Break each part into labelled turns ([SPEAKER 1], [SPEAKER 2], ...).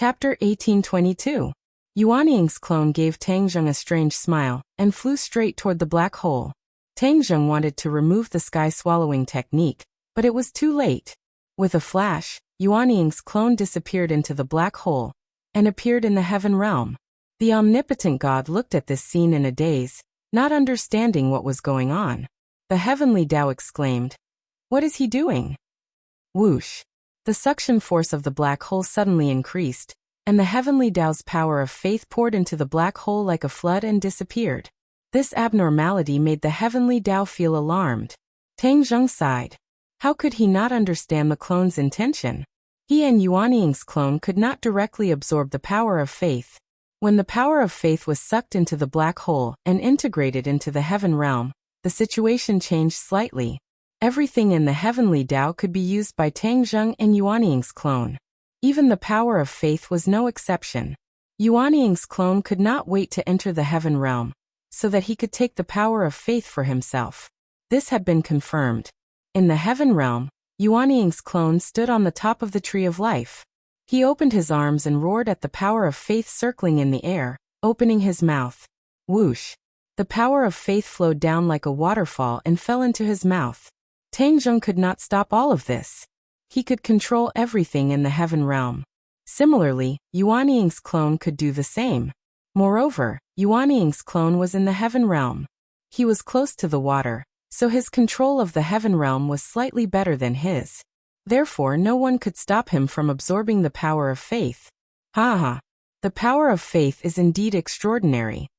[SPEAKER 1] Chapter 1822. Yuanying's clone gave Tang Zheng a strange smile and flew straight toward the black hole. Tang Zheng wanted to remove the sky-swallowing technique, but it was too late. With a flash, Yuanying's clone disappeared into the black hole and appeared in the heaven realm. The omnipotent god looked at this scene in a daze, not understanding what was going on. The heavenly Tao exclaimed, "What is he doing?" Whoosh! The suction force of the black hole suddenly increased, and the heavenly Tao's power of faith poured into the black hole like a flood and disappeared. This abnormality made the heavenly Tao feel alarmed. Tang Zheng sighed. How could he not understand the clone's intention? He and Yuanying's clone could not directly absorb the power of faith. When the power of faith was sucked into the black hole and integrated into the heaven realm, the situation changed slightly. Everything in the heavenly Tao could be used by Tang Zheng and Yuanying's clone. Even the power of faith was no exception. Yuanying's clone could not wait to enter the heaven realm, so that he could take the power of faith for himself. This had been confirmed. In the heaven realm, Yuanying's clone stood on the top of the tree of life. He opened his arms and roared at the power of faith circling in the air, opening his mouth. Whoosh! The power of faith flowed down like a waterfall and fell into his mouth. Tang Zheng could not stop all of this. He could control everything in the heaven realm. Similarly, Yuanying's clone could do the same. Moreover, Yuanying's clone was in the heaven realm. He was close to the water, so his control of the heaven realm was slightly better than his. Therefore, no one could stop him from absorbing the power of faith. Ha ha! The power of faith is indeed extraordinary.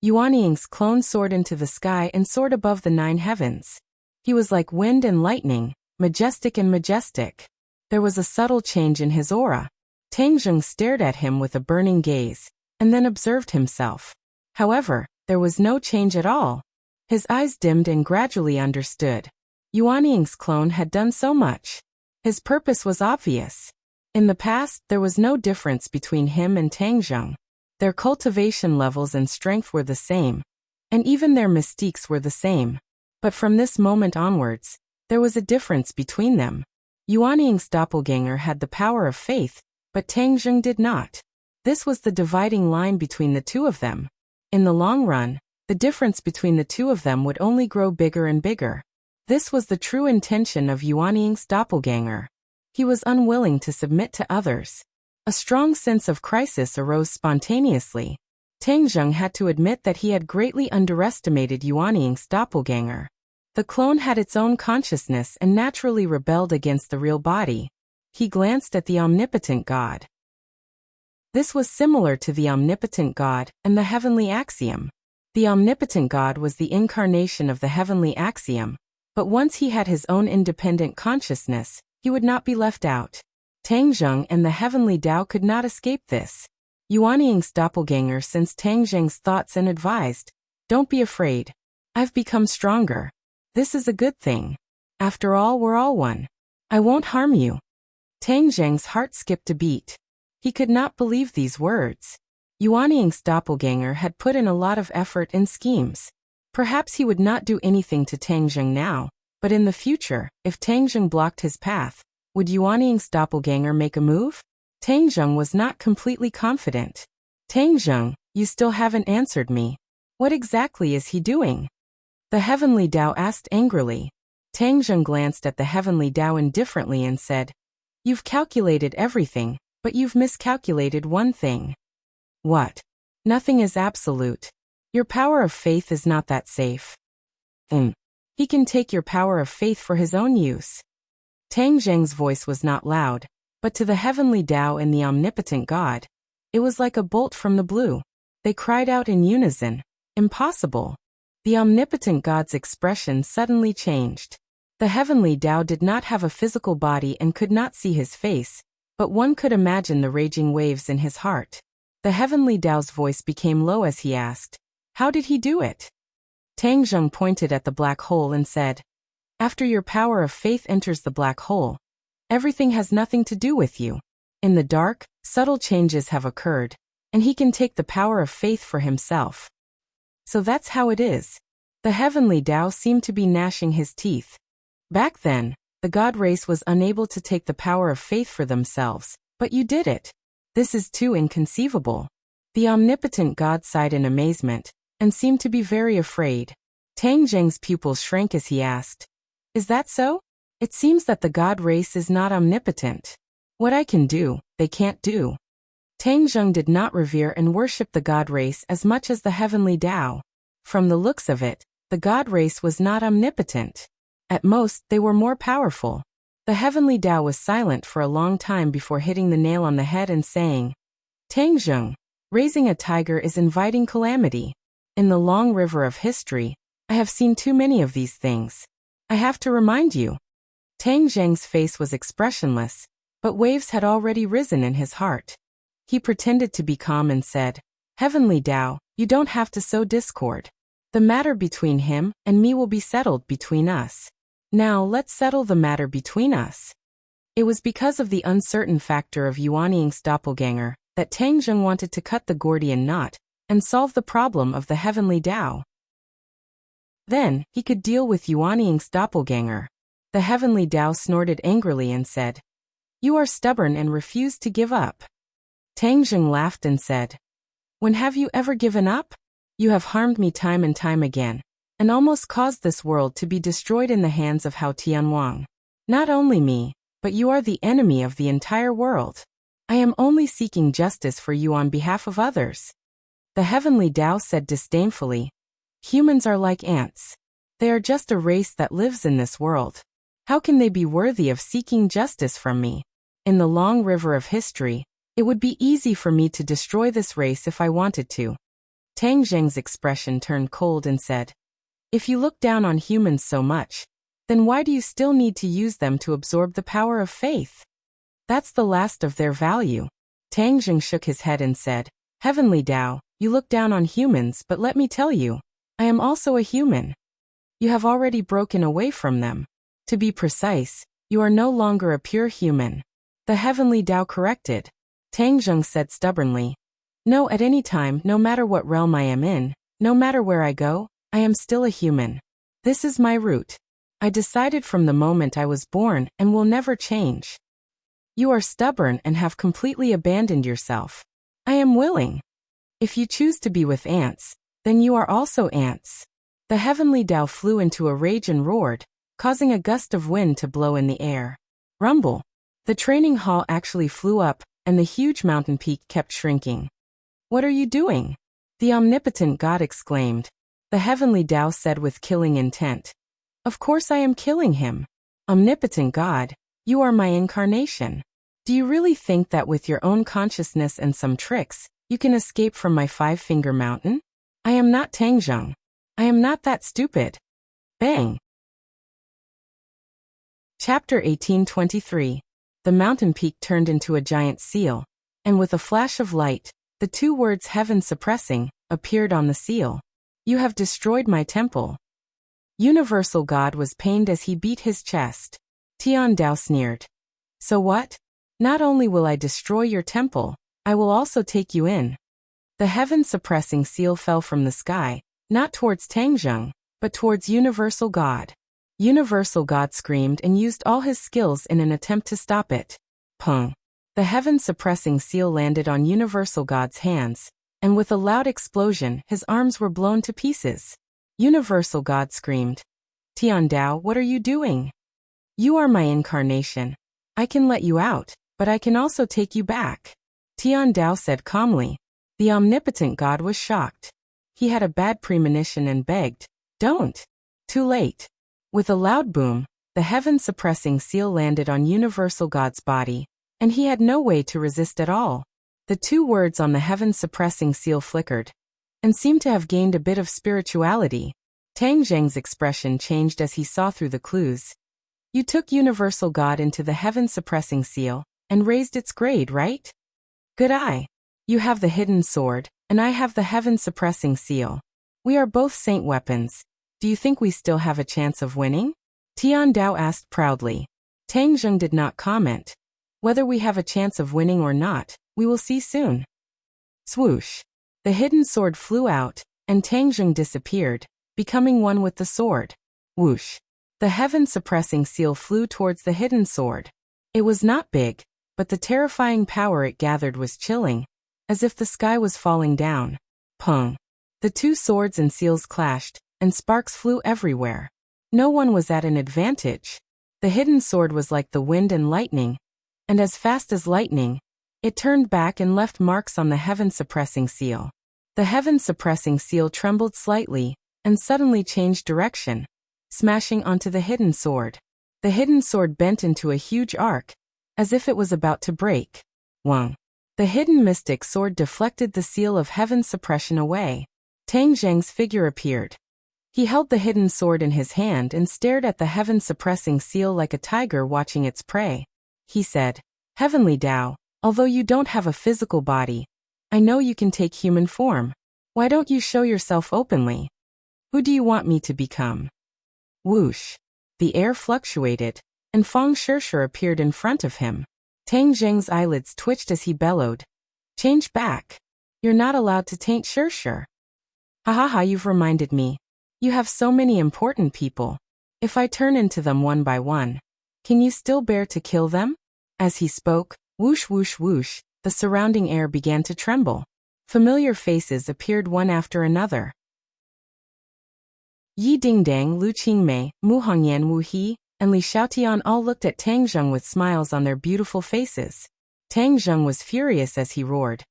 [SPEAKER 1] Yuanying's clone soared into the sky and soared above the 9 heavens. He was like wind and lightning, majestic and majestic. There was a subtle change in his aura. Tang Zheng stared at him with a burning gaze, and then observed himself. However, there was no change at all. His eyes dimmed and gradually understood. Yuanying's clone had done so much. His purpose was obvious. In the past, there was no difference between him and Tang Zheng. Their cultivation levels and strength were the same, and even their mystiques were the same. But from this moment onwards, there was a difference between them. Yuanying's doppelganger had the power of faith, but Tang Zheng did not. This was the dividing line between the two of them. In the long run, the difference between the two of them would only grow bigger and bigger. This was the true intention of Yuanying's doppelganger. He was unwilling to submit to others. A strong sense of crisis arose spontaneously. Tang Zheng had to admit that he had greatly underestimated Yuanying's doppelganger. The clone had its own consciousness and naturally rebelled against the real body. He glanced at the omnipotent god. This was similar to the omnipotent god and the heavenly axiom. The omnipotent god was the incarnation of the heavenly axiom, but once he had his own independent consciousness, he would not be left out. Tang Zheng and the heavenly Tao could not escape this. Yuanying's doppelganger sensed Tang Zheng's thoughts and advised, "Don't be afraid. I've become stronger. This is a good thing. After all, we're all one. I won't harm you." Tang Zheng's heart skipped a beat. He could not believe these words. Yuanying's doppelganger had put in a lot of effort and schemes. Perhaps he would not do anything to Tang Zheng now, but in the future, if Tang Zheng blocked his path, would Yuanying's doppelganger make a move? Tang Zheng was not completely confident. "Tang Zheng, you still haven't answered me. What exactly is he doing?" The heavenly Tao asked angrily. Tang Zheng glanced at the heavenly Tao indifferently and said, "You've calculated everything, but you've miscalculated one thing." "What?" "Nothing is absolute. Your power of faith is not that safe." He can take your power of faith for his own use." Tang Zheng's voice was not loud, but to the heavenly Tao and the omnipotent God, it was like a bolt from the blue. They cried out in unison, "Impossible!" The omnipotent God's expression suddenly changed. The heavenly Tao did not have a physical body and could not see his face, but one could imagine the raging waves in his heart. The heavenly Tao's voice became low as he asked, "How did he do it?" Tang Zheng pointed at the black hole and said, "After your power of faith enters the black hole, everything has nothing to do with you. In the dark, subtle changes have occurred, and he can take the power of faith for himself." So that's how it is. The heavenly Tao seemed to be gnashing his teeth. Back then, the God race was unable to take the power of faith for themselves, but you did it. This is too inconceivable. The omnipotent God sighed in amazement, and seemed to be very afraid. Tang Zheng's pupils shrank as he asked, "Is that so? It seems that the God race is not omnipotent. What I can do, they can't do." Tang Zheng did not revere and worship the God race as much as the heavenly Tao. From the looks of it, the God race was not omnipotent. At most, they were more powerful. The heavenly Tao was silent for a long time before hitting the nail on the head and saying, "Tang Zheng, raising a tiger is inviting calamity. In the long river of history, I have seen too many of these things. I have to remind you." Tang Zheng's face was expressionless, but waves had already risen in his heart. He pretended to be calm and said, "Heavenly Tao, you don't have to sow discord. The matter between him and me will be settled between us. Now let's settle the matter between us." It was because of the uncertain factor of Yuanying's doppelganger that Tang Zheng wanted to cut the Gordian knot and solve the problem of the heavenly Tao. Then, he could deal with Yuanying's doppelganger. The heavenly Tao snorted angrily and said, "You are stubborn and refuse to give up." Tang Zheng laughed and said, "When have you ever given up? You have harmed me time and time again, and almost caused this world to be destroyed in the hands of Hao Tianwang. Not only me, but you are the enemy of the entire world. I am only seeking justice for you on behalf of others." The heavenly Tao said disdainfully, "Humans are like ants. They are just a race that lives in this world. How can they be worthy of seeking justice from me? In the long river of history, it would be easy for me to destroy this race if I wanted to." Tang Zheng's expression turned cold and said, "If you look down on humans so much, then why do you still need to use them to absorb the power of faith? That's the last of their value." Tang Zheng shook his head and said, "Heavenly Tao, you look down on humans, but let me tell you, I am also a human. You have already broken away from them. To be precise, you are no longer a pure human." The heavenly Tao corrected. Tang Zheng said stubbornly, "No, at any time, no matter what realm I am in, no matter where I go, I am still a human. This is my root. I decided from the moment I was born and will never change. You are stubborn and have completely abandoned yourself. I am willing. If you choose to be with ants, then you are also ants." The heavenly Tao flew into a rage and roared, causing a gust of wind to blow in the air. Rumble! The training hall actually flew up, and the huge mountain peak kept shrinking. "What are you doing?" the omnipotent God exclaimed. The heavenly Tao said with killing intent, "Of course I am killing him. Omnipotent God, you are my incarnation. Do you really think that with your own consciousness and some tricks, you can escape from my five-finger mountain? I am not Tang Zheng. I am not that stupid." Bang! Chapter 1823. The mountain peak turned into a giant seal, and with a flash of light, the two words "heaven suppressing" appeared on the seal. "You have destroyed my temple." Universal God was pained as he beat his chest. Tian Dao sneered. "So what? Not only will I destroy your temple, I will also take you in." The heaven-suppressing seal fell from the sky, not towards Tang Zheng, but towards Universal God. Universal God screamed and used all his skills in an attempt to stop it. Pung! The heaven-suppressing seal landed on Universal God's hands, and with a loud explosion, his arms were blown to pieces. Universal God screamed, "Tian Dao, what are you doing? You are my incarnation. I can let you out, but I can also take you back." Tian Dao said calmly. The omnipotent God was shocked. He had a bad premonition and begged, "Don't." Too late. With a loud boom, the heaven-suppressing seal landed on Universal God's body, and he had no way to resist at all. The two words on the heaven-suppressing seal flickered, and seemed to have gained a bit of spirituality. Tang Zheng's expression changed as he saw through the clues. "You took Universal God into the heaven-suppressing seal, and raised its grade, right? Good eye. You have the hidden sword, and I have the heaven-suppressing seal. We are both saint weapons. Do you think we still have a chance of winning?" Tian Dao asked proudly. Tang Zheng did not comment. "Whether we have a chance of winning or not, we will see soon." Swoosh! The hidden sword flew out, and Tang Zheng disappeared, becoming one with the sword. Whoosh! The heaven-suppressing seal flew towards the hidden sword. It was not big, but the terrifying power it gathered was chilling, as if the sky was falling down. Pung! The two swords and seals clashed, and sparks flew everywhere. No one was at an advantage. The hidden sword was like the wind and lightning, and as fast as lightning, it turned back and left marks on the heaven-suppressing seal. The heaven-suppressing seal trembled slightly, and suddenly changed direction, smashing onto the hidden sword. The hidden sword bent into a huge arc, as if it was about to break. Wang! The hidden mystic sword deflected the seal of heaven suppression away. Tang Zheng's figure appeared. He held the hidden sword in his hand and stared at the heaven-suppressing seal like a tiger watching its prey. He said, "Heavenly Tao, although you don't have a physical body, I know you can take human form. Why don't you show yourself openly? Who do you want me to become?" Whoosh! The air fluctuated, and Fang Shirshir appeared in front of him. Tang Zheng's eyelids twitched as he bellowed, "Change back. You're not allowed to taint Shirshir." "Ha ha ha, you've reminded me. You have so many important people. If I turn into them one by one, can you still bear to kill them?" As he spoke, whoosh whoosh whoosh, the surrounding air began to tremble. Familiar faces appeared one after another. Yi Dingdang, Lu Qingmei, Mu Hongyan Wu He, and Li Xiaotian all looked at Tang Zheng with smiles on their beautiful faces. Tang Zheng was furious as he roared,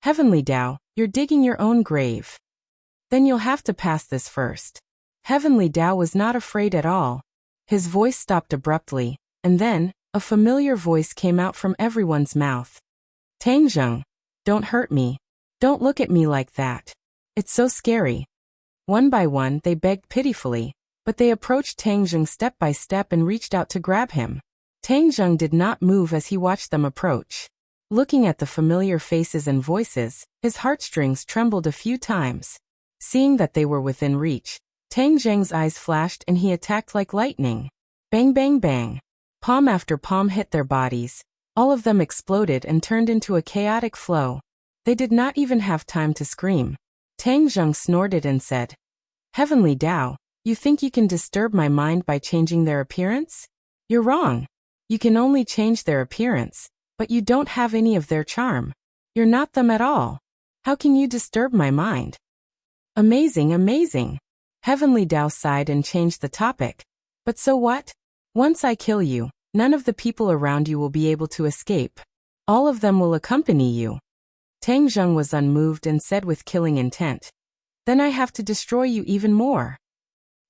[SPEAKER 1] "Heavenly Tao, you're digging your own grave. Then you'll have to pass this first." Heavenly Tao was not afraid at all. His voice stopped abruptly, and then, a familiar voice came out from everyone's mouth. "Tang Zheng, don't hurt me. Don't look at me like that. It's so scary." One by one they begged pitifully, but they approached Tang Zheng step by step and reached out to grab him. Tang Zheng did not move as he watched them approach. Looking at the familiar faces and voices, his heartstrings trembled a few times. Seeing that they were within reach, Tang Zheng's eyes flashed and he attacked like lightning. Bang bang bang. Palm after palm hit their bodies. All of them exploded and turned into a chaotic flow. They did not even have time to scream. Tang Zheng snorted and said, "Heavenly Tao, you think you can disturb my mind by changing their appearance? You're wrong. You can only change their appearance, but you don't have any of their charm. You're not them at all. How can you disturb my mind?" "Amazing, amazing." Heavenly Tao sighed and changed the topic. "But so what? Once I kill you, none of the people around you will be able to escape. All of them will accompany you." Tang Zheng was unmoved and said with killing intent, "Then I have to destroy you even more."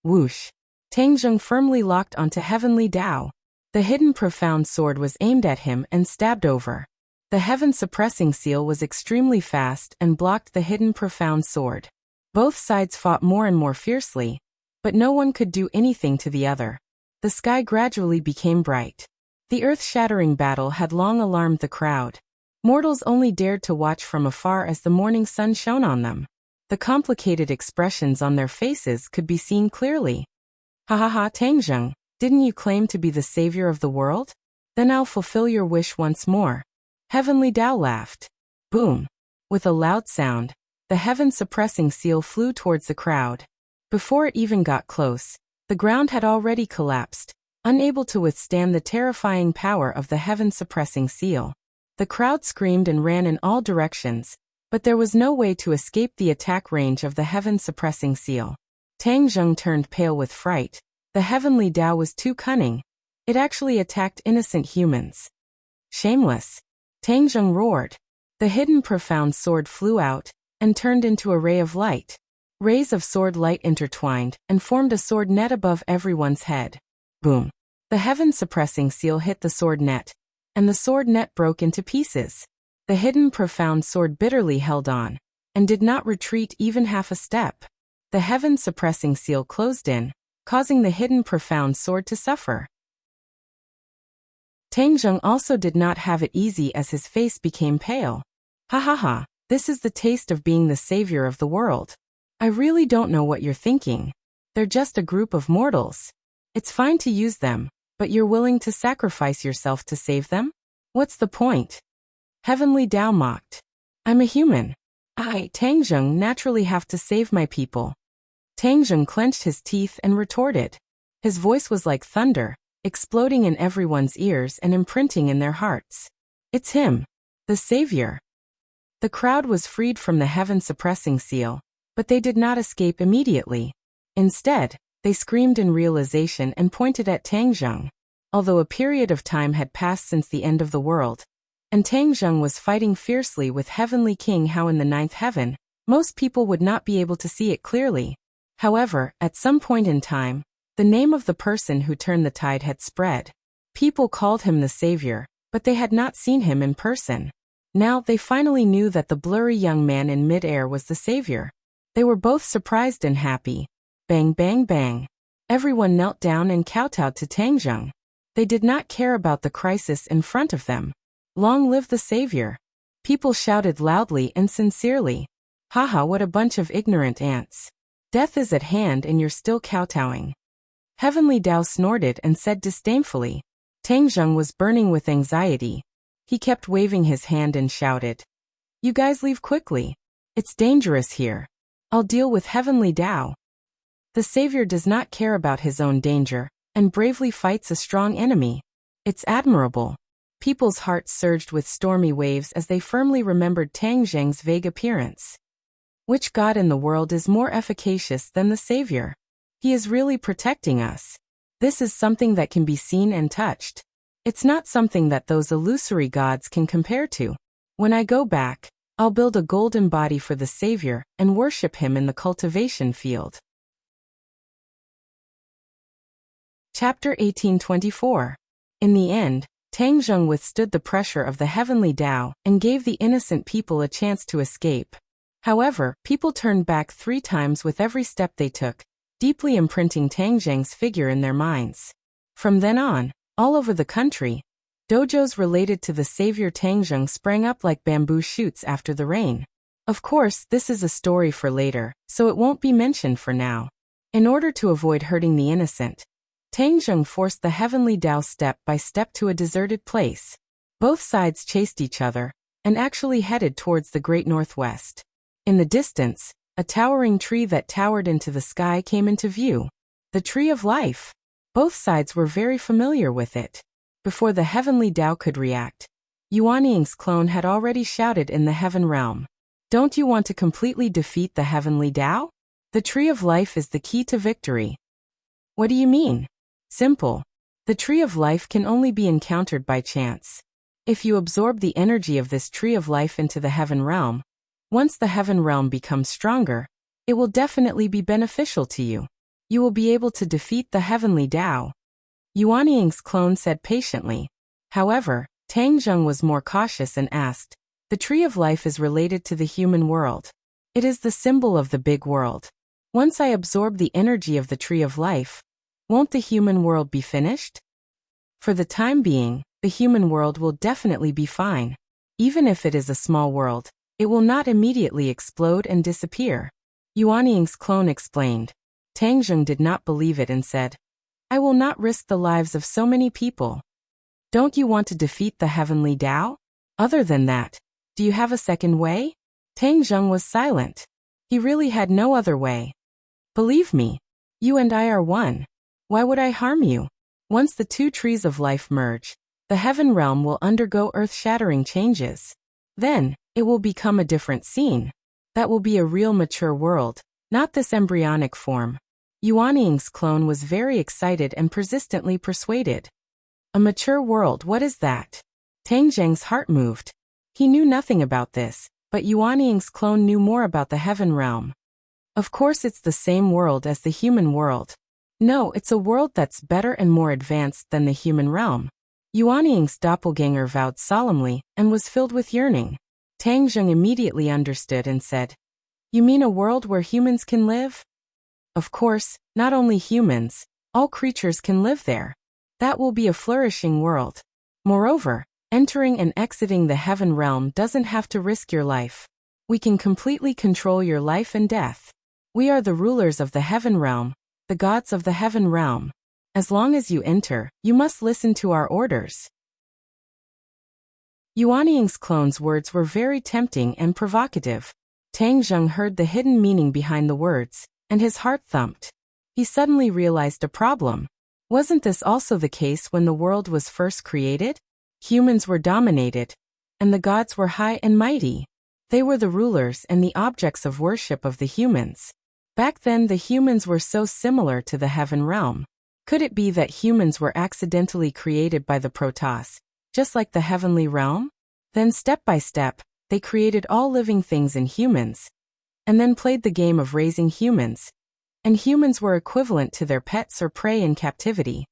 [SPEAKER 1] Whoosh! Tang Zheng firmly locked onto Heavenly Tao. The hidden profound sword was aimed at him and stabbed over. The heaven-suppressing seal was extremely fast and blocked the hidden profound sword. Both sides fought more and more fiercely, but no one could do anything to the other. The sky gradually became bright. The earth-shattering battle had long alarmed the crowd. Mortals only dared to watch from afar as the morning sun shone on them. The complicated expressions on their faces could be seen clearly. "Ha ha ha, Tang Zheng, didn't you claim to be the savior of the world? Then I'll fulfill your wish once more." Heavenly Tao laughed. Boom! With a loud sound, the heaven-suppressing seal flew towards the crowd. Before it even got close, the ground had already collapsed, unable to withstand the terrifying power of the heaven-suppressing seal. The crowd screamed and ran in all directions, but there was no way to escape the attack range of the heaven-suppressing seal. Tang Zheng turned pale with fright. The Heavenly Tao was too cunning. It actually attacked innocent humans. "Shameless!" Tang Zheng roared. The hidden profound sword flew out and turned into a ray of light. Rays of sword light intertwined and formed a sword net above everyone's head. Boom! The heaven-suppressing seal hit the sword net, and the sword net broke into pieces. The hidden profound sword bitterly held on, and did not retreat even half a step. The heaven-suppressing seal closed in, causing the hidden profound sword to suffer. Tang Zheng also did not have it easy as his face became pale. "Ha ha ha, this is the taste of being the savior of the world. I really don't know what you're thinking. They're just a group of mortals. It's fine to use them, but you're willing to sacrifice yourself to save them? What's the point?" Heavenly Tao mocked. "I'm a human. I, Tang Zheng, naturally have to save my people." Tang Zheng clenched his teeth and retorted. His voice was like thunder, exploding in everyone's ears and imprinting in their hearts. It's him. The Savior. The crowd was freed from the heaven-suppressing seal, but they did not escape immediately. Instead, they screamed in realization and pointed at Tang Zheng. Although a period of time had passed since the end of the world, and Tang Zheng was fighting fiercely with Heavenly King Hao in the ninth heaven, most people would not be able to see it clearly. However, at some point in time, the name of the person who turned the tide had spread. People called him the Savior, but they had not seen him in person. Now they finally knew that the blurry young man in mid-air was the Savior. They were both surprised and happy. Bang bang bang. Everyone knelt down and kowtowed to Tang Zheng. They did not care about the crisis in front of them. Long live the Savior. People shouted loudly and sincerely. Haha, what a bunch of ignorant ants. Death is at hand and you're still kowtowing. Heavenly Tao snorted and said disdainfully. Tang Zheng was burning with anxiety. He kept waving his hand and shouted, "You guys leave quickly. It's dangerous here. I'll deal with Heavenly Tao." The Savior does not care about his own danger, and bravely fights a strong enemy. It's admirable. People's hearts surged with stormy waves as they firmly remembered Tang Zheng's vague appearance. Which god in the world is more efficacious than the Savior? He is really protecting us. This is something that can be seen and touched. It's not something that those illusory gods can compare to. When I go back, I'll build a golden body for the Savior and worship him in the cultivation field. Chapter 1824. In the end, Tang Zheng withstood the pressure of the Heavenly Tao and gave the innocent people a chance to escape. However, people turned back 3 times with every step they took, deeply imprinting Tang Zheng's figure in their minds. From then on, all over the country, dojos related to the Savior Tang Zheng sprang up like bamboo shoots after the rain. Of course, this is a story for later, so it won't be mentioned for now. In order to avoid hurting the innocent, Tang Zheng forced the Heavenly Tao step by step to a deserted place. Both sides chased each other, and actually headed towards the great northwest. In the distance, a towering tree that towered into the sky came into view. The Tree of Life. Both sides were very familiar with it. Before the Heavenly Tao could react, Yuanying's clone had already shouted in the heaven realm. Don't you want to completely defeat the Heavenly Tao? The Tree of Life is the key to victory. What do you mean? Simple. The Tree of Life can only be encountered by chance. If you absorb the energy of this Tree of Life into the heaven realm, once the heaven realm becomes stronger, it will definitely be beneficial to you. You will be able to defeat the Heavenly Tao. Yuanying's clone said patiently. However, Tang Zheng was more cautious and asked, the Tree of Life is related to the human world. It is the symbol of the big world. Once I absorb the energy of the Tree of Life, won't the human world be finished? For the time being, the human world will definitely be fine. Even if it is a small world, it will not immediately explode and disappear. Yuanying's clone explained. Tang Zheng did not believe it and said, I will not risk the lives of so many people. Don't you want to defeat the Heavenly Tao? Other than that, do you have a second way? Tang Zheng was silent. He really had no other way. Believe me, you and I are one. Why would I harm you? Once the 2 trees of life merge, the heaven realm will undergo earth-shattering changes. Then, it will become a different scene. That will be a real mature world, not this embryonic form. Yuanying's clone was very excited and persistently persuaded. A mature world, what is that? Tang Zheng's heart moved. He knew nothing about this, but Yuanying's clone knew more about the heaven realm. Of course it's the same world as the human world. No, it's a world that's better and more advanced than the human realm. Yuanying's doppelganger vowed solemnly and was filled with yearning. Tang Zheng immediately understood and said, You mean a world where humans can live? Of course, not only humans, all creatures can live there. That will be a flourishing world. Moreover, entering and exiting the heaven realm doesn't have to risk your life. We can completely control your life and death. We are the rulers of the heaven realm, the gods of the heaven realm. As long as you enter, you must listen to our orders. Yuanying's clone's words were very tempting and provocative. Tang Zheng heard the hidden meaning behind the words, and his heart thumped. He suddenly realized a problem. Wasn't this also the case when the world was first created? Humans were dominated, and the gods were high and mighty. They were the rulers and the objects of worship of the humans. Back then the humans were so similar to the heaven realm. Could it be that humans were accidentally created by the Protoss, just like the heavenly realm? Then step by step, they created all living things in humans, and then played the game of raising humans. And humans were equivalent to their pets or prey in captivity.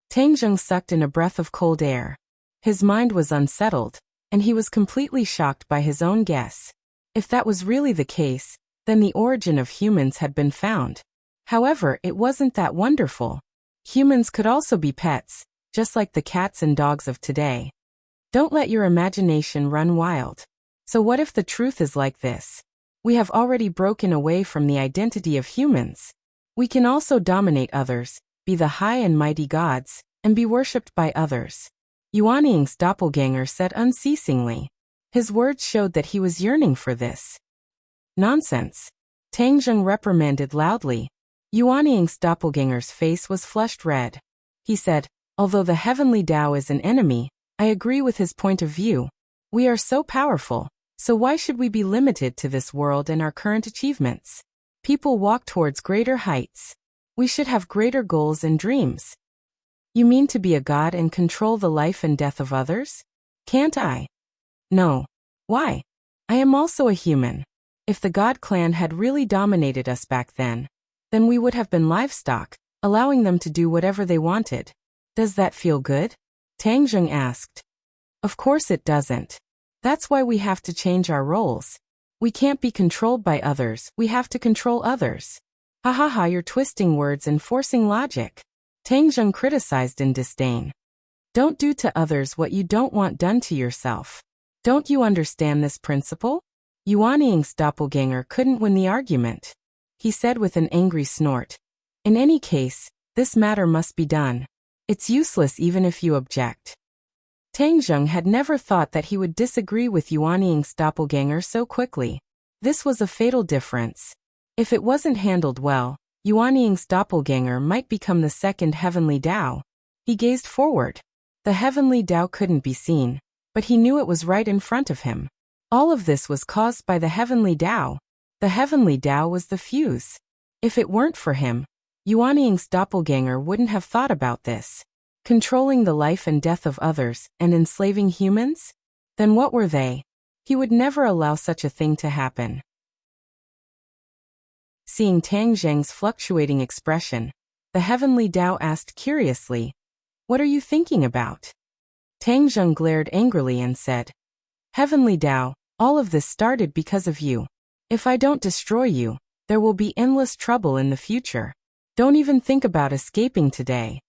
[SPEAKER 1] Tang Zheng sucked in a breath of cold air. His mind was unsettled, and he was completely shocked by his own guess. If that was really the case, then the origin of humans had been found. However, it wasn't that wonderful. Humans could also be pets, just like the cats and dogs of today. Don't let your imagination run wild. So what if the truth is like this? We have already broken away from the identity of humans. We can also dominate others, be the high and mighty gods, and be worshipped by others. Yuanying's doppelganger said unceasingly. His words showed that he was yearning for this. Nonsense. Tang Zheng reprimanded loudly. Yuanying's doppelganger's face was flushed red. He said, although the heavenly Tao is an enemy, I agree with his point of view. We are so powerful, so why should we be limited to this world and our current achievements? People walk towards greater heights. We should have greater goals and dreams. You mean to be a god and control the life and death of others? Can't I? No. Why? I am also a human. If the god clan had really dominated us back then we would have been livestock, allowing them to do whatever they wanted. Does that feel good? Tang Zheng asked. Of course it doesn't. That's why we have to change our roles. We can't be controlled by others, we have to control others. Ha ha ha, you're twisting words and forcing logic. Tang Zheng criticized in disdain. Don't do to others what you don't want done to yourself. Don't you understand this principle? Yuanying's doppelganger couldn't win the argument. He said with an angry snort. In any case, this matter must be done. It's useless even if you object. Tang Zheng had never thought that he would disagree with Yuanying's doppelganger so quickly. This was a fatal difference. If it wasn't handled well, Yuanying's doppelganger might become the second heavenly Tao. He gazed forward. The heavenly Tao couldn't be seen, but he knew it was right in front of him. All of this was caused by the heavenly Tao. The heavenly Tao was the fuse. If it weren't for him, Yuanying's doppelganger wouldn't have thought about this. Controlling the life and death of others and enslaving humans? Then what were they? He would never allow such a thing to happen. Seeing Tang Zheng's fluctuating expression, the heavenly Tao asked curiously, "What are you thinking about?" Tang Zheng glared angrily and said, "Heavenly Tao, all of this started because of you. If I don't destroy you, there will be endless trouble in the future. Don't even think about escaping today."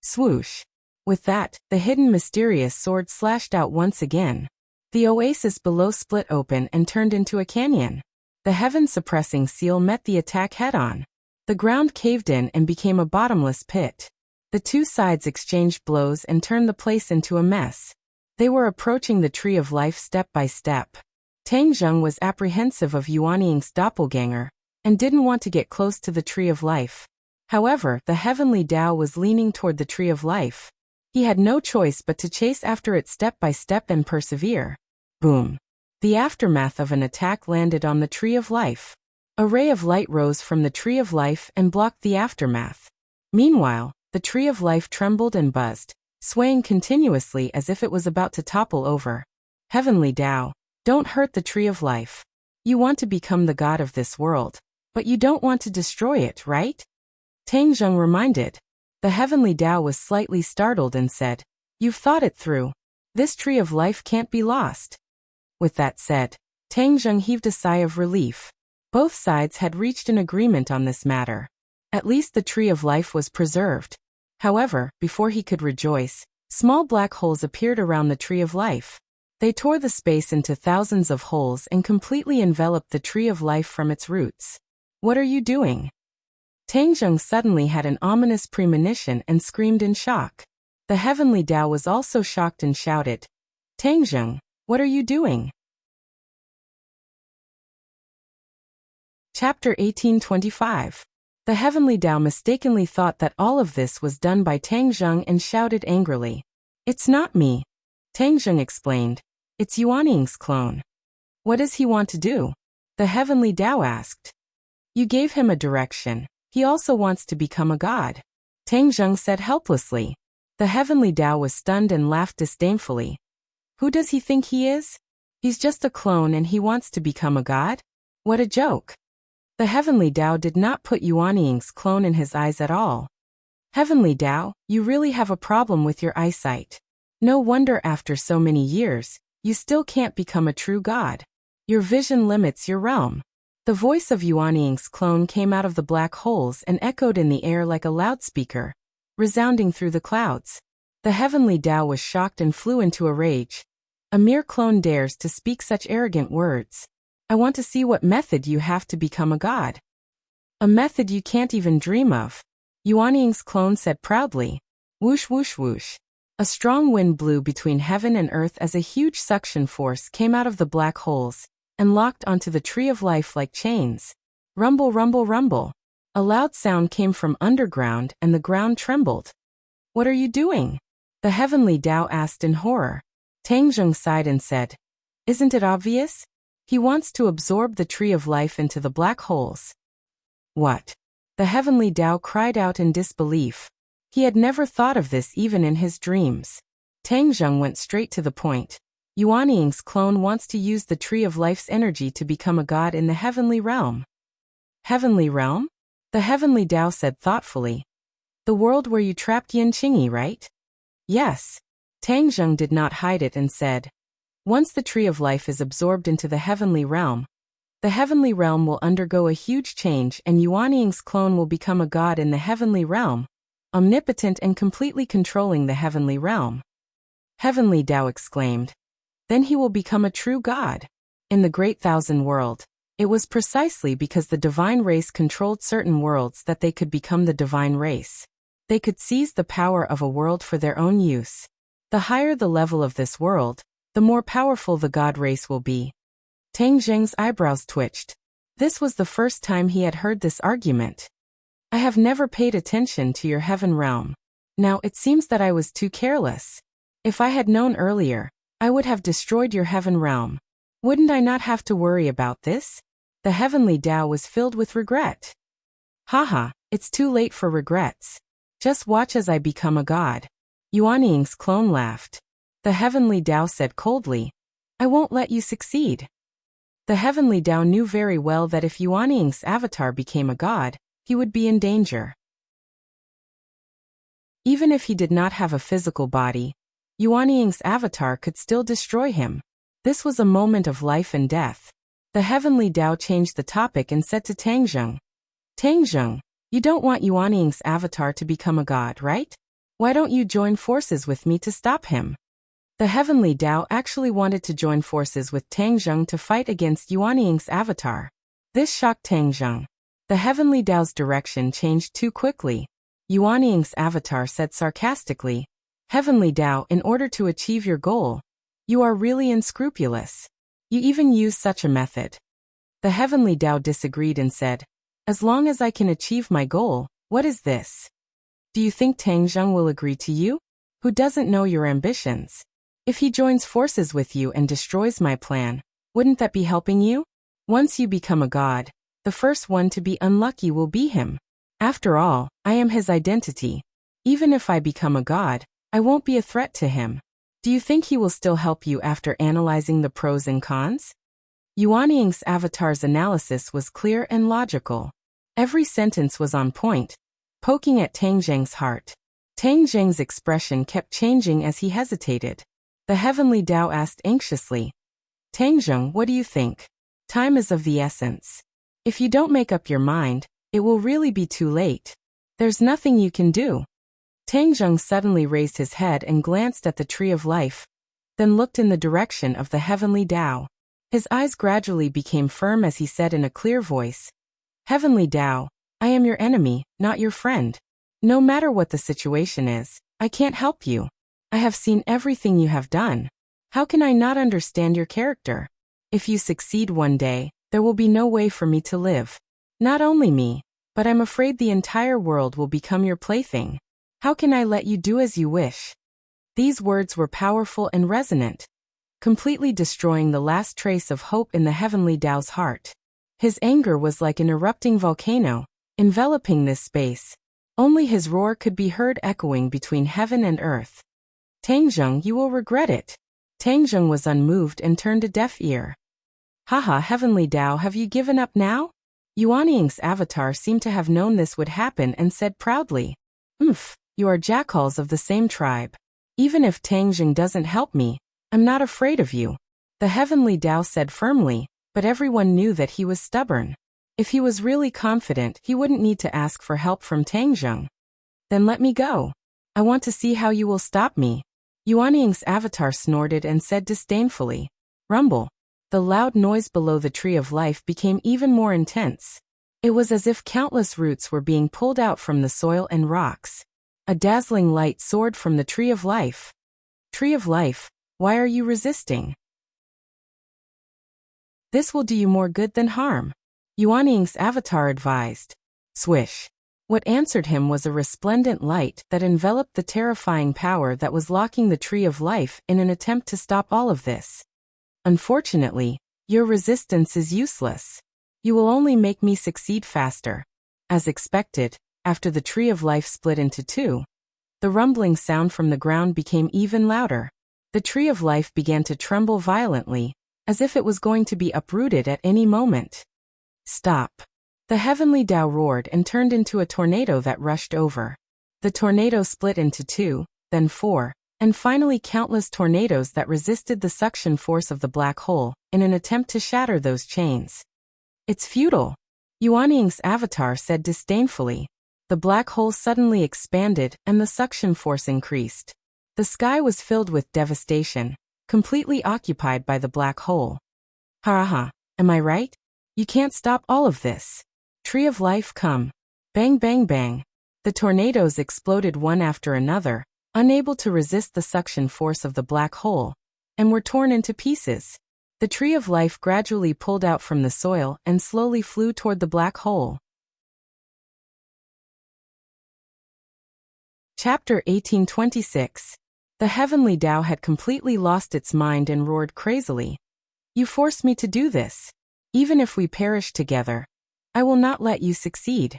[SPEAKER 1] Swoosh. With that, the hidden mysterious sword slashed out once again. The oasis below split open and turned into a canyon. The heaven-suppressing seal met the attack head-on. The ground caved in and became a bottomless pit. The two sides exchanged blows and turned the place into a mess. They were approaching the Tree of Life step by step. Tang Zheng was apprehensive of Yuanying's doppelganger, and didn't want to get close to the Tree of Life. However, the heavenly Tao was leaning toward the Tree of Life. He had no choice but to chase after it step by step and persevere. Boom. The aftermath of an attack landed on the Tree of Life. A ray of light rose from the Tree of Life and blocked the aftermath. Meanwhile, the Tree of Life trembled and buzzed, swaying continuously as if it was about to topple over. Heavenly Tao, don't hurt the Tree of Life. You want to become the god of this world, but you don't want to destroy it, right? Tang Zheng reminded. The heavenly Tao was slightly startled and said, "You've thought it through. This Tree of Life can't be lost." With that said, Tang Zheng heaved a sigh of relief. Both sides had reached an agreement on this matter. At least the Tree of Life was preserved. However, before he could rejoice, small black holes appeared around the Tree of Life. They tore the space into thousands of holes and completely enveloped the Tree of Life from its roots. "What are you doing?" Tang Zheng suddenly had an ominous premonition and screamed in shock. The heavenly Tao was also shocked and shouted, "Tang Zheng, what are you doing?" Chapter 1825. The heavenly Tao mistakenly thought that all of this was done by Tang Zheng and shouted angrily, "It's not me," Tang Zheng explained. It's Yuaning's clone. What does he want to do? The heavenly Tao asked. You gave him a direction. He also wants to become a god. Tang Zheng said helplessly. The heavenly Tao was stunned and laughed disdainfully. Who does he think he is? He's just a clone and he wants to become a god? What a joke. The heavenly Tao did not put Yuaning's clone in his eyes at all. Heavenly Tao, you really have a problem with your eyesight. No wonder after so many years, you still can't become a true god. Your vision limits your realm. The voice of Yuaning's clone came out of the black holes and echoed in the air like a loudspeaker, resounding through the clouds. The heavenly Tao was shocked and flew into a rage. A mere clone dares to speak such arrogant words. I want to see what method you have to become a god. A method you can't even dream of. Yuaning's clone said proudly. Whoosh whoosh whoosh. A strong wind blew between heaven and earth as a huge suction force came out of the black holes and locked onto the tree of life like chains. Rumble, rumble, rumble. A loud sound came from underground and the ground trembled. What are you doing? The heavenly Tao asked in horror. Tang Zheng sighed and said, Isn't it obvious? He wants to absorb the tree of life into the black holes. What? The heavenly Tao cried out in disbelief. He had never thought of this even in his dreams. Tang Zheng went straight to the point. Yuaning's clone wants to use the tree of life's energy to become a god in the heavenly realm. Heavenly realm? The heavenly Tao said thoughtfully. The world where you trapped Yin Qingyi, right? Yes. Tang Zheng did not hide it and said, Once the tree of life is absorbed into the heavenly realm will undergo a huge change and Yuaning's clone will become a god in the heavenly realm, omnipotent and completely controlling the heavenly realm. Heavenly Tao exclaimed. Then he will become a true god. In the Great Thousand World, it was precisely because the divine race controlled certain worlds that they could become the divine race. They could seize the power of a world for their own use. The higher the level of this world, the more powerful the god race will be. Tang Zheng's eyebrows twitched. This was the first time he had heard this argument. I have never paid attention to your heaven realm. Now it seems that I was too careless. If I had known earlier, I would have destroyed your heaven realm. Wouldn't I not have to worry about this? The heavenly Tao was filled with regret. Haha, it's too late for regrets. Just watch as I become a god. Yuaning's clone laughed. The heavenly Tao said coldly, I won't let you succeed. The heavenly Tao knew very well that if Yuaning's avatar became a god, he would be in danger. Even if he did not have a physical body, Yuaning's avatar could still destroy him. This was a moment of life and death. The heavenly Tao changed the topic and said to Tang Zheng, Tang Zheng, you don't want Yuaning's avatar to become a god, right? Why don't you join forces with me to stop him? The heavenly Tao actually wanted to join forces with Tang Zheng to fight against Yuaning's avatar. This shocked Tang Zheng. The heavenly Tao's direction changed too quickly. Yuaning's avatar said sarcastically, Heavenly Tao, in order to achieve your goal, you are really unscrupulous. You even use such a method. The heavenly Tao disagreed and said, As long as I can achieve my goal, what is this? Do you think Tang Zheng will agree to you? Who doesn't know your ambitions? If he joins forces with you and destroys my plan, wouldn't that be helping you? Once you become a god, the first one to be unlucky will be him. After all, I am his identity. Even if I become a god, I won't be a threat to him. Do you think he will still help you after analyzing the pros and cons? Yuaning's avatar's analysis was clear and logical. Every sentence was on point, poking at Tang Zheng's heart. Tang Zheng's expression kept changing as he hesitated. The heavenly Tao asked anxiously, Tang Zheng, what do you think? Time is of the essence. If you don't make up your mind, it will really be too late. There's nothing you can do. Tang Zheng suddenly raised his head and glanced at the tree of life, then looked in the direction of the heavenly Tao. His eyes gradually became firm as he said in a clear voice, Heavenly Tao, I am your enemy, not your friend. No matter what the situation is, I can't help you. I have seen everything you have done. How can I not understand your character? If you succeed one day, there will be no way for me to live. Not only me, but I'm afraid the entire world will become your plaything. How can I let you do as you wish? These words were powerful and resonant. completely destroying the last trace of hope in the heavenly Tao's heart. His anger was like an erupting volcano, enveloping this space. Only his roar could be heard echoing between heaven and earth. Tangjung, you will regret it. Tangjung was unmoved and turned a deaf ear. Haha, heavenly Tao, have you given up now? Yuanying's avatar seemed to have known this would happen and said proudly, you are jackals of the same tribe. Even if Tangjung doesn't help me, I'm not afraid of you. The heavenly Tao said firmly, but everyone knew that he was stubborn. If he was really confident, he wouldn't need to ask for help from Tangjung. Then let me go. I want to see how you will stop me. Yuanying's avatar snorted and said disdainfully. Rumble. The loud noise below the tree of life became even more intense. It was as if countless roots were being pulled out from the soil and rocks. A dazzling light soared from the tree of life. Tree of life, why are you resisting? This will do you more good than harm. Yuanying's avatar advised. Swish. What answered him was a resplendent light that enveloped the terrifying power that was locking the tree of life in an attempt to stop all of this. Unfortunately, your resistance is useless. You will only make me succeed faster. As expected, after the tree of life split into two, the rumbling sound from the ground became even louder. The tree of life began to tremble violently, as if it was going to be uprooted at any moment. Stop. The heavenly Tao roared and turned into a tornado that rushed over. The tornado split into two, then four, and finally countless tornadoes that resisted the suction force of the black hole in an attempt to shatter those chains. It's futile. Yuanying's avatar said disdainfully. The black hole suddenly expanded and the suction force increased. The sky was filled with devastation, completely occupied by the black hole. Ha, am I right? You can't stop all of this. Tree of life, come. Bang, bang, bang. The tornadoes exploded one after another, unable to resist the suction force of the black hole, and were torn into pieces. The tree of life gradually pulled out from the soil and slowly flew toward the black hole. Chapter 1826. The heavenly Tao had completely lost its mind and roared crazily. You forced me to do this. Even if we perish together, I will not let you succeed.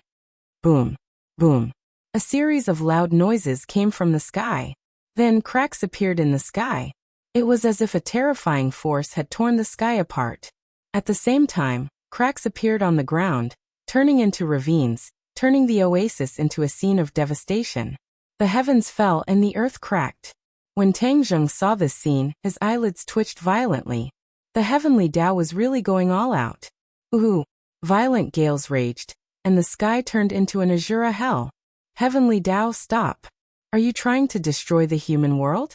[SPEAKER 1] Boom, boom. A series of loud noises came from the sky. Then cracks appeared in the sky. It was as if a terrifying force had torn the sky apart. At the same time, cracks appeared on the ground, turning into ravines, turning the oasis into a scene of devastation. The heavens fell and the earth cracked. When Tangjung saw this scene, his eyelids twitched violently. The heavenly Tao was really going all out. Ooh! Violent gales raged, and the sky turned into an azure hell. Heavenly Tao, stop! Are you trying to destroy the human world?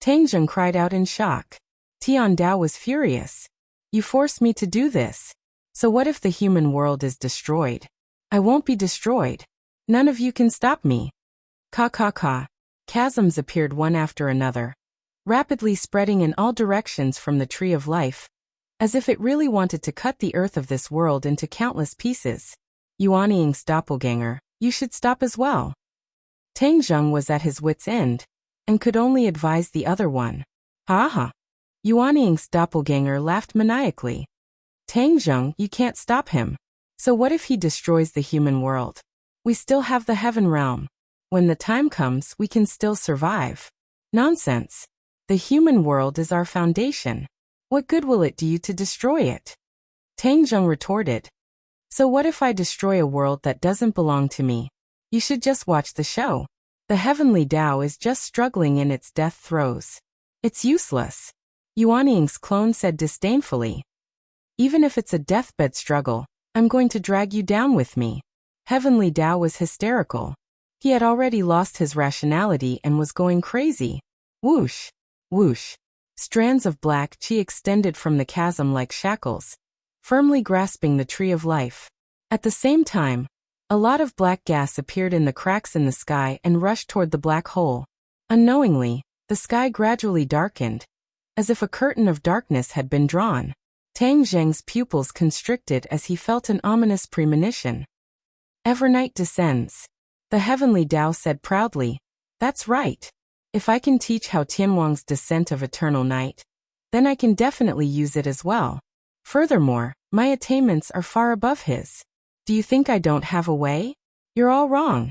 [SPEAKER 1] Tangjung cried out in shock. Tian Tao was furious. You forced me to do this. So what if the human world is destroyed? I won't be destroyed. None of you can stop me. Ka. Chasms appeared one after another, rapidly spreading in all directions from the tree of life, as if it really wanted to cut the earth of this world into countless pieces. Yuanying's doppelganger, you should stop as well. Tangjung was at his wit's end, and could only advise the other one. Ha. Yuanying's doppelganger laughed maniacally. Tangjung, you can't stop him. So what if he destroys the human world? We still have the heaven realm. When the time comes, we can still survive. Nonsense. The human world is our foundation. What good will it do you to destroy it? Tangjung retorted. So what if I destroy a world that doesn't belong to me? You should just watch the show. The heavenly Tao is just struggling in its death throes. It's useless. Yuanying's clone said disdainfully. Even if it's a deathbed struggle, I'm going to drag you down with me. Heavenly Tao was hysterical. He had already lost his rationality and was going crazy. Whoosh, whoosh. Strands of black chi extended from the chasm like shackles, firmly grasping the tree of life. At the same time, a lot of black gas appeared in the cracks in the sky and rushed toward the black hole. Unknowingly, the sky gradually darkened, as if a curtain of darkness had been drawn. Tang Zheng's pupils constricted as he felt an ominous premonition. Evernight descends. The heavenly Tao said proudly. That's right. If I can teach how Tianwang's descent of eternal night, then I can definitely use it as well. Furthermore, my attainments are far above his. Do you think I don't have a way? You're all wrong.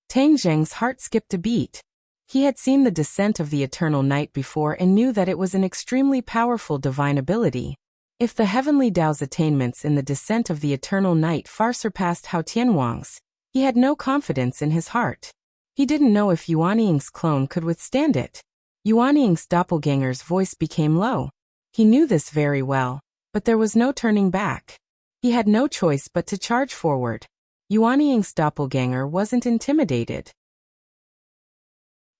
[SPEAKER 1] Tang Zheng's heart skipped a beat. He had seen the descent of the Eternal Night before and knew that it was an extremely powerful divine ability. If the Heavenly Dao's attainments in the descent of the Eternal Night far surpassed Hao Tianwang's, he had no confidence in his heart. He didn't know if Yuanying's clone could withstand it. Yuanying's doppelganger's voice became low. He knew this very well, but there was no turning back. He had no choice but to charge forward. Yuanying's doppelganger wasn't intimidated.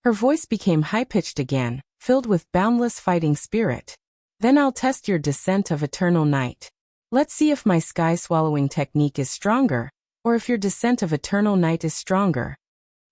[SPEAKER 1] Her voice became high-pitched again, filled with boundless fighting spirit. Then I'll test your descent of Eternal Night. Let's see if my sky-swallowing technique is stronger, or if your descent of Eternal Night is stronger.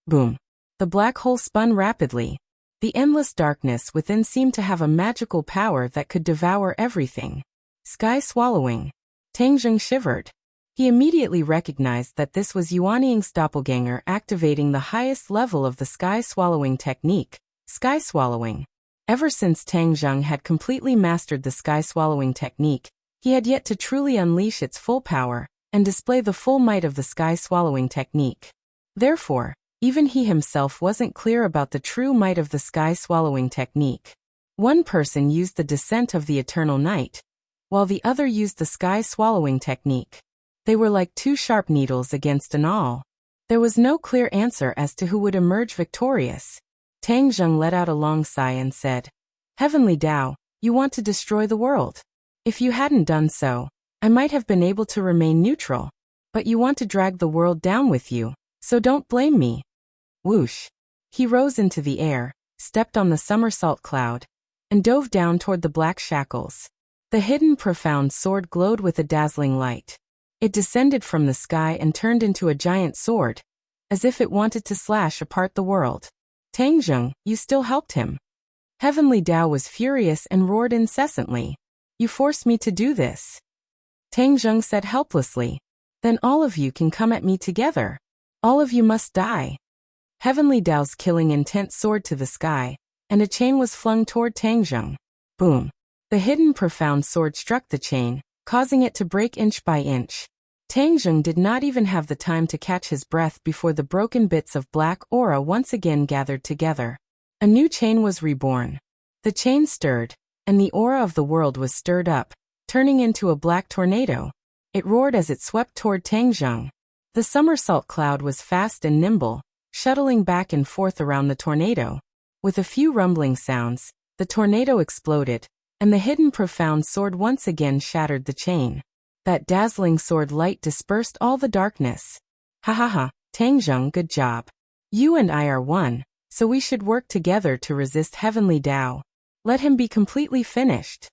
[SPEAKER 1] Boom. The black hole spun rapidly. The endless darkness within seemed to have a magical power that could devour everything. Sky-swallowing. Tang Zheng shivered. He immediately recognized that this was Yuanying's doppelganger activating the highest level of the sky-swallowing technique, sky-swallowing. Ever since Tang Zheng had completely mastered the sky-swallowing technique, he had yet to truly unleash its full power and display the full might of the sky-swallowing technique. Therefore, even he himself wasn't clear about the true might of the sky-swallowing technique. One person used the descent of the Eternal Night, while the other used the sky-swallowing technique. They were like two sharp needles against an awl. There was no clear answer as to who would emerge victorious. Tang Zheng let out a long sigh and said, Heavenly Dao, you want to destroy the world. If you hadn't done so, I might have been able to remain neutral. But you want to drag the world down with you, so don't blame me. Whoosh. He rose into the air, stepped on the somersault cloud, and dove down toward the black shackles. The hidden profound sword glowed with a dazzling light. It descended from the sky and turned into a giant sword, as if it wanted to slash apart the world. Tang Zheng, you still helped him. Heavenly Dao was furious and roared incessantly. You forced me to do this. Tang Zheng said helplessly. Then all of you can come at me together. All of you must die. Heavenly Dao's killing intent soared to the sky, and a chain was flung toward Tang Zheng. Boom. The hidden profound sword struck the chain, causing it to break inch by inch. Tang Zheng did not even have the time to catch his breath before the broken bits of black aura once again gathered together. A new chain was reborn. The chain stirred, and the aura of the world was stirred up, turning into a black tornado. It roared as it swept toward Tang Zheng. The somersault cloud was fast and nimble, shuttling back and forth around the tornado. With a few rumbling sounds, the tornado exploded, and the hidden profound sword once again shattered the chain. That dazzling sword light dispersed all the darkness. Ha ha ha, Tang Zheng, good job. You and I are one, so we should work together to resist Heavenly Dao. Let him be completely finished.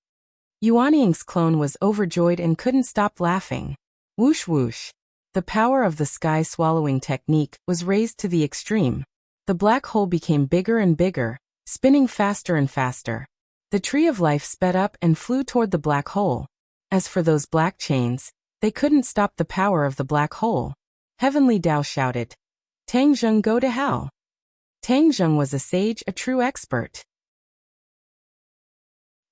[SPEAKER 1] Yuanying's clone was overjoyed and couldn't stop laughing. Whoosh whoosh. The power of the sky-swallowing technique was raised to the extreme. The black hole became bigger and bigger, spinning faster and faster. The tree of life sped up and flew toward the black hole. As for those black chains, they couldn't stop the power of the black hole. Heavenly Dao shouted, Tang Zheng, go to hell. Tang Zheng was a sage, a true expert.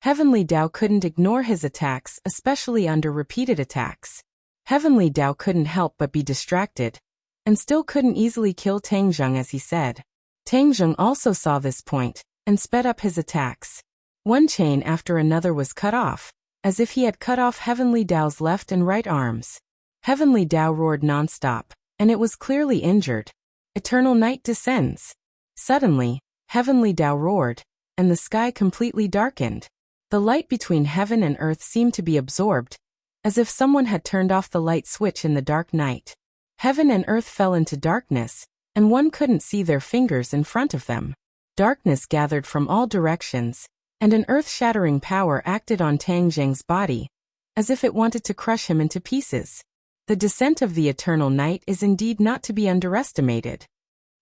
[SPEAKER 1] Heavenly Dao couldn't ignore his attacks, especially under repeated attacks. Heavenly Dao couldn't help but be distracted, and still couldn't easily kill Tang Zheng as he said. Tang Zheng also saw this point, and sped up his attacks. One chain after another was cut off, as if he had cut off Heavenly Dao's left and right arms. Heavenly Dao roared non-stop, and it was clearly injured. Eternal night descends. Suddenly, Heavenly Dao roared, and the sky completely darkened. The light between heaven and earth seemed to be absorbed, as if someone had turned off the light switch in the dark night. Heaven and earth fell into darkness, and one couldn't see their fingers in front of them. Darkness gathered from all directions, and an earth-shattering power acted on Tang Zheng's body, as if it wanted to crush him into pieces. The descent of the Eternal Night is indeed not to be underestimated.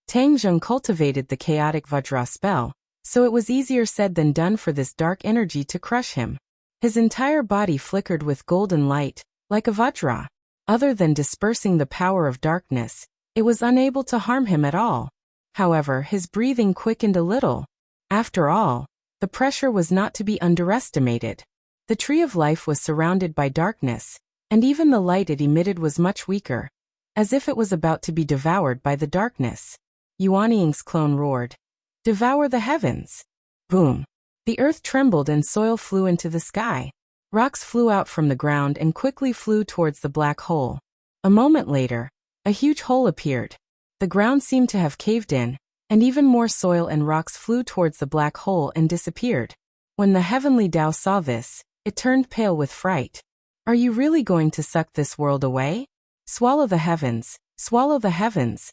[SPEAKER 1] Tang Zheng cultivated the chaotic Vajra spell, so it was easier said than done for this dark energy to crush him. His entire body flickered with golden light, like a Vajra. Other than dispersing the power of darkness, it was unable to harm him at all. However, his breathing quickened a little. After all, the The pressure was not to be underestimated. The tree of life was surrounded by darkness, and even the light it emitted was much weaker, as if it was about to be devoured by the darkness. Yuanying's clone roared. Devour the heavens! Boom! The earth trembled and soil flew into the sky. Rocks flew out from the ground and quickly flew towards the black hole. A moment later, a huge hole appeared. The ground seemed to have caved in, and even more soil and rocks flew towards the black hole and disappeared. When the heavenly Tao saw this, it turned pale with fright. Are you really going to suck this world away? Swallow the heavens, swallow the heavens.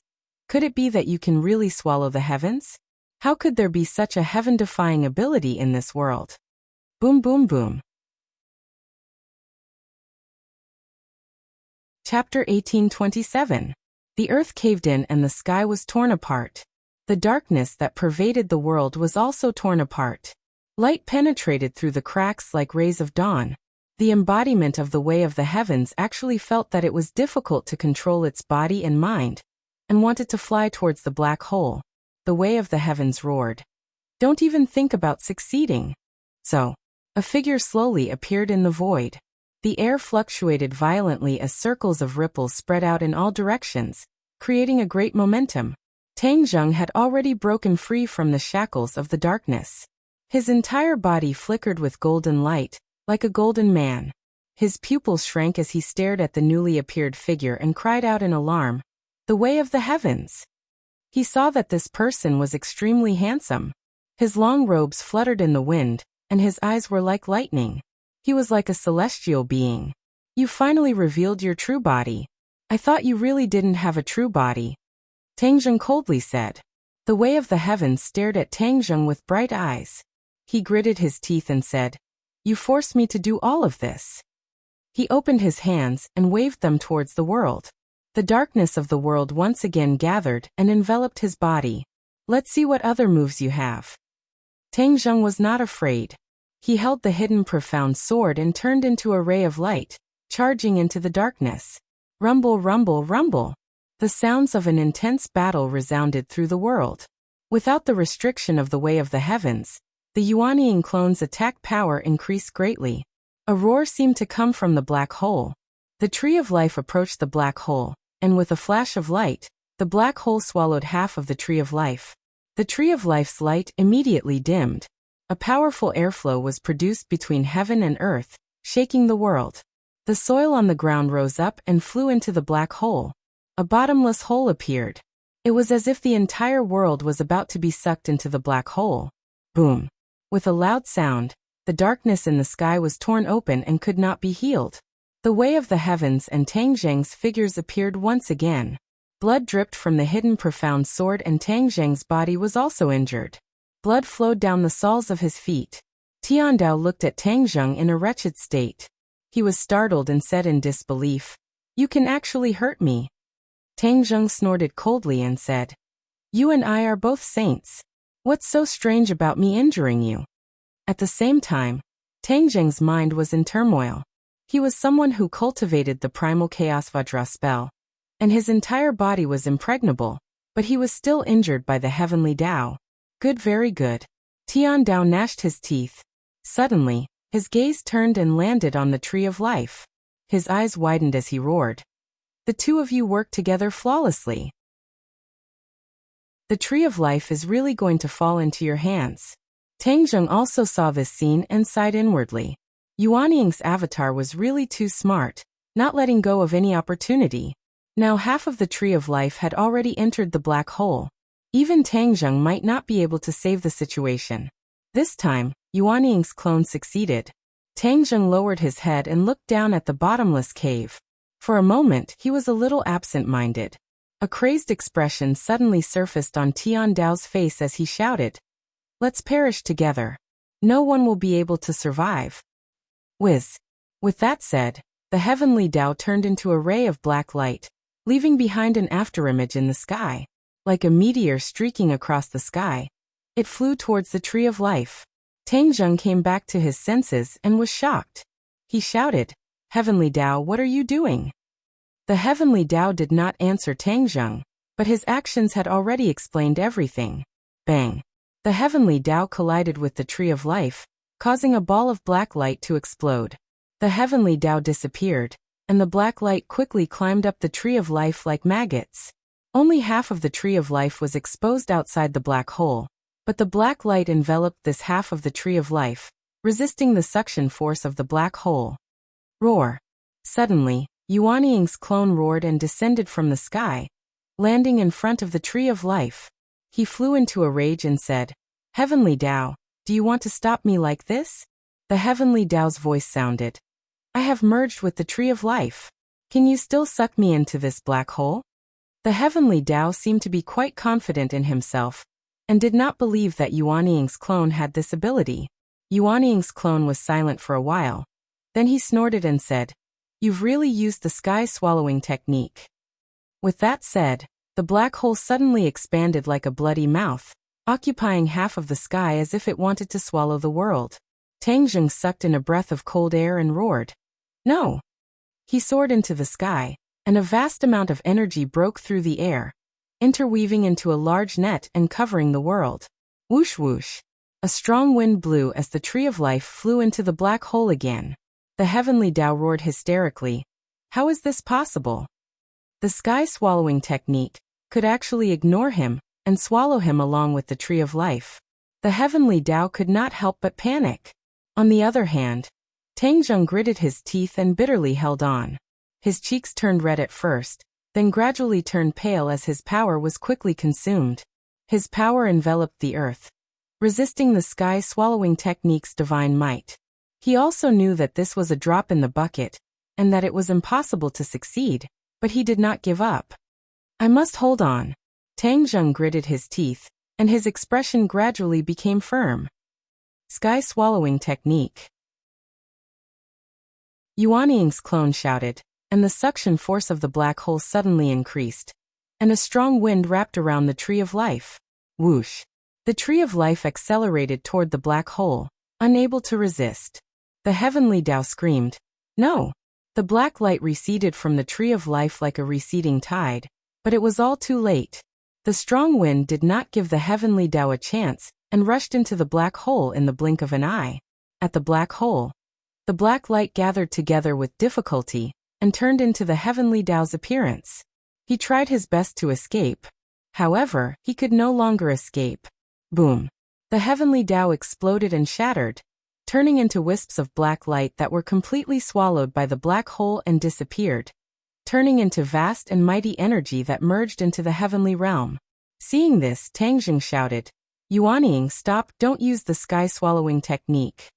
[SPEAKER 1] Could it be that you can really swallow the heavens? How could there be such a heaven-defying ability in this world? Boom boom boom. Chapter 1827. The earth caved in and the sky was torn apart. The darkness that pervaded the world was also torn apart. Light penetrated through the cracks like rays of dawn. The embodiment of the way of the heavens actually felt that it was difficult to control its body and mind, and wanted to fly towards the black hole. The way of the heavens roared. Don't even think about succeeding. So, a figure slowly appeared in the void. The air fluctuated violently as circles of ripples spread out in all directions, creating a great momentum. Tang Zheng had already broken free from the shackles of the darkness. His entire body flickered with golden light, like a golden man. His pupils shrank as he stared at the newly appeared figure and cried out in alarm. The way of the heavens! He saw that this person was extremely handsome. His long robes fluttered in the wind, and his eyes were like lightning. He was like a celestial being. You finally revealed your true body. I thought you really didn't have a true body. Tang Zheng coldly said. The way of the heavens stared at Tang Zheng with bright eyes. He gritted his teeth and said, You forced me to do all of this. He opened his hands and waved them towards the world. The darkness of the world once again gathered and enveloped his body. Let's see what other moves you have. Tang Zheng was not afraid. He held the hidden profound sword and turned into a ray of light, charging into the darkness. Rumble, rumble, rumble. The sounds of an intense battle resounded through the world. Without the restriction of the way of the heavens, the Yuanying clone's attack power increased greatly. A roar seemed to come from the black hole. The tree of life approached the black hole, and with a flash of light, the black hole swallowed half of the tree of life. The tree of life's light immediately dimmed. A powerful airflow was produced between heaven and earth, shaking the world. The soil on the ground rose up and flew into the black hole. A bottomless hole appeared. It was as if the entire world was about to be sucked into the black hole. Boom. With a loud sound, the darkness in the sky was torn open and could not be healed. The way of the heavens and Tang Zheng's figures appeared once again. Blood dripped from the hidden profound sword and Tang Zheng's body was also injured. Blood flowed down the soles of his feet. Tiandao looked at Tang Zheng in a wretched state. He was startled and said in disbelief, You can actually hurt me. Tang Zheng snorted coldly and said, You and I are both saints. What's so strange about me injuring you? At the same time, Tang Zheng's mind was in turmoil. He was someone who cultivated the primal chaos Vajra spell, and his entire body was impregnable, but he was still injured by the heavenly Tao. Good, very good. Tiandao gnashed his teeth. Suddenly, his gaze turned and landed on the tree of life. His eyes widened as he roared. The two of you work together flawlessly. The tree of life is really going to fall into your hands. Tang Zheng also saw this scene and sighed inwardly. Yuanying's avatar was really too smart, not letting go of any opportunity. Now half of the tree of life had already entered the black hole. Even Tang Zheng might not be able to save the situation. This time, Yuanying's clone succeeded. Tang Zheng lowered his head and looked down at the bottomless cave. For a moment, he was a little absent-minded. A crazed expression suddenly surfaced on Tiandao's face as he shouted, Let's perish together. No one will be able to survive. Whiz. With that said, the heavenly Tao turned into a ray of black light, leaving behind an afterimage in the sky. Like a meteor streaking across the sky, it flew towards the tree of life. Tang Zheng came back to his senses and was shocked. He shouted, Heavenly Tao, what are you doing? The heavenly Tao did not answer Tang Zheng, but his actions had already explained everything. Bang. The heavenly Tao collided with the tree of life, causing a ball of black light to explode. The heavenly Tao disappeared, and the black light quickly climbed up the tree of life like maggots. Only half of the tree of life was exposed outside the black hole, but the black light enveloped this half of the tree of life, resisting the suction force of the black hole. Roar! Suddenly, Yuan Ying's clone roared and descended from the sky, landing in front of the tree of life. He flew into a rage and said, "Heavenly Tao, do you want to stop me like this?" The heavenly Tao's voice sounded. "I have merged with the tree of life. Can you still suck me into this black hole?" The heavenly Tao seemed to be quite confident in himself, and did not believe that Yuan Ying's clone had this ability. Yuan Ying's clone was silent for a while. Then he snorted and said, "You've really used the sky-swallowing technique." With that said, the black hole suddenly expanded like a bloody mouth, occupying half of the sky as if it wanted to swallow the world. Tang Zheng sucked in a breath of cold air and roared, "No!" He soared into the sky, and a vast amount of energy broke through the air, interweaving into a large net and covering the world. Whoosh whoosh! A strong wind blew as the tree of life flew into the black hole again. The heavenly Tao roared hysterically, "How is this possible?" The sky-swallowing technique could actually ignore him and swallow him along with the tree of life. The heavenly Tao could not help but panic. On the other hand, Tang Zheng gritted his teeth and bitterly held on. His cheeks turned red at first, then gradually turned pale as his power was quickly consumed. His power enveloped the earth, resisting the sky-swallowing technique's divine might. He also knew that this was a drop in the bucket, and that it was impossible to succeed, but he did not give up. "I must hold on." Tang Zheng gritted his teeth, and his expression gradually became firm. Sky-swallowing technique. Yuan Ying's clone shouted, and the suction force of the black hole suddenly increased, and a strong wind wrapped around the tree of life. Whoosh! The tree of life accelerated toward the black hole, unable to resist. The heavenly Tao screamed, "No!" The black light receded from the tree of life like a receding tide, but it was all too late. The strong wind did not give the heavenly Tao a chance and rushed into the black hole in the blink of an eye. At the black hole, the black light gathered together with difficulty and turned into the heavenly Tao's appearance. He tried his best to escape. However, he could no longer escape. Boom! The heavenly Tao exploded and shattered, turning into wisps of black light that were completely swallowed by the black hole and disappeared, turning into vast and mighty energy that merged into the heavenly realm. Seeing this, Tang Zheng shouted, "Yuan Ying, stop, don't use the sky-swallowing technique."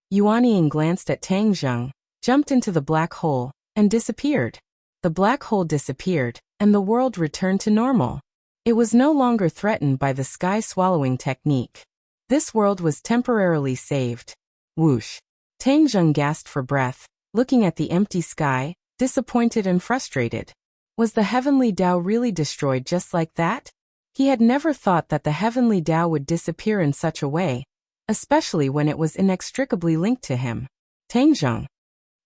[SPEAKER 1] Yuan Ying glanced at Tang Zheng, jumped into the black hole, and disappeared. The black hole disappeared, and the world returned to normal. It was no longer threatened by the sky-swallowing technique. This world was temporarily saved. Whoosh! Tang Zheng gasped for breath, looking at the empty sky, disappointed and frustrated. Was the heavenly Tao really destroyed just like that? He had never thought that the heavenly Tao would disappear in such a way, especially when it was inextricably linked to him. Tang Zheng.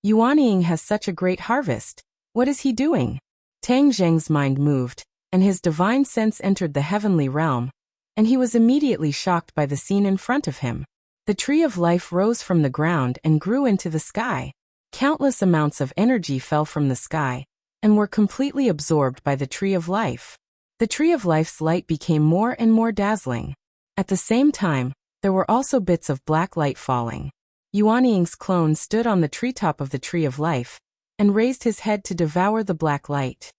[SPEAKER 1] Yuan Ying has such a great harvest. What is he doing? Tang Zheng's mind moved, and his divine sense entered the heavenly realm, and he was immediately shocked by the scene in front of him. The tree of life rose from the ground and grew into the sky. Countless amounts of energy fell from the sky, and were completely absorbed by the tree of life. The tree of life's light became more and more dazzling. At the same time, there were also bits of black light falling. Yuan Ying's clone stood on the treetop of the tree of life, and raised his head to devour the black light.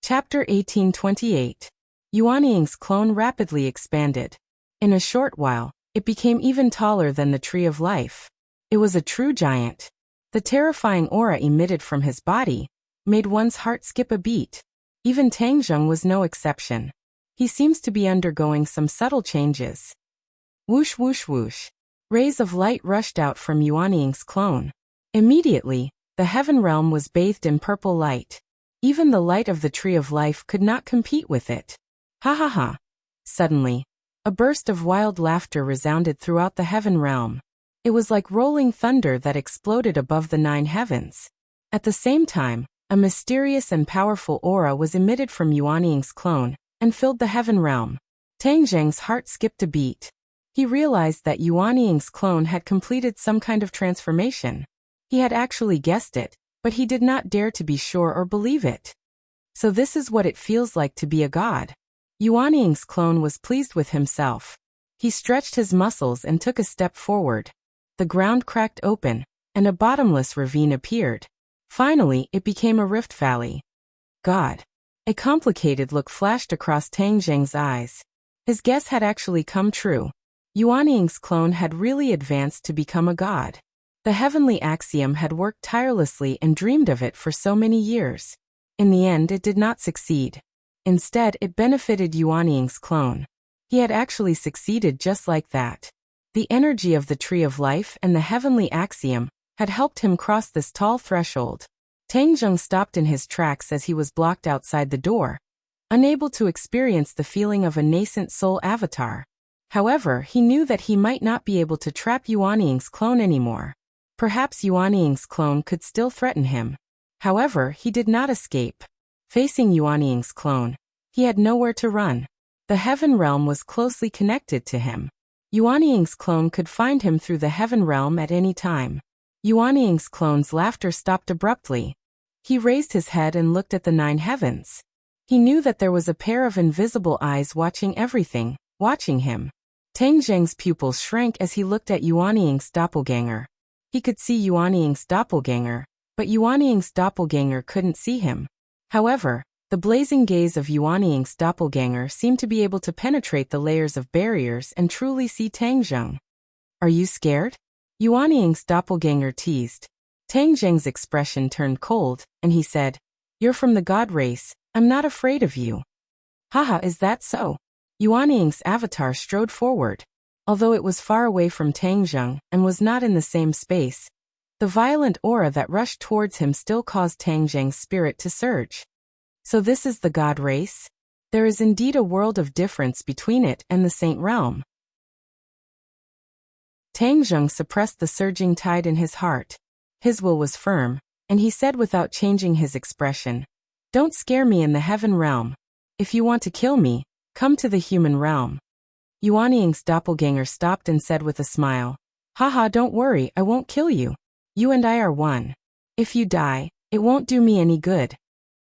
[SPEAKER 1] Chapter 1828. Yuan Ying's clone rapidly expanded. In a short while, it became even taller than the tree of life. It was a true giant. The terrifying aura emitted from his body made one's heart skip a beat. Even Tang Zheng was no exception. He seems to be undergoing some subtle changes. Whoosh whoosh whoosh. Rays of light rushed out from Yuan Ying's clone. Immediately, the heaven realm was bathed in purple light. Even the light of the tree of life could not compete with it. Ha ha ha. Suddenly, a burst of wild laughter resounded throughout the heaven realm. It was like rolling thunder that exploded above the 9 heavens. At the same time, a mysterious and powerful aura was emitted from Yuan Ying's clone, and filled the heaven realm. Tang Zheng's heart skipped a beat. He realized that Yuan Ying's clone had completed some kind of transformation. He had actually guessed it, but he did not dare to be sure or believe it. So this is what it feels like to be a god. Yuan Ying's clone was pleased with himself. He stretched his muscles and took a step forward. The ground cracked open, and a bottomless ravine appeared. Finally, it became a rift valley. God. A complicated look flashed across Tang Zheng's eyes. His guess had actually come true. Yuan Ying's clone had really advanced to become a god. The heavenly axiom had worked tirelessly and dreamed of it for so many years. In the end, it did not succeed. Instead, it benefited Yuan Ying's clone. He had actually succeeded just like that. The energy of the Tree of Life and the heavenly axiom had helped him cross this tall threshold. Tang Zheng stopped in his tracks as he was blocked outside the door, unable to experience the feeling of a nascent soul avatar. However, he knew that he might not be able to trap Yuan Ying's clone anymore. Perhaps Yuan Ying's clone could still threaten him. However, he did not escape. Facing Yuan Ying's clone, he had nowhere to run. The heaven realm was closely connected to him. Yuan Ying's clone could find him through the heaven realm at any time. Yuan Ying's clone's laughter stopped abruptly. He raised his head and looked at the 9 heavens. He knew that there was a pair of invisible eyes watching everything, watching him. Tang Zheng's pupils shrank as he looked at Yuan Ying's doppelganger. He could see Yuan Ying's doppelganger, but Yuan Ying's doppelganger couldn't see him. However, the blazing gaze of Yuan Ying's doppelganger seemed to be able to penetrate the layers of barriers and truly see Tang Zheng. Are you scared? Yuan Ying's doppelganger teased. Tang Zheng's expression turned cold, and he said, "You're from the god race, I'm not afraid of you." Haha, is that so? Yuan Ying's avatar strode forward. Although it was far away from Tang Zheng and was not in the same space, the violent aura that rushed towards him still caused Tang Zheng's spirit to surge. So this is the god race? There is indeed a world of difference between it and the saint realm. Tang Zheng suppressed the surging tide in his heart. His will was firm, and he said without changing his expression, "Don't scare me in the heaven realm. If you want to kill me, come to the human realm." Yuan Ying's doppelganger stopped and said with a smile, "Haha, don't worry, I won't kill you. You and I are one. If you die, it won't do me any good."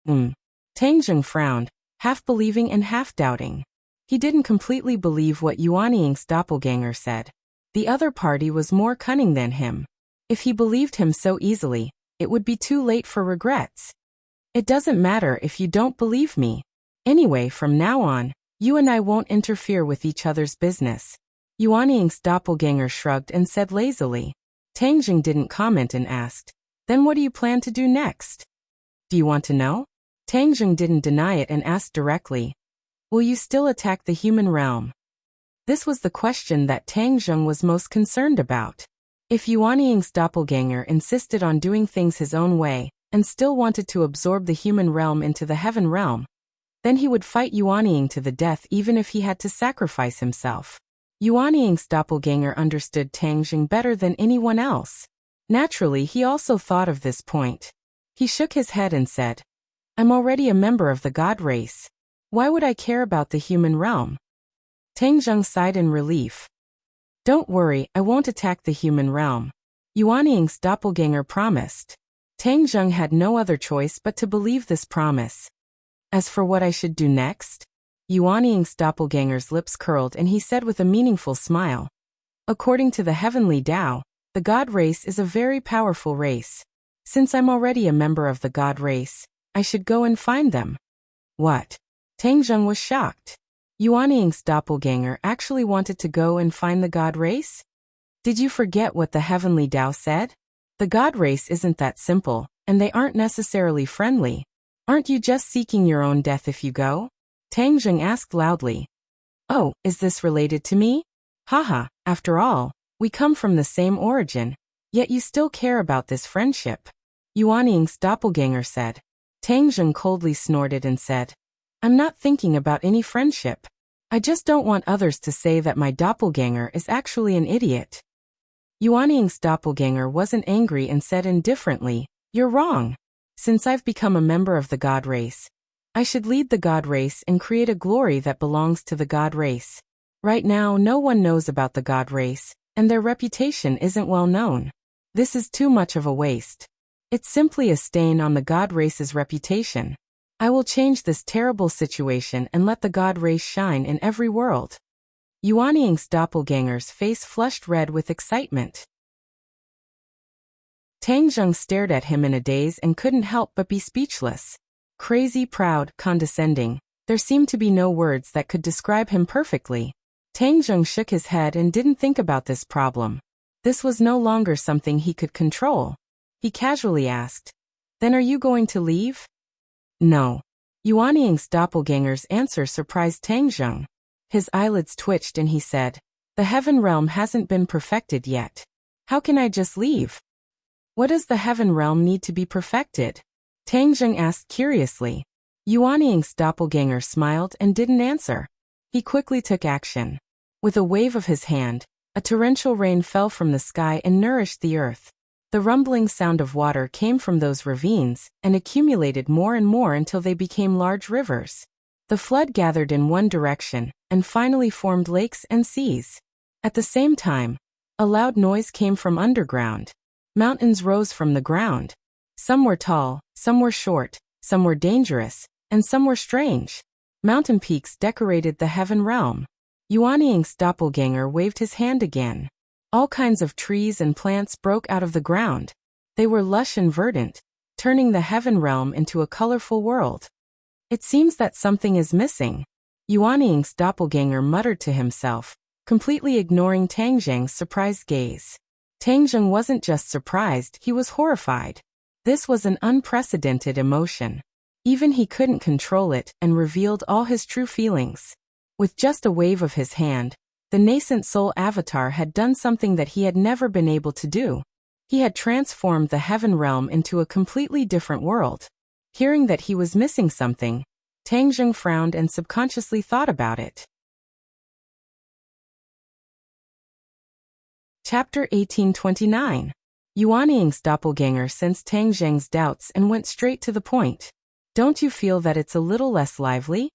[SPEAKER 1] Tang Zheng frowned, half believing and half doubting. He didn't completely believe what Yuan Ying's doppelganger said. The other party was more cunning than him. If he believed him so easily, it would be too late for regrets. "It doesn't matter if you don't believe me. Anyway, from now on, you and I won't interfere with each other's business." Yuan Ying's doppelganger shrugged and said lazily. Tang Zheng didn't comment and asked, "Then what do you plan to do next?" "Do you want to know?" Tang Zheng didn't deny it and asked directly, "Will you still attack the human realm?" This was the question that Tang Zheng was most concerned about. If Yuan Ying's doppelganger insisted on doing things his own way, and still wanted to absorb the human realm into the heaven realm, then he would fight Yuan Ying to the death even if he had to sacrifice himself. Yuan Ying's doppelganger understood Tang Zheng better than anyone else. Naturally, he also thought of this point. He shook his head and said, "I'm already a member of the god race. Why would I care about the human realm?" Tang Zheng sighed in relief. "Don't worry, I won't attack the human realm," Yuan Ying's doppelganger promised. Tang Zheng had no other choice but to believe this promise. "As for what I should do next?" Yuan Ying's doppelganger's lips curled and he said with a meaningful smile, "According to the heavenly Tao, the god race is a very powerful race. Since I'm already a member of the god race, I should go and find them." "What?" Tang Zheng was shocked. Yuan Ying's doppelganger actually wanted to go and find the god race? Did you forget what the heavenly Tao said? The god race isn't that simple, and they aren't necessarily friendly. Aren't you just seeking your own death if you go? Tang Zheng asked loudly. "Oh, is this related to me? Haha, after all, we come from the same origin, yet you still care about this friendship," Yuan Ying's doppelganger said. Tang Zheng coldly snorted and said, "I'm not thinking about any friendship. I just don't want others to say that my doppelganger is actually an idiot." Yuan Ying's doppelganger wasn't angry and said indifferently, "You're wrong. Since I've become a member of the god race, I should lead the god race and create a glory that belongs to the god race. Right now, no one knows about the god race, and their reputation isn't well known. This is too much of a waste. It's simply a stain on the god race's reputation. I will change this terrible situation and let the god race shine in every world. Yuan Ying's doppelganger's face flushed red with excitement. Tang Zheng stared at him in a daze and couldn't help but be speechless. Crazy, proud, condescending, there seemed to be no words that could describe him perfectly. Tang Zheng shook his head and didn't think about this problem. This was no longer something he could control. He casually asked, "Then are you going to leave?" "No." Yuan Ying's doppelganger's answer surprised Tang Zheng. His eyelids twitched and he said, "The heaven realm hasn't been perfected yet. How can I just leave?" "What does the heaven realm need to be perfected?" Tang Zheng asked curiously. Yuan Ying's doppelganger smiled and didn't answer. He quickly took action. With a wave of his hand, a torrential rain fell from the sky and nourished the earth. The rumbling sound of water came from those ravines and accumulated more and more until they became large rivers. The flood gathered in one direction and finally formed lakes and seas. At the same time, a loud noise came from underground. Mountains rose from the ground. Some were tall, some were short, some were dangerous, and some were strange. Mountain peaks decorated the heaven realm. Yuan Ying's doppelganger waved his hand again. All kinds of trees and plants broke out of the ground. They were lush and verdant, turning the heaven realm into a colorful world. "It seems that something is missing," Yuan Ying's doppelganger muttered to himself, completely ignoring Tang Zheng's surprised gaze. Tang Zheng wasn't just surprised, he was horrified. This was an unprecedented emotion. Even he couldn't control it and revealed all his true feelings. With just a wave of his hand, the nascent soul avatar had done something that he had never been able to do. He had transformed the heaven realm into a completely different world. Hearing that he was missing something, Tang Zheng frowned and subconsciously thought about it. Chapter 1829. Yuan Ying's doppelganger sensed Tang Zheng's doubts and went straight to the point. "Don't you feel that it's a little less lively?"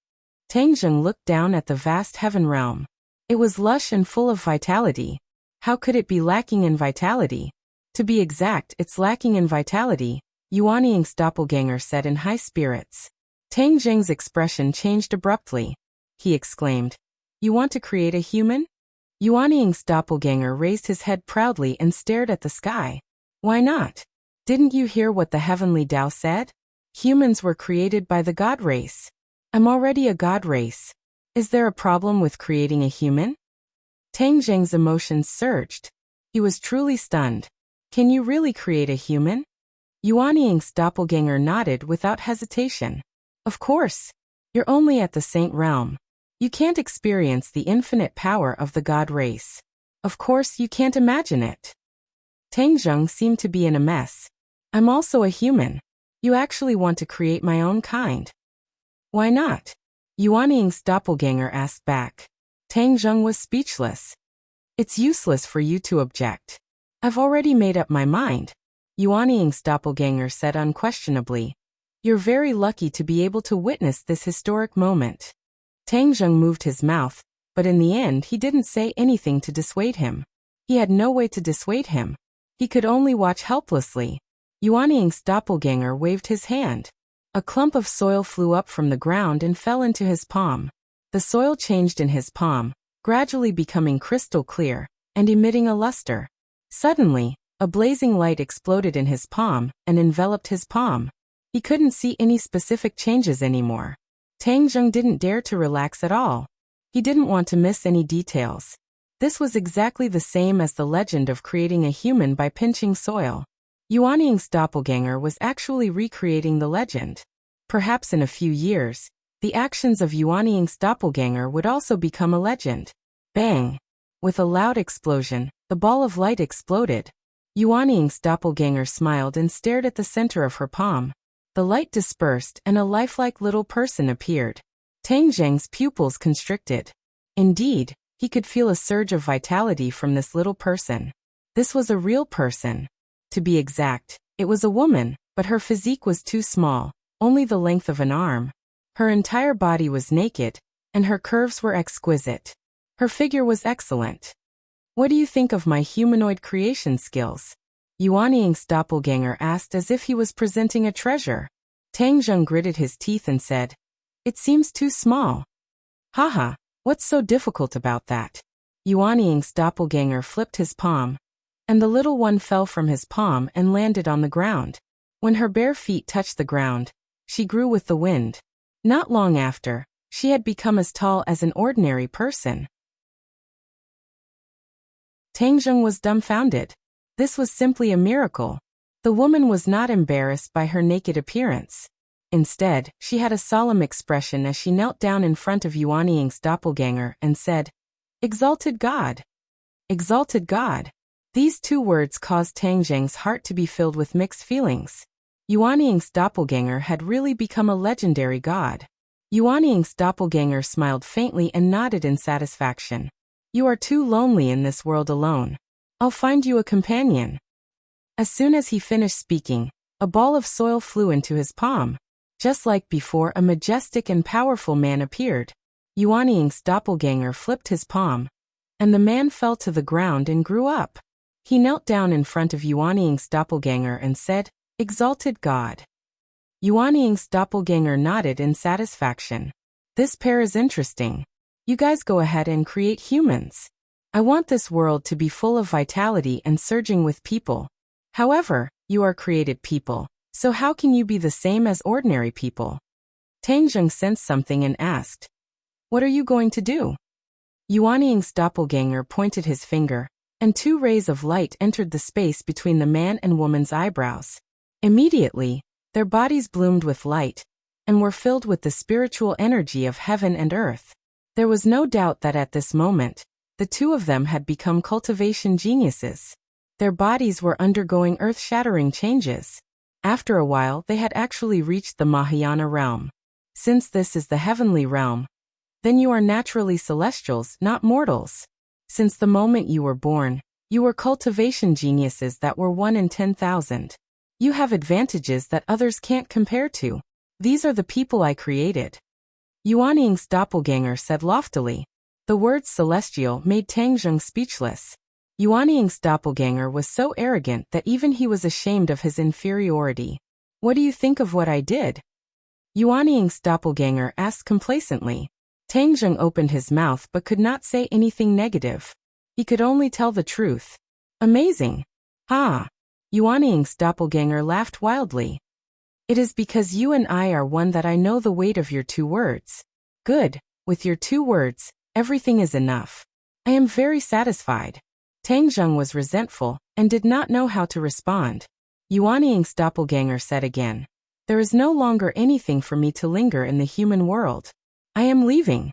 [SPEAKER 1] Tang Zheng looked down at the vast heaven realm. It was lush and full of vitality. How could it be lacking in vitality? To be exact, it's lacking in vitality, Yuan Ying's doppelganger said in high spirits. Tang Zheng's expression changed abruptly. He exclaimed, "You want to create a human?" Yuan Ying's doppelganger raised his head proudly and stared at the sky. "Why not? Didn't you hear what the heavenly Tao said? Humans were created by the god race. I'm already a god race. Is there a problem with creating a human?" Tang Zheng's emotions surged. He was truly stunned. "Can you really create a human?" Yuan Ying's doppelganger nodded without hesitation. "Of course. You're only at the saint realm. You can't experience the infinite power of the god race. Of course you can't imagine it." Tang Zheng seemed to be in a mess. "I'm also a human. You actually want to create my own kind?" "Why not?" Yuan Ying's doppelganger asked back. Tang Zheng was speechless. "It's useless for you to object. I've already made up my mind," Yuan Ying's doppelganger said unquestionably. "You're very lucky to be able to witness this historic moment." Tang Zheng moved his mouth, but in the end he didn't say anything to dissuade him. He had no way to dissuade him. He could only watch helplessly. Yuan Ying's doppelganger waved his hand. A clump of soil flew up from the ground and fell into his palm. The soil changed in his palm, gradually becoming crystal clear and emitting a luster. Suddenly, a blazing light exploded in his palm and enveloped his palm. He couldn't see any specific changes anymore. Tang Zheng didn't dare to relax at all. He didn't want to miss any details. This was exactly the same as the legend of creating a human by pinching soil. Yuan Ying's doppelganger was actually recreating the legend. Perhaps in a few years, the actions of Yuan Ying's doppelganger would also become a legend. Bang! With a loud explosion, the ball of light exploded. Yuan Ying's doppelganger smiled and stared at the center of her palm. The light dispersed and a lifelike little person appeared. Tang Zheng's pupils constricted. Indeed, he could feel a surge of vitality from this little person. This was a real person. To be exact, it was a woman, but her physique was too small, only the length of an arm. Her entire body was naked, and her curves were exquisite. Her figure was excellent. What do you think of my humanoid creation skills? Yuan Ying's doppelganger asked as if he was presenting a treasure. Tang Zheng gritted his teeth and said, "It seems too small." "Haha, what's so difficult about that?" Yuan Ying's doppelganger flipped his palm, and the little one fell from his palm and landed on the ground. When her bare feet touched the ground, she grew with the wind. Not long after, she had become as tall as an ordinary person. Tang Zheng was dumbfounded. This was simply a miracle. The woman was not embarrassed by her naked appearance. Instead, she had a solemn expression as she knelt down in front of Yuan Ying's doppelganger and said, "Exalted God! Exalted God!" These two words caused Tang Zheng's heart to be filled with mixed feelings. Yuan Ying's doppelganger had really become a legendary god. Yuan Ying's doppelganger smiled faintly and nodded in satisfaction. "You are too lonely in this world alone. I'll find you a companion." As soon as he finished speaking, a ball of soil flew into his palm. Just like before, a majestic and powerful man appeared. Yuan Ying's doppelganger flipped his palm, and the man fell to the ground and grew up. He knelt down in front of Yuan Ying's doppelganger and said, "Exalted God." Yuan Ying's doppelganger nodded in satisfaction. "This pair is interesting. You guys go ahead and create humans. I want this world to be full of vitality and surging with people. However, you are created people, so how can you be the same as ordinary people?" Tang Zheng sensed something and asked, "What are you going to do?" Yuan Ying's doppelganger pointed his finger, and two rays of light entered the space between the man and woman's eyebrows. Immediately, their bodies bloomed with light, and were filled with the spiritual energy of heaven and earth. There was no doubt that at this moment, the two of them had become cultivation geniuses. Their bodies were undergoing earth-shattering changes. After a while, they had actually reached the Mahayana realm. Since this is the heavenly realm, then you are naturally celestials, not mortals. Since the moment you were born, you were cultivation geniuses that were 1 in 10,000. You have advantages that others can't compare to. These are the people I created. Yuan Ying's doppelganger said loftily. The word celestial made Tang Zheng speechless. Yuan Ying's doppelganger was so arrogant that even he was ashamed of his inferiority. "What do you think of what I did?" Yuan Ying's doppelganger asked complacently. Tang Zheng opened his mouth but could not say anything negative. He could only tell the truth. "Amazing." "Ha!" Yuan Ying's doppelganger laughed wildly. "It is because you and I are one that I know the weight of your 2 words. Good, with your 2 words, everything is enough. I am very satisfied." Tang Zheng was resentful and did not know how to respond. Yuan Ying's doppelganger said again, "There is no longer anything for me to linger in the human world. I am leaving."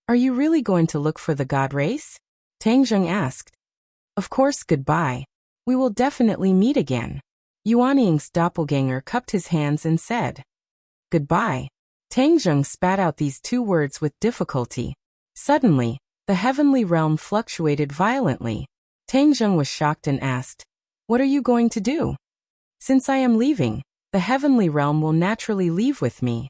[SPEAKER 1] "Are you really going to look for the god race?" Tang Zheng asked. "Of course, goodbye. We will definitely meet again." Yuan Ying's doppelganger cupped his hands and said, "Goodbye." Tang Zheng spat out these 2 words with difficulty. Suddenly, the heavenly realm fluctuated violently. Tang Zheng was shocked and asked, "What are you going to do?" "Since I am leaving, the heavenly realm will naturally leave with me."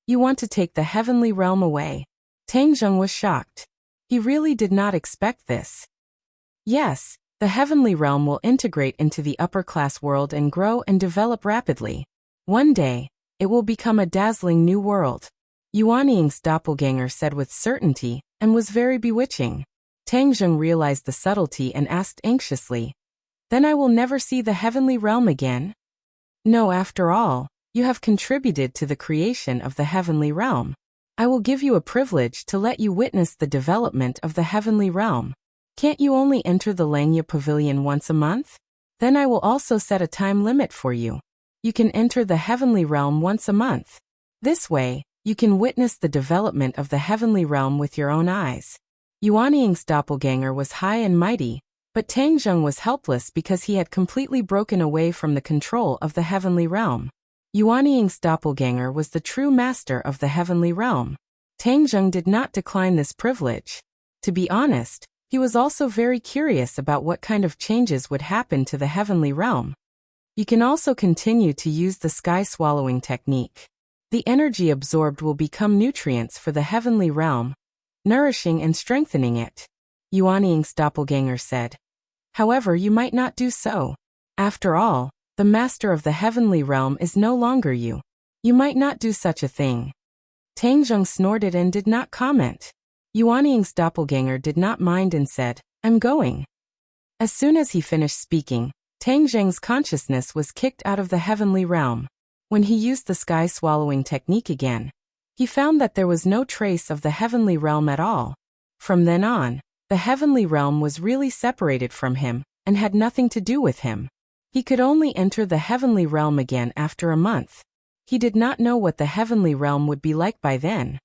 [SPEAKER 1] "You want to take the heavenly realm away?" Tang Zheng was shocked. He really did not expect this. "Yes, the heavenly realm will integrate into the upper-class world and grow and develop rapidly. One day, it will become a dazzling new world," Yuan Ying's doppelganger said with certainty, and was very bewitching. Tang Zheng realized the subtlety and asked anxiously, "Then I will never see the heavenly realm again?" "No, after all, you have contributed to the creation of the heavenly realm. I will give you a privilege to let you witness the development of the heavenly realm. Can't you only enter the Langya Pavilion once a month? Then I will also set a time limit for you. You can enter the heavenly realm once a month. This way, you can witness the development of the heavenly realm with your own eyes." Yuan Ying's doppelganger was high and mighty, but Tang Zheng was helpless because he had completely broken away from the control of the heavenly realm. Yuan Ying's doppelganger was the true master of the heavenly realm. Tang Zheng did not decline this privilege. To be honest, he was also very curious about what kind of changes would happen to the heavenly realm. You can also continue to use the sky swallowing technique. The energy absorbed will become nutrients for the heavenly realm, nourishing and strengthening it, Yuanying's doppelganger said. However, you might not do so. After all, the master of the heavenly realm is no longer you. You might not do such a thing. Tang Zheng snorted and did not comment. Yuanying's doppelganger did not mind and said, I'm going. As soon as he finished speaking, Tang Zheng's consciousness was kicked out of the heavenly realm. When he used the sky-swallowing technique again, he found that there was no trace of the heavenly realm at all. From then on, the heavenly realm was really separated from him and had nothing to do with him. He could only enter the heavenly realm again after a month. He did not know what the heavenly realm would be like by then.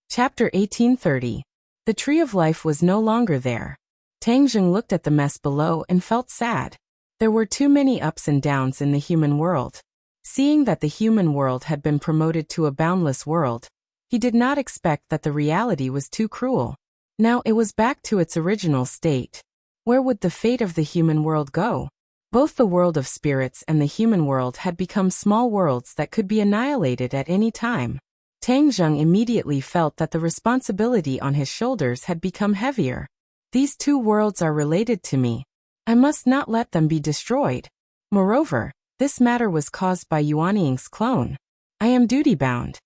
[SPEAKER 1] Chapter 1830. The Tree of Life was no longer there. Tang Zheng looked at the mess below and felt sad. There were too many ups and downs in the human world. Seeing that the human world had been promoted to a boundless world, he did not expect that the reality was too cruel. Now it was back to its original state. Where would the fate of the human world go? Both the world of spirits and the human world had become small worlds that could be annihilated at any time. Tang Zheng immediately felt that the responsibility on his shoulders had become heavier. These two worlds are related to me. I must not let them be destroyed. Moreover, this matter was caused by Yuanying's clone. I am duty-bound.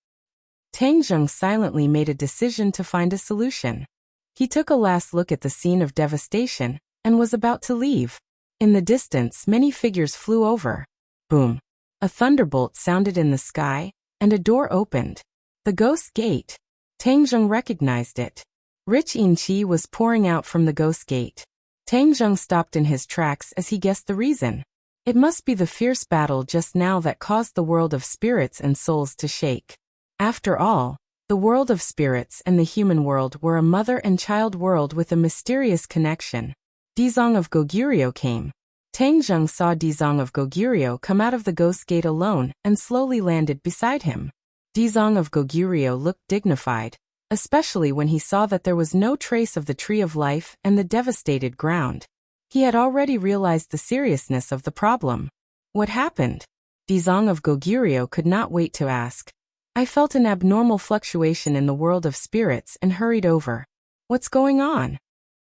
[SPEAKER 1] Tang Zheng silently made a decision to find a solution. He took a last look at the scene of devastation and was about to leave. In the distance, many figures flew over. Boom! A thunderbolt sounded in the sky, and a door opened. The Ghost Gate. Tang Zheng recognized it. Rich yin qi was pouring out from the Ghost Gate. Tang Zheng stopped in his tracks as he guessed the reason. It must be the fierce battle just now that caused the world of spirits and souls to shake. After all, the world of spirits and the human world were a mother and child world with a mysterious connection. Dizong of Goguryeo came. Tang Zheng saw Dizong of Goguryeo come out of the Ghost Gate alone and slowly landed beside him. Dizong of Goguryeo looked dignified, especially when he saw that there was no trace of the Tree of Life and the devastated ground. He had already realized the seriousness of the problem. What happened? Dizong of Goguryeo could not wait to ask. I felt an abnormal fluctuation in the world of spirits and hurried over. What's going on?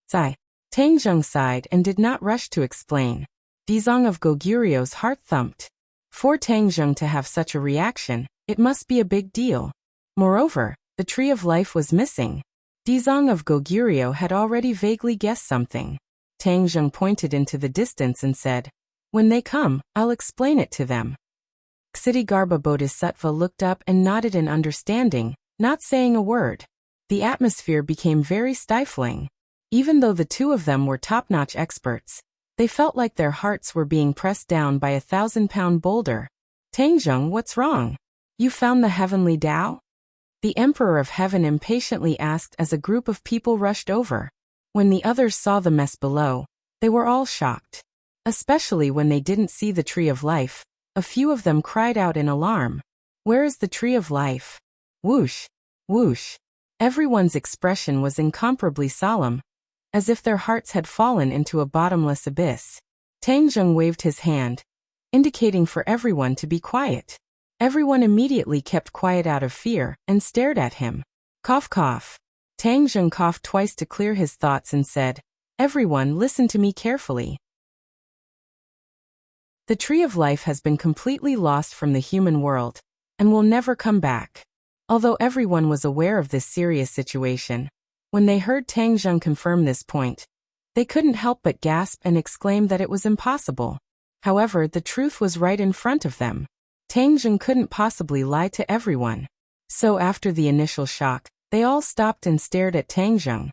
[SPEAKER 1] Sigh. Tang Zheng sighed and did not rush to explain. Dizong of Goguryeo's heart thumped. For Tang Zheng to have such a reaction, it must be a big deal. Moreover, the Tree of Life was missing. Dizong of Goguryeo had already vaguely guessed something. Tang Zheng pointed into the distance and said, when they come, I'll explain it to them. Ksitigarbha Bodhisattva looked up and nodded in understanding, not saying a word. The atmosphere became very stifling. Even though the two of them were top-notch experts, they felt like their hearts were being pressed down by a 1,000-pound boulder. Tang Zheng, what's wrong? You found the heavenly Tao? The Emperor of Heaven impatiently asked as a group of people rushed over. When the others saw the mess below, they were all shocked. Especially when they didn't see the Tree of Life. A few of them cried out in alarm. Where is the Tree of Life? Whoosh! Whoosh! Everyone's expression was incomparably solemn, as if their hearts had fallen into a bottomless abyss. Tang Zheng waved his hand, indicating for everyone to be quiet. Everyone immediately kept quiet out of fear and stared at him. Cough cough. Tang Zheng coughed twice to clear his thoughts and said, everyone listen to me carefully. The Tree of Life has been completely lost from the human world, and will never come back. Although everyone was aware of this serious situation, when they heard Tang Zheng confirm this point, they couldn't help but gasp and exclaim that it was impossible. However, the truth was right in front of them. Tang Zheng couldn't possibly lie to everyone. So after the initial shock, they all stopped and stared at Tang Zheng.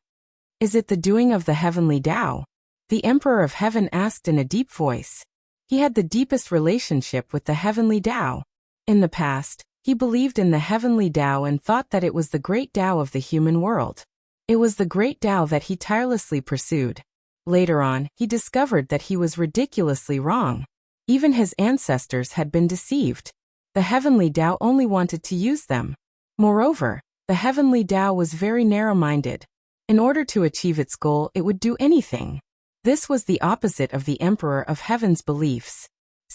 [SPEAKER 1] Is it the doing of the heavenly Tao? The Emperor of Heaven asked in a deep voice. He had the deepest relationship with the heavenly Tao. In the past, he believed in the heavenly Tao and thought that it was the great Tao of the human world. It was the great Tao that he tirelessly pursued. Later on, he discovered that he was ridiculously wrong. Even his ancestors had been deceived. The heavenly Tao only wanted to use them. Moreover, the heavenly Tao was very narrow-minded. In order to achieve its goal, it would do anything. This was the opposite of the Emperor of Heaven's beliefs.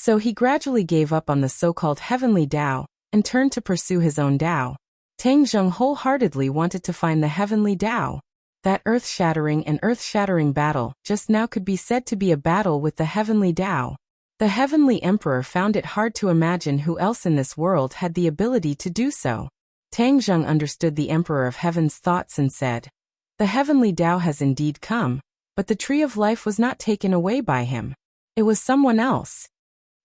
[SPEAKER 1] So he gradually gave up on the so-called heavenly Tao and turned to pursue his own Tao. Tang Zheng wholeheartedly wanted to find the heavenly Tao. That earth-shattering battle just now could be said to be a battle with the heavenly Tao. The heavenly emperor found it hard to imagine who else in this world had the ability to do so. Tang Zheng understood the emperor of heaven's thoughts and said, "The heavenly Tao has indeed come, but the tree of life was not taken away by him. It was someone else."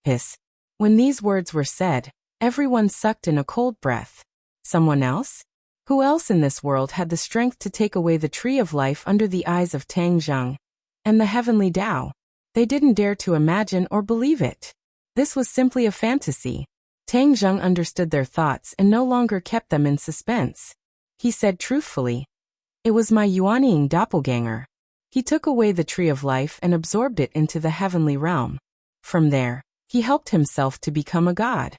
[SPEAKER 1] Hiss. When these words were said, everyone sucked in a cold breath. Someone else? Who else in this world had the strength to take away the tree of life under the eyes of Tang Zheng and the heavenly Tao? They didn't dare to imagine or believe it. This was simply a fantasy. Tang Zheng understood their thoughts and no longer kept them in suspense. He said truthfully, "It was my Yuanying doppelganger. He took away the tree of life and absorbed it into the heavenly realm. From there, he helped himself to become a god."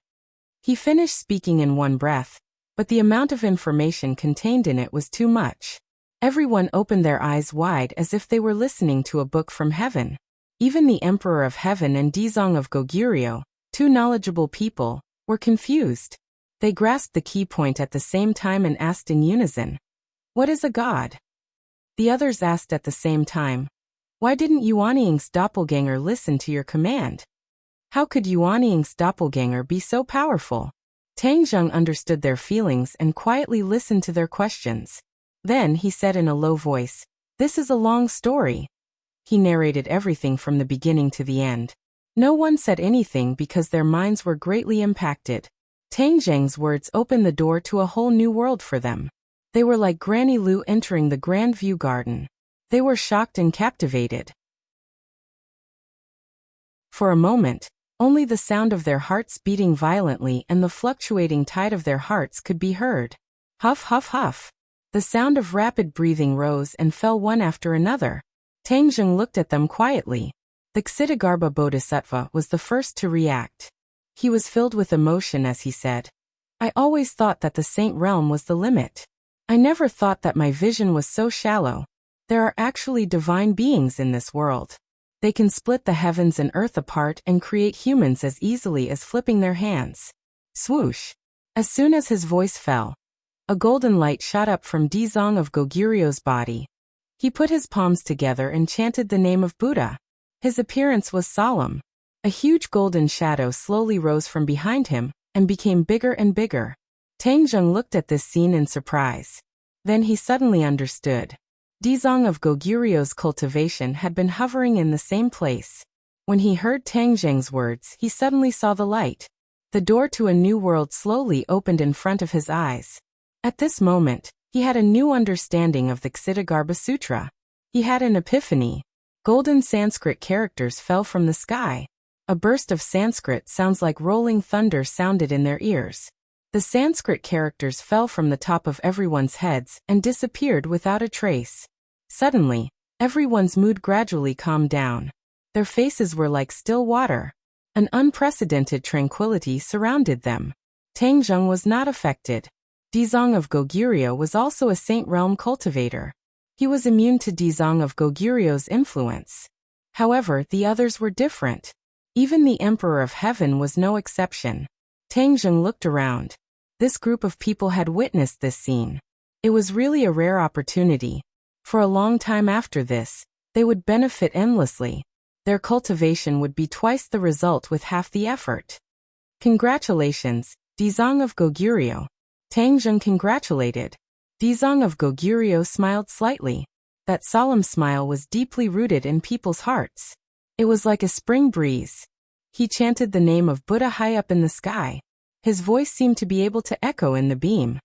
[SPEAKER 1] He finished speaking in one breath, but the amount of information contained in it was too much. Everyone opened their eyes wide as if they were listening to a book from heaven. Even the Emperor of Heaven and Dizong of Goguryeo, two knowledgeable people, were confused. They grasped the key point at the same time and asked in unison, "What is a god?" The others asked at the same time, "Why didn't Yuanying's doppelganger listen to your command? How could Yuanying's doppelganger be so powerful?" Tang Zheng understood their feelings and quietly listened to their questions. Then he said in a low voice, "This is a long story." He narrated everything from the beginning to the end. No one said anything because their minds were greatly impacted. Tang Zheng's words opened the door to a whole new world for them. They were like Granny Lu entering the Grand View Garden. They were shocked and captivated. For a moment, only the sound of their hearts beating violently and the fluctuating tide of their hearts could be heard. Huff, huff, huff. The sound of rapid breathing rose and fell one after another. Tang Zheng looked at them quietly. The Ksitigarbha Bodhisattva was the first to react. He was filled with emotion as he said, "I always thought that the saint realm was the limit. I never thought that my vision was so shallow. There are actually divine beings in this world. They can split the heavens and earth apart and create humans as easily as flipping their hands." Swoosh! As soon as his voice fell, a golden light shot up from Dizong of Goguryo's body. He put his palms together and chanted the name of Buddha. His appearance was solemn. A huge golden shadow slowly rose from behind him and became bigger and bigger. Tang Zheng looked at this scene in surprise. Then he suddenly understood. Dizong of Goguryo's cultivation had been hovering in the same place. When he heard Tang Zheng's words, he suddenly saw the light. The door to a new world slowly opened in front of his eyes. At this moment, he had a new understanding of the Ksitigarbha Sutra. He had an epiphany. Golden Sanskrit characters fell from the sky. A burst of Sanskrit sounds like rolling thunder sounded in their ears. The Sanskrit characters fell from the top of everyone's heads and disappeared without a trace. Suddenly, everyone's mood gradually calmed down. Their faces were like still water. An unprecedented tranquility surrounded them. Tang Zheng was not affected. Dizong of Goguryeo was also a saint realm cultivator. He was immune to Dizong of Goguryo's influence. However, the others were different. Even the Emperor of Heaven was no exception. Tang Zheng looked around. This group of people had witnessed this scene. It was really a rare opportunity. For a long time after this, they would benefit endlessly. Their cultivation would be twice the result with half the effort. Congratulations, Dizong of Goguryeo. Tang Zheng congratulated. Dizong of Goguryeo smiled slightly. That solemn smile was deeply rooted in people's hearts. It was like a spring breeze. He chanted the name of Buddha high up in the sky. His voice seemed to be able to echo in the beam.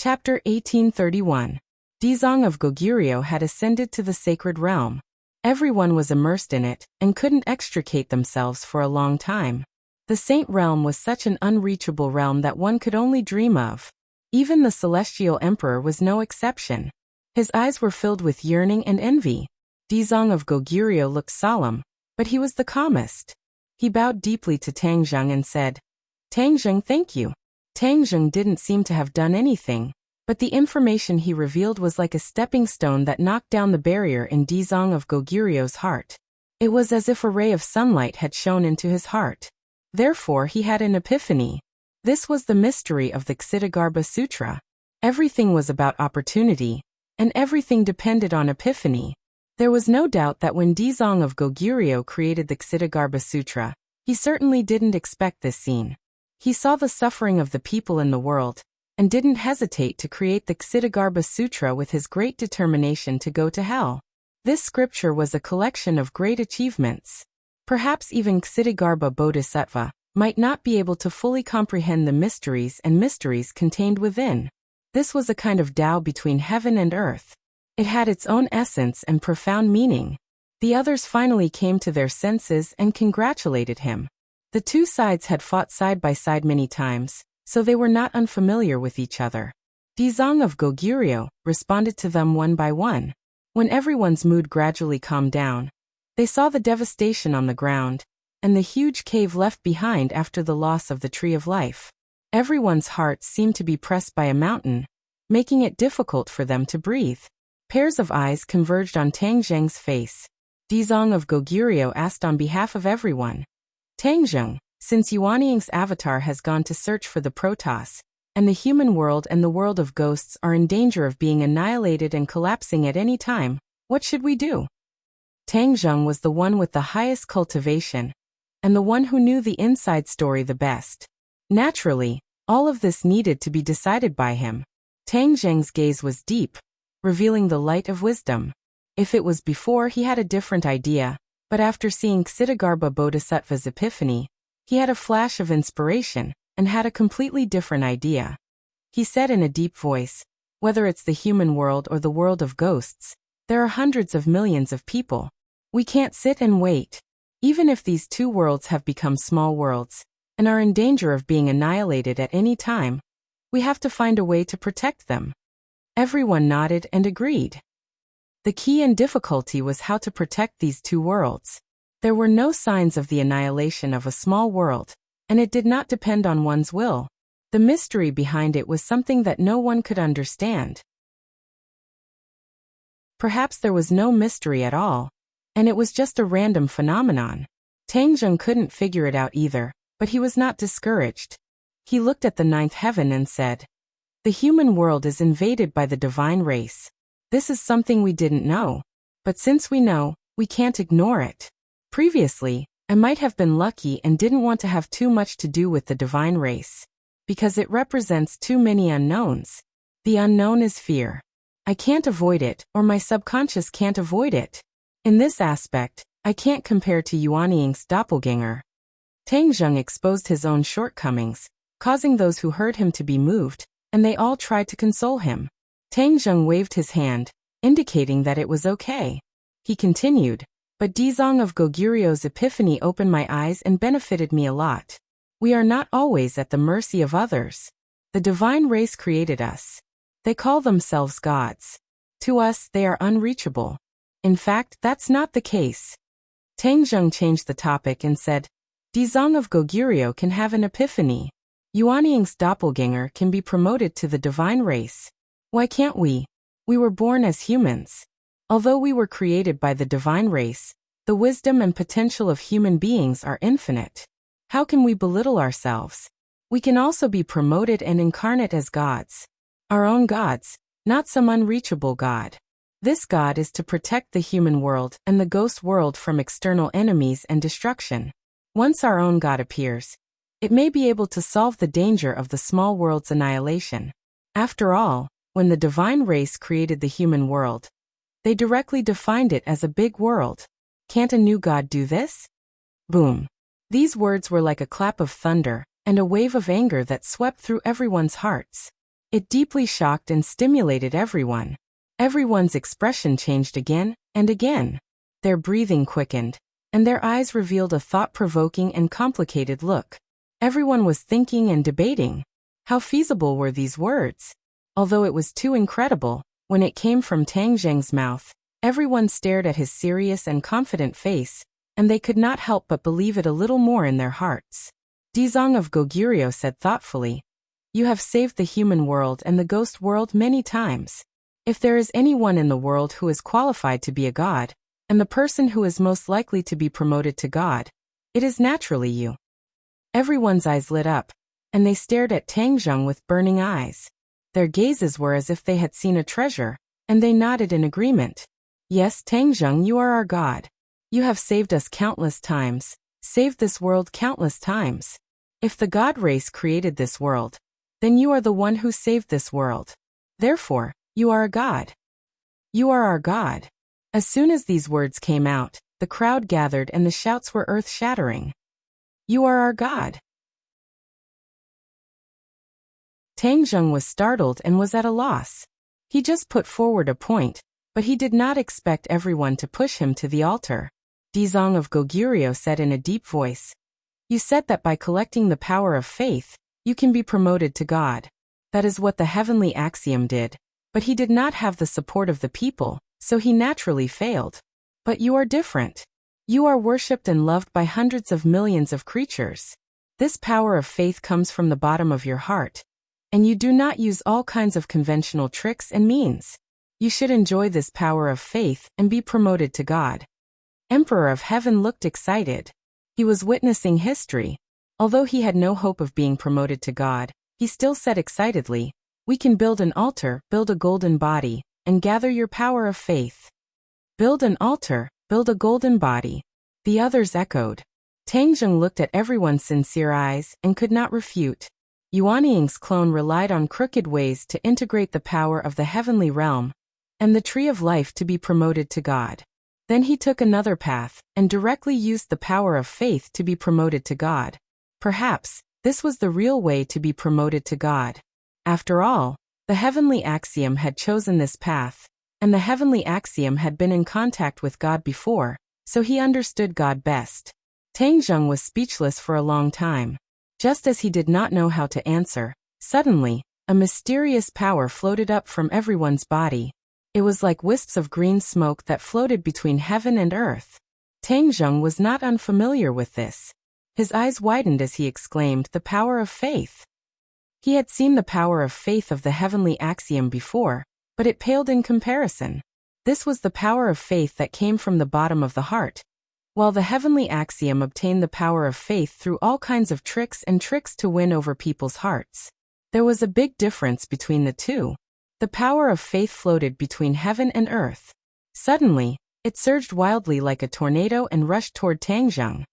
[SPEAKER 1] Chapter 1831. Dizong of Goguryeo had ascended to the sacred realm. Everyone was immersed in it and couldn't extricate themselves for a long time. The saint realm was such an unreachable realm that one could only dream of. Even the celestial emperor was no exception. His eyes were filled with yearning and envy. Dizong of Goguryeo looked solemn, but he was the calmest. He bowed deeply to Tang Zheng and said, "Tang Zheng, thank you." Tang Zheng didn't seem to have done anything. But the information he revealed was like a stepping stone that knocked down the barrier in Dizong of Goguryu's heart. It was as if a ray of sunlight had shone into his heart. Therefore he had an epiphany. This was the mystery of the Ksitigarbha Sutra. Everything was about opportunity, and everything depended on epiphany. There was no doubt that when Dizong of Goguryo created the Ksitigarbha Sutra, he certainly didn't expect this scene. He saw the suffering of the people in the world, and didn't hesitate to create the Ksitigarbha Sutra with his great determination to go to hell. This scripture was a collection of great achievements. Perhaps even Ksitigarbha Bodhisattva might not be able to fully comprehend the mysteries contained within. This was a kind of Tao between heaven and earth. It had its own essence and profound meaning. The others finally came to their senses and congratulated him. The two sides had fought side by side many times, so they were not unfamiliar with each other. Dizong of Goguryo responded to them one by one. When everyone's mood gradually calmed down, they saw the devastation on the ground, and the huge cave left behind after the loss of the Tree of Life. Everyone's hearts seemed to be pressed by a mountain, making it difficult for them to breathe. Pairs of eyes converged on Tang Zheng's face. Dizong of Goguryo asked on behalf of everyone. Tang Zheng, since Yuanying's avatar has gone to search for the Protoss, and the human world and the world of ghosts are in danger of being annihilated and collapsing at any time, what should we do? Tang Zheng was the one with the highest cultivation, and the one who knew the inside story the best. Naturally, all of this needed to be decided by him. Tang Zheng's gaze was deep, revealing the light of wisdom. If it was before, he had a different idea, but after seeing Ksitigarbha Bodhisattva's epiphany, he had a flash of inspiration, and had a completely different idea. He said in a deep voice, whether it's the human world or the world of ghosts, there are hundreds of millions of people. We can't sit and wait. Even if these two worlds have become small worlds, and are in danger of being annihilated at any time, we have to find a way to protect them. Everyone nodded and agreed. The key and difficulty was how to protect these two worlds. There were no signs of the annihilation of a small world, and it did not depend on one's will. The mystery behind it was something that no one could understand. Perhaps there was no mystery at all, and it was just a random phenomenon. Tang Zheng couldn't figure it out either, but he was not discouraged. He looked at the ninth heaven and said, "The human world is invaded by the divine race. This is something we didn't know, but since we know, we can't ignore it. Previously, I might have been lucky and didn't want to have too much to do with the divine race, because it represents too many unknowns. The unknown is fear. I can't avoid it, or my subconscious can't avoid it. In this aspect, I can't compare to Yuanying's doppelganger." Tang Zheng exposed his own shortcomings, causing those who heard him to be moved, and they all tried to console him. Tang Zheng waved his hand, indicating that it was okay. He continued, "But Dizong of Goguryo's epiphany opened my eyes and benefited me a lot. We are not always at the mercy of others. The divine race created us. They call themselves gods. To us, they are unreachable. In fact, that's not the case." Tang Zheng changed the topic and said, "Dizong of Goguryo can have an epiphany. Yuanying's doppelganger can be promoted to the divine race. Why can't we? We were born as humans. Although we were created by the divine race, the wisdom and potential of human beings are infinite. How can we belittle ourselves? We can also be promoted and incarnate as gods. Our own gods, not some unreachable god. This god is to protect the human world and the ghost world from external enemies and destruction. Once our own god appears, it may be able to solve the danger of the small world's annihilation. After all, when the divine race created the human world, they directly defined it as a big world. Can't a new god do this?" Boom. These words were like a clap of thunder, and a wave of anger that swept through everyone's hearts. It deeply shocked and stimulated everyone. Everyone's expression changed again and again. Their breathing quickened, and their eyes revealed a thought-provoking and complicated look. Everyone was thinking and debating. How feasible were these words? Although it was too incredible, when it came from Tang Zheng's mouth, everyone stared at his serious and confident face, and they could not help but believe it a little more in their hearts. Dizong of Goguryo said thoughtfully, You have saved the human world and the ghost world many times. If there is anyone in the world who is qualified to be a god, and the person who is most likely to be promoted to god, it is naturally you." Everyone's eyes lit up, and they stared at Tang Zheng with burning eyes. Their gazes were as if they had seen a treasure, and they nodded in agreement. "Yes, Tang Zheng, you are our god. You have saved us countless times, saved this world countless times. If the god race created this world, then you are the one who saved this world. Therefore, you are a god. You are our god." As soon as these words came out, the crowd gathered and the shouts were earth-shattering. "You are our god." Tang Zheng was startled and was at a loss. He just put forward a point, but he did not expect everyone to push him to the altar. Dizong of Goguryeo said in a deep voice, "You said that by collecting the power of faith, you can be promoted to God. That is what the heavenly axiom did, but he did not have the support of the people, so he naturally failed. But you are different. You are worshipped and loved by hundreds of millions of creatures. This power of faith comes from the bottom of your heart, and you do not use all kinds of conventional tricks and means. You should enjoy this power of faith and be promoted to God." Emperor of Heaven looked excited. He was witnessing history. Although he had no hope of being promoted to God, he still said excitedly, "We can build an altar, build a golden body, and gather your power of faith." "Build an altar, build a golden body," the others echoed. Tang Zheng looked at everyone's sincere eyes and could not refute. Yuanying's clone relied on crooked ways to integrate the power of the heavenly realm and the tree of life to be promoted to God. Then he took another path and directly used the power of faith to be promoted to God. Perhaps this was the real way to be promoted to God. After all, the heavenly axiom had chosen this path, and the heavenly axiom had been in contact with God before, so he understood God best. Tang Zheng was speechless for a long time. Just as he did not know how to answer, suddenly, a mysterious power floated up from everyone's body. It was like wisps of green smoke that floated between heaven and earth. Tang Zheng was not unfamiliar with this. His eyes widened as he exclaimed, "The power of faith." He had seen the power of faith of the heavenly axiom before, but it paled in comparison. This was the power of faith that came from the bottom of the heart, while the heavenly axiom obtained the power of faith through all kinds of tricks to win over people's hearts. There was a big difference between the two. The power of faith floated between heaven and earth. Suddenly, it surged wildly like a tornado and rushed toward Tang Zheng.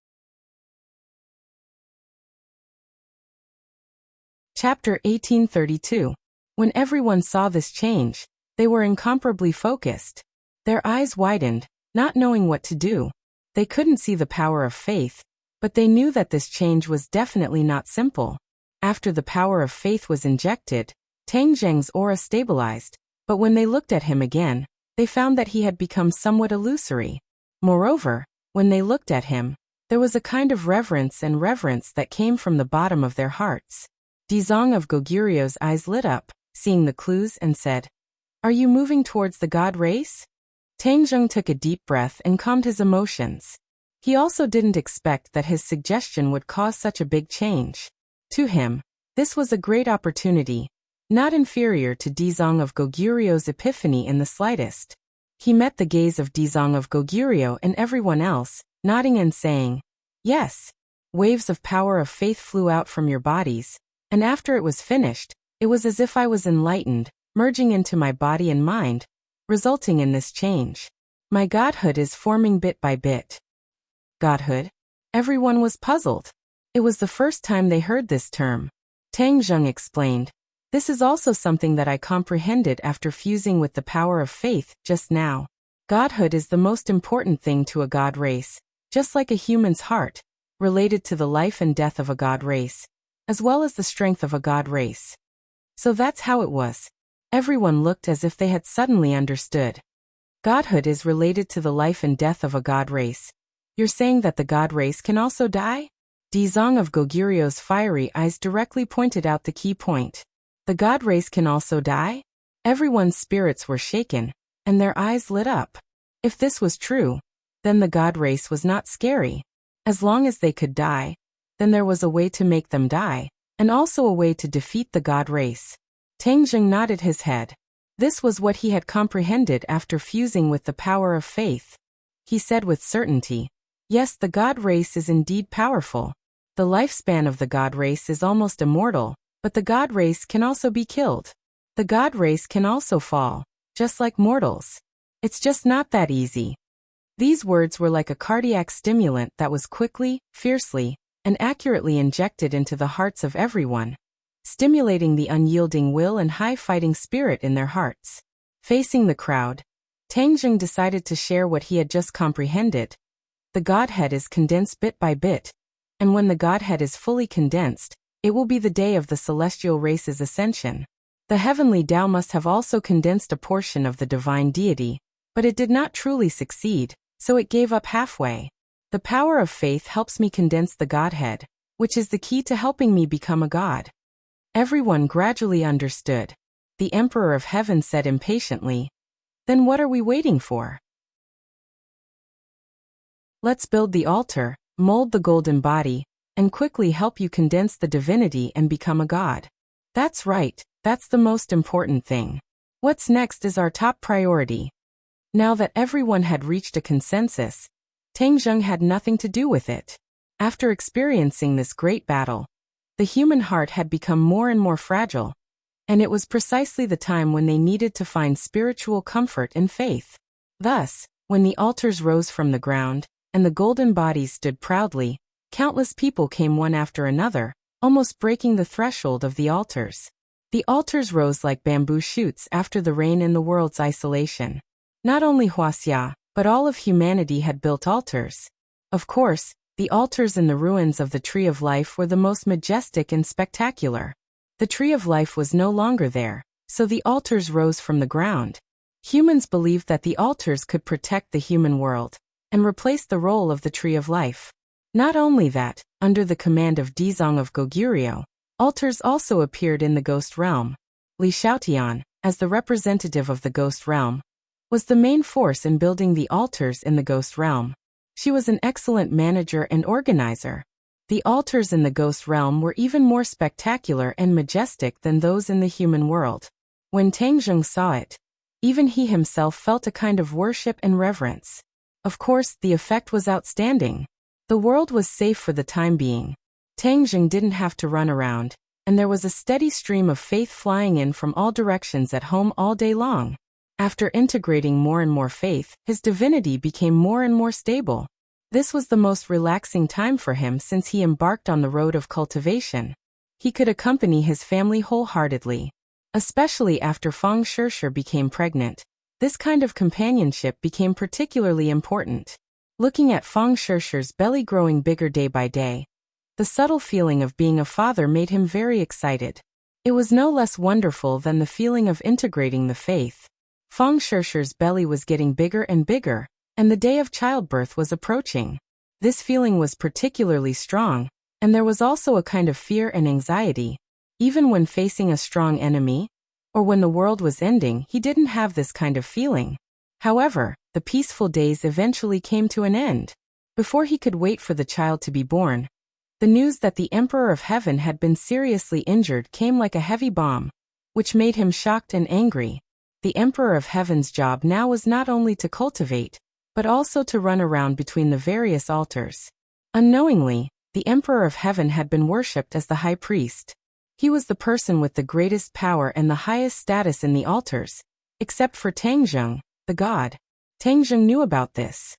[SPEAKER 1] Chapter 1832. When everyone saw this change, they were incomparably focused. Their eyes widened, not knowing what to do. They couldn't see the power of faith, but they knew that this change was definitely not simple. After the power of faith was injected, Tang Zheng's aura stabilized, but when they looked at him again, they found that he had become somewhat illusory. Moreover, when they looked at him, there was a kind of reverence that came from the bottom of their hearts. Dizong of Goguryeo's eyes lit up, seeing the clues, and said, "Are you moving towards the god race?" Tang Zheng took a deep breath and calmed his emotions. He also didn't expect that his suggestion would cause such a big change. To him, this was a great opportunity, not inferior to Dizong of Goguryeo's epiphany in the slightest. He met the gaze of Dizong of Goguryeo and everyone else, nodding and saying, "Yes." Waves of power of faith flew out from your bodies, and after it was finished, it was as if I was enlightened, merging into my body and mind, resulting in this change. My godhood is forming bit by bit. Godhood? Everyone was puzzled. It was the first time they heard this term. Tang Zheng explained, "This is also something that I comprehended after fusing with the power of faith just now. Godhood is the most important thing to a god race, just like a human's heart, related to the life and death of a god race, as well as the strength of a god race." So that's how it was. Everyone looked as if they had suddenly understood. Godhood is related to the life and death of a god race. You're saying that the god race can also die? Dizong of Goguryeo's fiery eyes directly pointed out the key point. The god race can also die? Everyone's spirits were shaken, and their eyes lit up. If this was true, then the god race was not scary. As long as they could die, then there was a way to make them die, and also a way to defeat the god race. Tangjung nodded his head. This was what he had comprehended after fusing with the power of faith. He said with certainty, "Yes, the god race is indeed powerful. The lifespan of the god race is almost immortal, but the god race can also be killed. The god race can also fall, just like mortals. It's just not that easy." These words were like a cardiac stimulant that was quickly, fiercely, and accurately injected into the hearts of everyone, stimulating the unyielding will and high fighting spirit in their hearts. Facing the crowd, Tangjung decided to share what he had just comprehended. The Godhead is condensed bit by bit, and when the Godhead is fully condensed, it will be the day of the celestial race's ascension. The heavenly Tao must have also condensed a portion of the divine deity, but it did not truly succeed, so it gave up halfway. The power of faith helps me condense the Godhead, which is the key to helping me become a god. Everyone gradually understood. The Emperor of Heaven said impatiently, "Then what are we waiting for? Let's build the altar, mold the golden body, and quickly help you condense the divinity and become a god." That's right, that's the most important thing. What's next is our top priority. Now that everyone had reached a consensus, Tangjung had nothing to do with it. After experiencing this great battle, the human heart had become more and more fragile, and it was precisely the time when they needed to find spiritual comfort and faith. Thus, when the altars rose from the ground, and the golden bodies stood proudly, countless people came one after another, almost breaking the threshold of the altars. The altars rose like bamboo shoots after the rain in the world's isolation. Not only Wuxia, but all of humanity had built altars. Of course, the altars in the ruins of the Tree of Life were the most majestic and spectacular. The Tree of Life was no longer there, so the altars rose from the ground. Humans believed that the altars could protect the human world and replace the role of the Tree of Life. Not only that, under the command of Dizong of Goguryeo, altars also appeared in the ghost realm. Li Xiaotian, as the representative of the ghost realm, was the main force in building the altars in the ghost realm. She was an excellent manager and organizer. The altars in the ghost realm were even more spectacular and majestic than those in the human world. When Tangjung saw it, even he himself felt a kind of worship and reverence. Of course, the effect was outstanding. The world was safe for the time being. Tangjung didn't have to run around, and there was a steady stream of faith flying in from all directions at home all day long. After integrating more and more faith, his divinity became more and more stable. This was the most relaxing time for him since he embarked on the road of cultivation. He could accompany his family wholeheartedly. Especially after Feng Shishir became pregnant, this kind of companionship became particularly important. Looking at Feng Shishir's belly growing bigger day by day, the subtle feeling of being a father made him very excited. It was no less wonderful than the feeling of integrating the faith. Feng Shishir's belly was getting bigger and bigger, and the day of childbirth was approaching. This feeling was particularly strong, and there was also a kind of fear and anxiety. Even when facing a strong enemy, or when the world was ending, he didn't have this kind of feeling. However, the peaceful days eventually came to an end. Before he could wait for the child to be born, the news that the Emperor of Heaven had been seriously injured came like a heavy bomb, which made him shocked and angry. The Emperor of Heaven's job now was not only to cultivate, but also to run around between the various altars. Unknowingly, the Emperor of Heaven had been worshipped as the high priest. He was the person with the greatest power and the highest status in the altars, except for Tangjung, the god. Tangjung knew about this.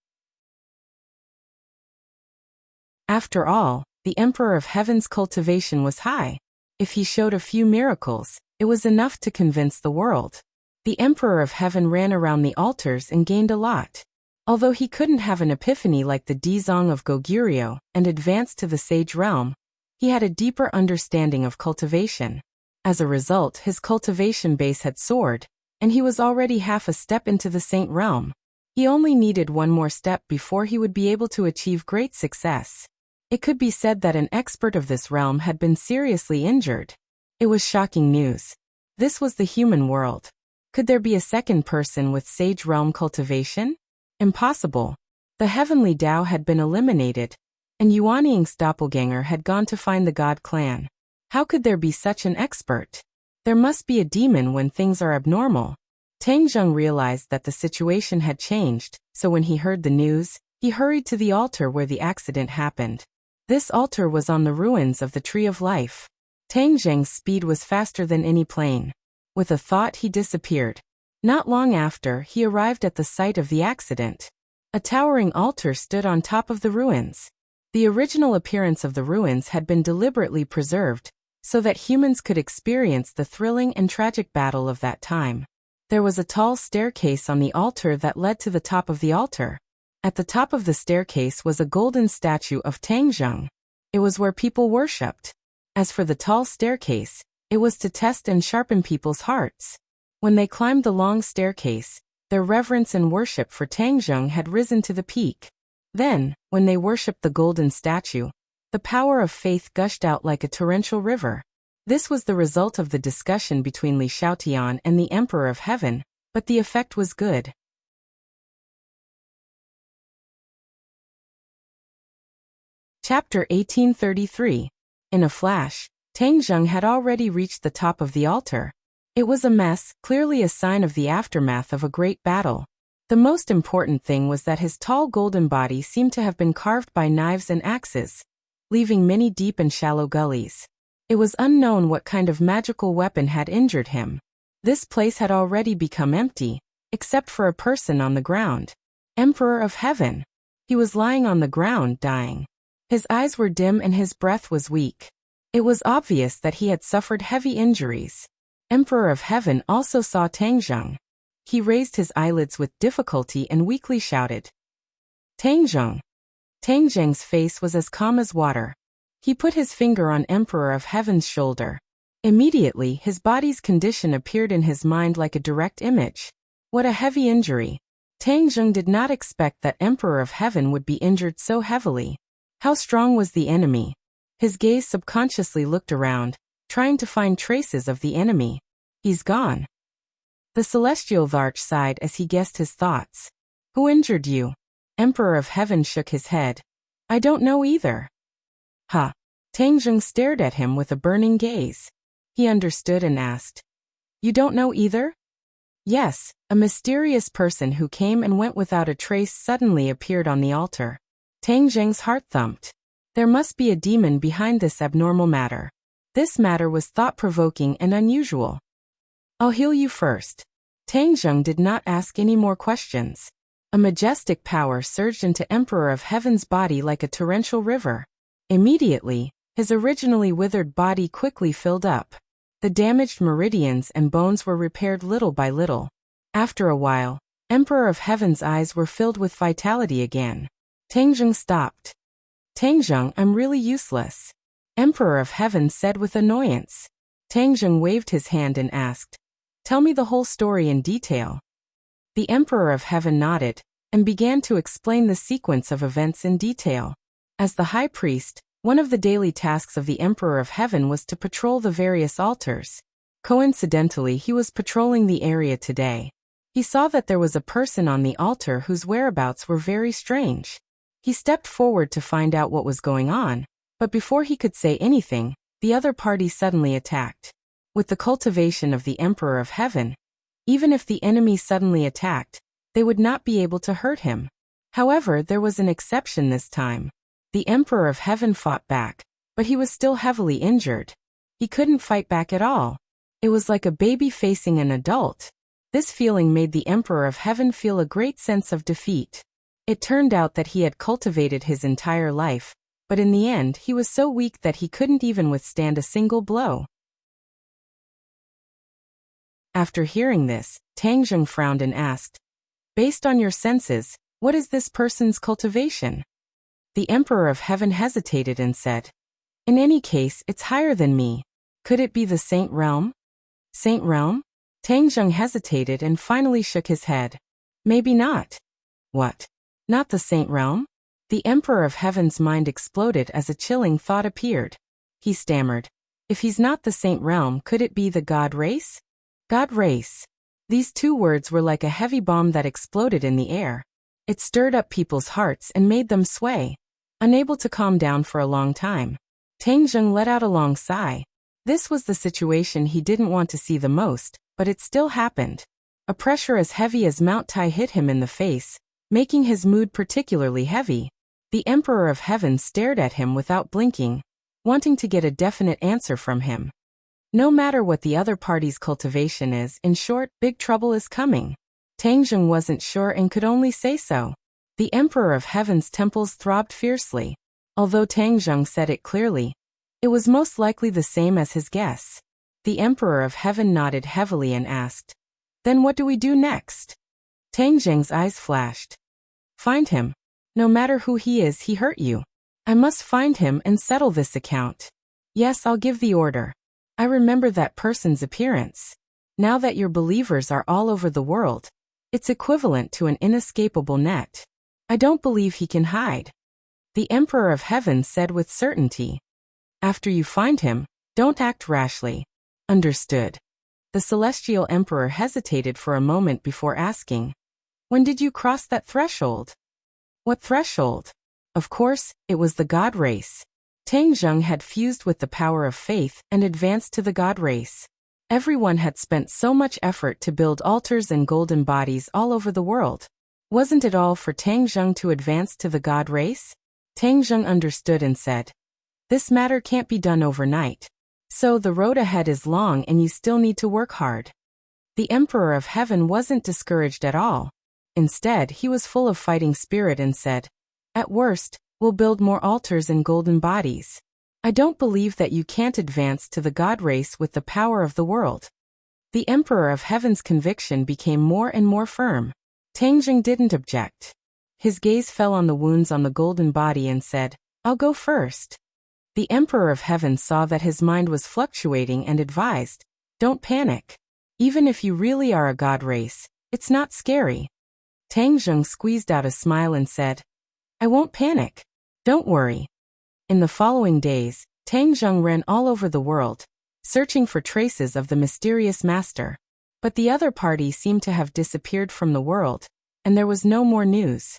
[SPEAKER 1] After all, the Emperor of Heaven's cultivation was high. If he showed a few miracles, it was enough to convince the world. The Emperor of Heaven ran around the altars and gained a lot. Although he couldn't have an epiphany like the Dizong of Goguryeo and advance to the sage realm, he had a deeper understanding of cultivation. As a result, his cultivation base had soared, and he was already half a step into the saint realm. He only needed one more step before he would be able to achieve great success. It could be said that an expert of this realm had been seriously injured. It was shocking news. This was the human world. Could there be a second person with sage realm cultivation? Impossible. The heavenly Tao had been eliminated, and Yuanying's doppelganger had gone to find the God clan. How could there be such an expert? There must be a demon when things are abnormal. Tang Zheng realized that the situation had changed, so when he heard the news, he hurried to the altar where the accident happened. This altar was on the ruins of the Tree of Life. Tang Zheng's speed was faster than any plane. With a thought, he disappeared. Not long after, he arrived at the site of the accident. A towering altar stood on top of the ruins. The original appearance of the ruins had been deliberately preserved, so that humans could experience the thrilling and tragic battle of that time. There was a tall staircase on the altar that led to the top of the altar. At the top of the staircase was a golden statue of Tang Zheng. It was where people worshipped. As for the tall staircase, it was to test and sharpen people's hearts. When they climbed the long staircase, their reverence and worship for Tang Zheng had risen to the peak. Then, when they worshipped the golden statue, the power of faith gushed out like a torrential river. This was the result of the discussion between Li Xiaotian and the Emperor of Heaven, but the effect was good. Chapter 1833. In a flash, Tang Zheng had already reached the top of the altar. It was a mess, clearly a sign of the aftermath of a great battle. The most important thing was that his tall golden body seemed to have been carved by knives and axes, leaving many deep and shallow gullies. It was unknown what kind of magical weapon had injured him. This place had already become empty, except for a person on the ground. Emperor of Heaven. He was lying on the ground, dying. His eyes were dim and his breath was weak. It was obvious that he had suffered heavy injuries. Emperor of Heaven also saw Tang Zheng. He raised his eyelids with difficulty and weakly shouted, "Tang Zheng." Tang Zheng's face was as calm as water. He put his finger on Emperor of Heaven's shoulder. Immediately, his body's condition appeared in his mind like a direct image. What a heavy injury. Tang Zheng did not expect that Emperor of Heaven would be injured so heavily. How strong was the enemy? His gaze subconsciously looked around, trying to find traces of the enemy. He's gone. The celestial Varch sighed as he guessed his thoughts. Who injured you? Emperor of Heaven shook his head. I don't know either. Ha! Tang Zheng stared at him with a burning gaze. He understood and asked, You don't know either? Yes, a mysterious person who came and went without a trace suddenly appeared on the altar. Tang Zheng's heart thumped. There must be a demon behind this abnormal matter. This matter was thought-provoking and unusual. I'll heal you first. Tang Zheng did not ask any more questions. A majestic power surged into Emperor of Heaven's body like a torrential river. Immediately, his originally withered body quickly filled up. The damaged meridians and bones were repaired little by little. After a while, Emperor of Heaven's eyes were filled with vitality again. Tang Zheng stopped. Tang Zheng, I'm really useless. Emperor of Heaven said with annoyance. Tang Zheng waved his hand and asked, Tell me the whole story in detail. The Emperor of Heaven nodded, and began to explain the sequence of events in detail. As the High Priest, one of the daily tasks of the Emperor of Heaven was to patrol the various altars. Coincidentally, he was patrolling the area today. He saw that there was a person on the altar whose whereabouts were very strange. He stepped forward to find out what was going on, but before he could say anything, the other party suddenly attacked. With the cultivation of the Emperor of Heaven, even if the enemy suddenly attacked, they would not be able to hurt him. However, there was an exception this time. The Emperor of Heaven fought back, but he was still heavily injured. He couldn't fight back at all. It was like a baby facing an adult. This feeling made the Emperor of Heaven feel a great sense of defeat. It turned out that he had cultivated his entire life, but in the end he was so weak that he couldn't even withstand a single blow. After hearing this, Tang Zheng frowned and asked, Based on your senses, what is this person's cultivation? The Emperor of Heaven hesitated and said, In any case, it's higher than me. Could it be the Saint Realm? Saint Realm? Tang Zheng hesitated and finally shook his head. Maybe not. What? Not the Saint Realm? The Emperor of Heaven's mind exploded as a chilling thought appeared. He stammered. If he's not the Saint Realm, could it be the God Race? God Race. These two words were like a heavy bomb that exploded in the air. It stirred up people's hearts and made them sway. Unable to calm down for a long time, Tang Zheng let out a long sigh. This was the situation he didn't want to see the most, but it still happened. A pressure as heavy as Mount Tai hit him in the face, making his mood particularly heavy. The Emperor of Heaven stared at him without blinking, wanting to get a definite answer from him. No matter what the other party's cultivation is, in short, big trouble is coming. Tang Zheng wasn't sure and could only say so. The Emperor of Heaven's temples throbbed fiercely. Although Tang Zheng said it clearly, it was most likely the same as his guess. The Emperor of Heaven nodded heavily and asked, "Then what do we do next?" Tang Zheng's eyes flashed. "Find him. No matter who he is, he hurt you. I must find him and settle this account. Yes, I'll give the order. I remember that person's appearance. Now that your believers are all over the world, it's equivalent to an inescapable net. I don't believe he can hide," the Emperor of Heaven said with certainty. "After you find him, don't act rashly. Understood?" The Celestial Emperor hesitated for a moment before asking, "When did you cross that threshold?" "What threshold?" Of course, it was the God race. Tang Zheng had fused with the power of faith and advanced to the God race. Everyone had spent so much effort to build altars and golden bodies all over the world. Wasn't it all for Tang Zheng to advance to the God race? Tang Zheng understood and said, "This matter can't be done overnight. So the road ahead is long and you still need to work hard." The Emperor of Heaven wasn't discouraged at all. Instead, he was full of fighting spirit and said, "At worst, we'll build more altars and golden bodies. I don't believe that you can't advance to the God race with the power of the world." The Emperor of Heaven's conviction became more and more firm. Tang Zheng didn't object. His gaze fell on the wounds on the golden body and said, "I'll go first." The Emperor of Heaven saw that his mind was fluctuating and advised, "Don't panic. Even if you really are a God race, it's not scary." Tang Zheng squeezed out a smile and said, "I won't panic. Don't worry." In the following days, Tang Zheng ran all over the world, searching for traces of the mysterious master. But the other party seemed to have disappeared from the world, and there was no more news.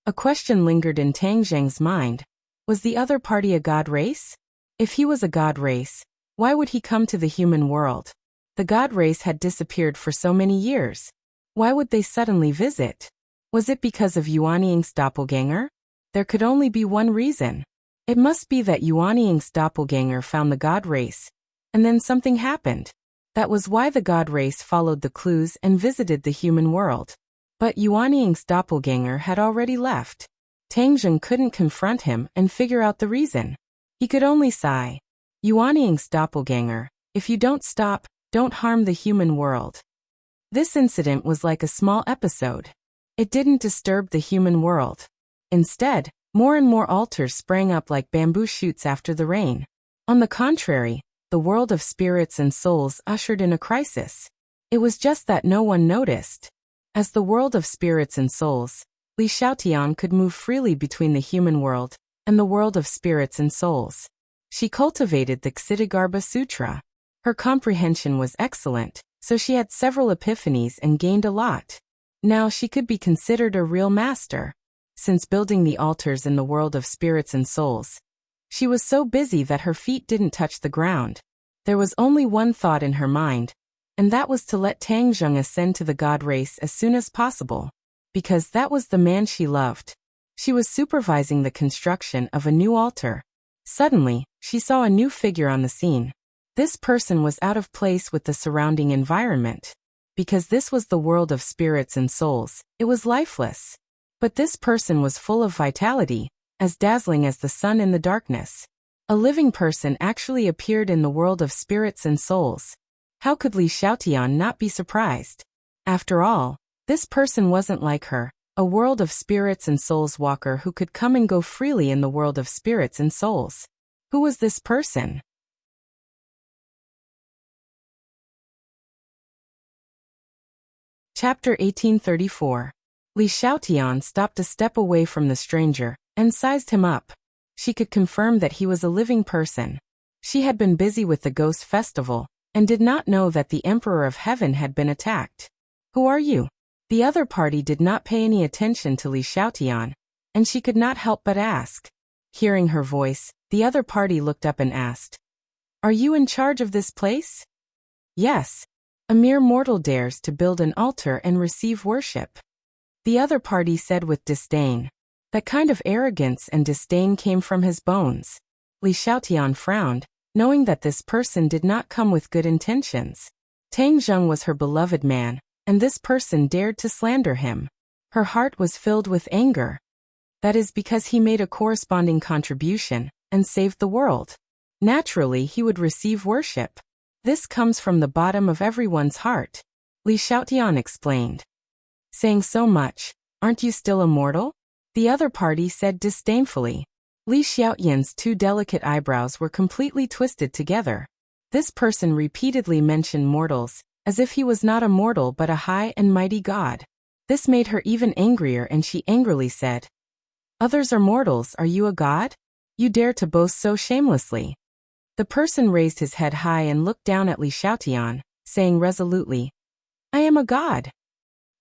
[SPEAKER 1] A question lingered in Tang Zheng's mind. Was the other party a God race? If he was a God race, why would he come to the human world? The God race had disappeared for so many years. Why would they suddenly visit? Was it because of Yuanying's doppelganger? There could only be one reason. It must be that Yuanying's doppelganger found the God race, and then something happened. That was why the God race followed the clues and visited the human world. But Yuanying's doppelganger had already left. Tang Zheng couldn't confront him and figure out the reason. He could only sigh. Yuanying's doppelganger, if you don't stop, don't harm the human world. This incident was like a small episode. It didn't disturb the human world. Instead, more and more altars sprang up like bamboo shoots after the rain. On the contrary, the world of spirits and souls ushered in a crisis. It was just that no one noticed. As the world of spirits and souls, Li Xiaotian could move freely between the human world and the world of spirits and souls. She cultivated the Ksitigarbha Sutra. Her comprehension was excellent, so she had several epiphanies and gained a lot. Now she could be considered a real master. Since building the altars in the world of spirits and souls, she was so busy that her feet didn't touch the ground. There was only one thought in her mind, and that was to let Tang Zheng ascend to the God race as soon as possible. Because that was the man she loved. She was supervising the construction of a new altar. Suddenly, she saw a new figure on the scene. This person was out of place with the surrounding environment. Because this was the world of spirits and souls, it was lifeless. But this person was full of vitality, as dazzling as the sun in the darkness. A living person actually appeared in the world of spirits and souls. How could Li Xiaotian not be surprised? After all, this person wasn't like her, a world of spirits and souls walker who could come and go freely in the world of spirits and souls. Who was this person? Chapter 1834. Li Xiaotian stopped a step away from the stranger and sized him up. She could confirm that he was a living person. She had been busy with the Ghost Festival and did not know that the Emperor of Heaven had been attacked. Who are you? The other party did not pay any attention to Li Xiaotian, and she could not help but ask. Hearing her voice, The other party looked up and asked, "Are you in charge of this place?" "Yes. A mere mortal dares to build an altar and receive worship." The other party said with disdain. That kind of arrogance and disdain came from his bones. Li Xiaotian frowned, knowing that this person did not come with good intentions. Tang Zheng was her beloved man, and this person dared to slander him. Her heart was filled with anger. That is because he made a corresponding contribution and saved the world. Naturally, he would receive worship. This comes from the bottom of everyone's heart, Li Xiaotian explained. Saying so much, aren't you still immortal? The other party said disdainfully. Li Xiaotian's two delicate eyebrows were completely twisted together. This person repeatedly mentioned mortals, as if he was not a mortal but a high and mighty god. This made her even angrier, and she angrily said, "Others are mortals, are you a god? You dare to boast so shamelessly." The person raised his head high and looked down at Li Xiaotian, saying resolutely, "I am a god."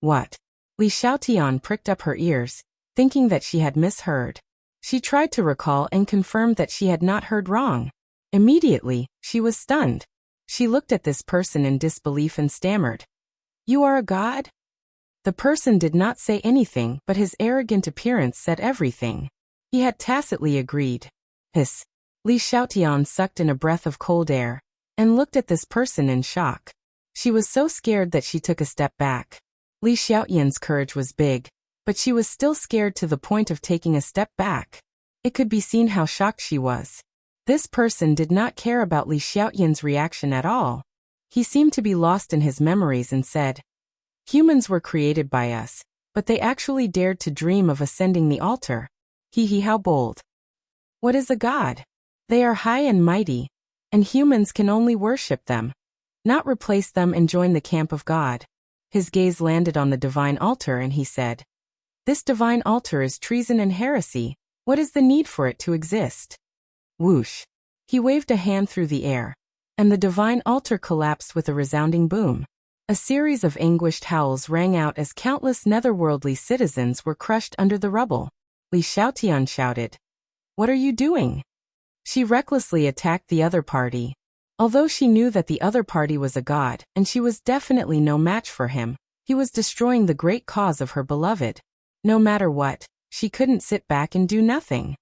[SPEAKER 1] "What?" Li Xiaotian pricked up her ears, thinking that she had misheard. She tried to recall and confirmed that she had not heard wrong. Immediately, she was stunned. She looked at this person in disbelief and stammered, "You are a god?" The person did not say anything, but his arrogant appearance said everything. He had tacitly agreed. Hiss. Li Xiaotian sucked in a breath of cold air and looked at this person in shock. She was so scared that she took a step back. Li Xiaotian's courage was big, but she was still scared to the point of taking a step back. It could be seen how shocked she was. This person did not care about Li Xiaotian's reaction at all. He seemed to be lost in his memories and said, "Humans were created by us, but they actually dared to dream of ascending the altar. Hee, how bold. What is a god? They are high and mighty, and humans can only worship them, not replace them and join the camp of God." His gaze landed on the divine altar and he said, "This divine altar is treason and heresy. What is the need for it to exist?" Whoosh. He waved a hand through the air, and the divine altar collapsed with a resounding boom. A series of anguished howls rang out as countless netherworldly citizens were crushed under the rubble. Li Xiaotian shouted, "What are you doing?" She recklessly attacked the other party. Although she knew that the other party was a god, and she was definitely no match for him, he was destroying the great cause of her beloved. No matter what, she couldn't sit back and do nothing.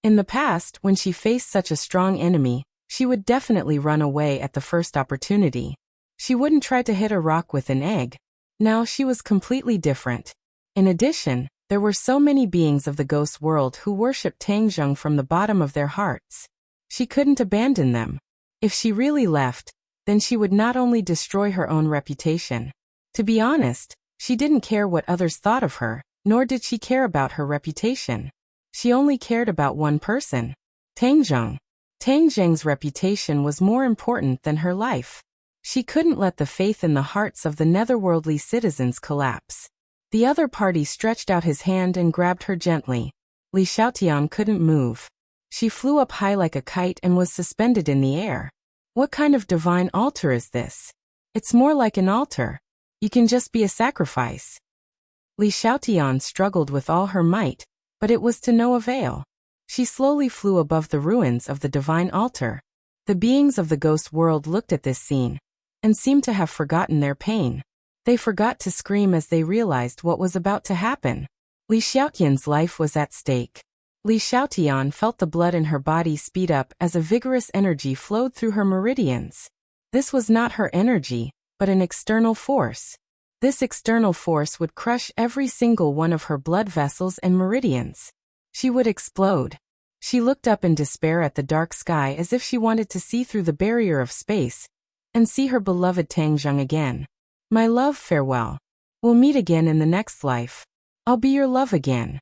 [SPEAKER 1] In the past, when she faced such a strong enemy, she would definitely run away at the first opportunity. She wouldn't try to hit a rock with an egg. Now she was completely different. In addition, there were so many beings of the ghost world who worshipped Tang Zheng from the bottom of their hearts. She couldn't abandon them. If she really left, then she would not only destroy her own reputation. To be honest, she didn't care what others thought of her, nor did she care about her reputation. She only cared about one person, Tang Zheng. Tang Zheng's reputation was more important than her life. She couldn't let the faith in the hearts of the netherworldly citizens collapse. The other party stretched out his hand and grabbed her gently. Li Xiaotian couldn't move. She flew up high like a kite and was suspended in the air. What kind of divine altar is this? It's more like an altar. You can just be a sacrifice. Li Xiaotian struggled with all her might, but it was to no avail. She slowly flew above the ruins of the divine altar. The beings of the ghost world looked at this scene and seemed to have forgotten their pain. They forgot to scream as they realized what was about to happen. Li Xiaotian's life was at stake. Li Xiaotian felt the blood in her body speed up as a vigorous energy flowed through her meridians. This was not her energy, but an external force. This external force would crush every single one of her blood vessels and meridians. She would explode. She looked up in despair at the dark sky as if she wanted to see through the barrier of space and see her beloved Tang Zheng again. "My love, farewell. We'll meet again in the next life. I'll be your love again."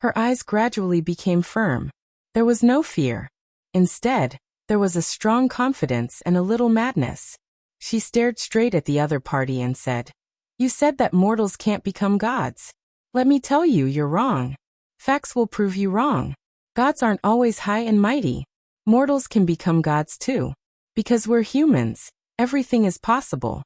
[SPEAKER 1] Her eyes gradually became firm. There was no fear. Instead, there was a strong confidence and a little madness. She stared straight at the other party and said, "You said that mortals can't become gods. Let me tell you, you're wrong. Facts will prove you wrong. Gods aren't always high and mighty. Mortals can become gods too. Because we're humans, everything is possible."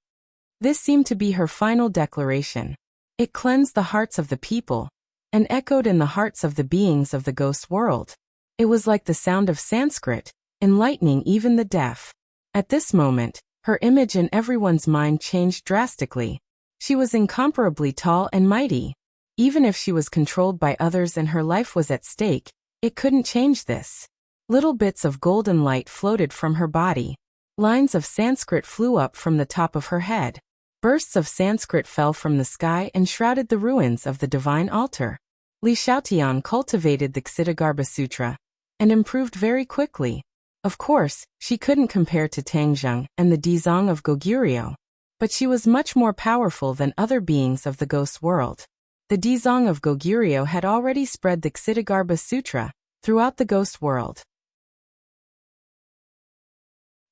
[SPEAKER 1] This seemed to be her final declaration. It cleansed the hearts of the people. and echoed in the hearts of the beings of the ghost world. It was like the sound of Sanskrit, enlightening even the deaf. At this moment, her image in everyone's mind changed drastically. She was incomparably tall and mighty. Even if she was controlled by others and her life was at stake, it couldn't change this. Little bits of golden light floated from her body. Lines of Sanskrit flew up from the top of her head. Bursts of Sanskrit fell from the sky and shrouded the ruins of the divine altar. Li Xiaotian cultivated the Ksitigarbha Sutra and improved very quickly. Of course, she couldn't compare to Tangzheng and the Dizang of Goguryeo, but she was much more powerful than other beings of the ghost world. The Dizang of Goguryeo had already spread the Ksitigarbha Sutra throughout the ghost world.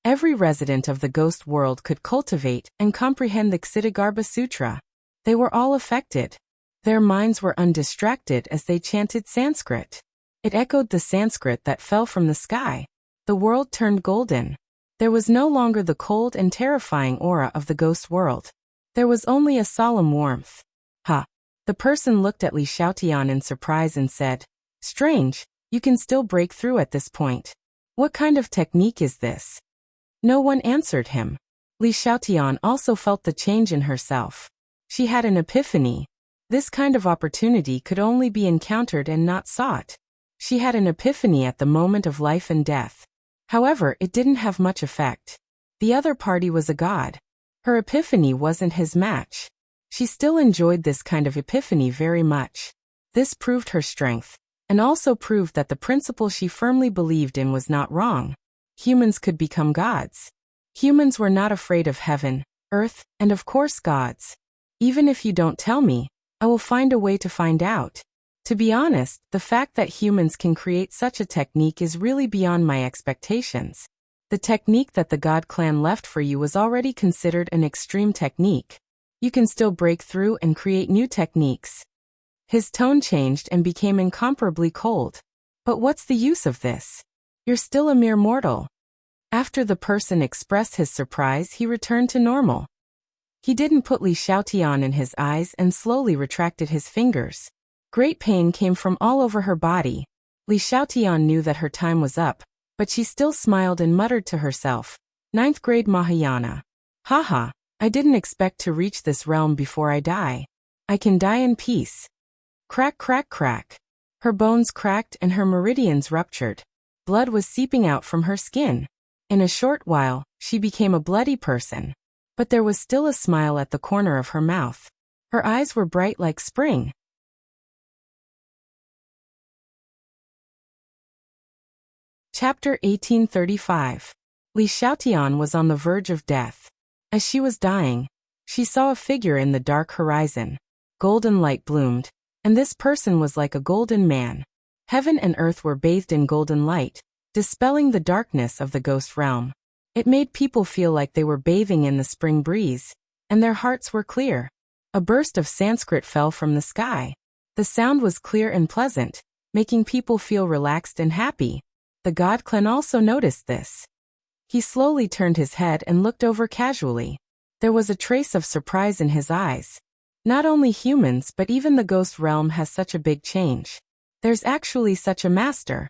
[SPEAKER 1] Every resident of the ghost world could cultivate and comprehend the Ksitigarbha Sutra. They were all affected. Their minds were undistracted as they chanted Sanskrit. It echoed the Sanskrit that fell from the sky. The world turned golden. There was no longer the cold and terrifying aura of the ghost world. There was only a solemn warmth. Ha! The person looked at Li Xiaotian in surprise and said, "Strange, you can still break through at this point. What kind of technique is this?" No one answered him. Li Xiaotian also felt the change in herself. She had an epiphany. This kind of opportunity could only be encountered and not sought. She had an epiphany at the moment of life and death. However, it didn't have much effect. The other party was a god. Her epiphany wasn't his match. She still enjoyed this kind of epiphany very much. This proved her strength, and also proved that the principle she firmly believed in was not wrong. Humans could become gods. Humans were not afraid of heaven, earth, and of course gods. Even if you don't tell me, I will find a way to find out. To be honest, the fact that humans can create such a technique is really beyond my expectations. The technique that the God clan left for you was already considered an extreme technique. You can still break through and create new techniques. His tone changed and became incomparably cold. But what's the use of this? You're still a mere mortal. After the person expressed his surprise, he returned to normal. He didn't put Li Xiaotian in his eyes and slowly retracted his fingers. Great pain came from all over her body. Li Xiaotian knew that her time was up, but she still smiled and muttered to herself, "Ninth grade Mahayana. Haha, I didn't expect to reach this realm before I die. I can die in peace." Crack, crack, crack. Her bones cracked and her meridians ruptured. Blood was seeping out from her skin. In a short while, she became a bloody person. But there was still a smile at the corner of her mouth. Her eyes were bright like spring. Chapter 1835. Li Xiaotian was on the verge of death. As she was dying, she saw a figure in the dark horizon. Golden light bloomed, and this person was like a golden man. Heaven and earth were bathed in golden light, dispelling the darkness of the ghost realm. It made people feel like they were bathing in the spring breeze, and their hearts were clear. A burst of Sanskrit fell from the sky. The sound was clear and pleasant, making people feel relaxed and happy. The god clan also noticed this. He slowly turned his head and looked over casually. There was a trace of surprise in his eyes. Not only humans but even the ghost realm has such a big change. There's actually such a master.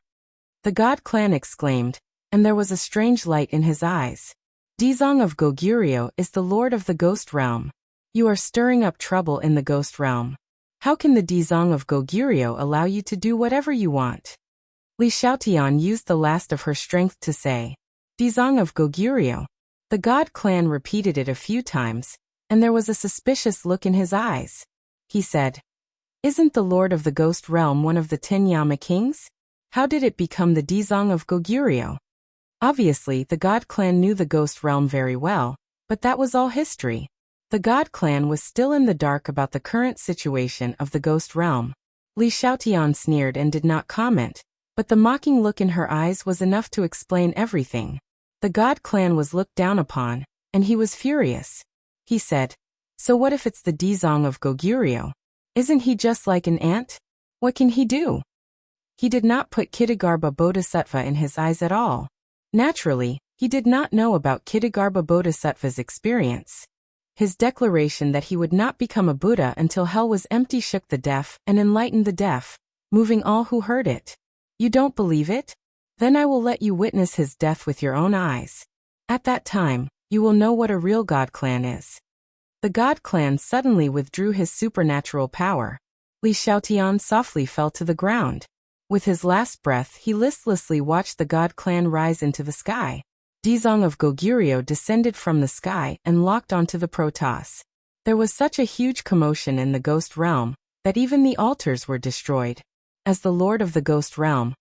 [SPEAKER 1] The god clan exclaimed, and there was a strange light in his eyes. Dizang of Goguryeo is the lord of the ghost realm. You are stirring up trouble in the ghost realm. How can the Dizang of Goguryeo allow you to do whatever you want? Li Xiaotian used the last of her strength to say, "Dizang of Goguryeo." The god clan repeated it a few times, and there was a suspicious look in his eyes. He said, "Isn't the lord of the ghost realm one of the 10 Yama kings? How did it become the Dizang of Goguryeo?" Obviously, the god clan knew the ghost realm very well, but that was all history. The god clan was still in the dark about the current situation of the ghost realm. Li Xiaotian sneered and did not comment, but the mocking look in her eyes was enough to explain everything. The god clan was looked down upon, and he was furious. He said, "So what if it's the Dizang of Goguryeo? Isn't he just like an ant? What can he do?" He did not put Ksitigarbha Bodhisattva in his eyes at all. Naturally, he did not know about Ksitigarbha Bodhisattva's experience. His declaration that he would not become a Buddha until hell was empty shook the deaf and enlightened the deaf, moving all who heard it. You don't believe it? Then I will let you witness his death with your own eyes. At that time, you will know what a real God Clan is. The God Clan suddenly withdrew his supernatural power. Li Xiaotian softly fell to the ground. With his last breath, he listlessly watched the God Clan rise into the sky. Dizong of Goguryeo descended from the sky and locked onto the Protoss. There was such a huge commotion in the Ghost Realm that even the altars were destroyed. As the Lord of the Ghost Realm,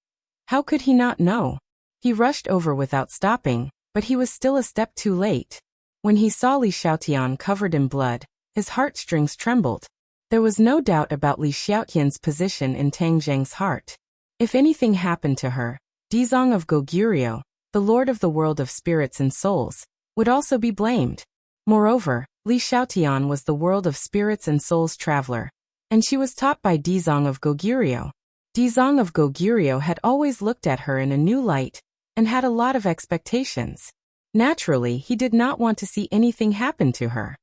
[SPEAKER 1] how could he not know? He rushed over without stopping, but he was still a step too late. When he saw Li Xiaotian covered in blood, his heartstrings trembled. There was no doubt about Li Xiaotian's position in Tang Zheng's heart. If anything happened to her, Dizong of Goguryeo, the Lord of the world of spirits and souls, would also be blamed. Moreover, Li Xiaotian was the world of spirits and souls traveler, and she was taught by Dizong of Goguryeo. Dizong of Goguryeo had always looked at her in a new light, and had a lot of expectations. Naturally, he did not want to see anything happen to her.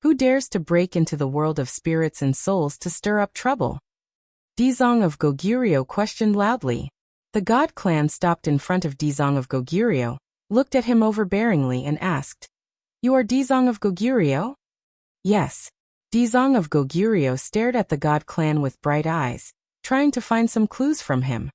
[SPEAKER 1] Who dares to break into the world of spirits and souls to stir up trouble? Dizong of Goguryeo questioned loudly. The God Clan stopped in front of Dizong of Goguryeo, looked at him overbearingly and asked, "You are Dizong of Goguryeo?" Yes. Dizong of Goguryeo stared at the God Clan with bright eyes, trying to find some clues from him.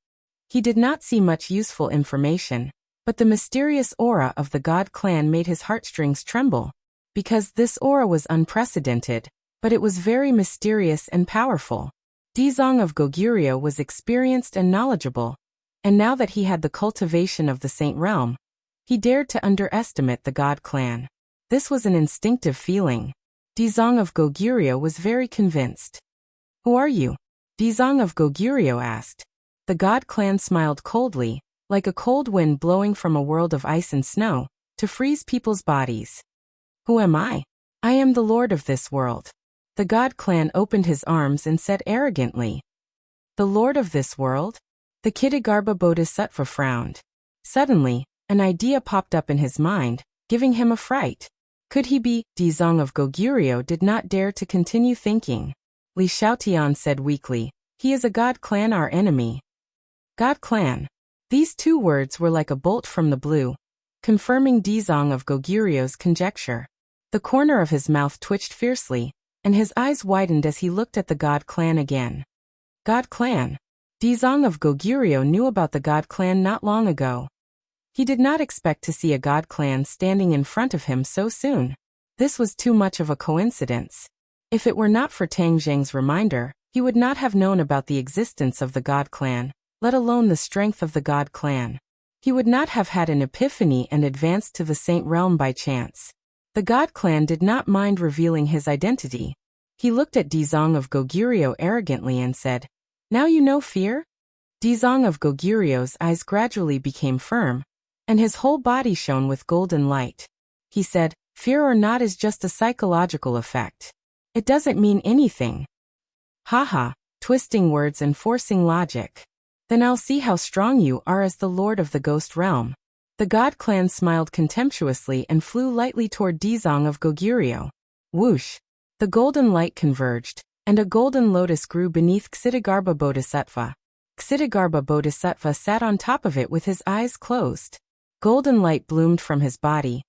[SPEAKER 1] He did not see much useful information, but the mysterious aura of the God Clan made his heartstrings tremble. Because this aura was unprecedented, but it was very mysterious and powerful. Dizong of Goguryeo was experienced and knowledgeable, and now that he had the cultivation of the Saint Realm, he dared to underestimate the God Clan. This was an instinctive feeling. Dizong of Goguryeo was very convinced. "Who are you?" Dizong of Goguryeo asked. The God Clan smiled coldly, like a cold wind blowing from a world of ice and snow, to freeze people's bodies. "Who am I? I am the Lord of this world." The God Clan opened his arms and said arrogantly, "The Lord of this world?" The Ksitigarbha Bodhisattva frowned. Suddenly, an idea popped up in his mind, giving him a fright. Could he be? Dizong of Goguryeo did not dare to continue thinking. Li Xiaotian said weakly, "He is a God Clan, our enemy." God Clan. These two words were like a bolt from the blue, confirming Dizong of Goguryeo's conjecture. The corner of his mouth twitched fiercely, and his eyes widened as he looked at the God Clan again. God Clan. Dizong of Goguryeo knew about the God Clan not long ago. He did not expect to see a God Clan standing in front of him so soon. This was too much of a coincidence. If it were not for Tang Zheng's reminder, he would not have known about the existence of the God Clan, let alone the strength of the God Clan. He would not have had an epiphany and advanced to the Saint Realm by chance. The God Clan did not mind revealing his identity. He looked at Dizong of Goguryeo arrogantly and said, "Now you know fear?" Dizong of Goguryeo's eyes gradually became firm, and his whole body shone with golden light. He said, "Fear or not is just a psychological effect. It doesn't mean anything." Haha, twisting words and forcing logic. Then I'll see how strong you are as the Lord of the Ghost Realm. The God Clan smiled contemptuously and flew lightly toward Dizong of Goguryeo. Whoosh! The golden light converged, and a golden lotus grew beneath Ksitigarbha Bodhisattva. Ksitigarbha Bodhisattva sat on top of it with his eyes closed. Golden light bloomed from his body,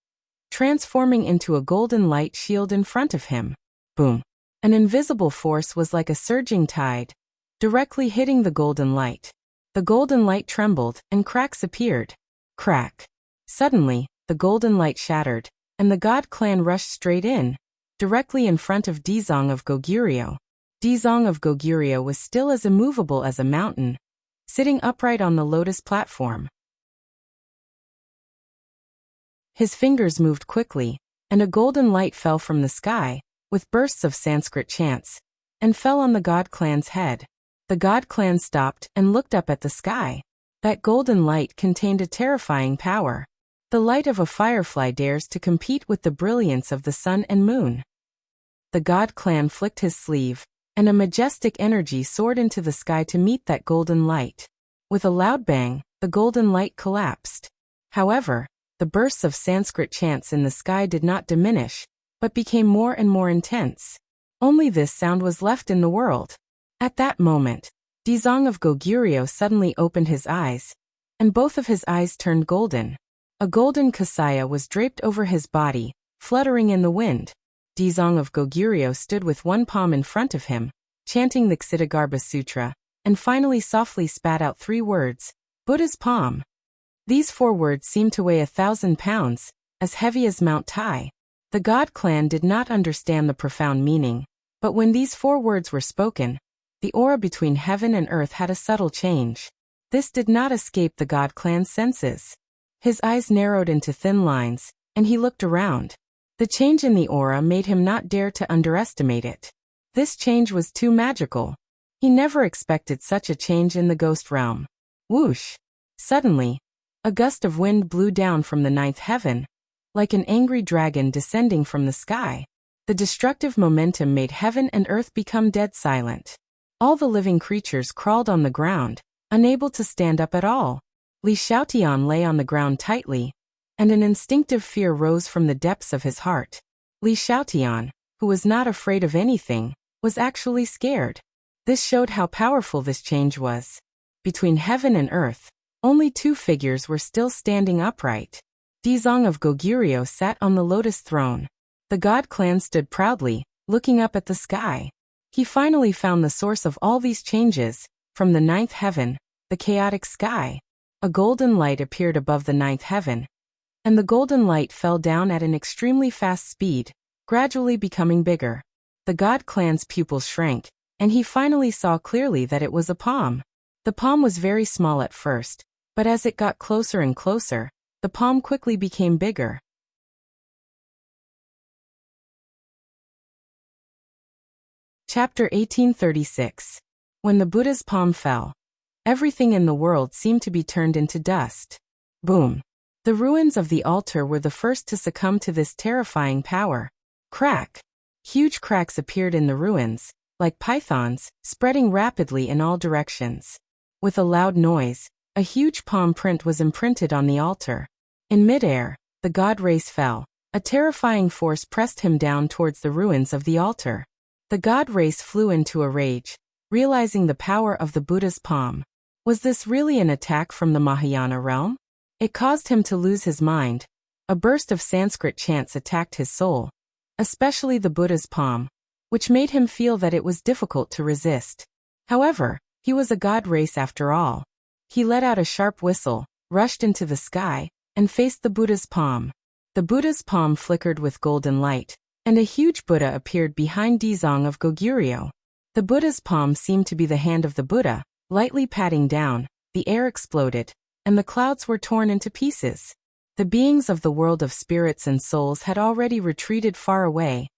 [SPEAKER 1] transforming into a golden light shield in front of him. Boom! An invisible force was like a surging tide, directly hitting the golden light. The golden light trembled, and cracks appeared. Crack! Suddenly, the golden light shattered, and the God Clan rushed straight in, directly in front of Dizong of Goguryeo. Dizong of Goguryeo was still as immovable as a mountain, sitting upright on the lotus platform. His fingers moved quickly, and a golden light fell from the sky, with bursts of Sanskrit chants, and fell on the God Clan's head. The God Clan stopped and looked up at the sky. That golden light contained a terrifying power. The light of a firefly dares to compete with the brilliance of the sun and moon. The God Clan flicked his sleeve, and a majestic energy soared into the sky to meet that golden light. With a loud bang, the golden light collapsed. However, The bursts of Sanskrit chants in the sky did not diminish, but became more and more intense. Only this sound was left in the world. At that moment, Dizong of Goguryeo suddenly opened his eyes, and both of his eyes turned golden. A golden kasaya was draped over his body, fluttering in the wind. Dizong of Goguryeo stood with one palm in front of him, chanting the Ksitigarbha Sutra, and finally softly spat out 3 words, Buddha's palm. These 4 words seemed to weigh 1,000 pounds, as heavy as Mount Tai. The god clan did not understand the profound meaning, but when these 4 words were spoken, the aura between heaven and earth had a subtle change. This did not escape the god clan's senses. His eyes narrowed into thin lines, and he looked around. The change in the aura made him not dare to underestimate it. This change was too magical. He never expected such a change in the ghost realm. Whoosh! Suddenly, a gust of wind blew down from the 9th heaven, like an angry dragon descending from the sky. The destructive momentum made heaven and earth become dead silent. All the living creatures crawled on the ground, unable to stand up at all. Li Xiaotian lay on the ground tightly, and an instinctive fear rose from the depths of his heart. Li Xiaotian, who was not afraid of anything, was actually scared. This showed how powerful this change was. Between heaven and earth, only 2 figures were still standing upright. Dizong of Goguryeo sat on the lotus throne. The god clan stood proudly, looking up at the sky. He finally found the source of all these changes. From the 9th heaven, the chaotic sky, a golden light appeared above the 9th heaven, and the golden light fell down at an extremely fast speed, gradually becoming bigger. The god clan's pupils shrank, and he finally saw clearly that it was a palm. The palm was very small at first, but as it got closer and closer, the palm quickly became bigger. Chapter 1836. When the Buddha's palm fell, everything in the world seemed to be turned into dust. Boom! The ruins of the altar were the first to succumb to this terrifying power. Crack! Huge cracks appeared in the ruins, like pythons, spreading rapidly in all directions. With a loud noise, a huge palm print was imprinted on the altar. In midair, the god race fell. A terrifying force pressed him down towards the ruins of the altar. The god race flew into a rage, realizing the power of the Buddha's palm. Was this really an attack from the Mahayana realm? It caused him to lose his mind. A burst of Sanskrit chants attacked his soul, especially the Buddha's palm, which made him feel that it was difficult to resist. However, he was a god race after all. He let out a sharp whistle, rushed into the sky, and faced the Buddha's palm. The Buddha's palm flickered with golden light, and a huge Buddha appeared behind Dizong of Goguryeo. The Buddha's palm seemed to be the hand of the Buddha, lightly patting down. The air exploded, and the clouds were torn into pieces. The beings of the world of spirits and souls had already retreated far away,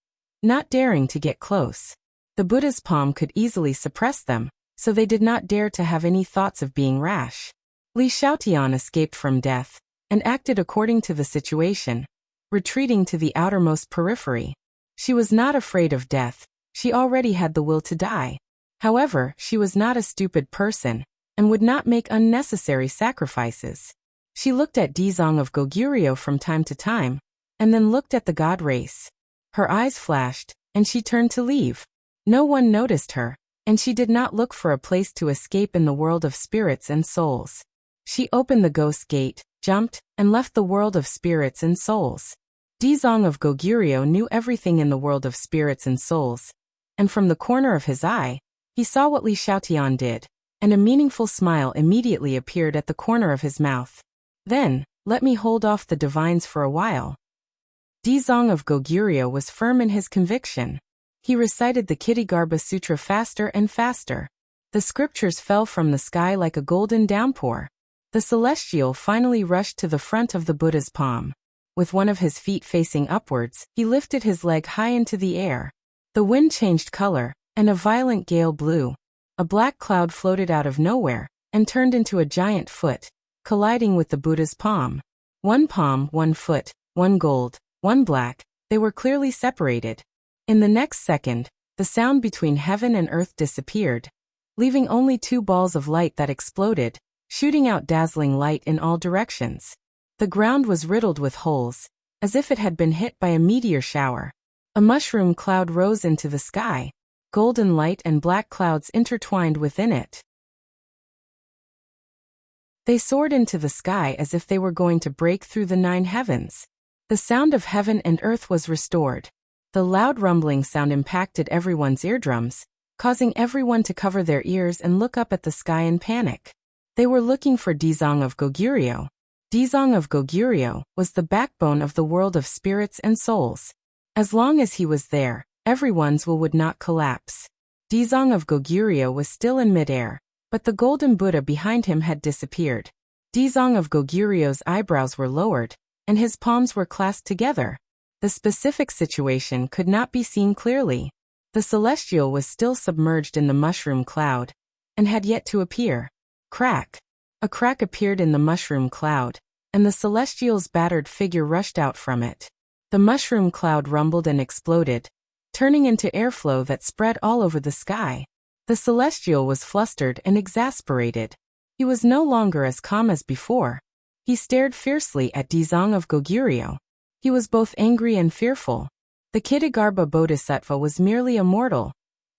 [SPEAKER 1] not daring to get close. The Buddha's palm could easily suppress them, so they did not dare to have any thoughts of being rash. Li Xiaotian escaped from death, and acted according to the situation, retreating to the outermost periphery. She was not afraid of death. She already had the will to die. However, she was not a stupid person, and would not make unnecessary sacrifices. She looked at Dizong of Goguryeo from time to time, and then looked at the god race. Her eyes flashed, and she turned to leave. No one noticed her, and she did not look for a place to escape in the world of spirits and souls. She opened the ghost gate, jumped, and left the world of spirits and souls. Dizong of Goguryeo knew everything in the world of spirits and souls, and from the corner of his eye, he saw what Li Xiaotian did, and a meaningful smile immediately appeared at the corner of his mouth. Then, let me hold off the divines for a while. Dizong of Goguryeo was firm in his conviction. He recited the Ksitigarbha Sutra faster and faster. The scriptures fell from the sky like a golden downpour. The celestial finally rushed to the front of the Buddha's palm. With one of his feet facing upwards, he lifted his leg high into the air. The wind changed color, and a violent gale blew. A black cloud floated out of nowhere, and turned into a giant foot, colliding with the Buddha's palm. One palm, one foot, one gold, one black, they were clearly separated. In the next second, the sound between heaven and earth disappeared, leaving only 2 balls of light that exploded, shooting out dazzling light in all directions. The ground was riddled with holes, as if it had been hit by a meteor shower. A mushroom cloud rose into the sky, golden light and black clouds intertwined within it. They soared into the sky as if they were going to break through the 9 heavens. The sound of heaven and earth was restored. The loud rumbling sound impacted everyone's eardrums, causing everyone to cover their ears and look up at the sky in panic. They were looking for Dizong of Goguryeo. Dizong of Goguryeo was the backbone of the world of spirits and souls. As long as he was there, everyone's will would not collapse. Dizong of Goguryeo was still in midair, but the golden Buddha behind him had disappeared. Dizong of Goguryeo's eyebrows were lowered, and his palms were clasped together. The specific situation could not be seen clearly. The celestial was still submerged in the mushroom cloud, and had yet to appear. Crack! A crack appeared in the mushroom cloud, and the celestial's battered figure rushed out from it. The mushroom cloud rumbled and exploded, turning into airflow that spread all over the sky. The celestial was flustered and exasperated. He was no longer as calm as before. He stared fiercely at Dizong of Goguryeo. He was both angry and fearful. The Kitagarbha Bodhisattva was merely a mortal,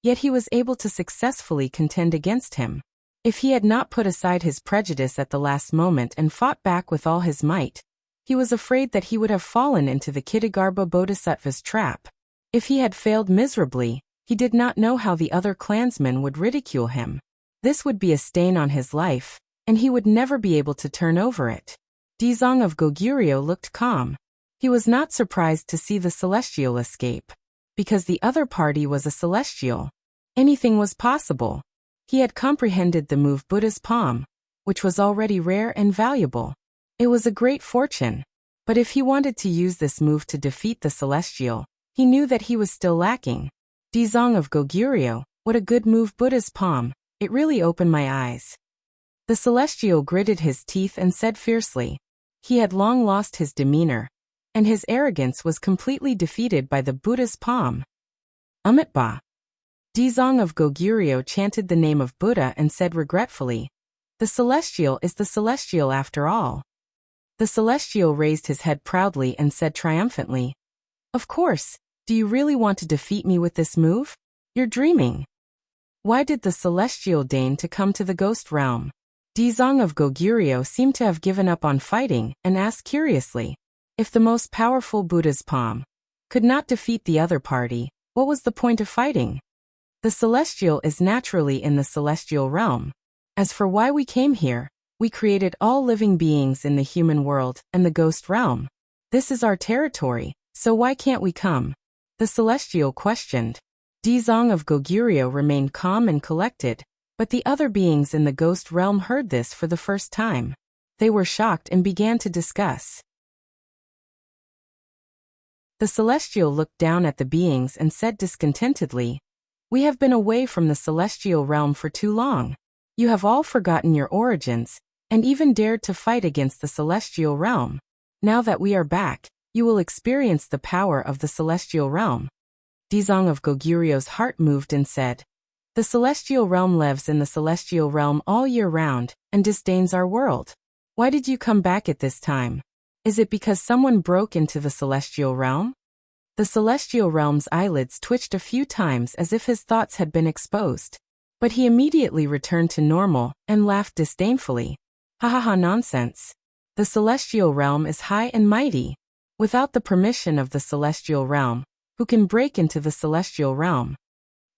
[SPEAKER 1] yet he was able to successfully contend against him. If he had not put aside his prejudice at the last moment and fought back with all his might, he was afraid that he would have fallen into the Kitagarbha Bodhisattva's trap. If he had failed miserably, he did not know how the other clansmen would ridicule him. This would be a stain on his life, and he would never be able to turn over it. Dizong of Goguryeo looked calm. He was not surprised to see the celestial escape. Because the other party was a celestial, anything was possible. He had comprehended the move Buddha's palm, which was already rare and valuable. It was a great fortune. But if he wanted to use this move to defeat the celestial, he knew that he was still lacking. Dizong of Goguryeo, what a good move Buddha's palm, it really opened my eyes. The celestial gritted his teeth and said fiercely. He had long lost his demeanor, and his arrogance was completely defeated by the Buddha's palm. Amitba. Dizong of Goguryeo chanted the name of Buddha and said regretfully, "The celestial is the celestial after all." The celestial raised his head proudly and said triumphantly, "Of course, do you really want to defeat me with this move? You're dreaming." Why did the celestial deign to come to the ghost realm? Dizong of Goguryeo seemed to have given up on fighting and asked curiously, if the most powerful Buddha's palm could not defeat the other party, what was the point of fighting? The celestial is naturally in the celestial realm. As for why we came here, we created all living beings in the human world and the ghost realm. This is our territory, so why can't we come? The celestial questioned. Dizong of Goguryeo remained calm and collected, but the other beings in the ghost realm heard this for the first time. They were shocked and began to discuss. The celestial looked down at the beings and said discontentedly, "We have been away from the celestial realm for too long. You have all forgotten your origins, and even dared to fight against the celestial realm. Now that we are back, you will experience the power of the celestial realm." Dizong of Goguryeo's heart moved and said, "The celestial realm lives in the celestial realm all year round, and disdains our world. Why did you come back at this time? Is it because someone broke into the celestial realm?" The celestial realm's eyelids twitched a few times as if his thoughts had been exposed. But he immediately returned to normal and laughed disdainfully. "Ha ha ha, nonsense. The celestial realm is high and mighty. Without the permission of the celestial realm, who can break into the celestial realm?"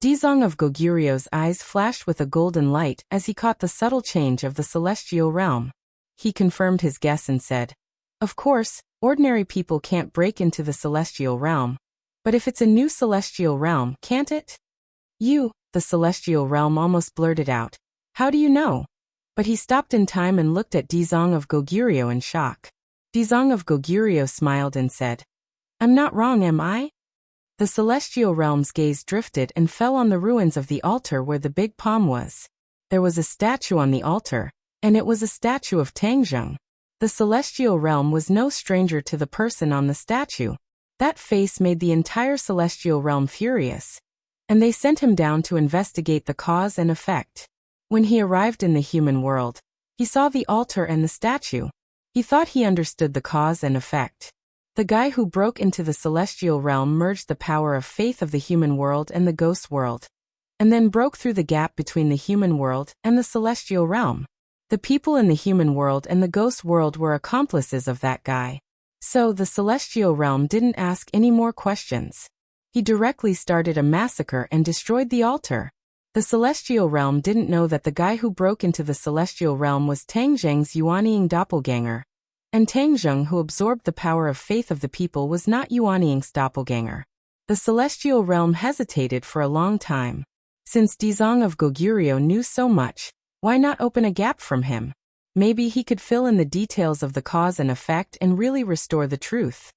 [SPEAKER 1] Dizong of Goguryeo's eyes flashed with a golden light as he caught the subtle change of the celestial realm. He confirmed his guess and said, "Of course, ordinary people can't break into the celestial realm. But if it's a new celestial realm, can't it?" "You," the celestial realm almost blurted out. "How do you know?" But he stopped in time and looked at Dizong of Goguryeo in shock. Dizong of Goguryeo smiled and said, "I'm not wrong, am I?" The celestial realm's gaze drifted and fell on the ruins of the altar where the big palm was. There was a statue on the altar, and it was a statue of Tangjung. The celestial realm was no stranger to the person on the statue. That face made the entire celestial realm furious, and they sent him down to investigate the cause and effect. When he arrived in the human world, he saw the altar and the statue. He thought he understood the cause and effect. The guy who broke into the celestial realm merged the power of faith of the human world and the ghost world, and then broke through the gap between the human world and the celestial realm. The people in the human world and the ghost world were accomplices of that guy. So the celestial realm didn't ask any more questions. He directly started a massacre and destroyed the altar. The celestial realm didn't know that the guy who broke into the celestial realm was Tang Zheng's Yuanying doppelganger. And Tang Zheng, who absorbed the power of faith of the people, was not Yuanying's doppelganger. The celestial realm hesitated for a long time. Since Dizong of Goguryeo knew so much, why not open a gap from him? Maybe he could fill in the details of the cause and effect and really restore the truth.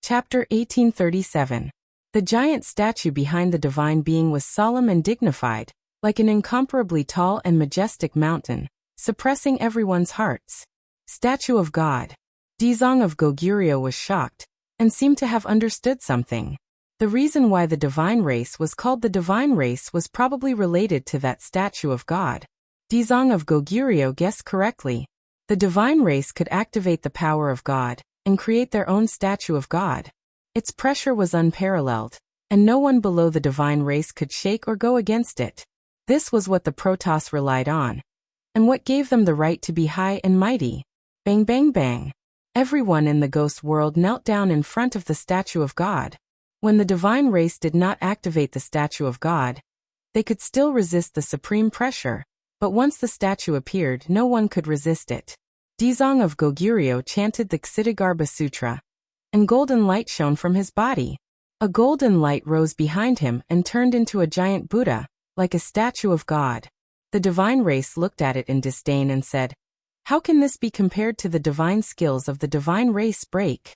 [SPEAKER 1] Chapter 1837. The giant statue behind the divine being was solemn and dignified, like an incomparably tall and majestic mountain, suppressing everyone's hearts. Statue of God. Dizong of Goguryeo was shocked, and seemed to have understood something. The reason why the divine race was called the divine race was probably related to that statue of God. Dizong of Goguryeo guessed correctly. The divine race could activate the power of God and create their own statue of God. Its pressure was unparalleled, and no one below the divine race could shake or go against it. This was what the Protoss relied on, and what gave them the right to be high and mighty. Bang bang bang. Everyone in the ghost world knelt down in front of the statue of God. When the divine race did not activate the statue of God, they could still resist the supreme pressure, but once the statue appeared, no one could resist it. Dizong of Goguryeo chanted the Ksitigarbha Sutra, and golden light shone from his body. A golden light rose behind him and turned into a giant Buddha, like a statue of God. The divine race looked at it in disdain and said, "How can this be compared to the divine skills of the divine race break?"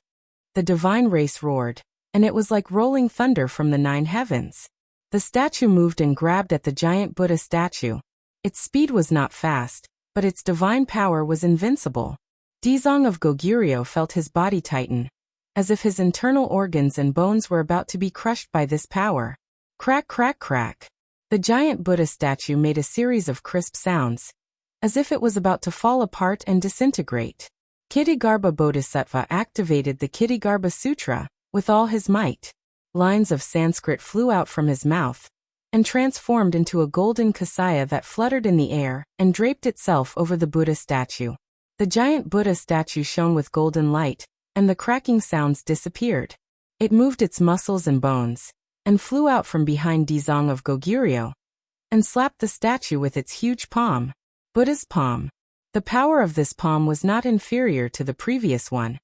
[SPEAKER 1] The divine race roared, and it was like rolling thunder from the 9 heavens. The statue moved and grabbed at the giant Buddha statue. Its speed was not fast, but its divine power was invincible. Dizong of Goguryeo felt his body tighten, as if his internal organs and bones were about to be crushed by this power. Crack crack crack. The giant Buddha statue made a series of crisp sounds, as if it was about to fall apart and disintegrate. Ksitigarbha Bodhisattva activated the Ksitigarbha Sutra with all his might. Lines of Sanskrit flew out from his mouth and transformed into a golden kasaya that fluttered in the air and draped itself over the Buddha statue. The giant Buddha statue shone with golden light, and the cracking sounds disappeared. It moved its muscles and bones, and flew out from behind Dizong of Goguryeo, and slapped the statue with its huge palm. Buddha's palm. The power of this palm was not inferior to the previous one,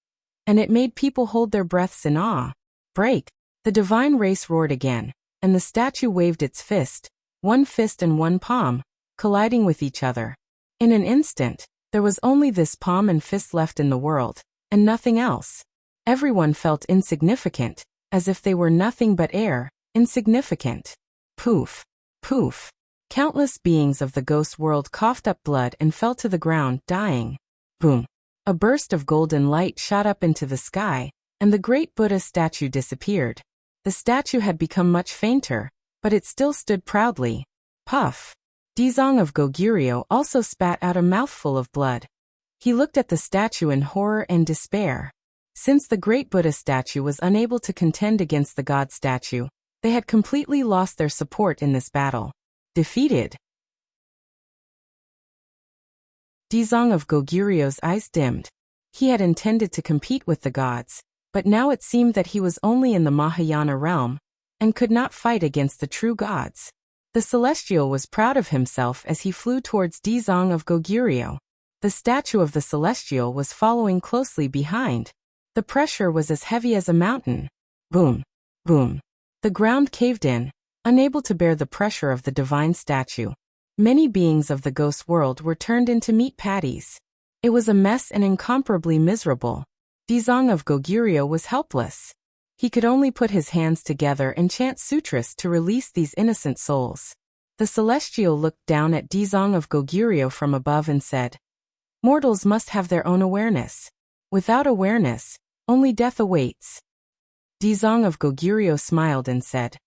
[SPEAKER 1] and it made people hold their breaths in awe. Break! The divine race roared again, and the statue waved its fist, one fist and one palm, colliding with each other. In an instant, there was only this palm and fist left in the world, and nothing else. Everyone felt insignificant, as if they were nothing but air, insignificant. Poof! Poof! Countless beings of the ghost world coughed up blood and fell to the ground, dying. Boom! A burst of golden light shot up into the sky, and the great Buddha statue disappeared. The statue had become much fainter, but it still stood proudly. Puff! Dizong of Goguryeo also spat out a mouthful of blood. He looked at the statue in horror and despair. Since the great Buddha statue was unable to contend against the god statue, they had completely lost their support in this battle. Defeated. Dizong of Goguryeo's eyes dimmed. He had intended to compete with the gods, but now it seemed that he was only in the Mahayana realm, and could not fight against the true gods. The Celestial was proud of himself as he flew towards Dizong of Goguryeo. The statue of the Celestial was following closely behind. The pressure was as heavy as a mountain. Boom! Boom! The ground caved in, unable to bear the pressure of the divine statue. Many beings of the ghost world were turned into meat patties. It was a mess and incomparably miserable. Dizong of Goguryeo was helpless. He could only put his hands together and chant sutras to release these innocent souls. The Celestial looked down at Dizong of Goguryeo from above and said, "Mortals must have their own awareness. Without awareness, only death awaits." Dizong of Goguryeo smiled and said,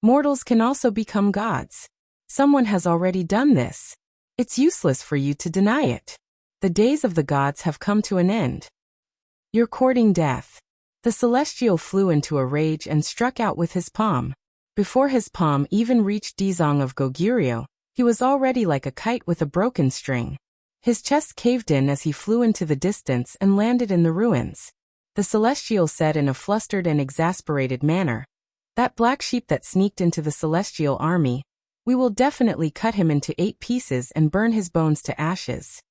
[SPEAKER 1] "Mortals can also become gods. Someone has already done this. It's useless for you to deny it. The days of the gods have come to an end. You're courting death. The celestial flew into a rage and struck out with his palm. Before his palm even reached Dizong of Goguryeo, he was already like a kite with a broken string. His chest caved in as he flew into the distance and landed in the ruins. The celestial said in a flustered and exasperated manner, "That black sheep that sneaked into the celestial army, we will definitely cut him into 8 pieces and burn his bones to ashes."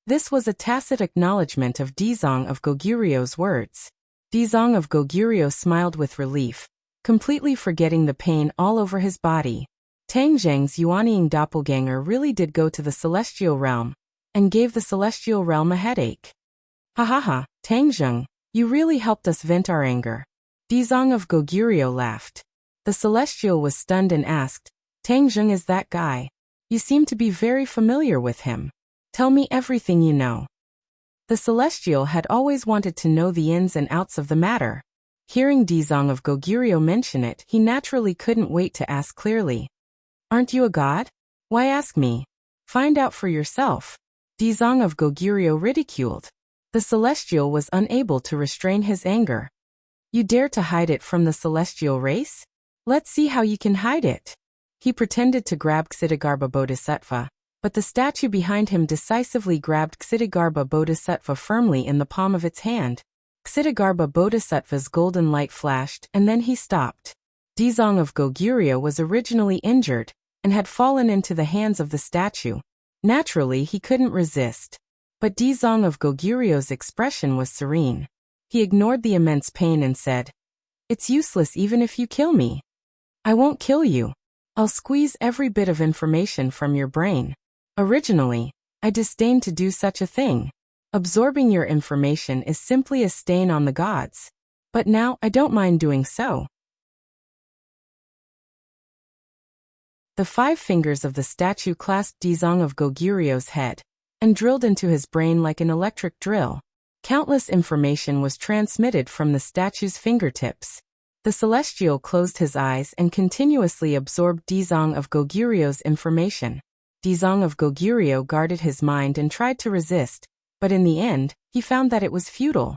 [SPEAKER 1] This was a tacit acknowledgement of Dizong of Goguryeo's words. Dizong of Goguryeo smiled with relief, completely forgetting the pain all over his body. Tang Zheng's Yuanying doppelganger really did go to the celestial realm, and gave the celestial realm a headache. Ha ha ha, Tang Zheng, you really helped us vent our anger. Dizong of Goguryeo laughed. The celestial was stunned and asked, Tang Zheng is that guy. You seem to be very familiar with him. Tell me everything you know. The celestial had always wanted to know the ins and outs of the matter. Hearing Dizong of Goguryeo mention it, he naturally couldn't wait to ask clearly. Aren't you a god? Why ask me? Find out for yourself. Dizong of Goguryeo ridiculed. The celestial was unable to restrain his anger. You dare to hide it from the celestial race? Let's see how you can hide it. He pretended to grab Ksitigarbha Bodhisattva, but the statue behind him decisively grabbed Ksitigarbha Bodhisattva firmly in the palm of its hand. Ksitigarbha Bodhisattva's golden light flashed and then he stopped. Dizong of Goguryeo was originally injured and had fallen into the hands of the statue. Naturally, he couldn't resist. But Dizong of Goguryeo's expression was serene. He ignored the immense pain and said, It's useless even if you kill me. I won't kill you. I'll squeeze every bit of information from your brain. Originally, I disdained to do such a thing. Absorbing your information is simply a stain on the gods. But now I don't mind doing so. The 5 fingers of the statue clasped Dizong of Goguryeo's head and drilled into his brain like an electric drill. Countless information was transmitted from the statue's fingertips. The celestial closed his eyes and continuously absorbed Dizong of Goguryeo's information. Dizong of Goguryeo guarded his mind and tried to resist, but in the end, he found that it was futile.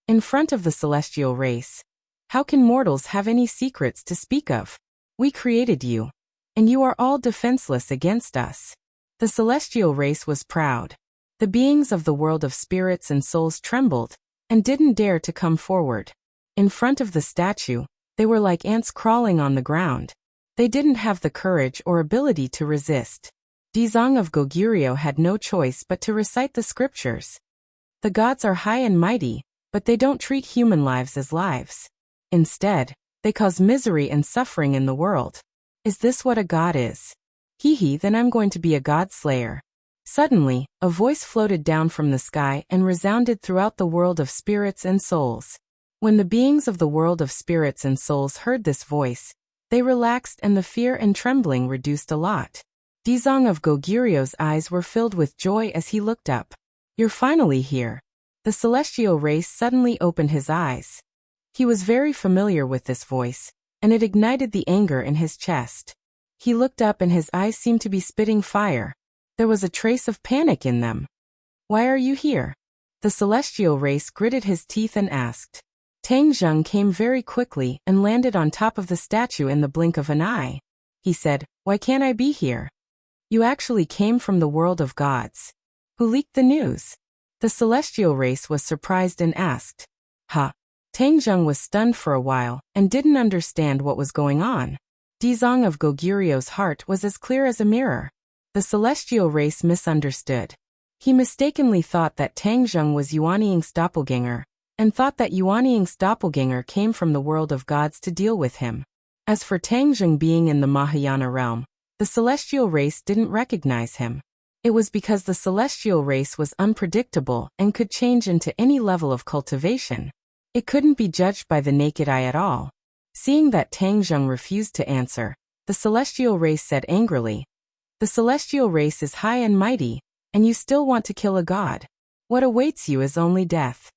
[SPEAKER 1] In front of the celestial race, how can mortals have any secrets to speak of? We created you, and you are all defenseless against us. The celestial race was proud. The beings of the world of spirits and souls trembled, and didn't dare to come forward. In front of the statue, they were like ants crawling on the ground. They didn't have the courage or ability to resist. Dizong of Goguryeo had no choice but to recite the scriptures. The gods are high and mighty, but they don't treat human lives as lives. Instead, they cause misery and suffering in the world. Is this what a god is? Hee, then I'm going to be a god slayer. Suddenly, a voice floated down from the sky and resounded throughout the world of spirits and souls. When the beings of the world of spirits and souls heard this voice, they relaxed and the fear and trembling reduced a lot. Dizong of Goguryeo's eyes were filled with joy as he looked up. You're finally here. The celestial race suddenly opened his eyes. He was very familiar with this voice, and it ignited the anger in his chest. He looked up and his eyes seemed to be spitting fire. There was a trace of panic in them. Why are you here? The celestial race gritted his teeth and asked. Tang Zheng came very quickly and landed on top of the statue in the blink of an eye. He said, Why can't I be here? You actually came from the world of gods. Who leaked the news? The celestial race was surprised and asked. Tang Zheng was stunned for a while and didn't understand what was going on. Dizong of Goguryeo's heart was as clear as a mirror. The celestial race misunderstood. He mistakenly thought that Tang Zheng was Yuanying's doppelganger, and thought that Yuanying's doppelganger came from the world of gods to deal with him. As for Tang Zheng being in the Mahayana realm, the celestial race didn't recognize him. It was because the celestial race was unpredictable and could change into any level of cultivation. It couldn't be judged by the naked eye at all. Seeing that Tang Zheng refused to answer, the celestial race said angrily, The celestial race is high and mighty, and you still want to kill a god. What awaits you is only death.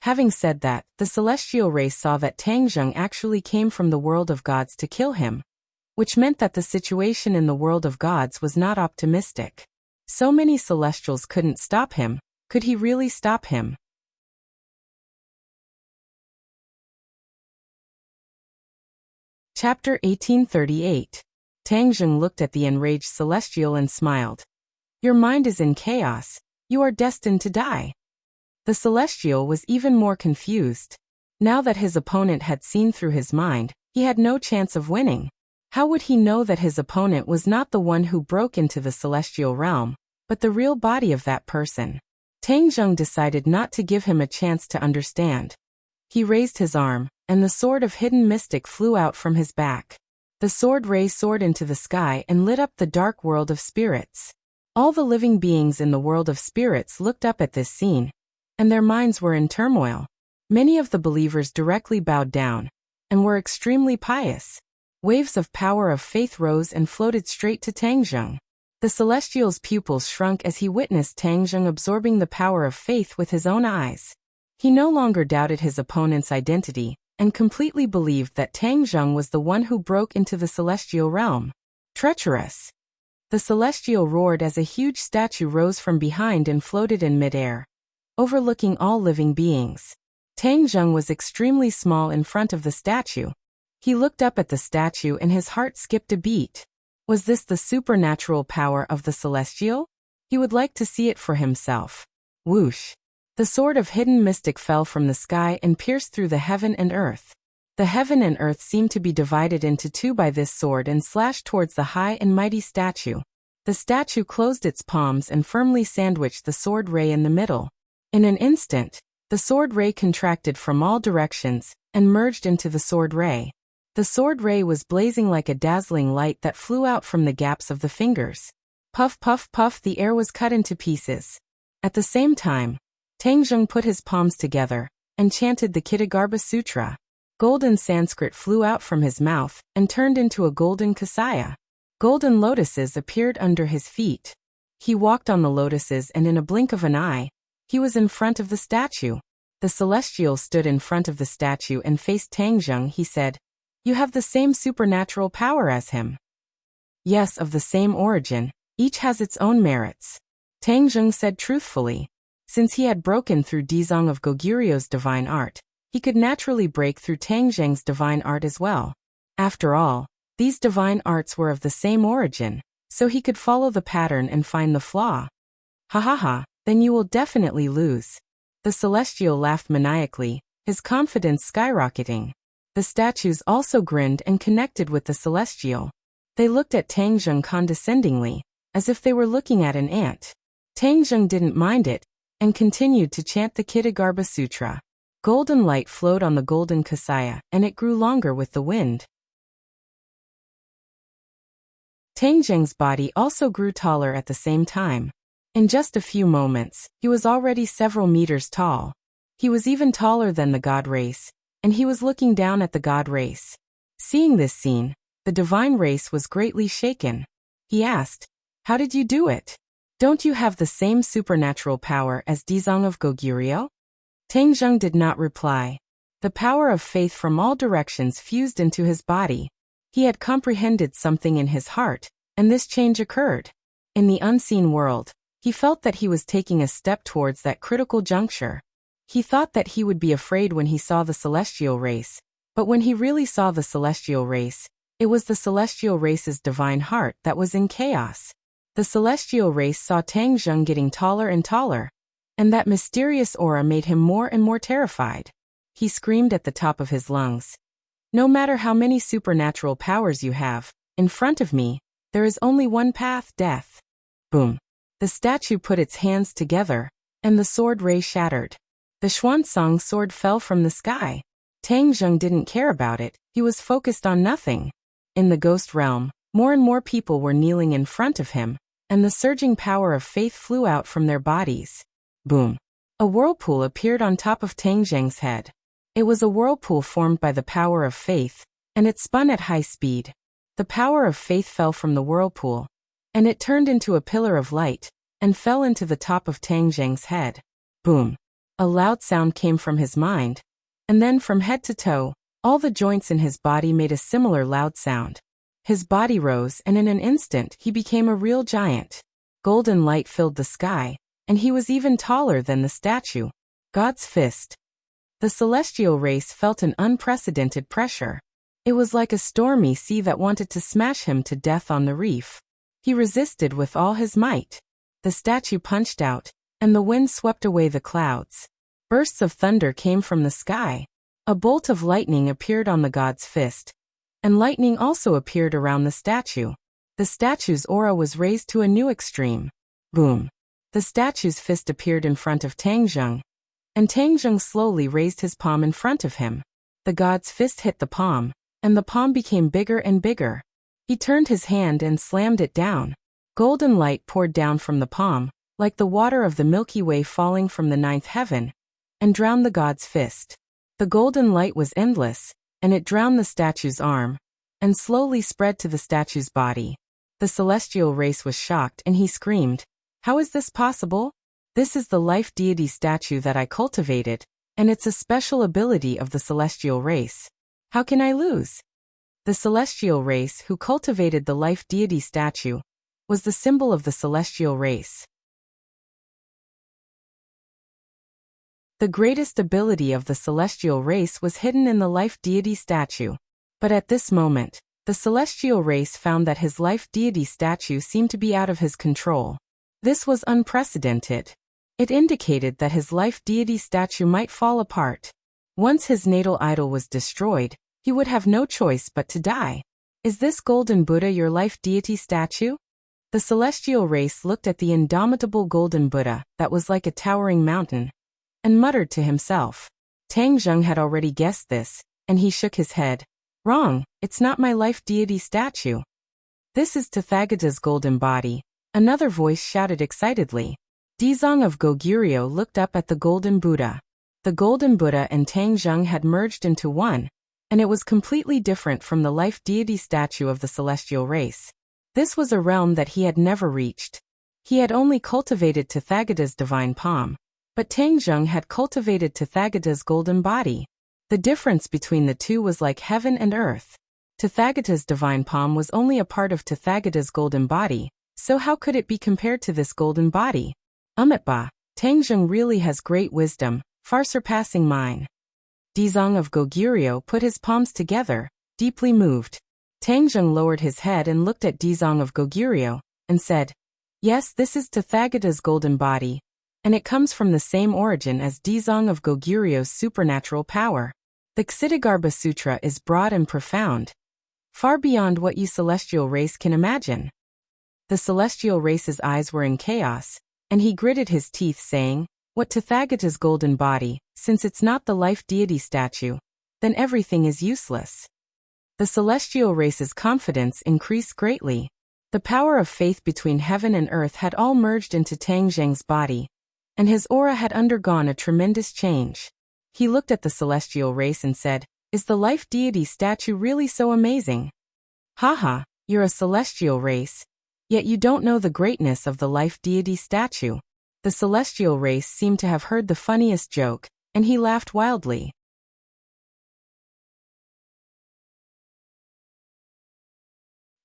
[SPEAKER 1] Having said that, the celestial race saw that Tang Zheng actually came from the world of gods to kill him. which meant that the situation in the world of gods was not optimistic. So many celestials couldn't stop him. Could he really stop him? Chapter 1838. Tang Zheng looked at the enraged celestial and smiled. Your mind is in chaos. You are destined to die. The celestial was even more confused. Now that his opponent had seen through his mind, he had no chance of winning. How would he know that his opponent was not the one who broke into the celestial realm, but the real body of that person? Tang Zheng decided not to give him a chance to understand. He raised his arm, and the sword of hidden mystic flew out from his back. The sword ray soared into the sky and lit up the dark world of spirits. All the living beings in the world of spirits looked up at this scene, and their minds were in turmoil. Many of the believers directly bowed down, and were extremely pious. Waves of power of faith rose and floated straight to Tang Zheng. The celestial's pupils shrunk as he witnessed Tang Zheng absorbing the power of faith with his own eyes. He no longer doubted his opponent's identity, and completely believed that Tang Zheng was the one who broke into the celestial realm. Treacherous! The celestial roared as a huge statue rose from behind and floated in midair, overlooking all living beings. Tang Zheng was extremely small in front of the statue. He looked up at the statue and his heart skipped a beat. Was this the supernatural power of the celestial? He would like to see it for himself. Whoosh! The sword of hidden mystic fell from the sky and pierced through the heaven and earth. The heaven and earth seemed to be divided into two by this sword and slashed towards the high and mighty statue. The statue closed its palms and firmly sandwiched the sword ray in the middle. In an instant, the sword ray contracted from all directions and merged into the sword ray. The sword ray was blazing like a dazzling light that flew out from the gaps of the fingers. Puff, puff, puff, the air was cut into pieces. At the same time, Tang Zheng put his palms together and chanted the Kitagarbha Sutra. Golden Sanskrit flew out from his mouth and turned into a golden kasaya. Golden lotuses appeared under his feet. He walked on the lotuses and in a blink of an eye, he was in front of the statue. The celestial stood in front of the statue and faced Tang Zheng. He said, "You have the same supernatural power as him." "Yes, of the same origin. Each has its own merits," Tang Zheng said truthfully. Since he had broken through Dizong of Goguryu's divine art, he could naturally break through Tang Zheng's divine art as well. After all, these divine arts were of the same origin, so he could follow the pattern and find the flaw. "Ha ha ha, then you will definitely lose." The celestial laughed maniacally, his confidence skyrocketing. The statues also grinned and connected with the celestial. They looked at Tang Zheng condescendingly, as if they were looking at an ant. Tang Zheng didn't mind it, and continued to chant the Kitagarbha Sutra. Golden light flowed on the golden kasaya, and it grew longer with the wind. Tang Zheng's body also grew taller at the same time. In just a few moments, he was already several meters tall. He was even taller than the god race, and he was looking down at the god race. Seeing this scene, the divine race was greatly shaken. He asked, "How did you do it? Don't you have the same supernatural power as Dizong of Goguryo?" Tang Zheng did not reply. The power of faith from all directions fused into his body. He had comprehended something in his heart, and this change occurred. In the unseen world, he felt that he was taking a step towards that critical juncture. He thought that he would be afraid when he saw the celestial race, but when he really saw the celestial race, it was the celestial race's divine heart that was in chaos. The celestial race saw Tang Zheng getting taller and taller, and that mysterious aura made him more and more terrified. He screamed at the top of his lungs, "No matter how many supernatural powers you have, in front of me, there is only one path, death." Boom. The statue put its hands together, and the sword ray shattered. The Xuansong sword fell from the sky. Tang Zheng didn't care about it, he was focused on nothing. In the ghost realm, more and more people were kneeling in front of him, and the surging power of faith flew out from their bodies. Boom. A whirlpool appeared on top of Tang Zheng's head. It was a whirlpool formed by the power of faith, and it spun at high speed. The power of faith fell from the whirlpool, and it turned into a pillar of light, and fell into the top of Tang Zheng's head. Boom. A loud sound came from his mind, and then from head to toe, all the joints in his body made a similar loud sound. His body rose, and in an instant he became a real giant. Golden light filled the sky, and he was even taller than the statue. God's fist. The celestial race felt an unprecedented pressure. It was like a stormy sea that wanted to smash him to death on the reef. He resisted with all his might. The statue punched out, and the wind swept away the clouds. Bursts of thunder came from the sky. A bolt of lightning appeared on the god's fist, and lightning also appeared around the statue. The statue's aura was raised to a new extreme. Boom! The statue's fist appeared in front of Tang Zheng, and Tang Zheng slowly raised his palm in front of him. The god's fist hit the palm, and the palm became bigger and bigger. He turned his hand and slammed it down. Golden light poured down from the palm, like the water of the Milky Way falling from the ninth heaven, and drowned the god's fist. The golden light was endless, and it drowned the statue's arm, and slowly spread to the statue's body. The celestial race was shocked, and he screamed, "How is this possible? This is the life deity statue that I cultivated, and it's a special ability of the celestial race. How can I lose?" The celestial race, who cultivated the life deity statue, was the symbol of the celestial race. The greatest ability of the celestial race was hidden in the life deity statue. But at this moment, the celestial race found that his life deity statue seemed to be out of his control. This was unprecedented. It indicated that his life deity statue might fall apart. Once his natal idol was destroyed, he would have no choice but to die. "Is this golden Buddha your life deity statue?" The celestial race looked at the indomitable golden Buddha that was like a towering mountain, and muttered to himself. Tang Zheng had already guessed this, and he shook his head. "Wrong, it's not my life deity statue. This is Tathagata's golden body," another voice shouted excitedly. Dizong of Goguryeo looked up at the golden Buddha. The golden Buddha and Tang Zheng had merged into one, and it was completely different from the life deity statue of the celestial race. This was a realm that he had never reached. He had only cultivated Tathagata's divine palm, but Tang Zheng had cultivated Tathagata's golden body. The difference between the two was like heaven and earth. Tathagata's divine palm was only a part of Tathagata's golden body, so how could it be compared to this golden body? Umitba, Tang Zheng really has great wisdom, far surpassing mine. Dizong of Goguryeo put his palms together, deeply moved. Tang Zheng lowered his head and looked at Dizong of Goguryeo, and said, "Yes, this is Tathagata's golden body, and it comes from the same origin as Dizong of Goguryeo's supernatural power. The Ksitigarbha Sutra is broad and profound, far beyond what you celestial race can imagine." The celestial race's eyes were in chaos, and he gritted his teeth saying, "What Tathagata's golden body, since it's not the life deity statue, then everything is useless." The celestial race's confidence increased greatly. The power of faith between heaven and earth had all merged into Tang Zheng's body, and his aura had undergone a tremendous change. He looked at the celestial race and said, "Is the life deity statue really so amazing? Haha, you're a celestial race, yet you don't know the greatness of the life deity statue." The celestial race seemed to have heard the funniest joke, and he laughed wildly.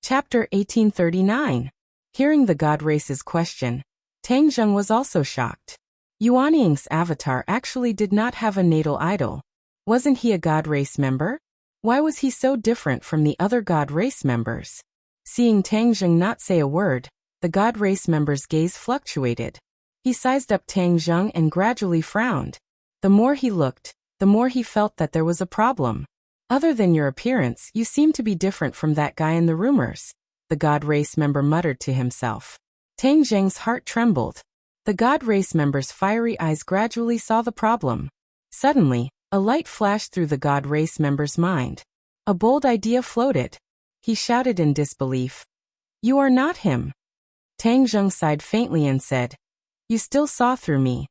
[SPEAKER 1] Chapter 1839. Hearing the god race's question, Tang Zheng was also shocked. Yuanying's avatar actually did not have a natal idol. Wasn't he a god race member? Why was he so different from the other god race members? Seeing Tang Zheng not say a word, the god race member's gaze fluctuated. He sized up Tang Zheng and gradually frowned. The more he looked, the more he felt that there was a problem. "Other than your appearance, you seem to be different from that guy in the rumors," the god race member muttered to himself. Tang Zheng's heart trembled. The god race member's fiery eyes gradually saw the problem. Suddenly, a light flashed through the god race member's mind. A bold idea floated. He shouted in disbelief, "You are not him." Tang Zheng sighed faintly and said, "You still saw through me."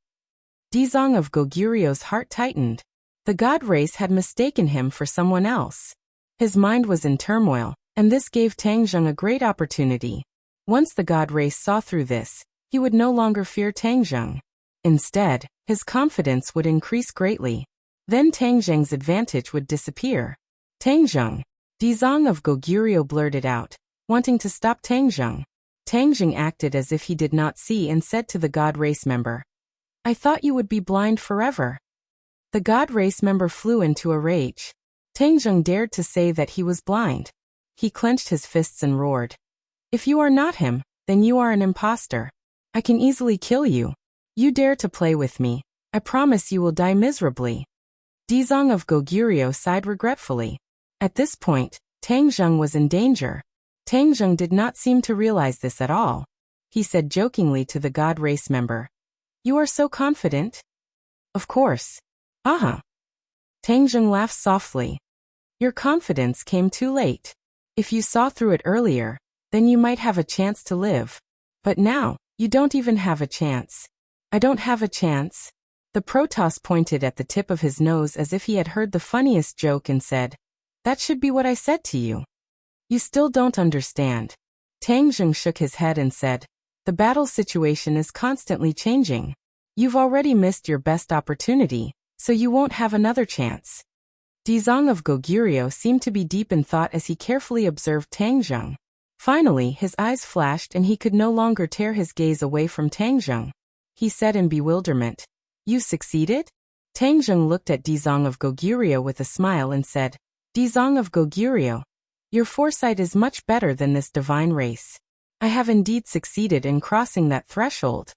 [SPEAKER 1] Dizong of Goguryeo's heart tightened. The god race had mistaken him for someone else. His mind was in turmoil, and this gave Tang Zheng a great opportunity. Once the god race saw through this, he would no longer fear Tang Zheng. Instead, his confidence would increase greatly. Then Tang Zheng's advantage would disappear. "Tang Zheng, Dizong of Goguryeo blurted out, wanting to stop Tangjung. Tangjung acted as if he did not see and said to the God race member, I thought you would be blind forever. The God race member flew into a rage. Tangjung dared to say that he was blind. He clenched his fists and roared. If you are not him, then you are an imposter. I can easily kill you. You dare to play with me. I promise you will die miserably. Dizong of Goguryeo sighed regretfully. At this point, Tangjung was in danger. Tangjung did not seem to realize this at all. He said jokingly to the God race member, You are so confident? Of course. Tangjung laughed softly. Your confidence came too late. If you saw through it earlier, then you might have a chance to live. But now, you don't even have a chance. I don't have a chance. The Protoss pointed at the tip of his nose as if he had heard the funniest joke and said, That should be what I said to you. You still don't understand. Tangjung shook his head and said, The battle situation is constantly changing. You've already missed your best opportunity, so you won't have another chance. Dizong of Goguryeo seemed to be deep in thought as he carefully observed Tangjung. Finally, his eyes flashed and he could no longer tear his gaze away from Tangjung. He said in bewilderment, You succeeded? Tangjung looked at Dizong of Goguryeo with a smile and said, Dizong of Goguryeo, your foresight is much better than this divine race. I have indeed succeeded in crossing that threshold.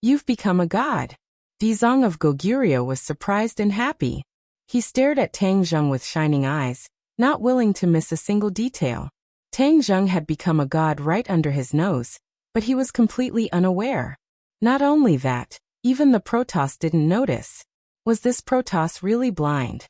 [SPEAKER 1] You've become a god. Dizong of Goguryeo was surprised and happy. He stared at Tangjung with shining eyes, not willing to miss a single detail. Tangjung had become a god right under his nose, but he was completely unaware. Not only that, even the Protoss didn't notice. Was this Protoss really blind?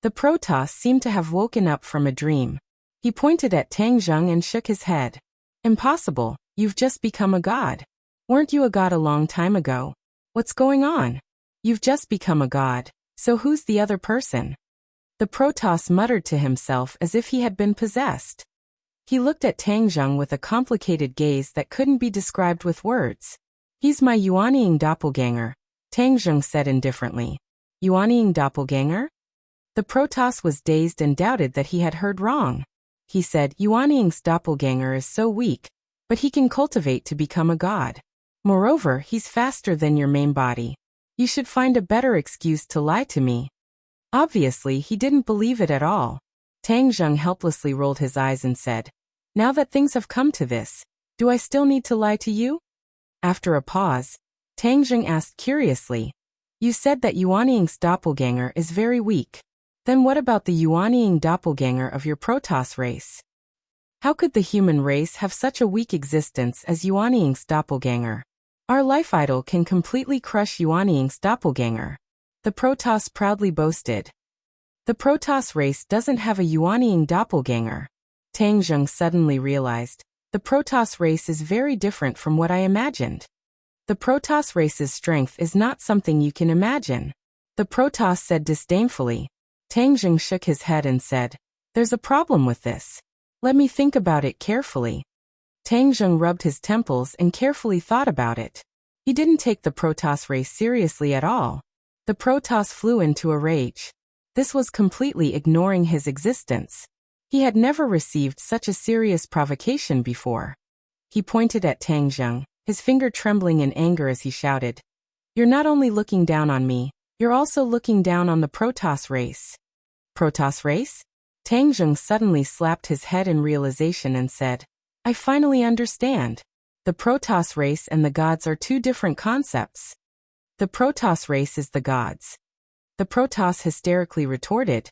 [SPEAKER 1] The Protoss seemed to have woken up from a dream. He pointed at Tangjung and shook his head. Impossible, you've just become a god. Weren't you a god a long time ago? What's going on? You've just become a god, so who's the other person? The Protoss muttered to himself as if he had been possessed. He looked at Tangjung with a complicated gaze that couldn't be described with words. He's my Yuanying doppelganger, Tangjung said indifferently. Yuanying doppelganger? The Protoss was dazed and doubted that he had heard wrong. He said, Yuanying's doppelganger is so weak, but he can cultivate to become a god. Moreover, he's faster than your main body. You should find a better excuse to lie to me. Obviously, he didn't believe it at all. Tangjung helplessly rolled his eyes and said, Now that things have come to this, do I still need to lie to you? After a pause, Tangjung asked curiously, You said that Yuanying's doppelganger is very weak. Then what about the Yuanying doppelganger of your Protoss race? How could the human race have such a weak existence as Yuanying's doppelganger? Our life idol can completely crush Yuanying's doppelganger. The Protoss proudly boasted. The Protoss race doesn't have a Yuanying doppelganger. Tangjung suddenly realized, the Protoss race is very different from what I imagined. The Protoss race's strength is not something you can imagine. The Protoss said disdainfully. Tangjung shook his head and said, There's a problem with this. Let me think about it carefully. Tangjung rubbed his temples and carefully thought about it. He didn't take the Protoss race seriously at all. The Protoss flew into a rage. This was completely ignoring his existence. He had never received such a serious provocation before. He pointed at Tangjung, his finger trembling in anger as he shouted, You're not only looking down on me, you're also looking down on the Protoss race. Protoss race? Tangjung suddenly slapped his head in realization and said, I finally understand. The Protoss race and the gods are two different concepts. The Protoss race is the gods. The Protoss hysterically retorted,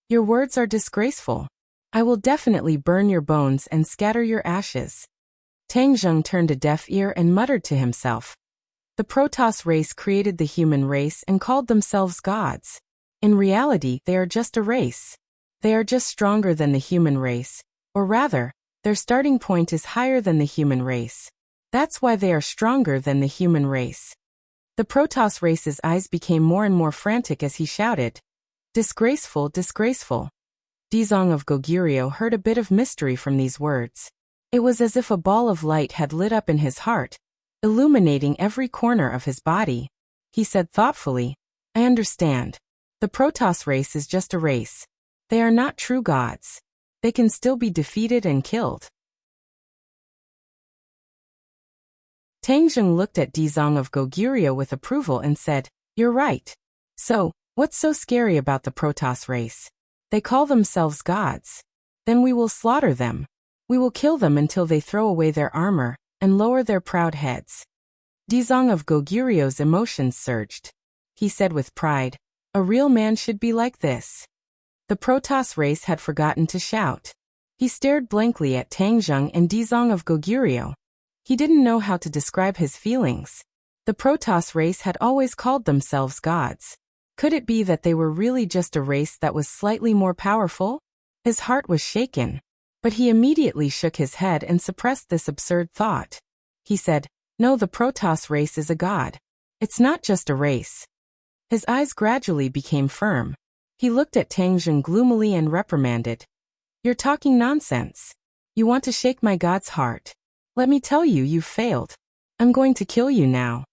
[SPEAKER 1] Your words are disgraceful. I will definitely burn your bones and scatter your ashes. Tangjung turned a deaf ear and muttered to himself. The Protoss race created the human race and called themselves gods. In reality, they are just a race. They are just stronger than the human race, or rather, their starting point is higher than the human race. That's why they are stronger than the human race. The Protoss race's eyes became more and more frantic as he shouted, Disgraceful, disgraceful. Dizong of Goguryeo heard a bit of mystery from these words. It was as if a ball of light had lit up in his heart, illuminating every corner of his body. He said thoughtfully, I understand. The Protoss race is just a race. They are not true gods. They can still be defeated and killed. Tang Zheng looked at Dizong of Goguryeo with approval and said, "You're right. So, what's so scary about the Protoss race? They call themselves gods. Then we will slaughter them. We will kill them until they throw away their armor and lower their proud heads." Dizong of Goguryeo's emotions surged. He said with pride, "A real man should be like this." The Protoss race had forgotten to shout. He stared blankly at Tang Zheng and Dizong of Goguryeo. He didn't know how to describe his feelings. The Protoss race had always called themselves gods. Could it be that they were really just a race that was slightly more powerful? His heart was shaken. But he immediately shook his head and suppressed this absurd thought. He said, "No, the Protoss race is a god. It's not just a race." His eyes gradually became firm. He looked at Tang Zheng gloomily and reprimanded. "You're talking nonsense. You want to shake my god's heart. Let me tell you, you've failed. I'm going to kill you now."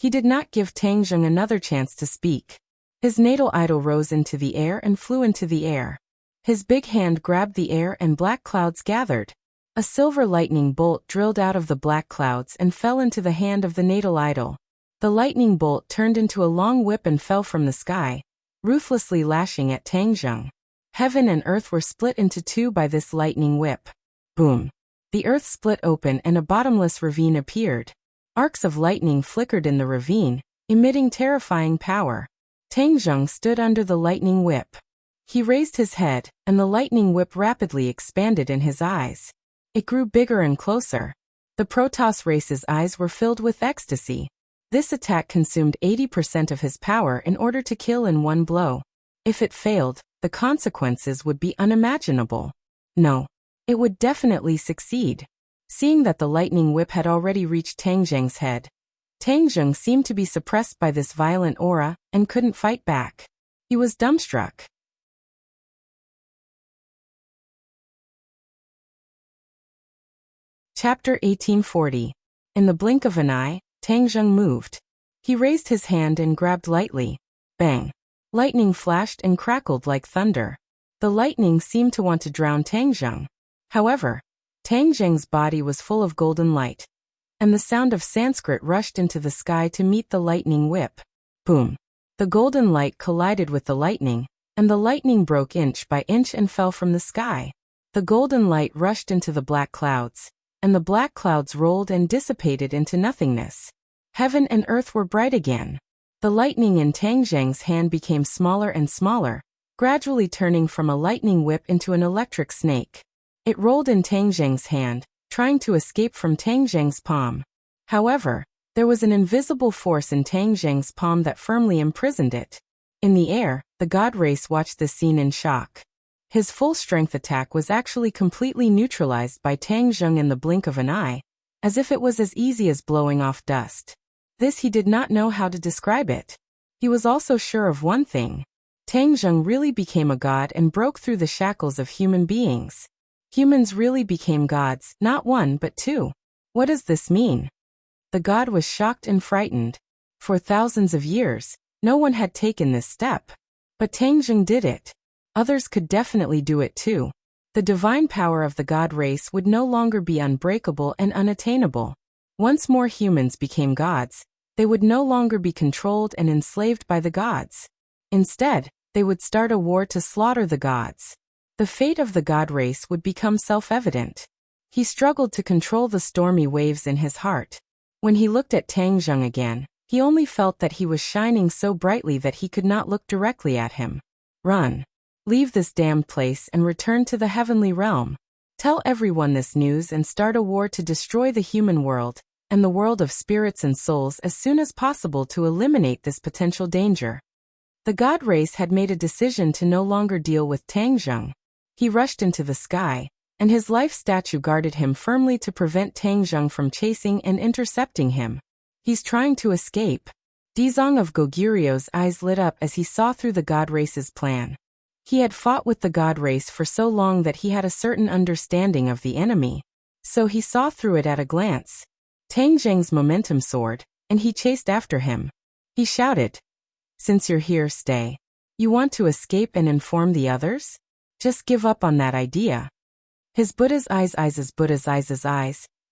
[SPEAKER 1] He did not give Tang Zheng another chance to speak. His natal idol rose into the air and flew into the air. His big hand grabbed the air and black clouds gathered. A silver lightning bolt drilled out of the black clouds and fell into the hand of the natal idol. The lightning bolt turned into a long whip and fell from the sky, ruthlessly lashing at Tang Zheng. Heaven and earth were split into two by this lightning whip. Boom! The earth split open and a bottomless ravine appeared. Arcs of lightning flickered in the ravine, emitting terrifying power. Tang Zheng stood under the lightning whip. He raised his head, and the lightning whip rapidly expanded in his eyes. It grew bigger and closer. The Protoss race's eyes were filled with ecstasy. This attack consumed 80% of his power in order to kill in one blow. If it failed, the consequences would be unimaginable. No. It would definitely succeed. Seeing that the lightning whip had already reached Tang Zheng's head, Tang Zheng seemed to be suppressed by this violent aura and couldn't fight back. He was dumbstruck. Chapter 1840. In the blink of an eye, Tang Zheng moved. He raised his hand and grabbed lightly. Bang! Lightning flashed and crackled like thunder. The lightning seemed to want to drown Tang Zheng. However, Tang Zheng's body was full of golden light, and the sound of Sanskrit rushed into the sky to meet the lightning whip. Boom! The golden light collided with the lightning, and the lightning broke inch by inch and fell from the sky. The golden light rushed into the black clouds, and the black clouds rolled and dissipated into nothingness. Heaven and earth were bright again. The lightning in Tang Zheng's hand became smaller and smaller, gradually turning from a lightning whip into an electric snake. It rolled in Tang Zheng's hand, trying to escape from Tang Zheng's palm. However, there was an invisible force in Tang Zheng's palm that firmly imprisoned it. In the air, the god race watched this scene in shock. His full-strength attack was actually completely neutralized by Tang Zheng in the blink of an eye, as if it was as easy as blowing off dust. This he did not know how to describe it. He was also sure of one thing. Tang Zheng really became a god and broke through the shackles of human beings. Humans really became gods, not one but two. What does this mean? The god was shocked and frightened. For thousands of years, no one had taken this step. But Tang Zheng did it. Others could definitely do it too. The divine power of the god race would no longer be unbreakable and unattainable. Once more humans became gods, they would no longer be controlled and enslaved by the gods. Instead, they would start a war to slaughter the gods. The fate of the god race would become self-evident. He struggled to control the stormy waves in his heart. When he looked at Tang Zheng again, he only felt that he was shining so brightly that he could not look directly at him. Run. Leave this damned place and return to the heavenly realm. Tell everyone this news and start a war to destroy the human world and the world of spirits and souls as soon as possible to eliminate this potential danger. The god race had made a decision to no longer deal with Tang Zheng. He rushed into the sky, and his life statue guarded him firmly to prevent Tang Zheng from chasing and intercepting him. He's trying to escape. Dizong of Goguryeo's eyes lit up as he saw through the god race's plan. He had fought with the god race for so long that he had a certain understanding of the enemy. So he saw through it at a glance. Tang Zheng's momentum soared, and he chased after him. He shouted, "Since you're here, stay. You want to escape and inform the others? Just give up on that idea. His Buddha's eyes,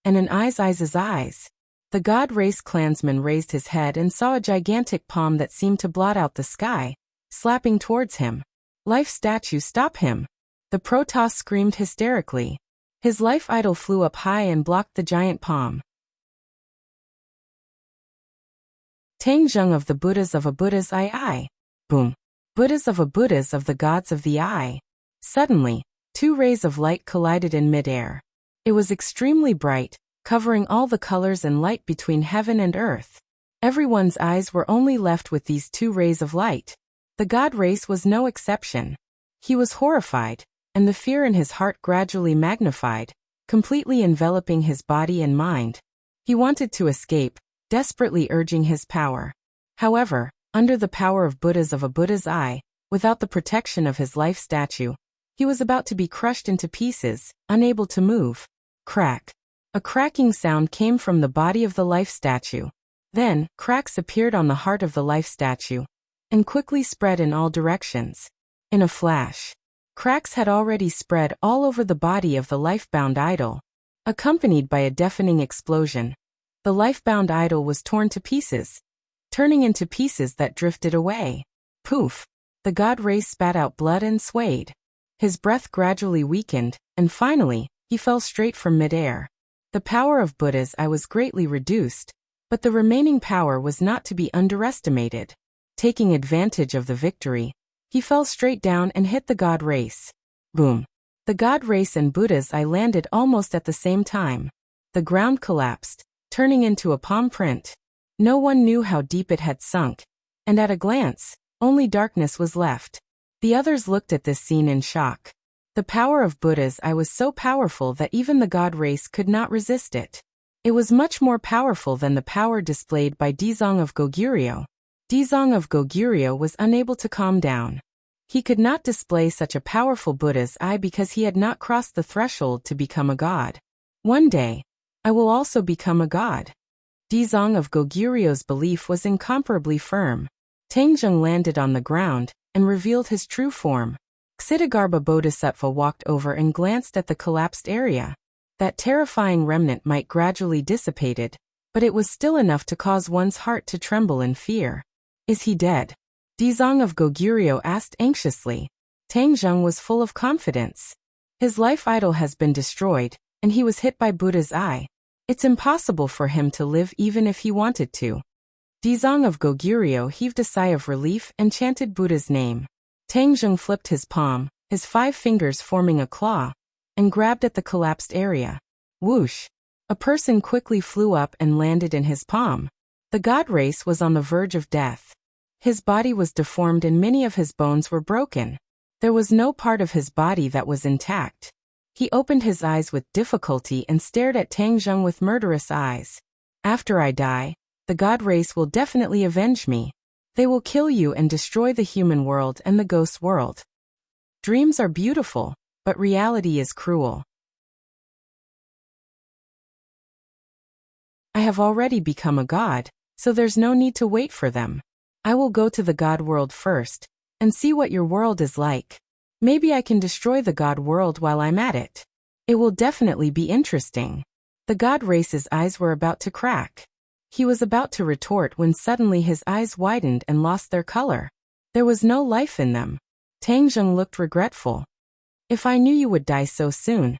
[SPEAKER 1] and an eyes. The god race clansman raised his head and saw a gigantic palm that seemed to blot out the sky, slapping towards him. Life statue, stop him! The Protoss screamed hysterically. His life idol flew up high and blocked the giant palm. Tangjung of the Buddhas of a Buddha's eye. Boom. Buddhas of a Buddhas of the gods of the eye. Suddenly, two rays of light collided in midair. It was extremely bright, covering all the colors and light between heaven and earth. Everyone's eyes were only left with these two rays of light. The god race was no exception. He was horrified, and the fear in his heart gradually magnified, completely enveloping his body and mind. He wanted to escape, desperately urging his power. However, under the power of Buddhas of a Buddha's eye, without the protection of his life statue, he was about to be crushed into pieces, unable to move. Crack. A cracking sound came from the body of the life statue. Then, cracks appeared on the heart of the life statue, and quickly spread in all directions. In a flash, cracks had already spread all over the body of the life-bound idol. Accompanied by a deafening explosion, the life-bound idol was torn to pieces, turning into pieces that drifted away. Poof! The god race spat out blood and swayed. His breath gradually weakened, and finally, he fell straight from midair. The power of Buddha's eye was greatly reduced, but the remaining power was not to be underestimated. Taking advantage of the victory, he fell straight down and hit the god race. Boom! The god race and Buddha's eye landed almost at the same time. The ground collapsed, turning into a palm print. No one knew how deep it had sunk, and at a glance, only darkness was left. The others looked at this scene in shock. The power of Buddha's eye was so powerful that even the god race could not resist it. It was much more powerful than the power displayed by Dizong of Goguryeo. Dizong of Goguryeo was unable to calm down. He could not display such a powerful Buddha's eye because he had not crossed the threshold to become a god. One day, I will also become a god. Dizong of Goguryeo's belief was incomparably firm. Tangjung landed on the ground and revealed his true form. Ksitigarbha Bodhisattva walked over and glanced at the collapsed area. That terrifying remnant might gradually dissipated, but it was still enough to cause one's heart to tremble in fear. Is he dead? Dizong of Goguryeo asked anxiously. Tangjung was full of confidence. His life idol has been destroyed, and he was hit by Buddha's eye. It's impossible for him to live even if he wanted to. Dizong of Goguryeo heaved a sigh of relief and chanted Buddha's name. Tangjung flipped his palm, his 5 fingers forming a claw, and grabbed at the collapsed area. Whoosh! A person quickly flew up and landed in his palm. The god race was on the verge of death. His body was deformed and many of his bones were broken. There was no part of his body that was intact. He opened his eyes with difficulty and stared at Tangjung with murderous eyes. After I die, the god race will definitely avenge me. They will kill you and destroy the human world and the ghost world. Dreams are beautiful, but reality is cruel. I have already become a god, so there's no need to wait for them. I will go to the god world first, and see what your world is like. Maybe I can destroy the god world while I'm at it. It will definitely be interesting. The god race's eyes were about to crack. He was about to retort when suddenly his eyes widened and lost their color. There was no life in them. Tangjung looked regretful. If I knew you would die so soon,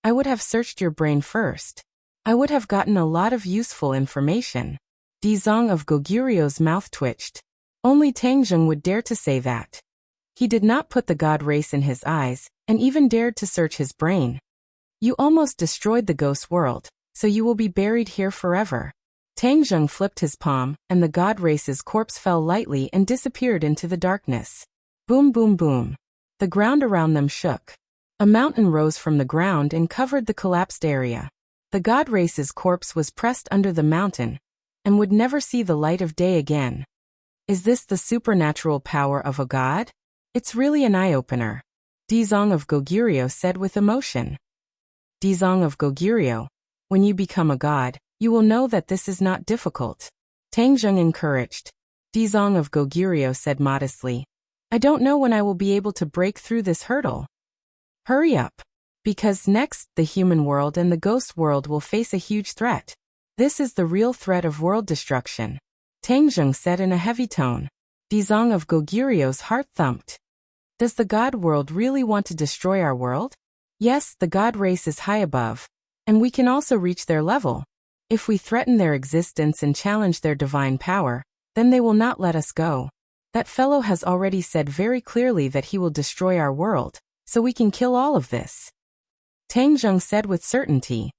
[SPEAKER 1] I would have searched your brain first. I would have gotten a lot of useful information. Dizong of Goguryeo's mouth twitched. Only Tangjung would dare to say that. He did not put the god race in his eyes, and even dared to search his brain. You almost destroyed the ghost world, so you will be buried here forever. Tangjung flipped his palm, and the god race's corpse fell lightly and disappeared into the darkness. Boom, boom, boom. The ground around them shook. A mountain rose from the ground and covered the collapsed area. The god race's corpse was pressed under the mountain, and would never see the light of day again. Is this the supernatural power of a god? It's really an eye-opener. Dizong of Goguryeo said with emotion. Dizong of Goguryeo, when you become a god, you will know that this is not difficult. Tangjung encouraged. Dizong of Goguryeo said modestly. I don't know when I will be able to break through this hurdle. Hurry up. Because next, the human world and the ghost world will face a huge threat. This is the real threat of world destruction. Tang Zheng said in a heavy tone. Dizong of Gogurio's heart thumped. Does the god world really want to destroy our world? Yes, the god race is high above, and we can also reach their level. If we threaten their existence and challenge their divine power, then they will not let us go. That fellow has already said very clearly that he will destroy our world, so we can kill all of this. Tang Zheng said with certainty.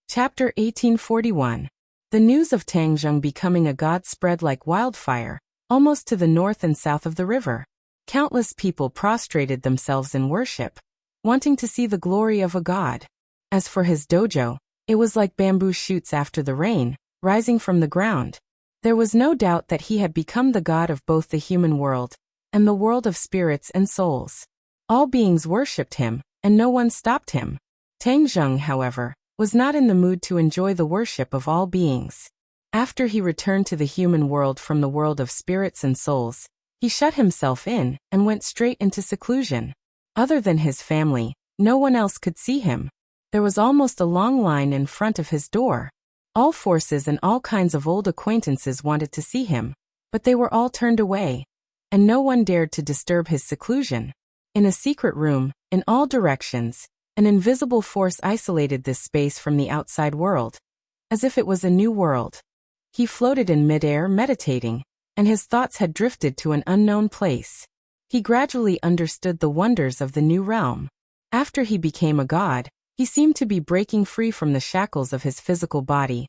[SPEAKER 1] Chapter 1841. The news of Tang Zheng becoming a god spread like wildfire, almost to the north and south of the river. Countless people prostrated themselves in worship, wanting to see the glory of a god. As for his dojo, it was like bamboo shoots after the rain, rising from the ground. There was no doubt that he had become the god of both the human world and the world of spirits and souls. All beings worshipped him, and no one stopped him. Tang Zheng, however, was not in the mood to enjoy the worship of all beings. After he returned to the human world from the world of spirits and souls, he shut himself in and went straight into seclusion. Other than his family, no one else could see him. There was almost a long line in front of his door. All forces and all kinds of old acquaintances wanted to see him, but they were all turned away, and no one dared to disturb his seclusion. In a secret room, in all directions, an invisible force isolated this space from the outside world, as if it was a new world. He floated in midair meditating, and his thoughts had drifted to an unknown place. He gradually understood the wonders of the new realm. After he became a god, he seemed to be breaking free from the shackles of his physical body,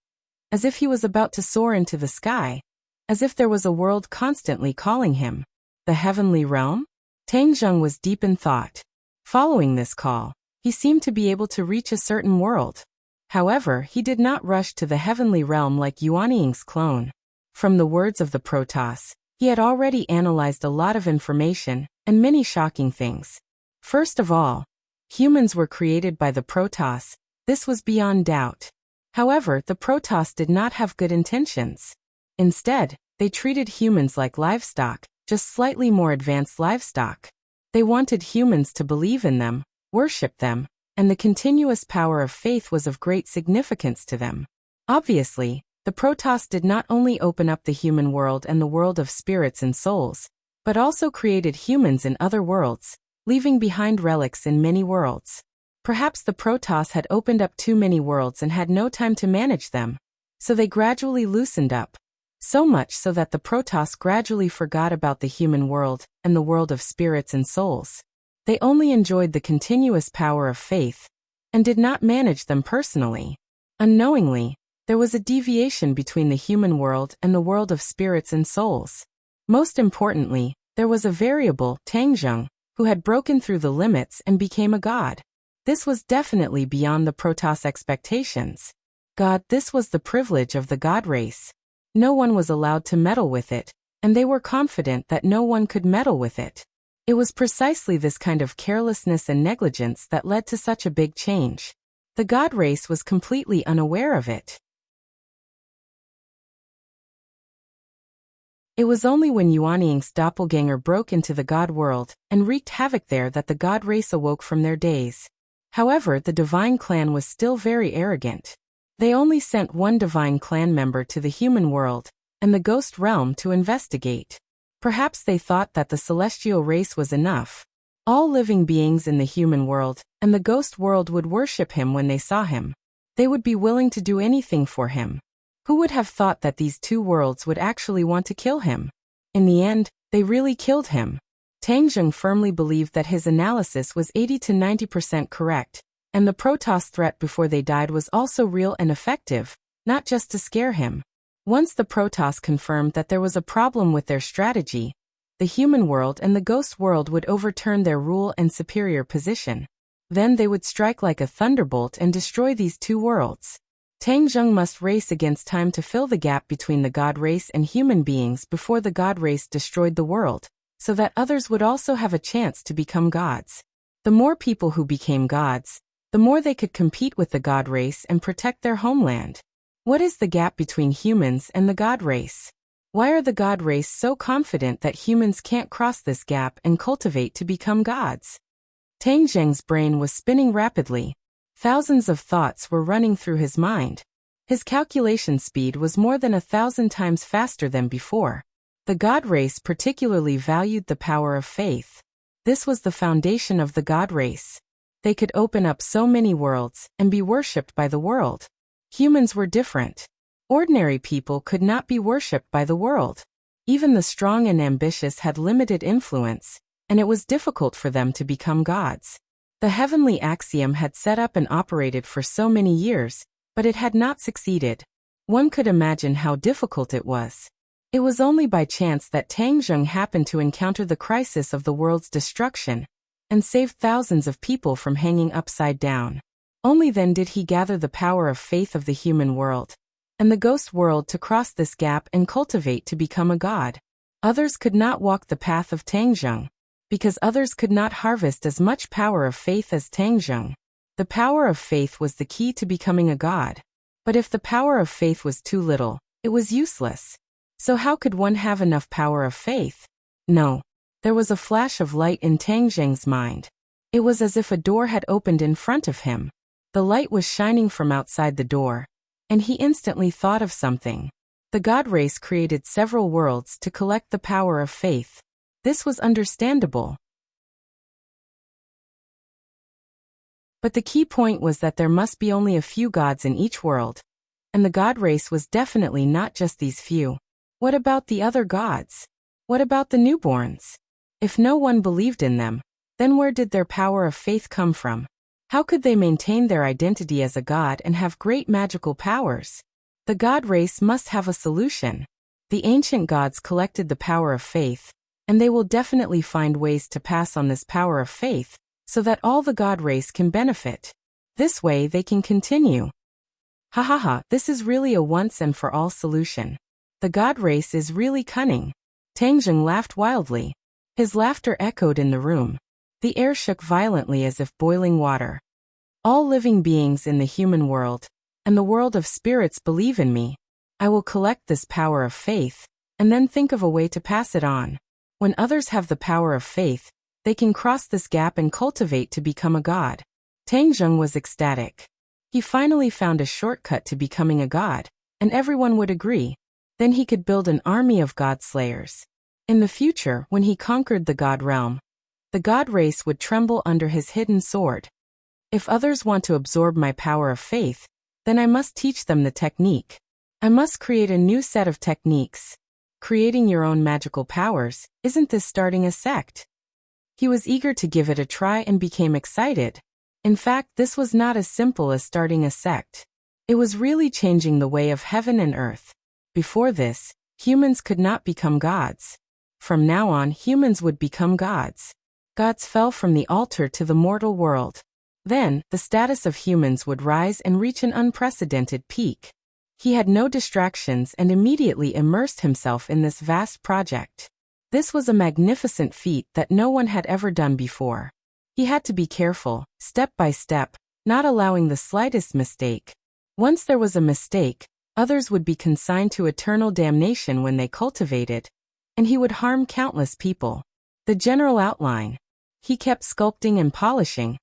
[SPEAKER 1] as if he was about to soar into the sky, as if there was a world constantly calling him. The heavenly realm? Tang Zheng was deep in thought. Following this call, he seemed to be able to reach a certain world. However, he did not rush to the heavenly realm like Yuanying's clone. From the words of the Protoss, he had already analyzed a lot of information and many shocking things. First of all, humans were created by the Protoss. This was beyond doubt. However, the Protoss did not have good intentions. Instead, they treated humans like livestock, just slightly more advanced livestock. They wanted humans to believe in them, worship them, and the continuous power of faith was of great significance to them. Obviously, the Protoss did not only open up the human world and the world of spirits and souls, but also created humans in other worlds, leaving behind relics in many worlds. Perhaps the Protoss had opened up too many worlds and had no time to manage them, so they gradually loosened up. So much so that the Protoss gradually forgot about the human world and the world of spirits and souls. They only enjoyed the continuous power of faith, and did not manage them personally. Unknowingly, there was a deviation between the human world and the world of spirits and souls. Most importantly, there was a variable, Tang Zheng, who had broken through the limits and became a god. This was definitely beyond the Protoss expectations. God, this was the privilege of the god race. No one was allowed to meddle with it, and they were confident that no one could meddle with it. It was precisely this kind of carelessness and negligence that led to such a big change. The god race was completely unaware of it. It was only when Yuanying's doppelganger broke into the god world and wreaked havoc there that the god race awoke from their daze. However, the divine clan was still very arrogant. They only sent one divine clan member to the human world and the ghost realm to investigate. Perhaps they thought that the celestial race was enough. All living beings in the human world and the ghost world would worship him when they saw him. They would be willing to do anything for him. Who would have thought that these two worlds would actually want to kill him? In the end, they really killed him. Tang Zheng firmly believed that his analysis was 80 to 90% correct, and the Protoss threat before they died was also real and effective, not just to scare him. Once the Protoss confirmed that there was a problem with their strategy, the human world and the ghost world would overturn their rule and superior position. Then they would strike like a thunderbolt and destroy these two worlds. Tang Zheng must race against time to fill the gap between the god race and human beings before the god race destroyed the world, so that others would also have a chance to become gods. The more people who became gods, the more they could compete with the god race and protect their homeland. What is the gap between humans and the God race? Why are the God race so confident that humans can't cross this gap and cultivate to become gods? Tang Zheng's brain was spinning rapidly. Thousands of thoughts were running through his mind. His calculation speed was more than 1,000 times faster than before. The God race particularly valued the power of faith. This was the foundation of the God race. They could open up so many worlds and be worshipped by the world. Humans were different. Ordinary people could not be worshipped by the world. Even the strong and ambitious had limited influence, and it was difficult for them to become gods. The heavenly axiom had set up and operated for so many years, but it had not succeeded. One could imagine how difficult it was. It was only by chance that Tang Zheng happened to encounter the crisis of the world's destruction and saved thousands of people from hanging upside down. Only then did he gather the power of faith of the human world and the ghost world to cross this gap and cultivate to become a god. Others could not walk the path of Tang Zheng, because others could not harvest as much power of faith as Tang Zheng. The power of faith was the key to becoming a god. But if the power of faith was too little, it was useless. So how could one have enough power of faith? No. There was a flash of light in Tang Zheng's mind. It was as if a door had opened in front of him. The light was shining from outside the door, and he instantly thought of something. The God race created several worlds to collect the power of faith. This was understandable. But the key point was that there must be only a few gods in each world, and the God race was definitely not just these few. What about the other gods? What about the newborns? If no one believed in them, then where did their power of faith come from? How could they maintain their identity as a god and have great magical powers? The God race must have a solution. The ancient gods collected the power of faith, and they will definitely find ways to pass on this power of faith, so that all the God race can benefit. This way they can continue. Ha ha ha, this is really a once and for all solution. The God race is really cunning. Tang Zheng laughed wildly. His laughter echoed in the room. The air shook violently as if boiling water. All living beings in the human world, and the world of spirits believe in me. I will collect this power of faith, and then think of a way to pass it on. When others have the power of faith, they can cross this gap and cultivate to become a god. Tang Zheng was ecstatic. He finally found a shortcut to becoming a god, and everyone would agree. Then he could build an army of god slayers. In the future, when he conquered the god realm, the god race would tremble under his hidden sword. If others want to absorb my power of faith, then I must teach them the technique. I must create a new set of techniques. Creating your own magical powers, isn't this starting a sect? He was eager to give it a try and became excited. In fact, this was not as simple as starting a sect. It was really changing the way of heaven and earth. Before this, humans could not become gods. From now on, humans would become gods. Gods fell from the altar to the mortal world. Then, the status of humans would rise and reach an unprecedented peak. He had no distractions and immediately immersed himself in this vast project. This was a magnificent feat that no one had ever done before. He had to be careful, step by step, not allowing the slightest mistake. Once there was a mistake, others would be consigned to eternal damnation when they cultivated, and he would harm countless people. The general outline. He kept sculpting and polishing,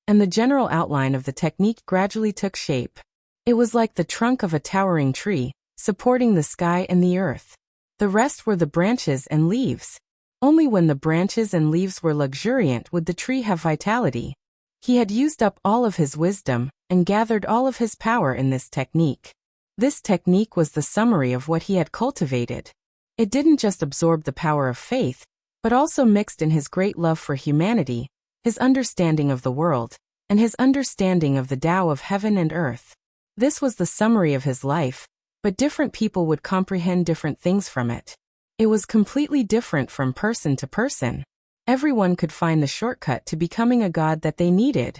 [SPEAKER 1] and the general outline of the technique gradually took shape. It was like the trunk of a towering tree, supporting the sky and the earth. The rest were the branches and leaves. Only when the branches and leaves were luxuriant would the tree have vitality. He had used up all of his wisdom and gathered all of his power in this technique. This technique was the summary of what he had cultivated. It didn't just absorb the power of faith, but also mixed in his great love for humanity, his understanding of the world, and his understanding of the Tao of heaven and earth. This was the summary of his life, but different people would comprehend different things from it. It was completely different from person to person. Everyone could find the shortcut to becoming a god that they needed.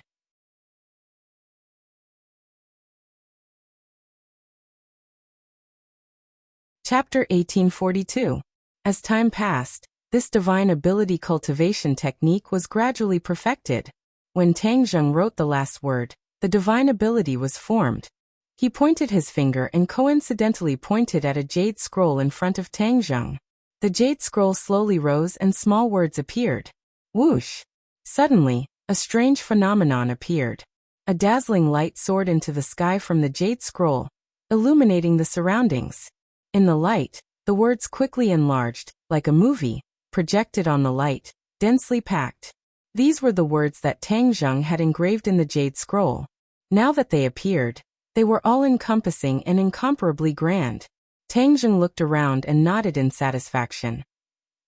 [SPEAKER 1] Chapter 1842. As time passed, this divine ability cultivation technique was gradually perfected. When Tang Zheng wrote the last word, the divine ability was formed. He pointed his finger and coincidentally pointed at a jade scroll in front of Tang Zheng. The jade scroll slowly rose and small words appeared. Whoosh! Suddenly, a strange phenomenon appeared. A dazzling light soared into the sky from the jade scroll, illuminating the surroundings. In the light, the words quickly enlarged, like a movie, projected on the light, densely packed. These were the words that Tang Zheng had engraved in the jade scroll. Now that they appeared, they were all-encompassing and incomparably grand. Tang Zheng looked around and nodded in satisfaction.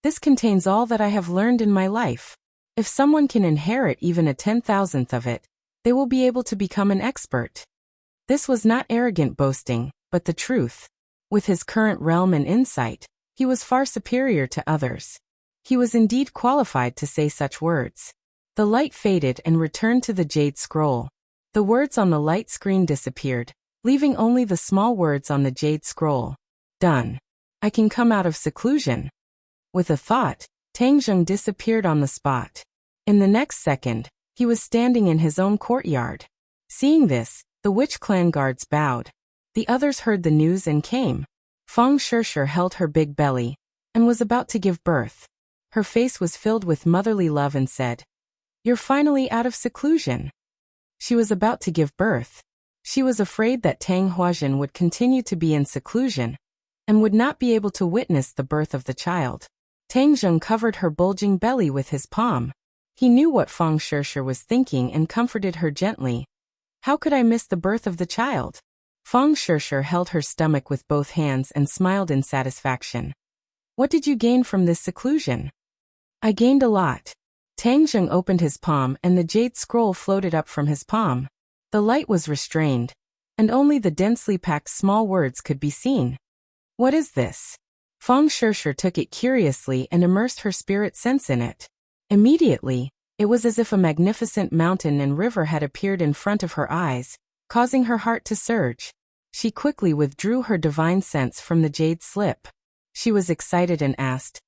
[SPEAKER 1] This contains all that I have learned in my life. If someone can inherit even a 10,000th of it, they will be able to become an expert. This was not arrogant boasting, but the truth. With his current realm and insight, he was far superior to others. He was indeed qualified to say such words. The light faded and returned to the jade scroll. The words on the light screen disappeared, leaving only the small words on the jade scroll. Done. I can come out of seclusion. With a thought, Tang Zheng disappeared on the spot. In the next second, he was standing in his own courtyard. Seeing this, the witch clan guards bowed. The others heard the news and came. Feng Shishir held her big belly and was about to give birth. Her face was filled with motherly love and said, "You're finally out of seclusion." She was about to give birth. She was afraid that Tang Huazhen would continue to be in seclusion and would not be able to witness the birth of the child. Tang Zheng covered her bulging belly with his palm. He knew what Feng Shishir was thinking and comforted her gently. How could I miss the birth of the child? Feng Shishir held her stomach with both hands and smiled in satisfaction. What did you gain from this seclusion? I gained a lot. Tang Zheng opened his palm and the jade scroll floated up from his palm. The light was restrained, and only the densely packed small words could be seen. What is this? Feng Shishir took it curiously and immersed her spirit sense in it. Immediately, it was as if a magnificent mountain and river had appeared in front of her eyes, causing her heart to surge. She quickly withdrew her divine sense from the jade slip. She was excited and asked,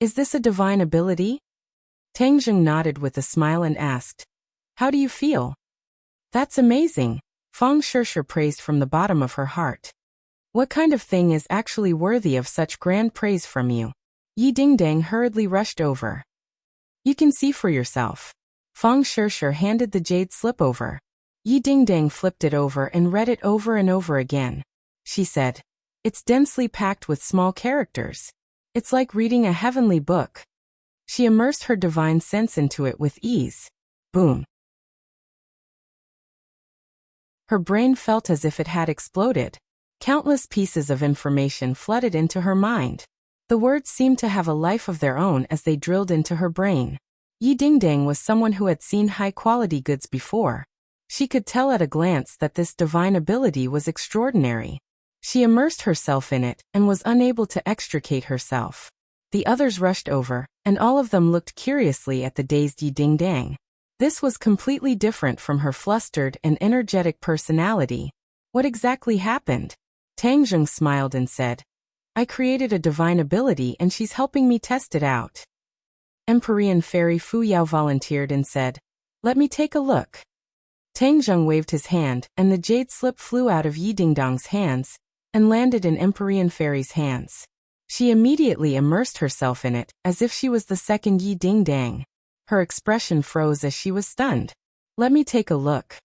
[SPEAKER 1] "Is this a divine ability?" Tang Zheng nodded with a smile and asked, "How do you feel?" "That's amazing," Feng Shishir praised from the bottom of her heart. "What kind of thing is actually worthy of such grand praise from you?" Yi Dingdang hurriedly rushed over. "You can see for yourself." Feng Shishir handed the jade slip over. Yi Dingdang flipped it over and read it over and over again. She said, "It's densely packed with small characters. It's like reading a heavenly book." She immersed her divine sense into it with ease. Boom. Her brain felt as if it had exploded. Countless pieces of information flooded into her mind. The words seemed to have a life of their own as they drilled into her brain. Yi Dingdang was someone who had seen high-quality goods before. She could tell at a glance that this divine ability was extraordinary. She immersed herself in it and was unable to extricate herself. The others rushed over, and all of them looked curiously at the dazed Yi Dingdang. This was completely different from her flustered and energetic personality. What exactly happened? Tang Zheng smiled and said, "I created a divine ability and she's helping me test it out." Empyrean Fairy Fu Yao volunteered and said, "Let me take a look." Tang Zheng waved his hand, and the jade slip flew out of Yi Dingdang's hands and landed in Empyrean Fairy's hands. She immediately immersed herself in it, as if she was the second Yi Dingdang. Her expression froze as she was stunned. "Let me take a look."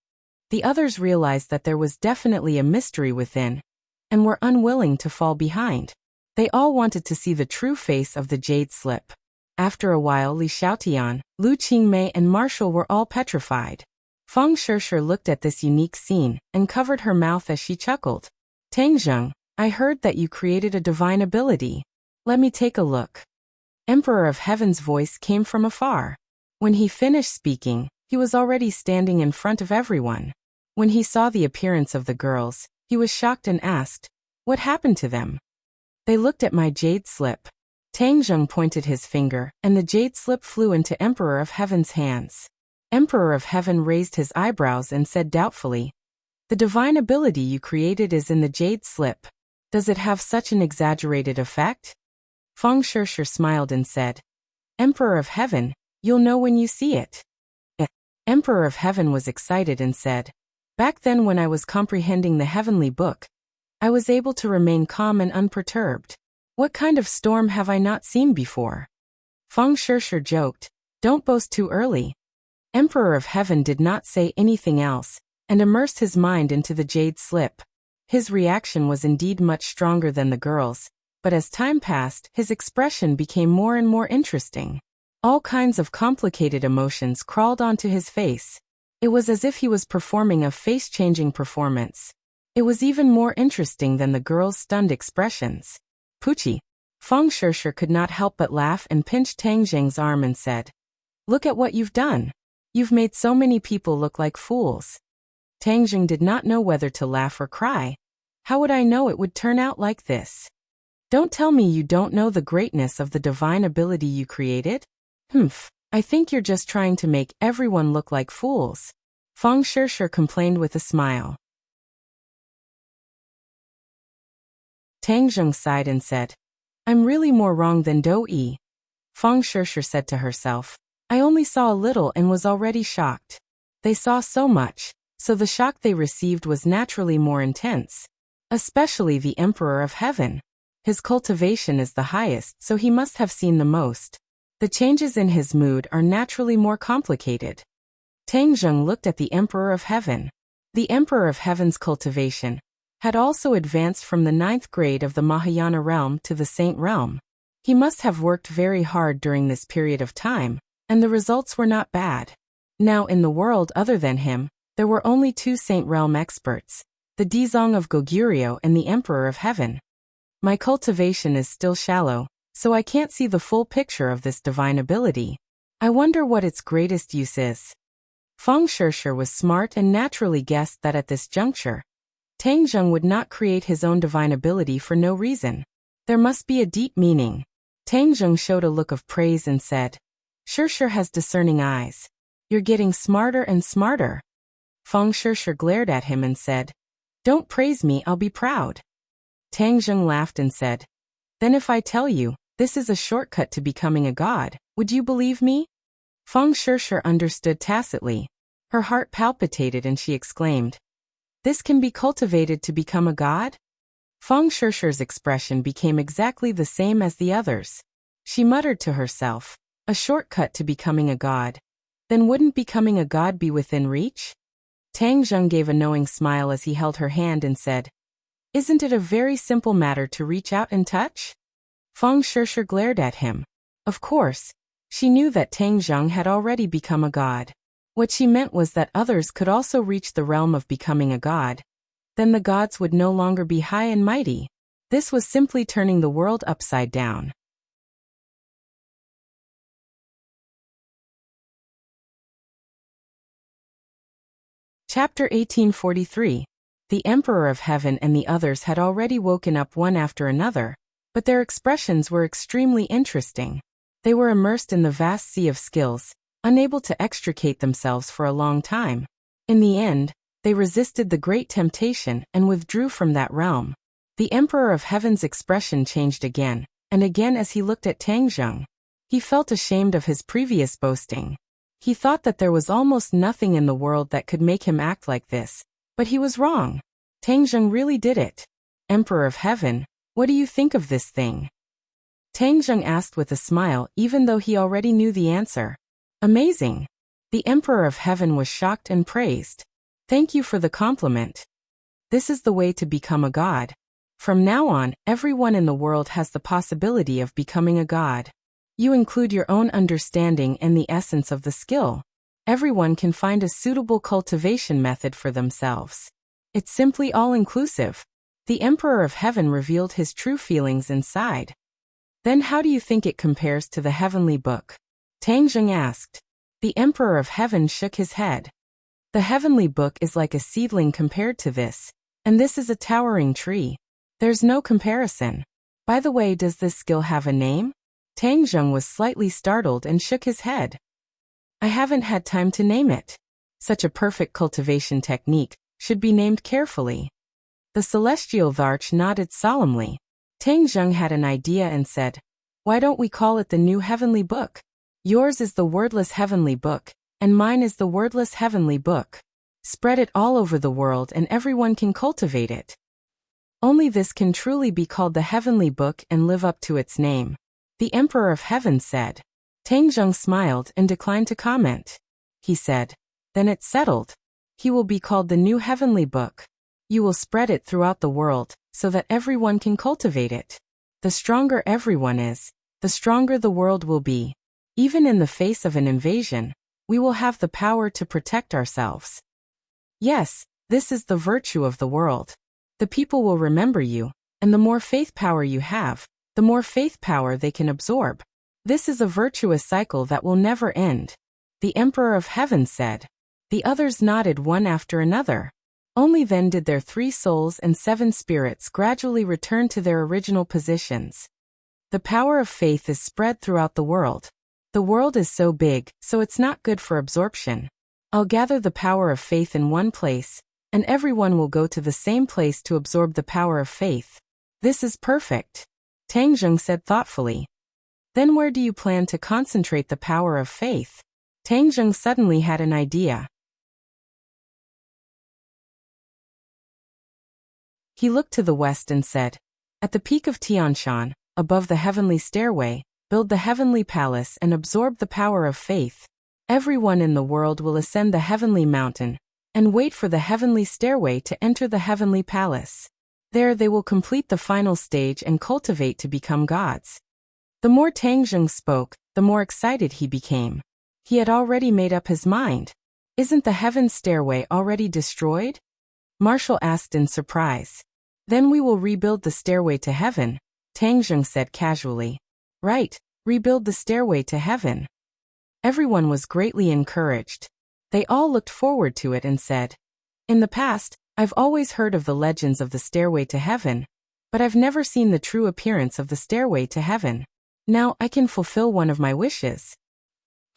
[SPEAKER 1] The others realized that there was definitely a mystery within, and were unwilling to fall behind. They all wanted to see the true face of the jade slip. After a while, Li Xiaotian, Lu Qingmei and Marshall were all petrified. Feng Shishir looked at this unique scene and covered her mouth as she chuckled. "Tang Zheng, I heard that you created a divine ability. Let me take a look." Emperor of Heaven's voice came from afar. When he finished speaking, he was already standing in front of everyone. When he saw the appearance of the girls, he was shocked and asked, "What happened to them?" "They looked at my jade slip." Tang Zheng pointed his finger, and the jade slip flew into Emperor of Heaven's hands. Emperor of Heaven raised his eyebrows and said doubtfully, "The divine ability you created is in the jade slip. Does it have such an exaggerated effect?" Feng Shishir smiled and said, "Emperor of Heaven, you'll know when you see it." Emperor of Heaven was excited and said, Back then when I was comprehending the heavenly book, I was able to remain calm and unperturbed. What kind of storm have I not seen before? Feng Shishir joked, don't boast too early. Emperor of Heaven did not say anything else, and immersed his mind into the jade slip. His reaction was indeed much stronger than the girl's, but as time passed, his expression became more and more interesting. All kinds of complicated emotions crawled onto his face. It was as if he was performing a face-changing performance. It was even more interesting than the girl's stunned expressions. Poochie. Feng Shishir could not help but laugh and pinched Tang Zheng's arm and said, look at what you've done. You've made so many people look like fools. Tang Zheng did not know whether to laugh or cry. How would I know it would turn out like this? Don't tell me you don't know the greatness of the divine ability you created? Humph, I think you're just trying to make everyone look like fools. Feng Shishir complained with a smile. Tang Zheng sighed and said, I'm really more wrong than Dou-yi. Feng Shishir said to herself, I only saw a little and was already shocked. They saw so much, so the shock they received was naturally more intense. Especially the Emperor of Heaven. His cultivation is the highest, so he must have seen the most. The changes in his mood are naturally more complicated. Tang Zheng looked at the Emperor of Heaven. The Emperor of Heaven's cultivation had also advanced from the 9th grade of the Mahayana realm to the Saint realm. He must have worked very hard during this period of time, and the results were not bad. Now in the world other than him, there were only 2 Saint realm experts, the Dizong of Goguryeo and the Emperor of Heaven. My cultivation is still shallow, so I can't see the full picture of this divine ability. I wonder what its greatest use is. Feng Shishir was smart and naturally guessed that at this juncture, Tang Zheng would not create his own divine ability for no reason. There must be a deep meaning. Tang Zheng showed a look of praise and said, Shishir has discerning eyes. You're getting smarter and smarter. Feng Shishir glared at him and said, don't praise me, I'll be proud. Tang Zheng laughed and said, then if I tell you, this is a shortcut to becoming a god, would you believe me? Feng Shishir understood tacitly. Her heart palpitated and she exclaimed, this can be cultivated to become a god? Feng Shishir's expression became exactly the same as the others. She muttered to herself, a shortcut to becoming a god. Then wouldn't becoming a god be within reach? Tang Zheng gave a knowing smile as he held her hand and said, isn't it a very simple matter to reach out and touch? Feng Shishir glared at him. Of course, she knew that Tang Zheng had already become a god. What she meant was that others could also reach the realm of becoming a god. Then the gods would no longer be high and mighty. This was simply turning the world upside down. Chapter 1843. The Emperor of Heaven and the others had already woken up one after another, but their expressions were extremely interesting. They were immersed in the vast sea of skills, unable to extricate themselves for a long time. In the end, they resisted the great temptation and withdrew from that realm. The Emperor of Heaven's expression changed again, and again as he looked at Tang Zheng. He felt ashamed of his previous boasting. He thought that there was almost nothing in the world that could make him act like this, but he was wrong. Tang Zheng really did it. Emperor of Heaven, what do you think of this thing? Tang Zheng asked with a smile even though he already knew the answer. Amazing. The Emperor of Heaven was shocked and praised. Thank you for the compliment. This is the way to become a god. From now on, everyone in the world has the possibility of becoming a god. You include your own understanding and the essence of the skill. Everyone can find a suitable cultivation method for themselves. It's simply all-inclusive. The Emperor of Heaven revealed his true feelings inside. Then how do you think it compares to the heavenly book? Tang Zheng asked. The Emperor of Heaven shook his head. The heavenly book is like a seedling compared to this, and this is a towering tree. There's no comparison. By the way, does this skill have a name? Tang Zheng was slightly startled and shook his head. I haven't had time to name it. Such a perfect cultivation technique should be named carefully. The celestial Varch nodded solemnly. Tang Zheng had an idea and said, why don't we call it the new heavenly book? Yours is the wordless heavenly book, and mine is the wordless heavenly book. Spread it all over the world and everyone can cultivate it. Only this can truly be called the heavenly book and live up to its name. The Emperor of Heaven said. Tang Zheng smiled and declined to comment. He said, then it's settled. He will be called the new heavenly book. You will spread it throughout the world, so that everyone can cultivate it. The stronger everyone is, the stronger the world will be. Even in the face of an invasion, we will have the power to protect ourselves. Yes, this is the virtue of the world. The people will remember you, and the more faith power you have, the more faith power they can absorb. This is a virtuous cycle that will never end. The Emperor of Heaven said. The others nodded one after another. Only then did their 3 souls and 7 spirits gradually return to their original positions. The power of faith is spread throughout the world. The world is so big, so it's not good for absorption. I'll gather the power of faith in one place, and everyone will go to the same place to absorb the power of faith. This is perfect. Tang Zheng said thoughtfully. Then where do you plan to concentrate the power of faith? Tang Zheng suddenly had an idea. He looked to the west and said, at the peak of Tianshan, above the heavenly stairway, build the heavenly palace and absorb the power of faith. Everyone in the world will ascend the heavenly mountain and wait for the heavenly stairway to enter the heavenly palace. There they will complete the final stage and cultivate to become gods. The more Tang Zheng spoke, the more excited he became. He had already made up his mind. Isn't the heaven stairway already destroyed? Marshall asked in surprise. Then we will rebuild the stairway to heaven, Tang Zheng said casually. Right, rebuild the stairway to heaven. Everyone was greatly encouraged. They all looked forward to it and said, in the past, I've always heard of the legends of the stairway to heaven, but I've never seen the true appearance of the stairway to heaven. Now I can fulfill one of my wishes.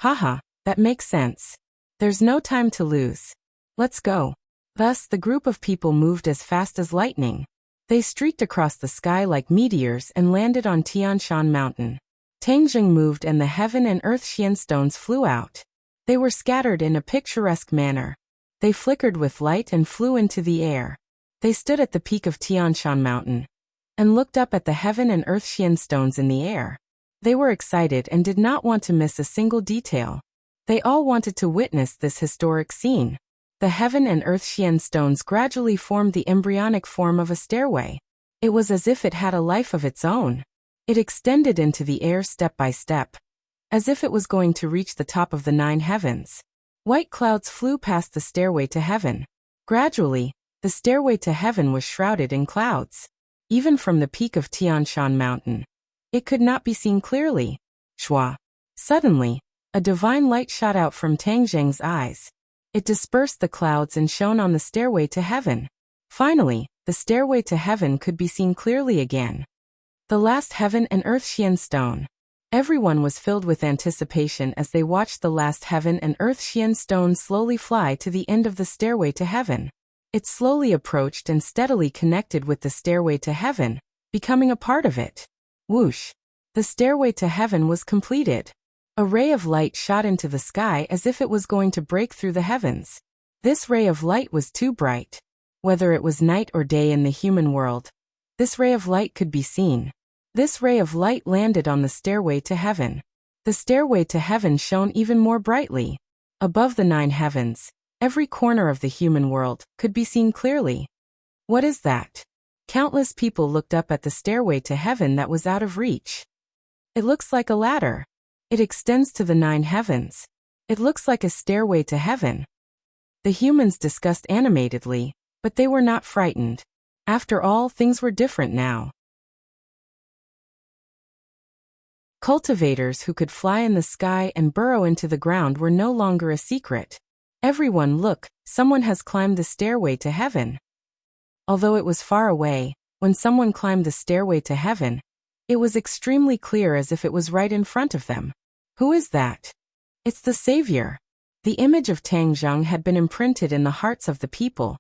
[SPEAKER 1] Haha, that makes sense. There's no time to lose. Let's go. Thus the group of people moved as fast as lightning. They streaked across the sky like meteors and landed on Tianshan Mountain. Tang Zheng moved and the heaven and earth Xian stones flew out. They were scattered in a picturesque manner. They flickered with light and flew into the air. They stood at the peak of Tianshan Mountain and looked up at the heaven and earth Xian stones in the air. They were excited and did not want to miss a single detail. They all wanted to witness this historic scene. The heaven and earth Xian stones gradually formed the embryonic form of a stairway. It was as if it had a life of its own. It extended into the air step by step, as if it was going to reach the top of the 9 heavens. White clouds flew past the stairway to heaven. Gradually, the stairway to heaven was shrouded in clouds. Even from the peak of Tianshan Mountain, it could not be seen clearly. Shua. Suddenly, a divine light shot out from Tang Zheng's eyes. It dispersed the clouds and shone on the stairway to heaven. Finally, the stairway to heaven could be seen clearly again. The last heaven and earth Xian stone. Everyone was filled with anticipation as they watched the last heaven and earth Xian stone slowly fly to the end of the stairway to heaven. It slowly approached and steadily connected with the stairway to heaven, becoming a part of it. Whoosh! The stairway to heaven was completed. A ray of light shot into the sky as if it was going to break through the heavens. This ray of light was too bright. Whether it was night or day in the human world, this ray of light could be seen. This ray of light landed on the stairway to heaven. The stairway to heaven shone even more brightly. Above the 9 heavens, every corner of the human world could be seen clearly. What is that? Countless people looked up at the stairway to heaven that was out of reach. It looks like a ladder. It extends to the 9 heavens. It looks like a stairway to heaven. The humans discussed animatedly, but they were not frightened. After all, things were different now. Cultivators who could fly in the sky and burrow into the ground were no longer a secret. Everyone, look, someone has climbed the stairway to heaven. Although it was far away, when someone climbed the stairway to heaven, it was extremely clear as if it was right in front of them. Who is that? It's the Savior. The image of Tang Zheng had been imprinted in the hearts of the people,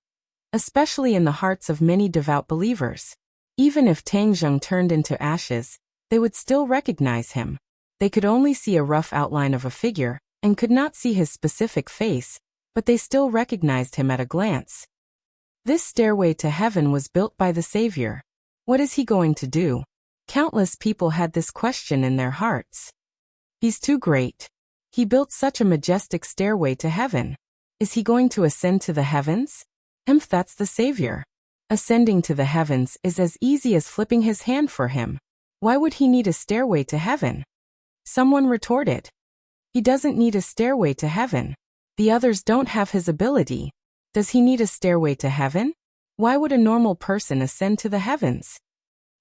[SPEAKER 1] especially in the hearts of many devout believers. Even if Tang Zheng turned into ashes, they would still recognize him. They could only see a rough outline of a figure, and could not see his specific face, but they still recognized him at a glance. This stairway to heaven was built by the Savior. What is he going to do? Countless people had this question in their hearts. He's too great. He built such a majestic stairway to heaven. Is he going to ascend to the heavens? That's the Savior. Ascending to the heavens is as easy as flipping his hand for him. Why would he need a stairway to heaven? Someone retorted. He doesn't need a stairway to heaven. The others don't have his ability. Does he need a stairway to heaven? Why would a normal person ascend to the heavens?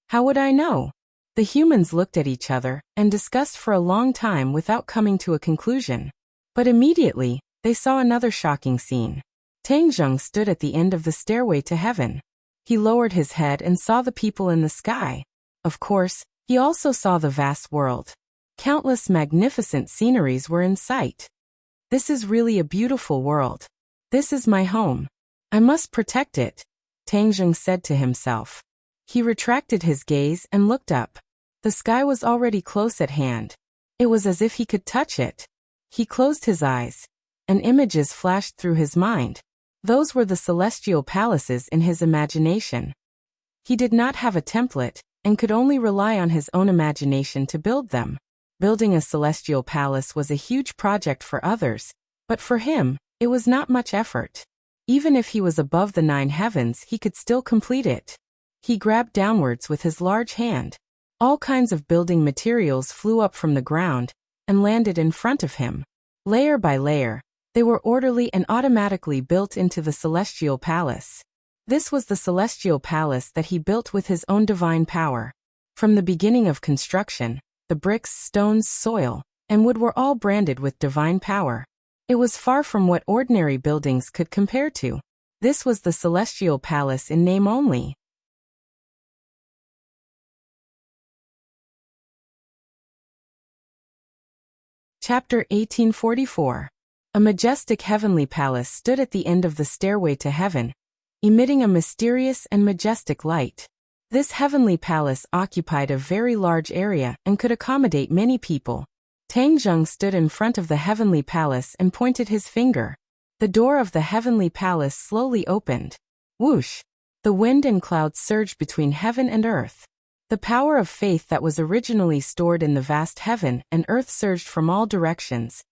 [SPEAKER 1] How would I know? The humans looked at each other and discussed for a long time without coming to a conclusion. But immediately, they saw another shocking scene. Tangjung stood at the end of the stairway to heaven. He lowered his head and saw the people in the sky. Of course, he also saw the vast world. Countless magnificent sceneries were in sight. This is really a beautiful world. This is my home. I must protect it, Tangjung said to himself. He retracted his gaze and looked up. The sky was already close at hand. It was as if he could touch it. He closed his eyes, and images flashed through his mind. Those were the celestial palaces in his imagination. He did not have a template, and could only rely on his own imagination to build them. Building a celestial palace was a huge project for others, but for him, it was not much effort. Even if he was above the 9 heavens, he could still complete it. He grabbed downwards with his large hand. All kinds of building materials flew up from the ground and landed in front of him. Layer by layer, they were orderly and automatically built into the celestial palace. This was the celestial palace that he built with his own divine power. From the beginning of construction, the bricks, stones, soil, and wood were all branded with divine power. It was far from what ordinary buildings could compare to. This was the celestial palace in name only. Chapter 1844. A majestic heavenly palace stood at the end of the stairway to heaven, emitting a mysterious and majestic light. This heavenly palace occupied a very large area and could accommodate many people. Tangjung stood in front of the heavenly palace and pointed his finger. The door of the heavenly palace slowly opened. Whoosh! The wind and clouds surged between heaven and earth. The power of faith that was originally stored in the vast heaven and earth surged from all directions,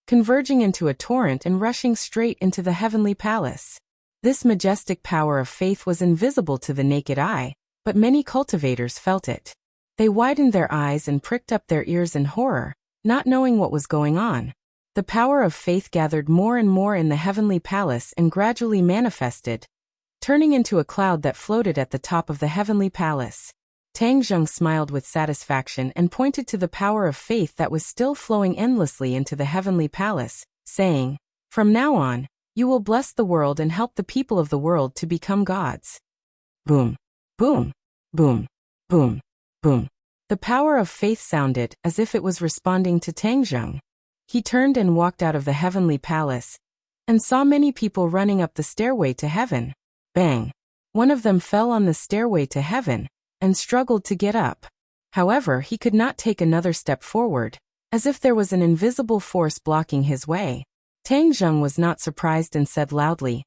[SPEAKER 1] converging into a torrent and rushing straight into the heavenly palace. This majestic power of faith was invisible to the naked eye, but many cultivators felt it. They widened their eyes and pricked up their ears in horror, not knowing what was going on. The power of faith gathered more and more in the heavenly palace and gradually manifested, turning into a cloud that floated at the top of the heavenly palace. Tangjung smiled with satisfaction and pointed to the power of faith that was still flowing endlessly into the heavenly palace, saying, "From now on, you will bless the world and help the people of the world to become gods." Boom, boom, boom, boom, boom. The power of faith sounded as if it was responding to Tangjung. He turned and walked out of the heavenly palace, and saw many people running up the stairway to heaven. Bang! One of them fell on the stairway to heaven, and struggled to get up. However, he could not take another step forward, as if there was an invisible force blocking his way. Tangjung was not surprised and said loudly,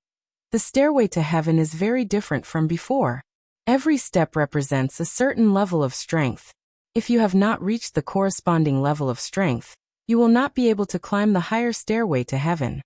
[SPEAKER 1] "The stairway to heaven is very different from before. Every step represents a certain level of strength. If you have not reached the corresponding level of strength, you will not be able to climb the higher stairway to heaven."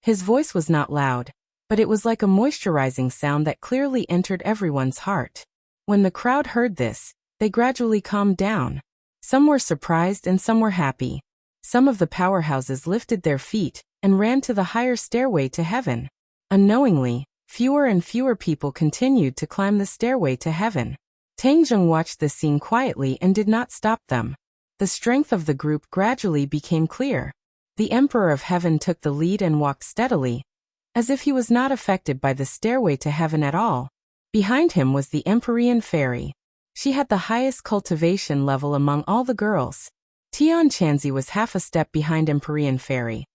[SPEAKER 1] His voice was not loud, but it was like a moisturizing sound that clearly entered everyone's heart. When the crowd heard this, they gradually calmed down. Some were surprised and some were happy. Some of the powerhouses lifted their feet and ran to the higher stairway to heaven. Unknowingly, fewer and fewer people continued to climb the stairway to heaven. Tangjung watched this scene quietly and did not stop them. The strength of the group gradually became clear. The Emperor of Heaven took the lead and walked steadily, as if he was not affected by the stairway to heaven at all. Behind him was the Empyrean Fairy. She had the highest cultivation level among all the girls. Tian Chanzi was half a step behind Empyrean Fairy,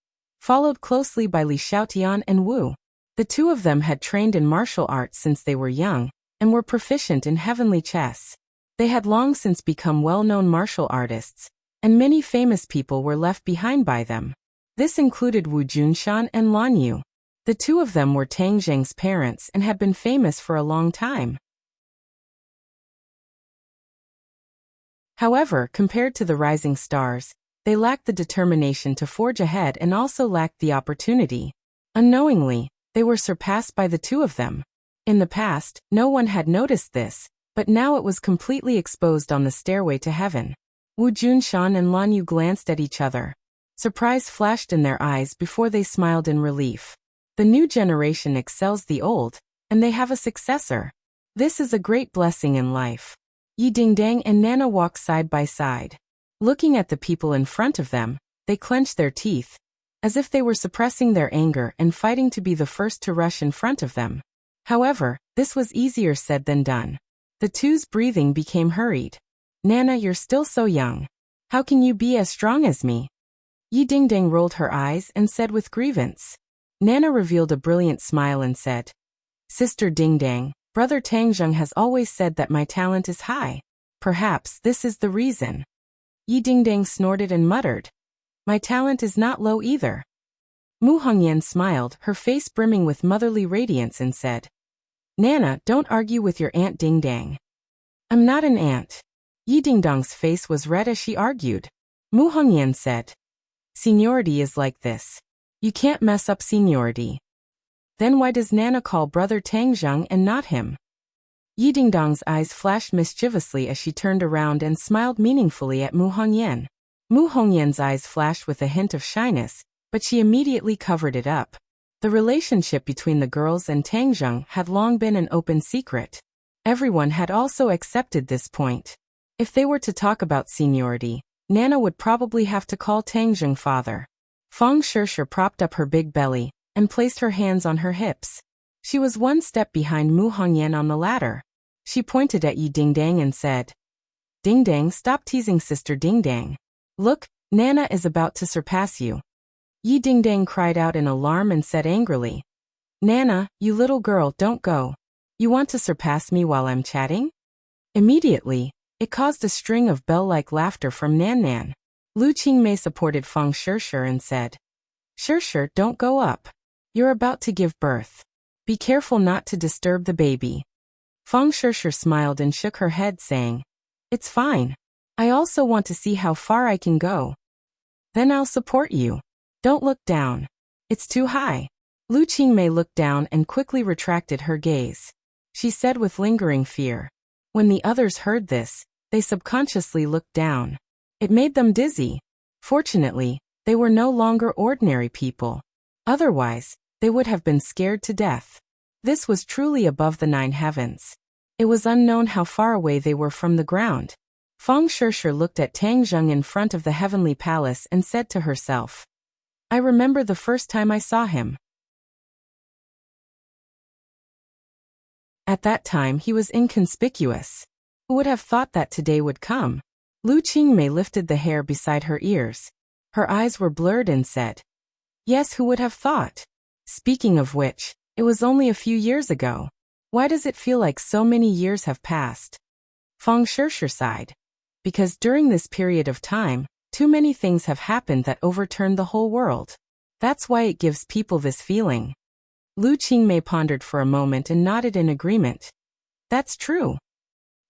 [SPEAKER 1] followed closely by Li Xiaotian and Wu. The two of them had trained in martial arts since they were young, and were proficient in heavenly chess. They had long since become well-known martial artists, and many famous people were left behind by them. This included Wu Junshan and Lan Yu. The two of them were Tang Zheng's parents and had been famous for a long time. However, compared to the rising stars, they lacked the determination to forge ahead and also lacked the opportunity. Unknowingly, they were surpassed by the two of them. In the past, no one had noticed this, but now it was completely exposed on the stairway to heaven. Wu Junshan and Lan Yu glanced at each other. Surprise flashed in their eyes before they smiled in relief. The new generation excels the old, and they have a successor. This is a great blessing in life. Yi Dingdang and Nana walked side by side. Looking at the people in front of them, they clenched their teeth, as if they were suppressing their anger and fighting to be the first to rush in front of them. However, this was easier said than done. The two's breathing became hurried. Nana, you're still so young. How can you be as strong as me? Yi Dingdang rolled her eyes and said with grievance. Nana revealed a brilliant smile and said, Sister Dingdang, Brother Tangzheng has always said that my talent is high. Perhaps this is the reason. Yi Dingdang snorted and muttered, My talent is not low either. Mu Hongyan smiled, her face brimming with motherly radiance, and said, Nana, don't argue with your Aunt Dingdang. I'm not an aunt. Yi Dingdang's face was red as she argued. Mu Hongyan said, Seniority is like this. You can't mess up seniority. Then why does Nana call Brother Tangzheng and not him? Yi Dingdang's eyes flashed mischievously as she turned around and smiled meaningfully at Mu Hongyan. Mu Hongyan's eyes flashed with a hint of shyness, but she immediately covered it up. The relationship between the girls and Tangzheng had long been an open secret. Everyone had also accepted this point. If they were to talk about seniority, Nana would probably have to call Tangzheng father. Feng Shishir propped up her big belly and placed her hands on her hips. She was one step behind Mu Hongyan on the ladder. She pointed at Yi Dingdang and said, Dingdang, stop teasing Sister Dingdang. Look, Nana is about to surpass you. Yi Dingdang cried out in alarm and said angrily, Nana, you little girl, don't go. You want to surpass me while I'm chatting? Immediately, it caused a string of bell-like laughter from Nan Nan. Lu Qingmei supported Feng Shishir and said, Shishir, don't go up. You're about to give birth. Be careful not to disturb the baby. Feng Shishir smiled and shook her head, saying, It's fine. I also want to see how far I can go. Then I'll support you. Don't look down. It's too high. Lu Qingmei looked down and quickly retracted her gaze. She said with lingering fear. When the others heard this, they subconsciously looked down. It made them dizzy. Fortunately, they were no longer ordinary people. Otherwise, they would have been scared to death. This was truly above the 9 heavens. It was unknown how far away they were from the ground. Feng Shishir looked at Tangzheng in front of the heavenly palace and said to herself, I remember the first time I saw him. At that time he was inconspicuous. Who would have thought that today would come? Lu Qingmei lifted the hair beside her ears. Her eyes were blurred and said, Yes, who would have thought? Speaking of which, it was only a few years ago. Why does it feel like so many years have passed? Feng Shishir sighed. Because during this period of time, too many things have happened that overturned the whole world. That's why it gives people this feeling. Lu Qingmei pondered for a moment and nodded in agreement. That's true.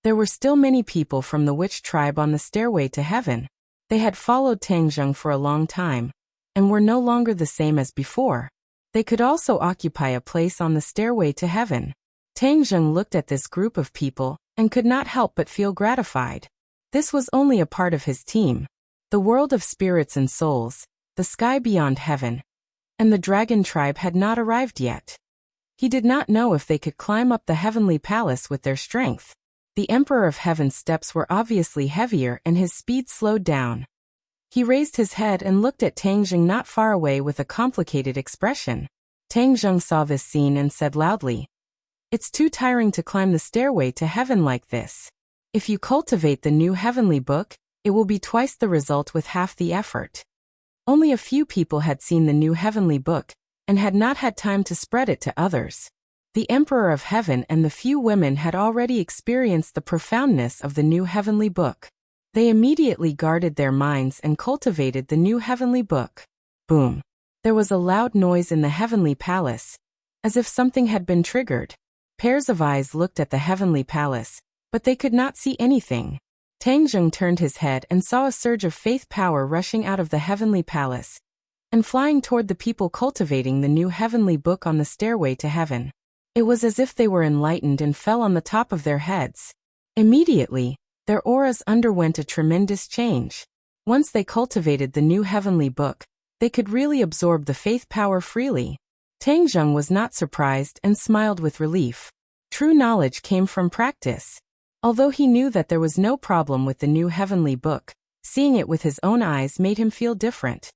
[SPEAKER 1] There were still many people from the witch tribe on the stairway to heaven. They had followed Tangzheng for a long time, and were no longer the same as before. They could also occupy a place on the stairway to heaven. Tangzheng looked at this group of people, and could not help but feel gratified. This was only a part of his team. The world of spirits and souls, the sky beyond heaven, and the dragon tribe had not arrived yet. He did not know if they could climb up the heavenly palace with their strength. The Emperor of Heaven's steps were obviously heavier and his speed slowed down. He raised his head and looked at Tangzheng not far away with a complicated expression. Tangzheng saw this scene and said loudly, It's too tiring to climb the stairway to heaven like this. If you cultivate the new heavenly book, it will be twice the result with half the effort. Only a few people had seen the new heavenly book, and had not had time to spread it to others. The Emperor of Heaven and the few women had already experienced the profoundness of the new heavenly book. They immediately guarded their minds and cultivated the new heavenly book. Boom. There was a loud noise in the heavenly palace, as if something had been triggered. Pairs of eyes looked at the heavenly palace, but they could not see anything. Tangjung turned his head and saw a surge of faith power rushing out of the heavenly palace and flying toward the people cultivating the new heavenly book on the stairway to heaven. It was as if they were enlightened and fell on the top of their heads. Immediately, their auras underwent a tremendous change. Once they cultivated the new heavenly book, they could really absorb the faith power freely. Tangjung was not surprised and smiled with relief. True knowledge came from practice. Although he knew that there was no problem with the new heavenly book, seeing it with his own eyes made him feel different.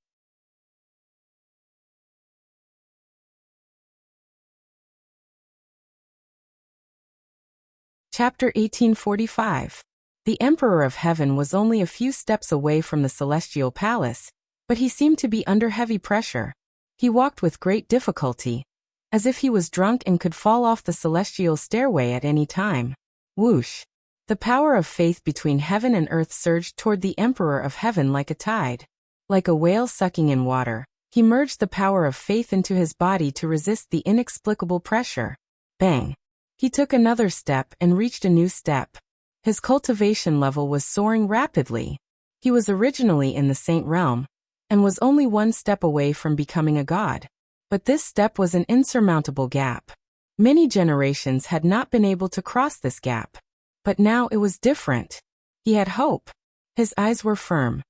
[SPEAKER 1] Chapter 1845. The Emperor of Heaven was only a few steps away from the celestial palace, but he seemed to be under heavy pressure. He walked with great difficulty, as if he was drunk and could fall off the celestial stairway at any time. Whoosh! The power of faith between heaven and earth surged toward the Emperor of Heaven like a tide. Like a whale sucking in water, he merged the power of faith into his body to resist the inexplicable pressure. Bang! He took another step and reached a new step. His cultivation level was soaring rapidly. He was originally in the saint realm, and was only one step away from becoming a god. But this step was an insurmountable gap. Many generations had not been able to cross this gap. But now it was different. He had hope. His eyes were firm.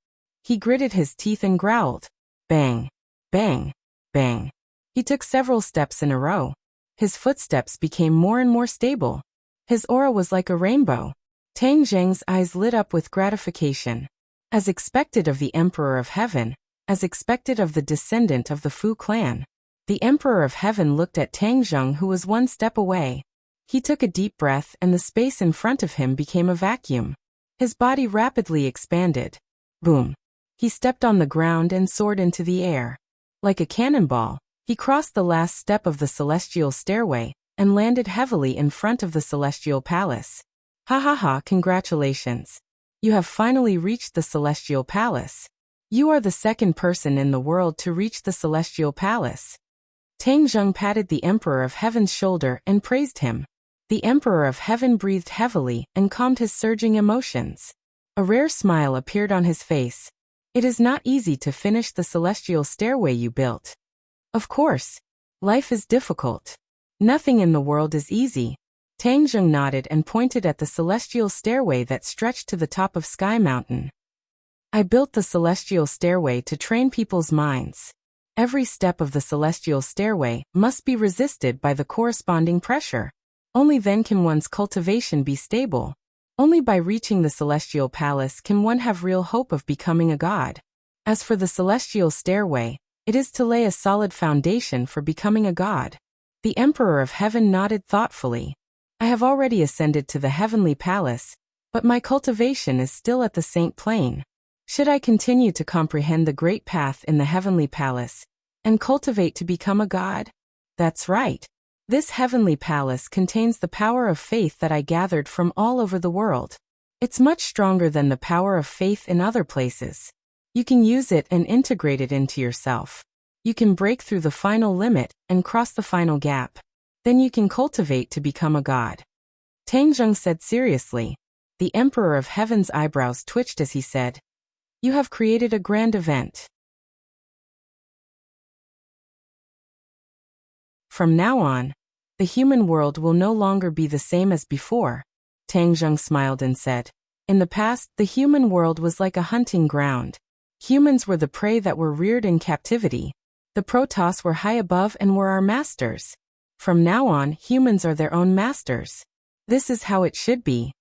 [SPEAKER 1] He gritted his teeth and growled. Bang! Bang! Bang! He took several steps in a row. His footsteps became more and more stable. His aura was like a rainbow. Tangjung's eyes lit up with gratification. As expected of the Emperor of Heaven, as expected of the descendant of the Fu clan, the Emperor of Heaven looked at Tangjung, who was one step away. He took a deep breath and the space in front of him became a vacuum. His body rapidly expanded. Boom! He stepped on the ground and soared into the air. Like a cannonball, he crossed the last step of the celestial stairway and landed heavily in front of the celestial palace. Ha ha ha! Congratulations! You have finally reached the celestial palace. You are the second person in the world to reach the celestial palace. Tangjung patted the Emperor of Heaven's shoulder and praised him. The Emperor of Heaven breathed heavily and calmed his surging emotions. A rare smile appeared on his face. It is not easy to finish the celestial stairway you built. Of course. Life is difficult. Nothing in the world is easy. Tangjung nodded and pointed at the celestial stairway that stretched to the top of Sky Mountain. I built the celestial stairway to train people's minds. Every step of the celestial stairway must be resisted by the corresponding pressure. Only then can one's cultivation be stable. Only by reaching the celestial palace can one have real hope of becoming a god. As for the celestial stairway, it is to lay a solid foundation for becoming a god. The Emperor of Heaven nodded thoughtfully. I have already ascended to the heavenly palace, but my cultivation is still at the saint plane. Should I continue to comprehend the great path in the heavenly palace and cultivate to become a god? That's right. This heavenly palace contains the power of faith that I gathered from all over the world. It's much stronger than the power of faith in other places. You can use it and integrate it into yourself. You can break through the final limit and cross the final gap. Then you can cultivate to become a god. Tangjung said seriously. The Emperor of Heaven's eyebrows twitched as he said, You have created a grand event. From now on, the human world will no longer be the same as before. Tangjung smiled and said, In the past, the human world was like a hunting ground. Humans were the prey that were reared in captivity. The Protoss were high above and were our masters. From now on, humans are their own masters. This is how it should be.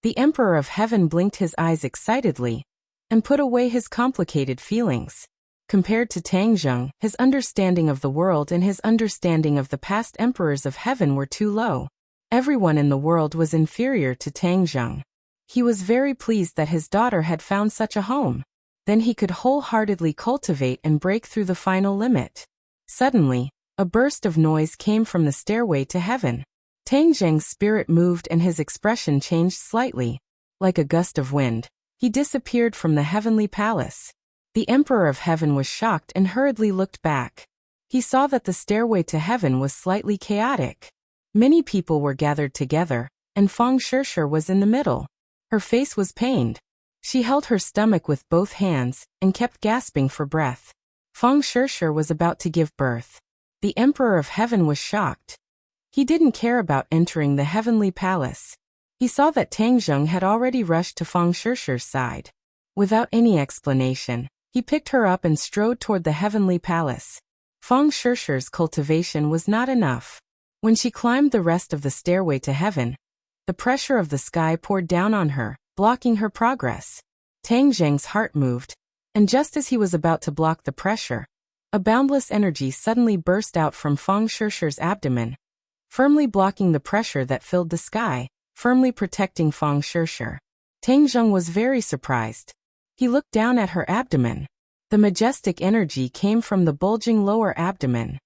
[SPEAKER 1] The Emperor of Heaven blinked his eyes excitedly and put away his complicated feelings. Compared to Tangjung, his understanding of the world and his understanding of the past emperors of heaven were too low. Everyone in the world was inferior to Tangjung. He was very pleased that his daughter had found such a home. Then he could wholeheartedly cultivate and break through the final limit. Suddenly, a burst of noise came from the stairway to heaven. Tangjung's spirit moved and his expression changed slightly. Like a gust of wind, he disappeared from the heavenly palace. The Emperor of Heaven was shocked and hurriedly looked back. He saw that the stairway to heaven was slightly chaotic. Many people were gathered together, and Feng Shishir was in the middle. Her face was pained. She held her stomach with both hands and kept gasping for breath. Feng Shishir was about to give birth. The Emperor of Heaven was shocked. He didn't care about entering the heavenly palace. He saw that Tang Zheng had already rushed to Feng Shishir's side. Without any explanation, he picked her up and strode toward the heavenly palace. Feng Shishir's cultivation was not enough. When she climbed the rest of the stairway to heaven, the pressure of the sky poured down on her, blocking her progress. Tang Zheng's heart moved, and just as he was about to block the pressure, a boundless energy suddenly burst out from Feng Shishir's abdomen, firmly blocking the pressure that filled the sky, firmly protecting Feng Shishir. Tang Zheng was very surprised. He looked down at her abdomen. The majestic energy came from the bulging lower abdomen.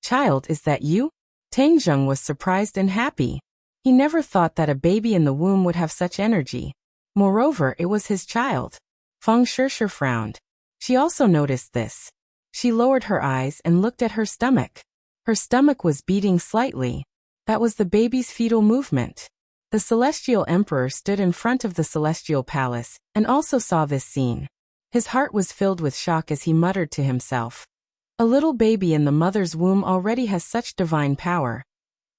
[SPEAKER 1] "Child, is that you?" Tang Zheng was surprised and happy. He never thought that a baby in the womb would have such energy. Moreover, it was his child. Feng Shishir frowned. She also noticed this. She lowered her eyes and looked at her stomach. Her stomach was beating slightly. That was the baby's fetal movement. The Celestial Emperor stood in front of the Celestial Palace and also saw this scene. His heart was filled with shock as he muttered to himself. A little baby in the mother's womb already has such divine power.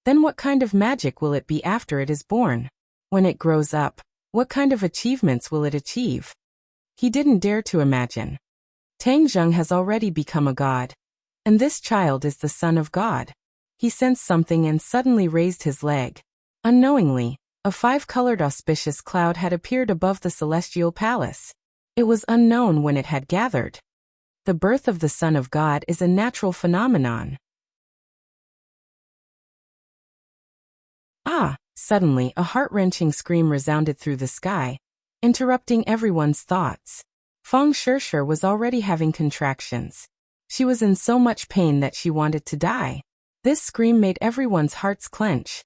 [SPEAKER 1] Then what kind of magic will it be after it is born? When it grows up, what kind of achievements will it achieve? He didn't dare to imagine. Tang Zheng has already become a god. And this child is the son of God. He sensed something and suddenly raised his leg. Unknowingly, a 5-colored auspicious cloud had appeared above the Celestial Palace. It was unknown when it had gathered. The birth of the Son of God is a natural phenomenon. Ah! Suddenly, a heart-wrenching scream resounded through the sky, interrupting everyone's thoughts. Feng Shishir was already having contractions. She was in so much pain that she wanted to die. This scream made everyone's hearts clench.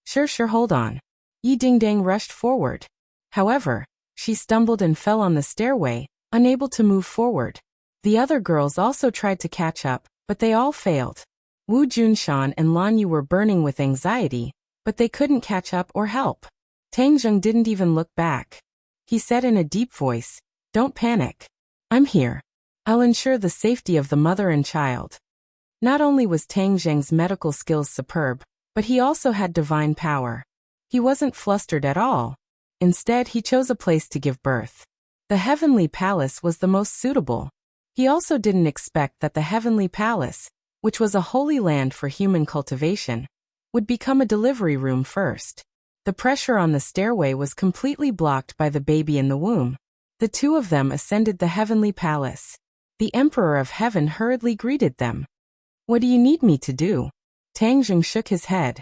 [SPEAKER 1] "Shishir, hold on." Yi Dingdang rushed forward. However, she stumbled and fell on the stairway, unable to move forward. The other girls also tried to catch up, but they all failed. Wu Junshan and Lan Yu were burning with anxiety, but they couldn't catch up or help. Tang Zheng didn't even look back. He said in a deep voice, "Don't panic. I'm here. I'll ensure the safety of the mother and child." Not only was Tang Zheng's medical skills superb, but he also had divine power. He wasn't flustered at all. Instead, he chose a place to give birth. The heavenly palace was the most suitable. He also didn't expect that the heavenly palace, which was a holy land for human cultivation, would become a delivery room first. The pressure on the stairway was completely blocked by the baby in the womb. The two of them ascended the heavenly palace. The Emperor of Heaven hurriedly greeted them. "What do you need me to do?" Tang Zheng shook his head.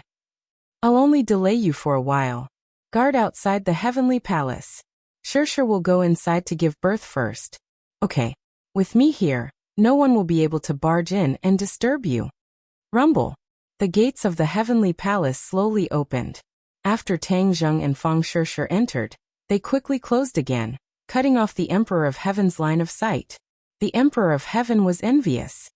[SPEAKER 1] "I'll only delay you for a while. Guard outside the heavenly palace. Shishir will go inside to give birth first. Okay. With me here, no one will be able to barge in and disturb you." Rumble. The gates of the heavenly palace slowly opened. After Tang Zheng and Feng Shishir entered, they quickly closed again, cutting off the Emperor of Heaven's line of sight. The Emperor of Heaven was envious.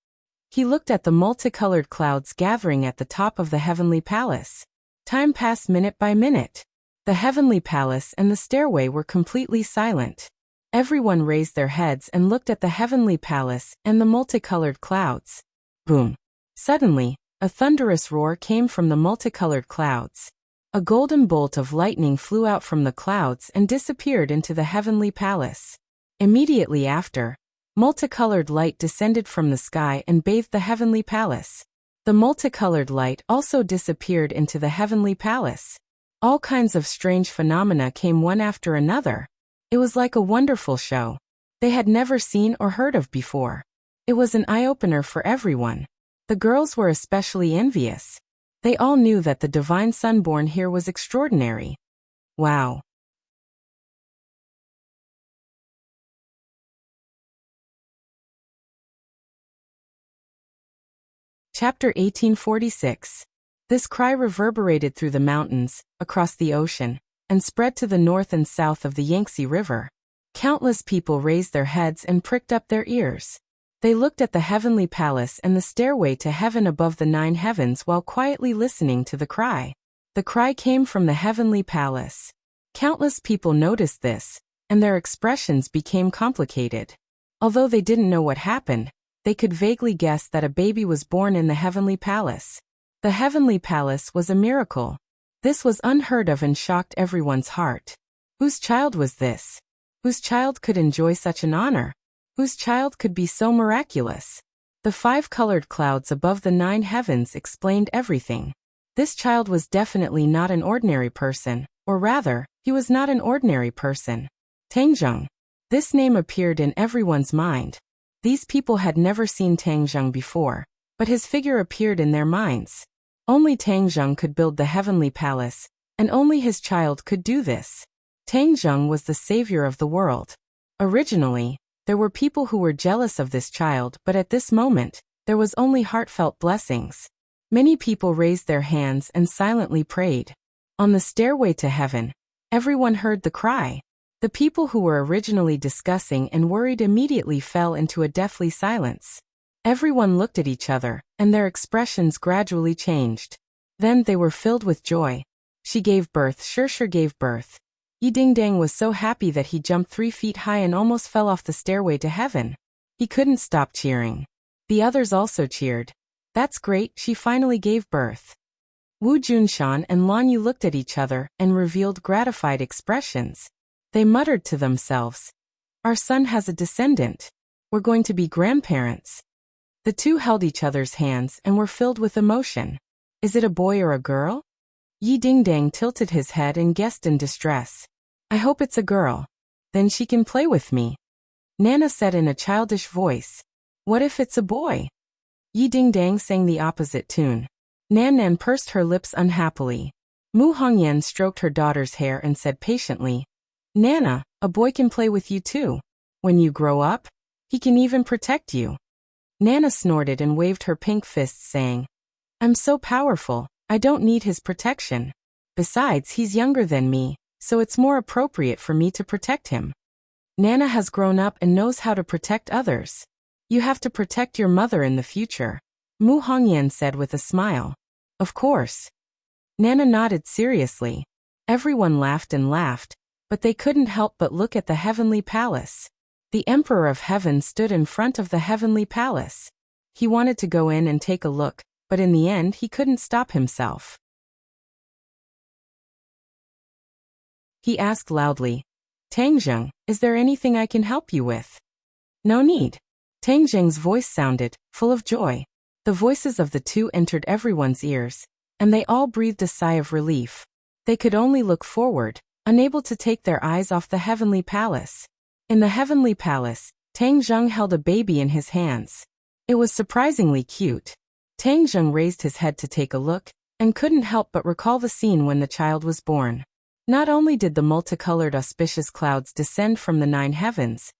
[SPEAKER 1] He looked at the multicolored clouds gathering at the top of the heavenly palace. Time passed minute by minute. The heavenly palace and the stairway were completely silent. Everyone raised their heads and looked at the heavenly palace and the multicolored clouds. Boom! Suddenly, a thunderous roar came from the multicolored clouds. A golden bolt of lightning flew out from the clouds and disappeared into the heavenly palace. Immediately after, multicolored light descended from the sky and bathed the heavenly palace. The multicolored light also disappeared into the heavenly palace. All kinds of strange phenomena came one after another. It was like a wonderful show they had never seen or heard of before. It was an eye-opener for everyone. The girls were especially envious. They all knew that the divine son born here was extraordinary. Wow! Chapter 1846. This cry reverberated through the mountains, across the ocean, and spread to the north and south of the Yangtze River. Countless people raised their heads and pricked up their ears. They looked at the heavenly palace and the stairway to heaven above the 9 heavens while quietly listening to the cry. The cry came from the heavenly palace. Countless people noticed this, and their expressions became complicated. Although they didn't know what happened, they could vaguely guess that a baby was born in the heavenly palace. The heavenly palace was a miracle. This was unheard of and shocked everyone's heart. Whose child was this? Whose child could enjoy such an honor? Whose child could be so miraculous? The 5 colored clouds above the 9 heavens explained everything. This child was definitely not an ordinary person, or rather, he was not an ordinary person. Tangjung. This name appeared in everyone's mind. These people had never seen Tangjung before, but his figure appeared in their minds. Only Tangjung could build the heavenly palace, and only his child could do this. Tangjung was the savior of the world. Originally, there were people who were jealous of this child, but at this moment, there was only heartfelt blessings. Many people raised their hands and silently prayed. On the stairway to heaven, everyone heard the cry. The people who were originally discussing and worried immediately fell into a deathly silence. Everyone looked at each other, and their expressions gradually changed. Then they were filled with joy. She gave birth. Shirshir gave birth. Yi Dingdang was so happy that he jumped 3 feet high and almost fell off the stairway to heaven. He couldn't stop cheering. The others also cheered. That's great, she finally gave birth. Wu Junshan and Lan Yu looked at each other and revealed gratified expressions. They muttered to themselves, "Our son has a descendant. We're going to be grandparents." The two held each other's hands and were filled with emotion. Is it a boy or a girl? Yi Dingdang tilted his head and guessed in distress. I hope it's a girl. Then she can play with me. Nana said in a childish voice. What if it's a boy? Yi Dingdang sang the opposite tune. Nan Nan pursed her lips unhappily. Mu Hongyan stroked her daughter's hair and said patiently, Nana, a boy can play with you too. When you grow up, he can even protect you. Nana snorted and waved her pink fists saying, I'm so powerful, I don't need his protection. Besides, he's younger than me, so it's more appropriate for me to protect him. Nana has grown up and knows how to protect others. You have to protect your mother in the future, Mu Hongyan said with a smile. Of course. Nana nodded seriously. Everyone laughed and laughed, but they couldn't help but look at the heavenly palace. The Emperor of Heaven stood in front of the heavenly palace. He wanted to go in and take a look, but in the end he couldn't stop himself. He asked loudly, Tangjung, is there anything I can help you with? No need. Tangjung's voice sounded, full of joy. The voices of the two entered everyone's ears, and they all breathed a sigh of relief. They could only look forward, unable to take their eyes off the heavenly palace. In the heavenly palace, Tangjung held a baby in his hands. It was surprisingly cute. Tangjung raised his head to take a look, and couldn't help but recall the scene when the child was born. Not only did the multicolored auspicious clouds descend from the 9 heavens,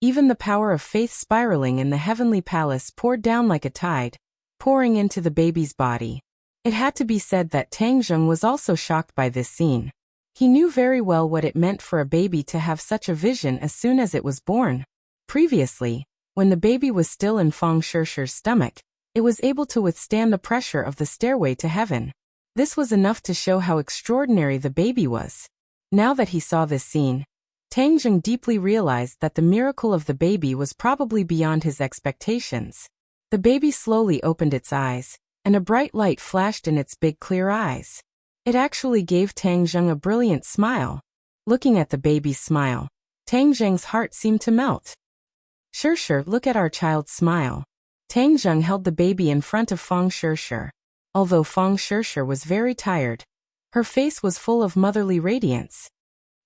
[SPEAKER 1] even the power of faith spiraling in the heavenly palace poured down like a tide, pouring into the baby's body. It had to be said that Tangjung was also shocked by this scene. He knew very well what it meant for a baby to have such a vision as soon as it was born. Previously, when the baby was still in Feng Shishir's stomach, it was able to withstand the pressure of the stairway to heaven. This was enough to show how extraordinary the baby was. Now that he saw this scene, Tangjung deeply realized that the miracle of the baby was probably beyond his expectations. The baby slowly opened its eyes, and a bright light flashed in its big clear eyes. It actually gave Tangjung a brilliant smile. Looking at the baby's smile, Tangjung's heart seemed to melt. Shishir, look at our child's smile. Tangjung held the baby in front of Feng Shishir. Although Feng Shishir was very tired, her face was full of motherly radiance.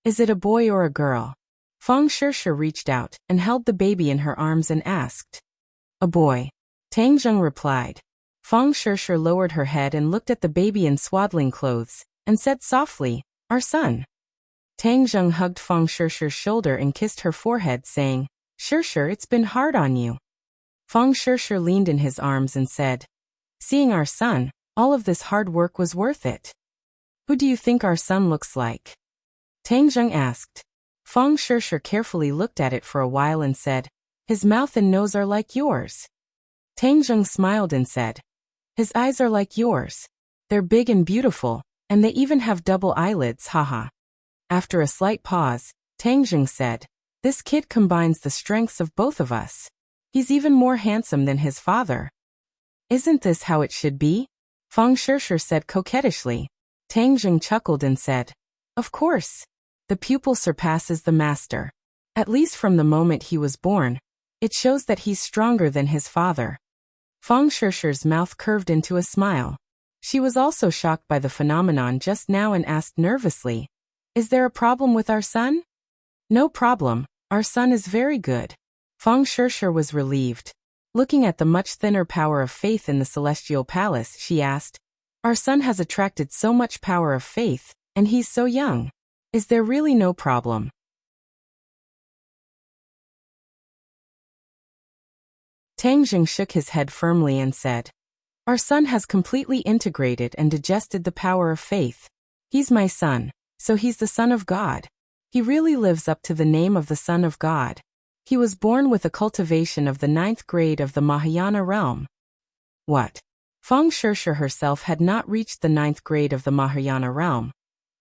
[SPEAKER 1] Is it a boy or a girl? Feng Shishir reached out and held the baby in her arms and asked. A boy. Tangjung replied. Feng Shishir lowered her head and looked at the baby in swaddling clothes, and said softly, Our son. Tangjung hugged Feng Shishir's shoulder and kissed her forehead, saying, Shishir, it's been hard on you. Feng Shishir leaned in his arms and said, Seeing our son, all of this hard work was worth it. Who do you think our son looks like? Tangjung asked. Feng Shisher carefully looked at it for a while and said, "His mouth and nose are like yours." Tang Zheng smiled and said, "His eyes are like yours. They're big and beautiful, and they even have double eyelids, haha." After a slight pause, Tang Zheng said, "This kid combines the strengths of both of us. He's even more handsome than his father." "Isn't this how it should be?" Feng Shisher said coquettishly. Tang Zheng chuckled and said, "Of course. The pupil surpasses the master. At least from the moment he was born. It shows that he's stronger than his father." Feng Shisher's mouth curved into a smile. She was also shocked by the phenomenon just now and asked nervously, "Is there a problem with our son?" "No problem, our son is very good." Feng Shisher was relieved. Looking at the much thinner power of faith in the celestial palace, she asked, "Our son has attracted so much power of faith, and he's so young. Is there really no problem?" Tang Zheng shook his head firmly and said, "Our son has completely integrated and digested the power of faith. He's my son, so he's the son of God. He really lives up to the name of the son of God. He was born with a cultivation of the 9th grade of the Mahayana realm." What? Feng Shisher herself had not reached the 9th grade of the Mahayana realm.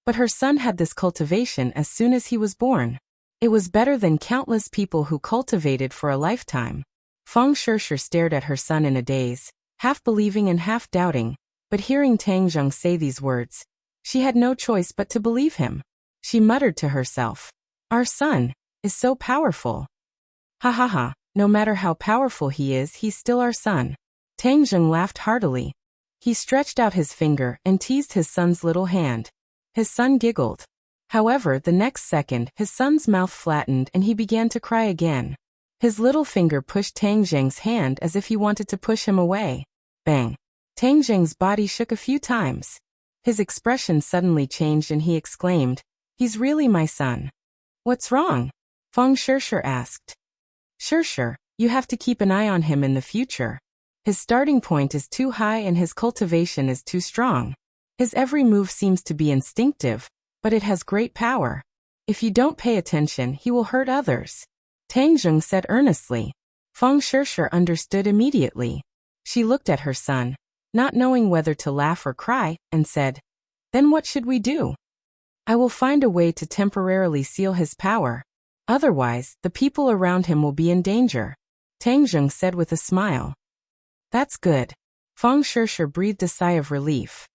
[SPEAKER 1] But her son had this cultivation as soon as he was born. It was better than countless people who cultivated for a lifetime. Feng Shisher stared at her son in a daze, half believing and half doubting, but hearing Tang Zheng say these words, she had no choice but to believe him. She muttered to herself, "Our son is so powerful. Ha ha ha, no matter how powerful he is, he's still our son." Tang Zheng laughed heartily. He stretched out his finger and teased his son's little hand. His son giggled. However, the next second, his son's mouth flattened and he began to cry again. His little finger pushed Tang Zheng's hand as if he wanted to push him away. Bang! Tang Zheng's body shook a few times. His expression suddenly changed and he exclaimed, "He's really my son." "What's wrong?" Feng Shisher asked. "Shisher, you have to keep an eye on him in the future. His starting point is too high and his cultivation is too strong. His every move seems to be instinctive, but it has great power. If you don't pay attention, he will hurt others," Tang Zheng said earnestly. Feng Shisher understood immediately. She looked at her son, not knowing whether to laugh or cry, and said, "Then what should we do?" "I will find a way to temporarily seal his power. Otherwise, the people around him will be in danger," Tang Zheng said with a smile. "That's good." Feng Shisher breathed a sigh of relief.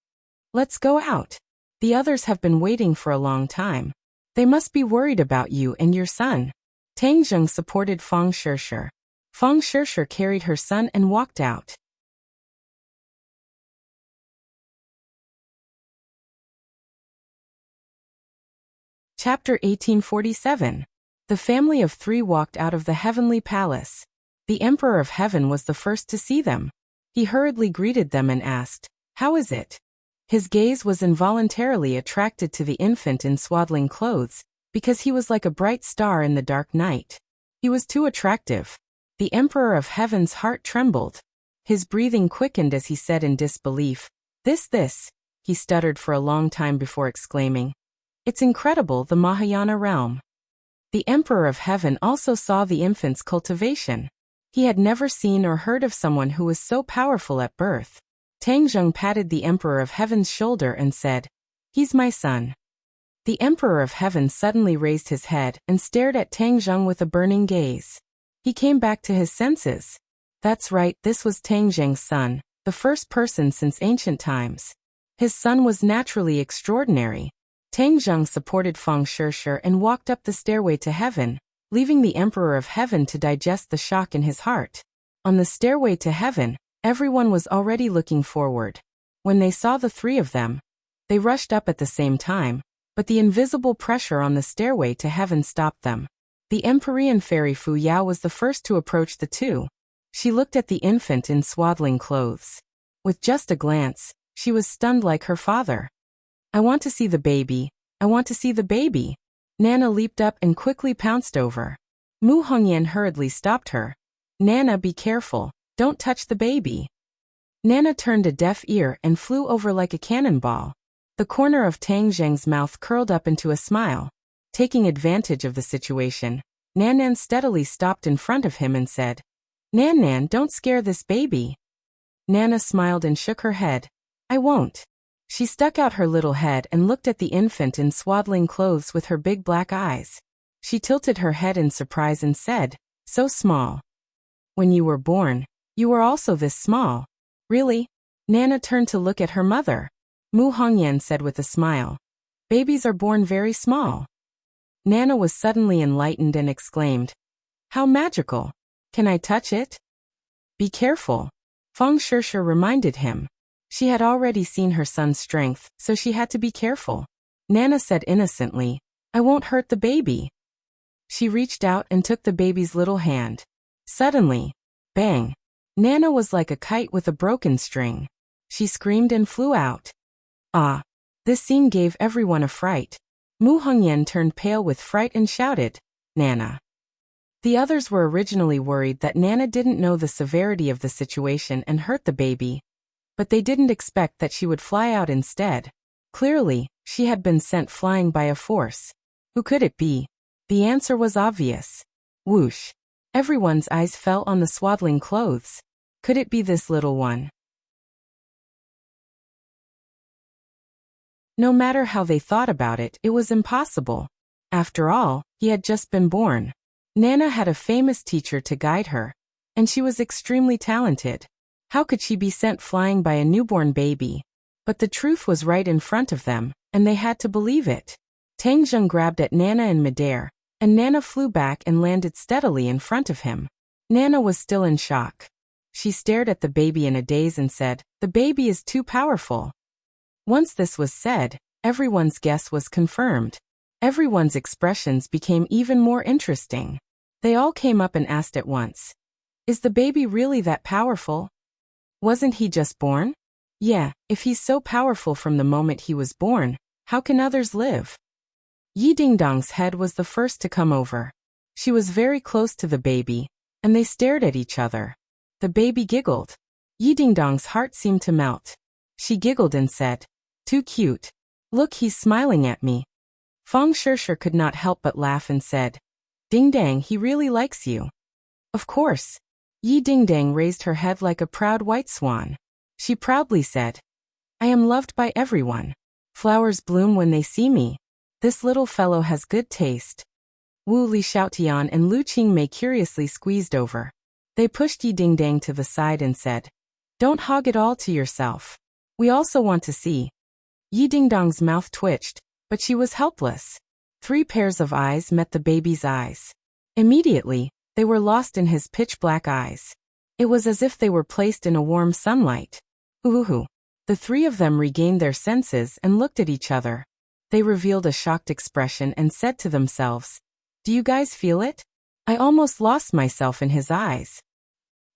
[SPEAKER 1] "Let's go out. The others have been waiting for a long time. They must be worried about you and your son." Tang Zheng supported Feng Shisher. Feng Shisher carried her son and walked out. Chapter 1847. The family of 3 walked out of the heavenly palace. The Emperor of Heaven was the first to see them. He hurriedly greeted them and asked, "How is it?" His gaze was involuntarily attracted to the infant in swaddling clothes, because he was like a bright star in the dark night. He was too attractive. The Emperor of Heaven's heart trembled. His breathing quickened as he said in disbelief, This, he stuttered for a long time before exclaiming, "It's incredible, the Mahayana realm." The Emperor of Heaven also saw the infant's cultivation. He had never seen or heard of someone who was so powerful at birth. Tang Zheng patted the Emperor of Heaven's shoulder and said, "He's my son." The Emperor of Heaven suddenly raised his head and stared at Tang Zheng with a burning gaze. He came back to his senses. That's right, this was Tang Zheng's son, the first person since ancient times. His son was naturally extraordinary. Tang Zheng supported Feng Shisher and walked up the stairway to heaven, leaving the Emperor of Heaven to digest the shock in his heart. On the stairway to heaven, everyone was already looking forward. When they saw the 3 of them, they rushed up at the same time, but the invisible pressure on the stairway to heaven stopped them. The Empyrean fairy Fu Yao was the first to approach the 2. She looked at the infant in swaddling clothes. With just a glance, she was stunned like her father. "I want to see the baby. I want to see the baby." Nana leaped up and quickly pounced over. Mu Hongyan hurriedly stopped her. "Nana, be careful. Don't touch the baby." Nana turned a deaf ear and flew over like a cannonball. The corner of Tang Zheng's mouth curled up into a smile. Taking advantage of the situation, Nan Nan steadily stopped in front of him and said, Nan Nan, don't scare this baby. Nana smiled and shook her head. I won't. She stuck out her little head and looked at the infant in swaddling clothes with her big black eyes. She tilted her head in surprise and said, so small. When you were born, you were also this small. Really? Nana turned to look at her mother. Mu Hongyan said with a smile. Babies are born very small. Nana was suddenly enlightened and exclaimed, how magical. Can I touch it? Be careful. Feng Shishir reminded him. She had already seen her son's strength, so she had to be careful. Nana said innocently, I won't hurt the baby. She reached out and took the baby's little hand. Suddenly, bang! Nana was like a kite with a broken string. She screamed and flew out. Ah! This scene gave everyone a fright. Mu Hongyan turned pale with fright and shouted, Nana. The others were originally worried that Nana didn't know the severity of the situation and hurt the baby, but they didn't expect that she would fly out instead. Clearly, she had been sent flying by a force. Who could it be? The answer was obvious. Whoosh! Everyone's eyes fell on the swaddling clothes. Could it be this little one? No matter how they thought about it, it was impossible. After all, he had just been born. Nana had a famous teacher to guide her, and she was extremely talented. How could she be sent flying by a newborn baby? But the truth was right in front of them, and they had to believe it. Tang Zheng grabbed at Nana in midair, and Nana flew back and landed steadily in front of him. Nana was still in shock. She stared at the baby in a daze and said, the baby is too powerful. Once this was said, everyone's guess was confirmed. Everyone's expressions became even more interesting. They all came up and asked at once, is the baby really that powerful? Wasn't he just born? Yeah, if he's so powerful from the moment he was born, how can others live? Yi Dingdong's head was the first to come over. She was very close to the baby, and they stared at each other. The baby giggled. Yi Dingdong's heart seemed to melt. She giggled and said, too cute. Look, he's smiling at me. Feng Shishir could not help but laugh and said, Ding Dang, he really likes you. Of course. Yi Ding Dang raised her head like a proud white swan. She proudly said, I am loved by everyone. Flowers bloom when they see me. This little fellow has good taste. Wu Li Xiaotian and Lu Qingmei curiously squeezed over. They pushed Yi Ding Dang to the side and said, don't hog it all to yourself. We also want to see. Yi Ding Dong's mouth twitched, but she was helpless. 3 pairs of eyes met the baby's eyes. Immediately, they were lost in his pitch-black eyes. It was as if they were placed in a warm sunlight. Ooh! The 3 of them regained their senses and looked at each other. They revealed a shocked expression and said to themselves, do you guys feel it? I almost lost myself in his eyes.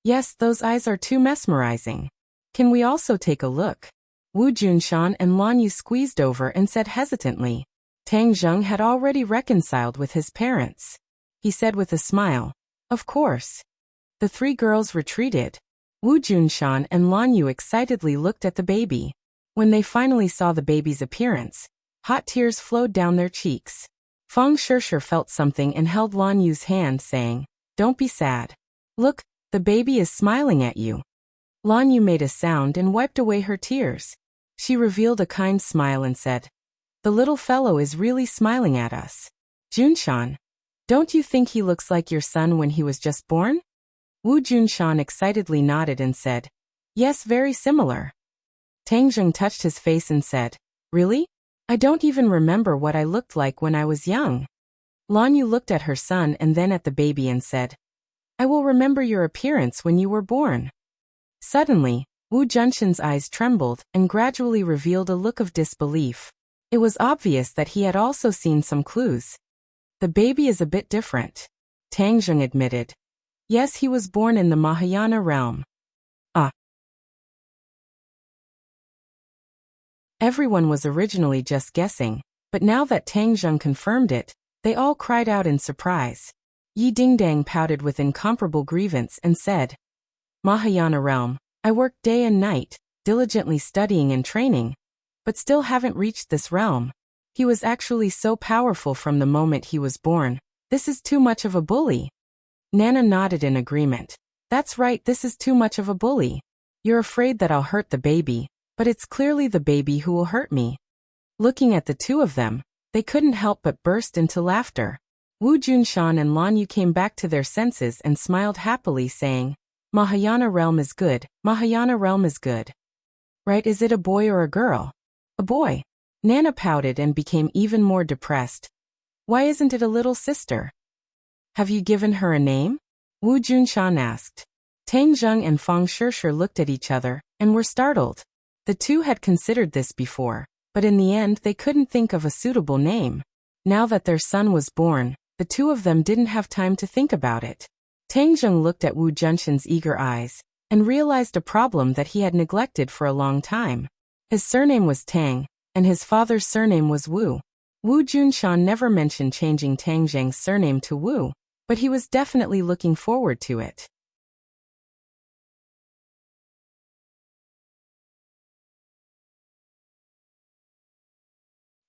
[SPEAKER 1] Yes, those eyes are too mesmerizing. Can we also take a look? Wu Junshan and Lan Yu squeezed over and said hesitantly. Tang Zheng had already reconciled with his parents. He said with a smile, of course. The 3 girls retreated. Wu Junshan and Lan Yu excitedly looked at the baby. When they finally saw the baby's appearance, hot tears flowed down their cheeks. Feng Shishir felt something and held Lan Yu's hand, saying, don't be sad. Look, the baby is smiling at you. Lan Yu made a sound and wiped away her tears. She revealed a kind smile and said, the little fellow is really smiling at us. Junshan, don't you think he looks like your son when he was just born? Wu Junshan excitedly nodded and said, yes, very similar. Tang Zheng touched his face and said, really? I don't even remember what I looked like when I was young. Lan Yu looked at her son and then at the baby and said, I will remember your appearance when you were born. Suddenly, Wu Junshan's eyes trembled and gradually revealed a look of disbelief. It was obvious that he had also seen some clues. The baby is a bit different, Tang Zheng admitted. Yes, he was born in the Mahayana realm. Ah. Everyone was originally just guessing, but now that Tang Zheng confirmed it, they all cried out in surprise. Yi Dingdang pouted with incomparable grievance and said, Mahayana realm, I worked day and night, diligently studying and training, but still haven't reached this realm. He was actually so powerful from the moment he was born. This is too much of a bully. Nana nodded in agreement. That's right, this is too much of a bully. You're afraid that I'll hurt the baby, but it's clearly the baby who will hurt me. Looking at the two of them, they couldn't help but burst into laughter. Wu Junshan and Lan Yu came back to their senses and smiled happily, saying, Mahayana realm is good, Mahayana realm is good. Right, is it a boy or a girl? A boy. Nana pouted and became even more depressed. Why isn't it a little sister? Have you given her a name? Wu Junshan asked. Tang Zheng and Fang Shishir looked at each other and were startled. The two had considered this before, but in the end they couldn't think of a suitable name. Now that their son was born, the two of them didn't have time to think about it. Tang Zheng looked at Wu Junshan's eager eyes and realized a problem that he had neglected for a long time. His surname was Tang, and his father's surname was Wu. Wu Junshan never mentioned changing Tang Zheng's surname to Wu, but he was definitely looking forward to it.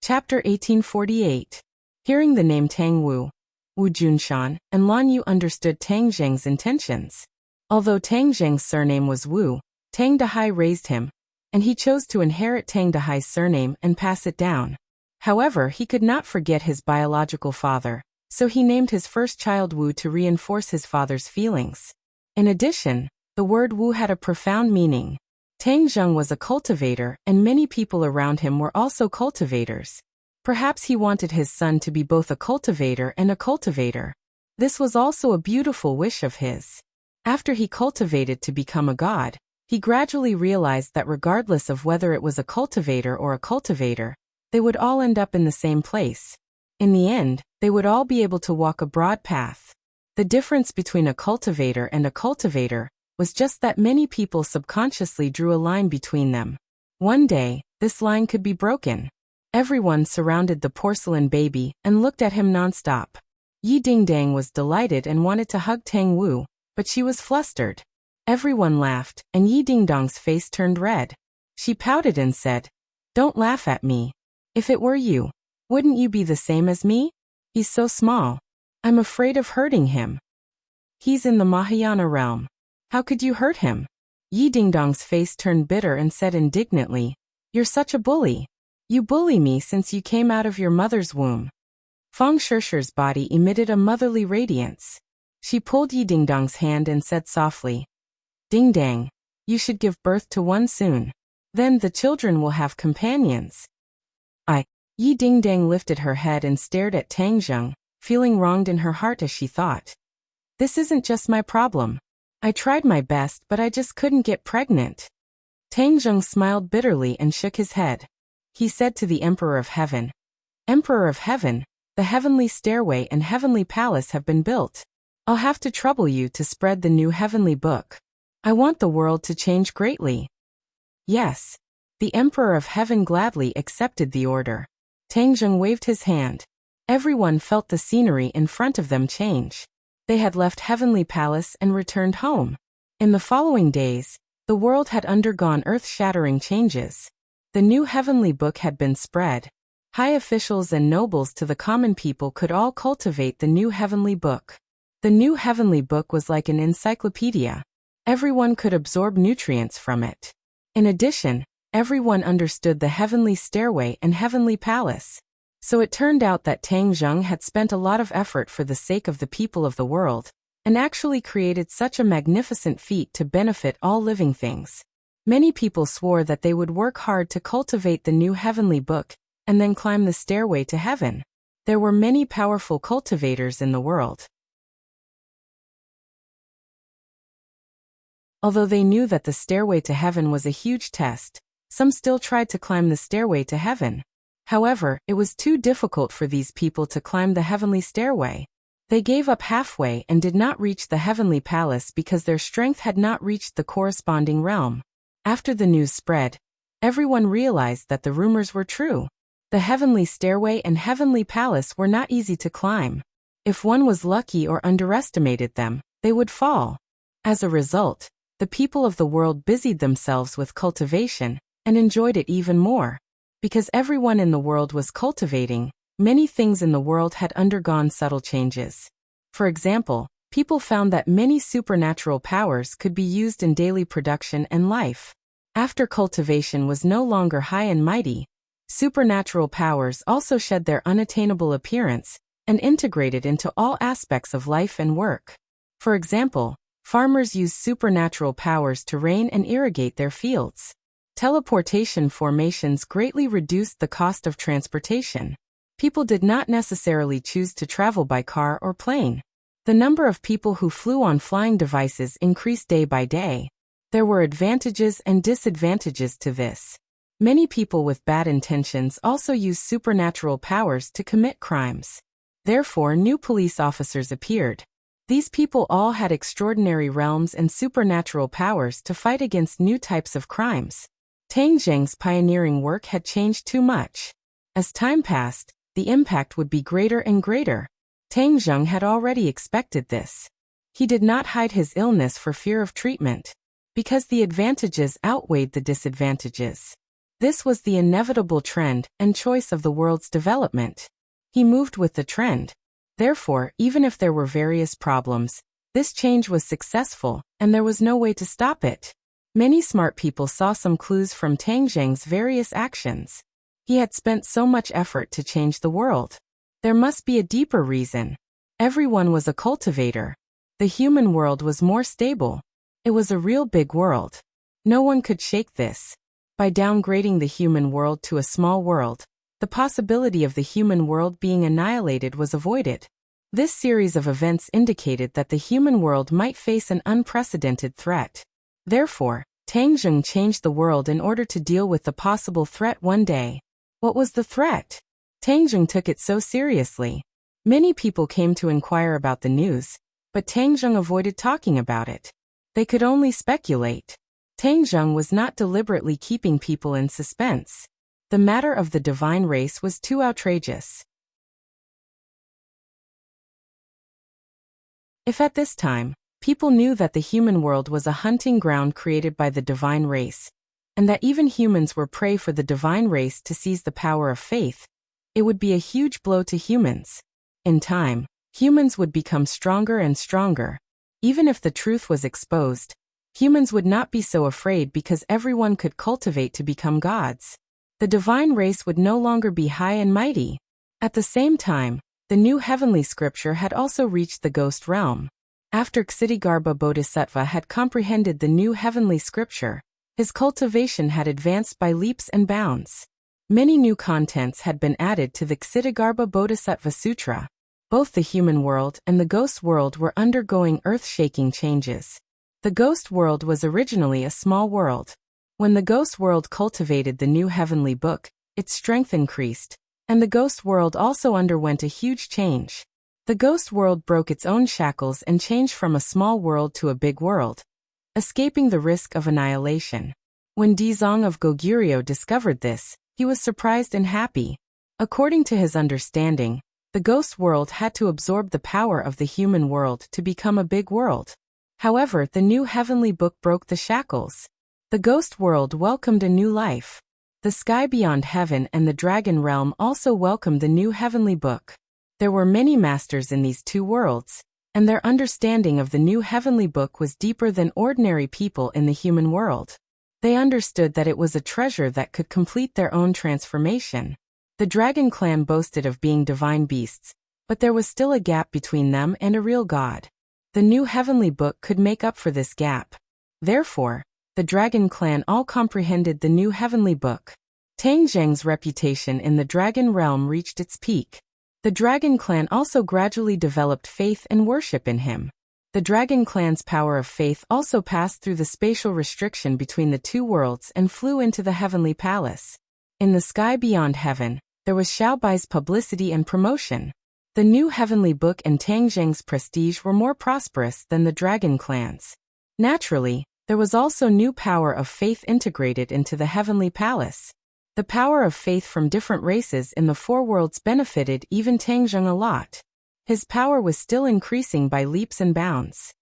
[SPEAKER 1] Chapter 1848. Hearing the name Tang Wu, Wu Junshan and Lan Yu understood Tang Zheng's intentions. Although Tang Zheng's surname was Wu, Tang Dahai raised him, and he chose to inherit Tang Dahai's surname and pass it down. However, he could not forget his biological father, so he named his first child Wu to reinforce his father's feelings. In addition, the word Wu had a profound meaning. Tang Zheng was a cultivator, and many people around him were also cultivators. Perhaps he wanted his son to be both a cultivator and a cultivator. This was also a beautiful wish of his. After he cultivated to become a god, he gradually realized that regardless of whether it was a cultivator or a cultivator, they would all end up in the same place. In the end, they would all be able to walk a broad path. The difference between a cultivator and a cultivator was just that many people subconsciously drew a line between them. One day, this line could be broken. Everyone surrounded the porcelain baby and looked at him nonstop. Yi Dingdang was delighted and wanted to hug Tang Wu, but she was flustered. Everyone laughed, and Yi Dingdong's face turned red. She pouted and said, "Don't laugh at me. If it were you, wouldn't you be the same as me? He's so small. I'm afraid of hurting him. He's in the Mahayana realm. How could you hurt him?" Yi Dingdong's face turned bitter and said indignantly, "You're such a bully. You bully me since you came out of your mother's womb." Fang Shishir's body emitted a motherly radiance. She pulled Yi Dingdong's hand and said softly, "Dingdang, you should give birth to one soon. Then the children will have companions." Yi Dingdang lifted her head and stared at Tang Zheng, feeling wronged in her heart as she thought. This isn't just my problem. I tried my best, but I just couldn't get pregnant. Tang Zheng smiled bitterly and shook his head. He said to the Emperor of Heaven, "Emperor of Heaven, the heavenly stairway and heavenly palace have been built. I'll have to trouble you to spread the new heavenly book. I want the world to change greatly." Yes. The Emperor of Heaven gladly accepted the order. Tang Zheng waved his hand. Everyone felt the scenery in front of them change. They had left Heavenly Palace and returned home. In the following days, the world had undergone earth-shattering changes. The new heavenly book had been spread. High officials and nobles to the common people could all cultivate the new heavenly book. The new heavenly book was like an encyclopedia. Everyone could absorb nutrients from it. In addition, everyone understood the heavenly stairway and heavenly palace. So it turned out that Tang Zheng had spent a lot of effort for the sake of the people of the world, and actually created such a magnificent feat to benefit all living things. Many people swore that they would work hard to cultivate the new heavenly book, and then climb the stairway to heaven. There were many powerful cultivators in the world. Although they knew that the stairway to heaven was a huge test, some still tried to climb the stairway to heaven. However, it was too difficult for these people to climb the heavenly stairway. They gave up halfway and did not reach the heavenly palace because their strength had not reached the corresponding realm. After the news spread, everyone realized that the rumors were true. The heavenly stairway and heavenly palace were not easy to climb. If one was lucky or underestimated them, they would fall. As a result, the people of the world busied themselves with cultivation and enjoyed it even more. Because everyone in the world was cultivating, many things in the world had undergone subtle changes. For example, people found that many supernatural powers could be used in daily production and life. After cultivation was no longer high and mighty, supernatural powers also shed their unattainable appearance and integrated into all aspects of life and work. For example, farmers used supernatural powers to rain and irrigate their fields. Teleportation formations greatly reduced the cost of transportation. People did not necessarily choose to travel by car or plane. The number of people who flew on flying devices increased day by day. There were advantages and disadvantages to this. Many people with bad intentions also used supernatural powers to commit crimes. Therefore, new police officers appeared. These people all had extraordinary realms and supernatural powers to fight against new types of crimes. Tang Zheng's pioneering work had changed too much. As time passed, the impact would be greater and greater. Tang Zheng had already expected this. He did not hide his illness for fear of treatment, because the advantages outweighed the disadvantages. This was the inevitable trend and choice of the world's development. He moved with the trend. Therefore, even if there were various problems, this change was successful, and there was no way to stop it. Many smart people saw some clues from Tang Zheng's various actions. He had spent so much effort to change the world. There must be a deeper reason. Everyone was a cultivator. The human world was more stable. It was a real big world. No one could shake this. By downgrading the human world to a small world, the possibility of the human world being annihilated was avoided. This series of events indicated that the human world might face an unprecedented threat. Therefore, Tang Zheng changed the world in order to deal with the possible threat one day. What was the threat? Tang Zheng took it so seriously. Many people came to inquire about the news, but Tang Zheng avoided talking about it. They could only speculate. Tang Zheng was not deliberately keeping people in suspense. The matter of the divine race was too outrageous. If at this time, people knew that the human world was a hunting ground created by the divine race, and that even humans were prey for the divine race to seize the power of faith, it would be a huge blow to humans. In time, humans would become stronger and stronger. Even if the truth was exposed, humans would not be so afraid because everyone could cultivate to become gods. The divine race would no longer be high and mighty. At the same time, the new heavenly scripture had also reached the ghost realm. After Ksitigarbha Bodhisattva had comprehended the new heavenly scripture, his cultivation had advanced by leaps and bounds. Many new contents had been added to the Ksitigarbha Bodhisattva Sutra. Both the human world and the ghost world were undergoing earth-shaking changes. The ghost world was originally a small world. When the ghost world cultivated the new heavenly book, its strength increased, and the ghost world also underwent a huge change. The ghost world broke its own shackles and changed from a small world to a big world, escaping the risk of annihilation. When Dizong of Goguryeo discovered this, he was surprised and happy. According to his understanding, the ghost world had to absorb the power of the human world to become a big world. However, the new heavenly book broke the shackles. The ghost world welcomed a new life. The sky beyond heaven and the dragon realm also welcomed the new heavenly book. There were many masters in these two worlds, and their understanding of the new heavenly book was deeper than ordinary people in the human world. They understood that it was a treasure that could complete their own transformation. The dragon clan boasted of being divine beasts, but there was still a gap between them and a real god. The new heavenly book could make up for this gap. Therefore, the dragon clan all comprehended the new heavenly book. Tang Zheng's reputation in the dragon realm reached its peak. The dragon clan also gradually developed faith and worship in him. The dragon clan's power of faith also passed through the spatial restriction between the two worlds and flew into the heavenly palace. In the sky beyond heaven, there was Xiaobai's publicity and promotion. The new heavenly book and Tang Zheng's prestige were more prosperous than the dragon clan's. Naturally, there was also new power of faith integrated into the heavenly palace. The power of faith from different races in the four worlds benefited even Tang Zheng a lot. His power was still increasing by leaps and bounds.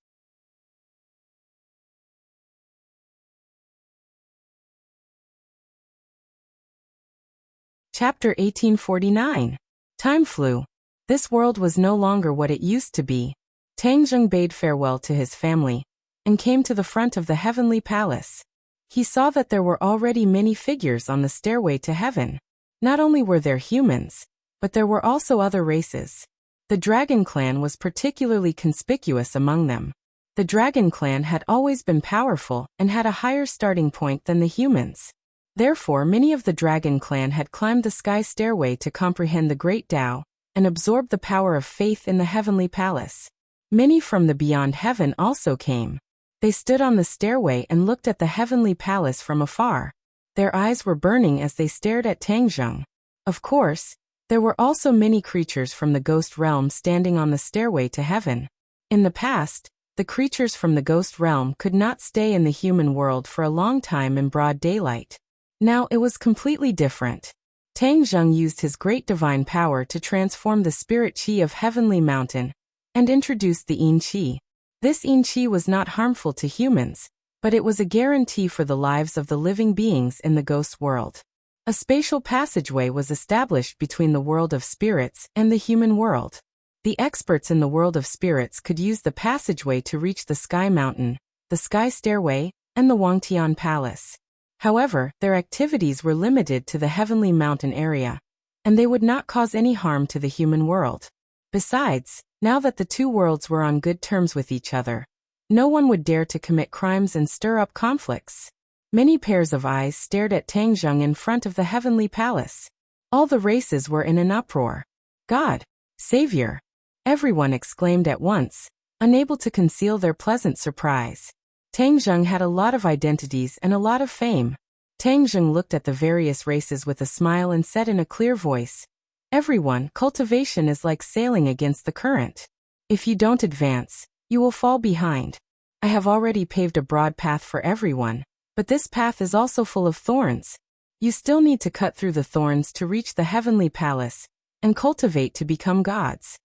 [SPEAKER 1] Chapter 1849. Time flew. This world was no longer what it used to be. Tang Zheng bade farewell to his family and came to the front of the heavenly palace. He saw that there were already many figures on the stairway to heaven. Not only were there humans, but there were also other races. The Dragon Clan was particularly conspicuous among them. The Dragon Clan had always been powerful and had a higher starting point than the humans. Therefore, many of the Dragon Clan had climbed the sky stairway to comprehend the Great Tao and absorb the power of faith in the heavenly palace. Many from the beyond heaven also came. They stood on the stairway and looked at the heavenly palace from afar. Their eyes were burning as they stared at Tang Zheng. Of course, there were also many creatures from the ghost realm standing on the stairway to heaven. In the past, the creatures from the ghost realm could not stay in the human world for a long time in broad daylight. Now it was completely different. Tang Zheng used his great divine power to transform the spirit qi of Heavenly Mountain and introduced the yin qi. This yin qi was not harmful to humans, but it was a guarantee for the lives of the living beings in the ghost world. A spatial passageway was established between the world of spirits and the human world. The experts in the world of spirits could use the passageway to reach the Sky Mountain, the Sky Stairway, and the Wangtian Palace. However, their activities were limited to the Heavenly Mountain area, and they would not cause any harm to the human world. Besides, now that the two worlds were on good terms with each other, no one would dare to commit crimes and stir up conflicts. Many pairs of eyes stared at Tang Zheng in front of the Heavenly Palace. All the races were in an uproar. God! Savior! Everyone exclaimed at once, unable to conceal their pleasant surprise. Tang Zheng had a lot of identities and a lot of fame. Tang Zheng looked at the various races with a smile and said in a clear voice, "Everyone, cultivation is like sailing against the current. If you don't advance, you will fall behind. I have already paved a broad path for everyone, but this path is also full of thorns. You still need to cut through the thorns to reach the heavenly palace and cultivate to become gods."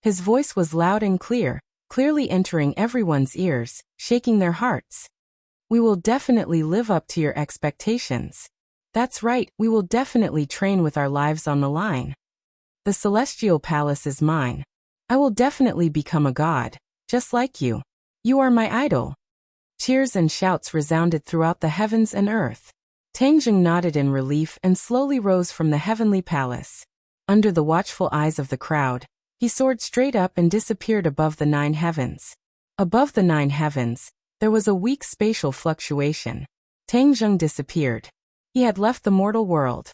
[SPEAKER 1] His voice was loud and clear, clearly entering everyone's ears, shaking their hearts. "We will definitely live up to your expectations. That's right, we will definitely train with our lives on the line. The celestial palace is mine. I will definitely become a god, just like you. You are my idol." Cheers and shouts resounded throughout the heavens and earth. Tang Zheng nodded in relief and slowly rose from the heavenly palace. Under the watchful eyes of the crowd, he soared straight up and disappeared above the 9 heavens. Above the 9 heavens, there was a weak spatial fluctuation. Tang Zheng disappeared. He had left the mortal world.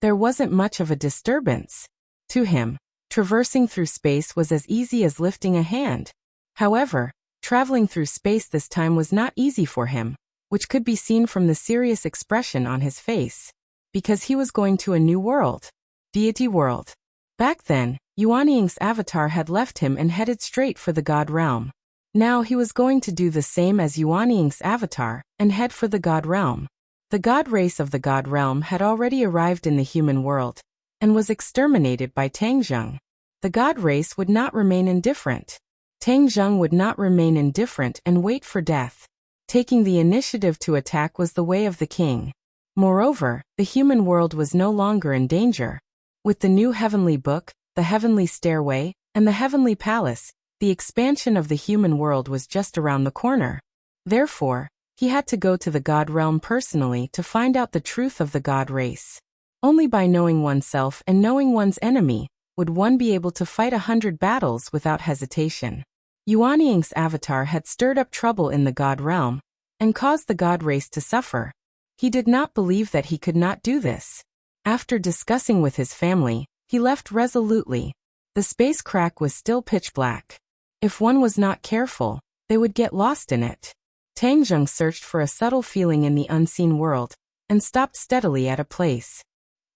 [SPEAKER 1] There wasn't much of a disturbance. To him, traversing through space was as easy as lifting a hand. However, traveling through space this time was not easy for him, which could be seen from the serious expression on his face. Because he was going to a new world. Deity world. Back then, Yuanying's avatar had left him and headed straight for the God realm. Now he was going to do the same as Yuanying's avatar and head for the God realm. The God race of the God realm had already arrived in the human world and was exterminated by Tang Zheng. The God race would not remain indifferent. Tang Zheng would not remain indifferent and wait for death. Taking the initiative to attack was the way of the king. Moreover, the human world was no longer in danger. With the new heavenly book, the heavenly stairway, and the heavenly palace, the expansion of the human world was just around the corner. Therefore, he had to go to the God realm personally to find out the truth of the God race. Only by knowing oneself and knowing one's enemy would one be able to fight 100 battles without hesitation. Yuanying's avatar had stirred up trouble in the God realm and caused the God race to suffer. He did not believe that he could not do this. After discussing with his family, he left resolutely. The space crack was still pitch black. If one was not careful, they would get lost in it. Tang Zheng searched for a subtle feeling in the unseen world and stopped steadily at a place.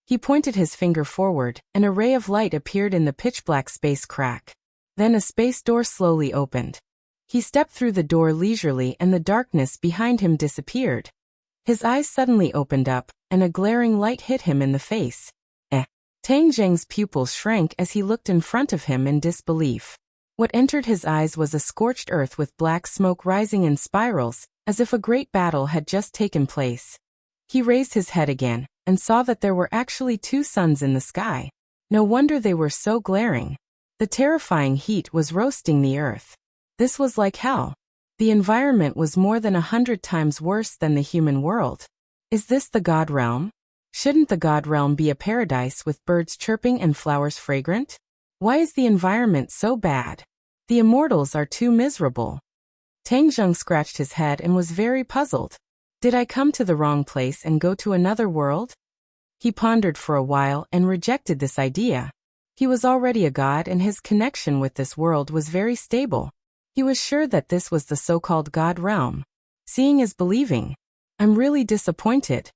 [SPEAKER 1] He pointed his finger forward, and a ray of light appeared in the pitch-black space crack. Then a space door slowly opened. He stepped through the door leisurely and the darkness behind him disappeared. His eyes suddenly opened up, and a glaring light hit him in the face. Tang Zheng's pupils shrank as he looked in front of him in disbelief. What entered his eyes was a scorched earth with black smoke rising in spirals, as if a great battle had just taken place. He raised his head again and saw that there were actually two suns in the sky. No wonder they were so glaring. The terrifying heat was roasting the earth. This was like hell. The environment was more than 100 times worse than the human world. Is this the God realm? Shouldn't the God realm be a paradise with birds chirping and flowers fragrant? Why is the environment so bad? The immortals are too miserable. Tang Zheng scratched his head and was very puzzled. Did I come to the wrong place and go to another world? He pondered for a while and rejected this idea. He was already a god and his connection with this world was very stable. He was sure that this was the so-called God realm. Seeing is believing. I'm really disappointed.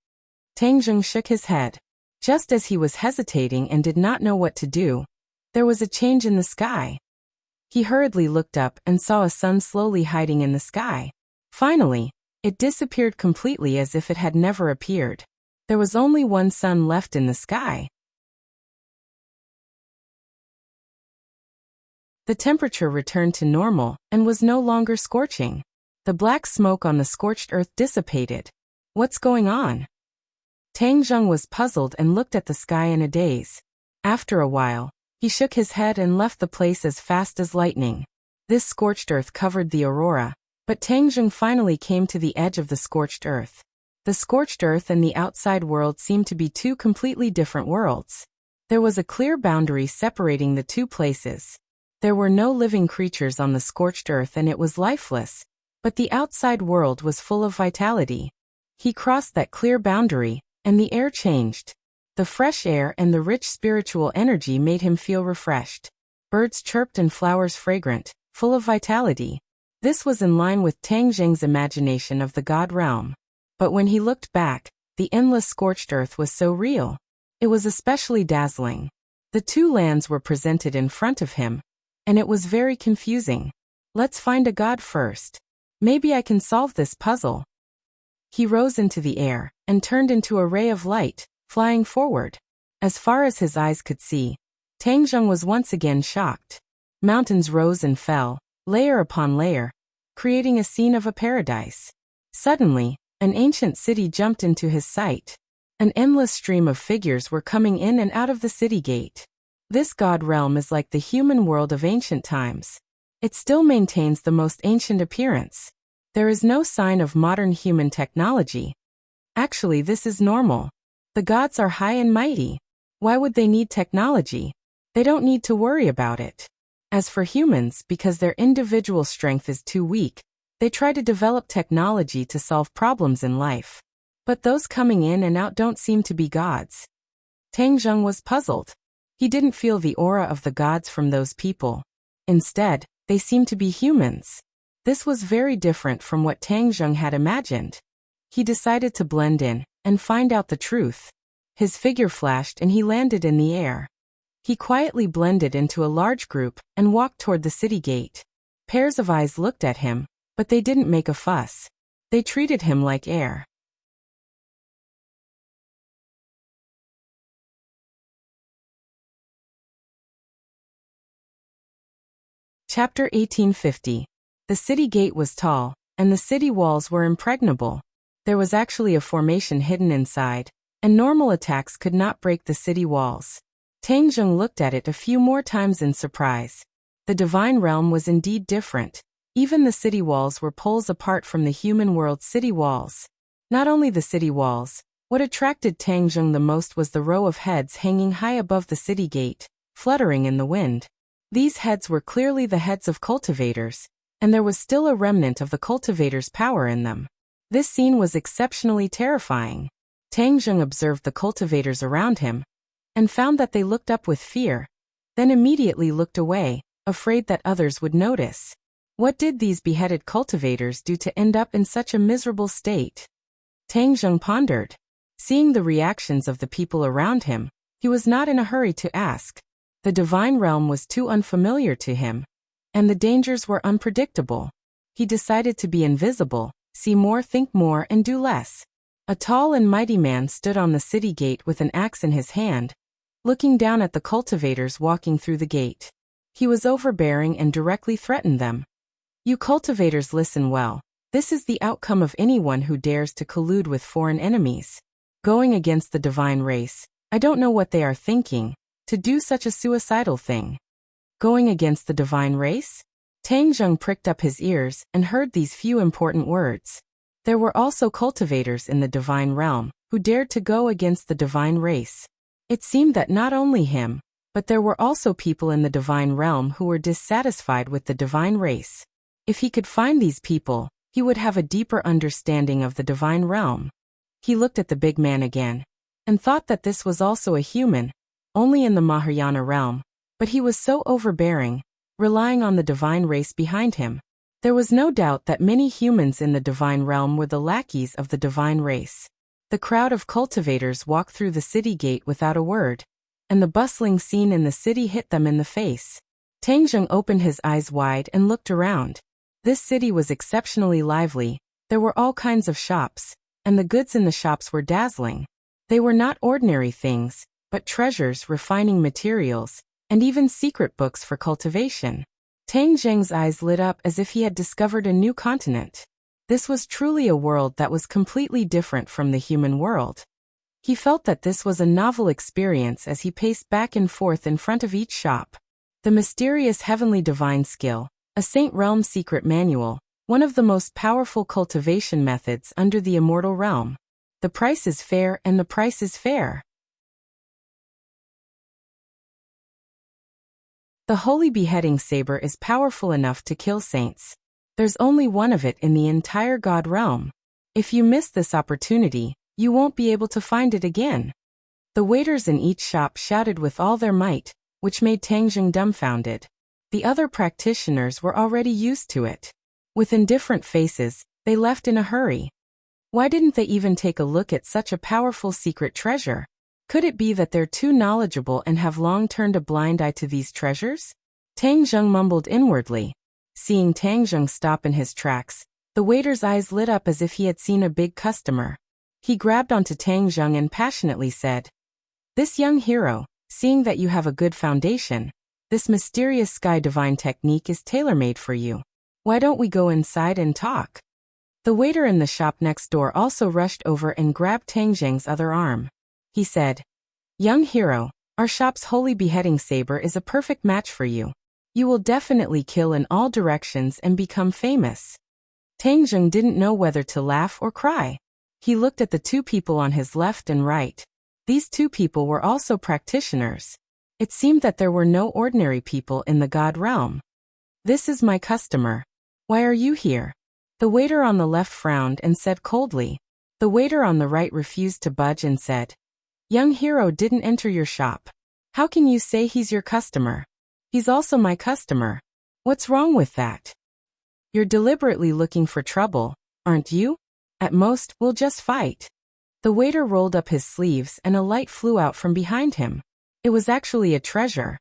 [SPEAKER 1] Tang Zheng shook his head. Just as he was hesitating and did not know what to do, there was a change in the sky. He hurriedly looked up and saw a sun slowly hiding in the sky. Finally, it disappeared completely as if it had never appeared. There was only one sun left in the sky. The temperature returned to normal and was no longer scorching. The black smoke on the scorched earth dissipated. What's going on? Tang Zheng was puzzled and looked at the sky in a daze. After a while, he shook his head and left the place as fast as lightning. This scorched earth covered the aurora, but Tang Zheng finally came to the edge of the scorched earth. The scorched earth and the outside world seemed to be two completely different worlds. There was a clear boundary separating the two places. There were no living creatures on the scorched earth and it was lifeless, but the outside world was full of vitality. He crossed that clear boundary, and the air changed. The fresh air and the rich spiritual energy made him feel refreshed. Birds chirped and flowers fragrant, full of vitality. This was in line with Tang Zheng's imagination of the God realm. But when he looked back, the endless scorched earth was so real. It was especially dazzling. The two lands were presented in front of him, and it was very confusing. Let's find a god first. Maybe I can solve this puzzle. He rose into the air and turned into a ray of light, flying forward. As far as his eyes could see, Tang Zheng was once again shocked. Mountains rose and fell, layer upon layer, creating a scene of a paradise. Suddenly, an ancient city jumped into his sight. An endless stream of figures were coming in and out of the city gate. This god realm is like the human world of ancient times. It still maintains the most ancient appearance. There is no sign of modern human technology. Actually, this is normal. The gods are high and mighty. Why would they need technology? They don't need to worry about it. As for humans, because their individual strength is too weak, they try to develop technology to solve problems in life. But those coming in and out don't seem to be gods. Tang Zheng was puzzled. He didn't feel the aura of the gods from those people. Instead, they seemed to be humans. This was very different from what Tang Zheng had imagined. He decided to blend in and find out the truth. His figure flashed and he landed in the air. He quietly blended into a large group and walked toward the city gate. Pairs of eyes looked at him, but they didn't make a fuss. They treated him like air. Chapter 1850. The city gate was tall, and the city walls were impregnable. There was actually a formation hidden inside, and normal attacks could not break the city walls. Tang Zheng looked at it a few more times in surprise. The divine realm was indeed different. Even the city walls were poles apart from the human world's city walls. Not only the city walls, what attracted Tang Zheng the most was the row of heads hanging high above the city gate, fluttering in the wind. These heads were clearly the heads of cultivators, and there was still a remnant of the cultivators' power in them. This scene was exceptionally terrifying. Tang Zheng observed the cultivators around him, and found that they looked up with fear, then immediately looked away, afraid that others would notice. What did these beheaded cultivators do to end up in such a miserable state? Tang Zheng pondered. Seeing the reactions of the people around him, he was not in a hurry to ask. The divine realm was too unfamiliar to him, and the dangers were unpredictable. He decided to be invisible, see more, think more, and do less. A tall and mighty man stood on the city gate with an axe in his hand, looking down at the cultivators walking through the gate. He was overbearing and directly threatened them. You cultivators, listen well. This is the outcome of anyone who dares to collude with foreign enemies. Going against the divine race. I don't know what they are thinking, to do such a suicidal thing. Going against the divine race? Tang Zheng pricked up his ears and heard these few important words. There were also cultivators in the divine realm, who dared to go against the divine race. It seemed that not only him, but there were also people in the divine realm who were dissatisfied with the divine race. If he could find these people, he would have a deeper understanding of the divine realm. He looked at the big man again, and thought that this was also a human, only in the Mahayana realm, but he was so overbearing, relying on the divine race behind him. There was no doubt that many humans in the divine realm were the lackeys of the divine race. The crowd of cultivators walked through the city gate without a word, and the bustling scene in the city hit them in the face. Tang Zheng opened his eyes wide and looked around. This city was exceptionally lively. There were all kinds of shops, and the goods in the shops were dazzling. They were not ordinary things, but treasures, refining materials, and even secret books for cultivation. Tang Zheng's eyes lit up as if he had discovered a new continent. This was truly a world that was completely different from the human world. He felt that this was a novel experience as he paced back and forth in front of each shop. The mysterious heavenly divine skill, a Saint Realm secret manual, one of the most powerful cultivation methods under the immortal realm. The price is fair and the price is fair. The holy beheading saber is powerful enough to kill saints. There's only one of it in the entire God realm. If you miss this opportunity, you won't be able to find it again. The waiters in each shop shouted with all their might, which made Tang Zheng dumbfounded. The other practitioners were already used to it. With indifferent faces, they left in a hurry. Why didn't they even take a look at such a powerful secret treasure? Could it be that they're too knowledgeable and have long turned a blind eye to these treasures? Tang Zheng mumbled inwardly. Seeing Tang Zheng stop in his tracks, the waiter's eyes lit up as if he had seen a big customer. He grabbed onto Tang Zheng and passionately said, "This young hero, seeing that you have a good foundation, this mysterious sky divine technique is tailor-made for you. Why don't we go inside and talk?" The waiter in the shop next door also rushed over and grabbed Tang Zheng's other arm. He said, "Young hero, our shop's holy beheading saber is a perfect match for you. You will definitely kill in all directions and become famous." Tang Zheng didn't know whether to laugh or cry. He looked at the two people on his left and right. These two people were also practitioners. It seemed that there were no ordinary people in the God realm. "This is my customer. Why are you here?" The waiter on the left frowned and said coldly. The waiter on the right refused to budge and said, "Young hero didn't enter your shop. How can you say he's your customer? He's also my customer. What's wrong with that? You're deliberately looking for trouble, aren't you? At most, we'll just fight." The waiter rolled up his sleeves and a light flew out from behind him. It was actually a treasure.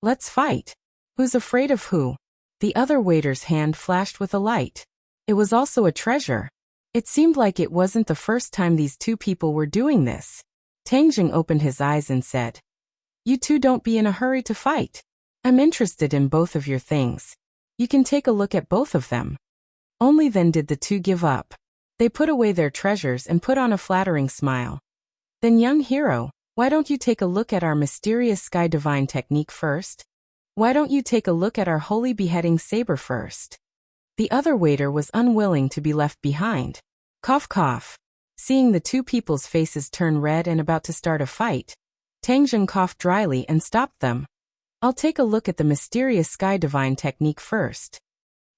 [SPEAKER 1] "Let's fight. Who's afraid of who?" The other waiter's hand flashed with a light. It was also a treasure. It seemed like it wasn't the first time these two people were doing this. Tang Zheng opened his eyes and said, "You two don't be in a hurry to fight. I'm interested in both of your things. You can take a look at both of them." Only then did the two give up. They put away their treasures and put on a flattering smile. "Then young hero, why don't you take a look at our mysterious sky divine technique first? Why don't you take a look at our holy beheading saber first?" The other waiter was unwilling to be left behind. Cough cough. Seeing the two people's faces turn red and about to start a fight, Tang Zheng coughed dryly and stopped them. "I'll take a look at the mysterious sky divine technique first."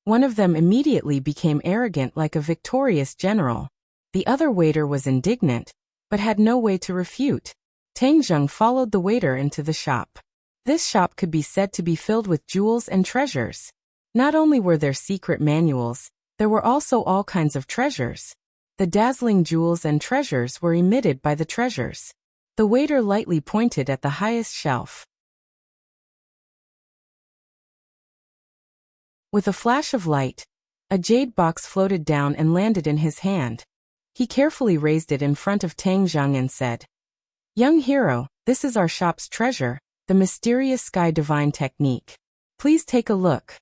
[SPEAKER 1] One of them immediately became arrogant like a victorious general. The other waiter was indignant, but had no way to refute. Tang Zheng followed the waiter into the shop. This shop could be said to be filled with jewels and treasures. Not only were there secret manuals, there were also all kinds of treasures. The dazzling jewels and treasures were emitted by the treasures. The waiter lightly pointed at the highest shelf. With a flash of light, a jade box floated down and landed in his hand. He carefully raised it in front of Tang Zheng and said, "Young hero, this is our shop's treasure, the mysterious sky divine technique. Please take a look."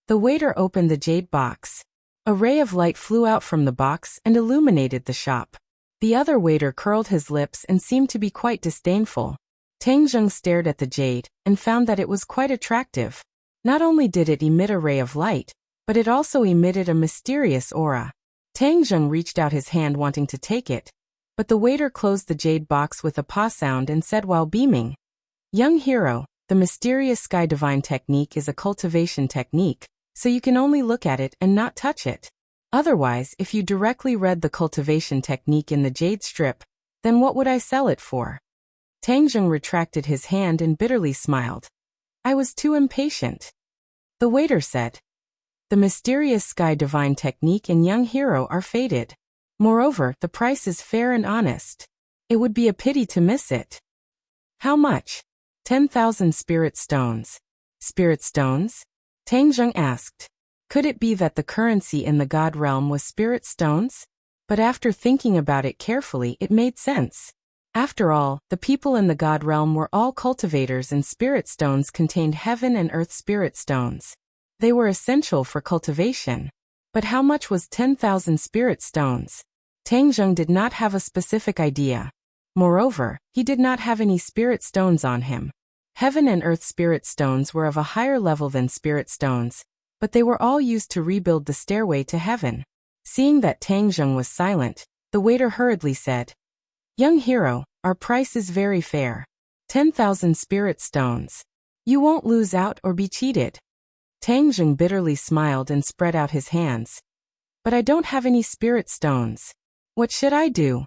[SPEAKER 1] The waiter opened the jade box. A ray of light flew out from the box and illuminated the shop. The other waiter curled his lips and seemed to be quite disdainful. Tang Zheng stared at the jade and found that it was quite attractive. Not only did it emit a ray of light, but it also emitted a mysterious aura. Tang Zheng reached out his hand wanting to take it, but the waiter closed the jade box with a paw sound and said while beaming, "Young hero, the mysterious sky divine technique is a cultivation technique, so you can only look at it and not touch it. Otherwise, if you directly read the cultivation technique in the jade strip, then what would I sell it for?" Tang Zheng retracted his hand and bitterly smiled. "I was too impatient." The waiter said, "The mysterious sky divine technique and young hero are faded. Moreover, the price is fair and honest. It would be a pity to miss it." "How much?" 10,000 spirit stones. Spirit stones? Tang Zheng asked. Could it be that the currency in the god realm was spirit stones? But after thinking about it carefully, it made sense. After all, the people in the god realm were all cultivators and spirit stones contained heaven and earth spirit stones. They were essential for cultivation. But how much was 10,000 spirit stones? Tang Zheng did not have a specific idea. Moreover, he did not have any spirit stones on him. Heaven and earth spirit stones were of a higher level than spirit stones, but they were all used to rebuild the stairway to heaven. Seeing that Tang Zheng was silent, the waiter hurriedly said, "Young hero, our price is very fair. 10,000 spirit stones. You won't lose out or be cheated." Tang Zheng bitterly smiled and spread out his hands. "But I don't have any spirit stones. What should I do?"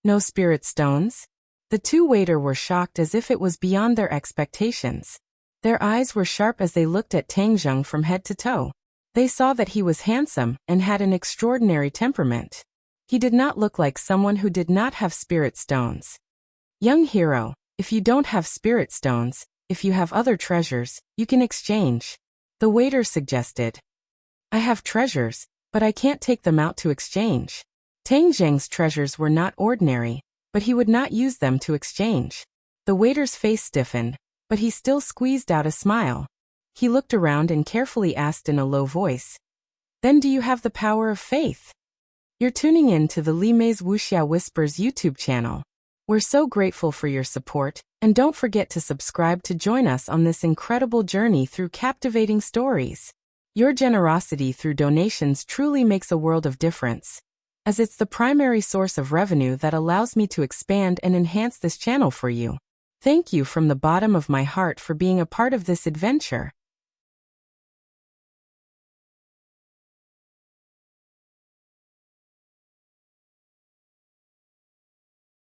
[SPEAKER 1] "No spirit stones?" The two waiters were shocked as if it was beyond their expectations. Their eyes were sharp as they looked at Tang Zheng from head to toe. They saw that he was handsome and had an extraordinary temperament. He did not look like someone who did not have spirit stones. "Young hero, if you don't have spirit stones, if you have other treasures, you can exchange," the waiter suggested. "I have treasures, but I can't take them out to exchange." Tang Zheng's treasures were not ordinary, but he would not use them to exchange. The waiter's face stiffened, but he still squeezed out a smile. He looked around and carefully asked in a low voice, "Then do you have the power of faith?" You're tuning in to the Li Mei's Wuxia Whispers YouTube channel. We're so grateful for your support, and don't forget to subscribe to join us on this incredible journey through captivating stories. Your generosity through donations truly makes a world of difference, as it's the primary source of revenue that allows me to expand and enhance this channel for you. Thank you from the bottom of my heart for being a part of this adventure.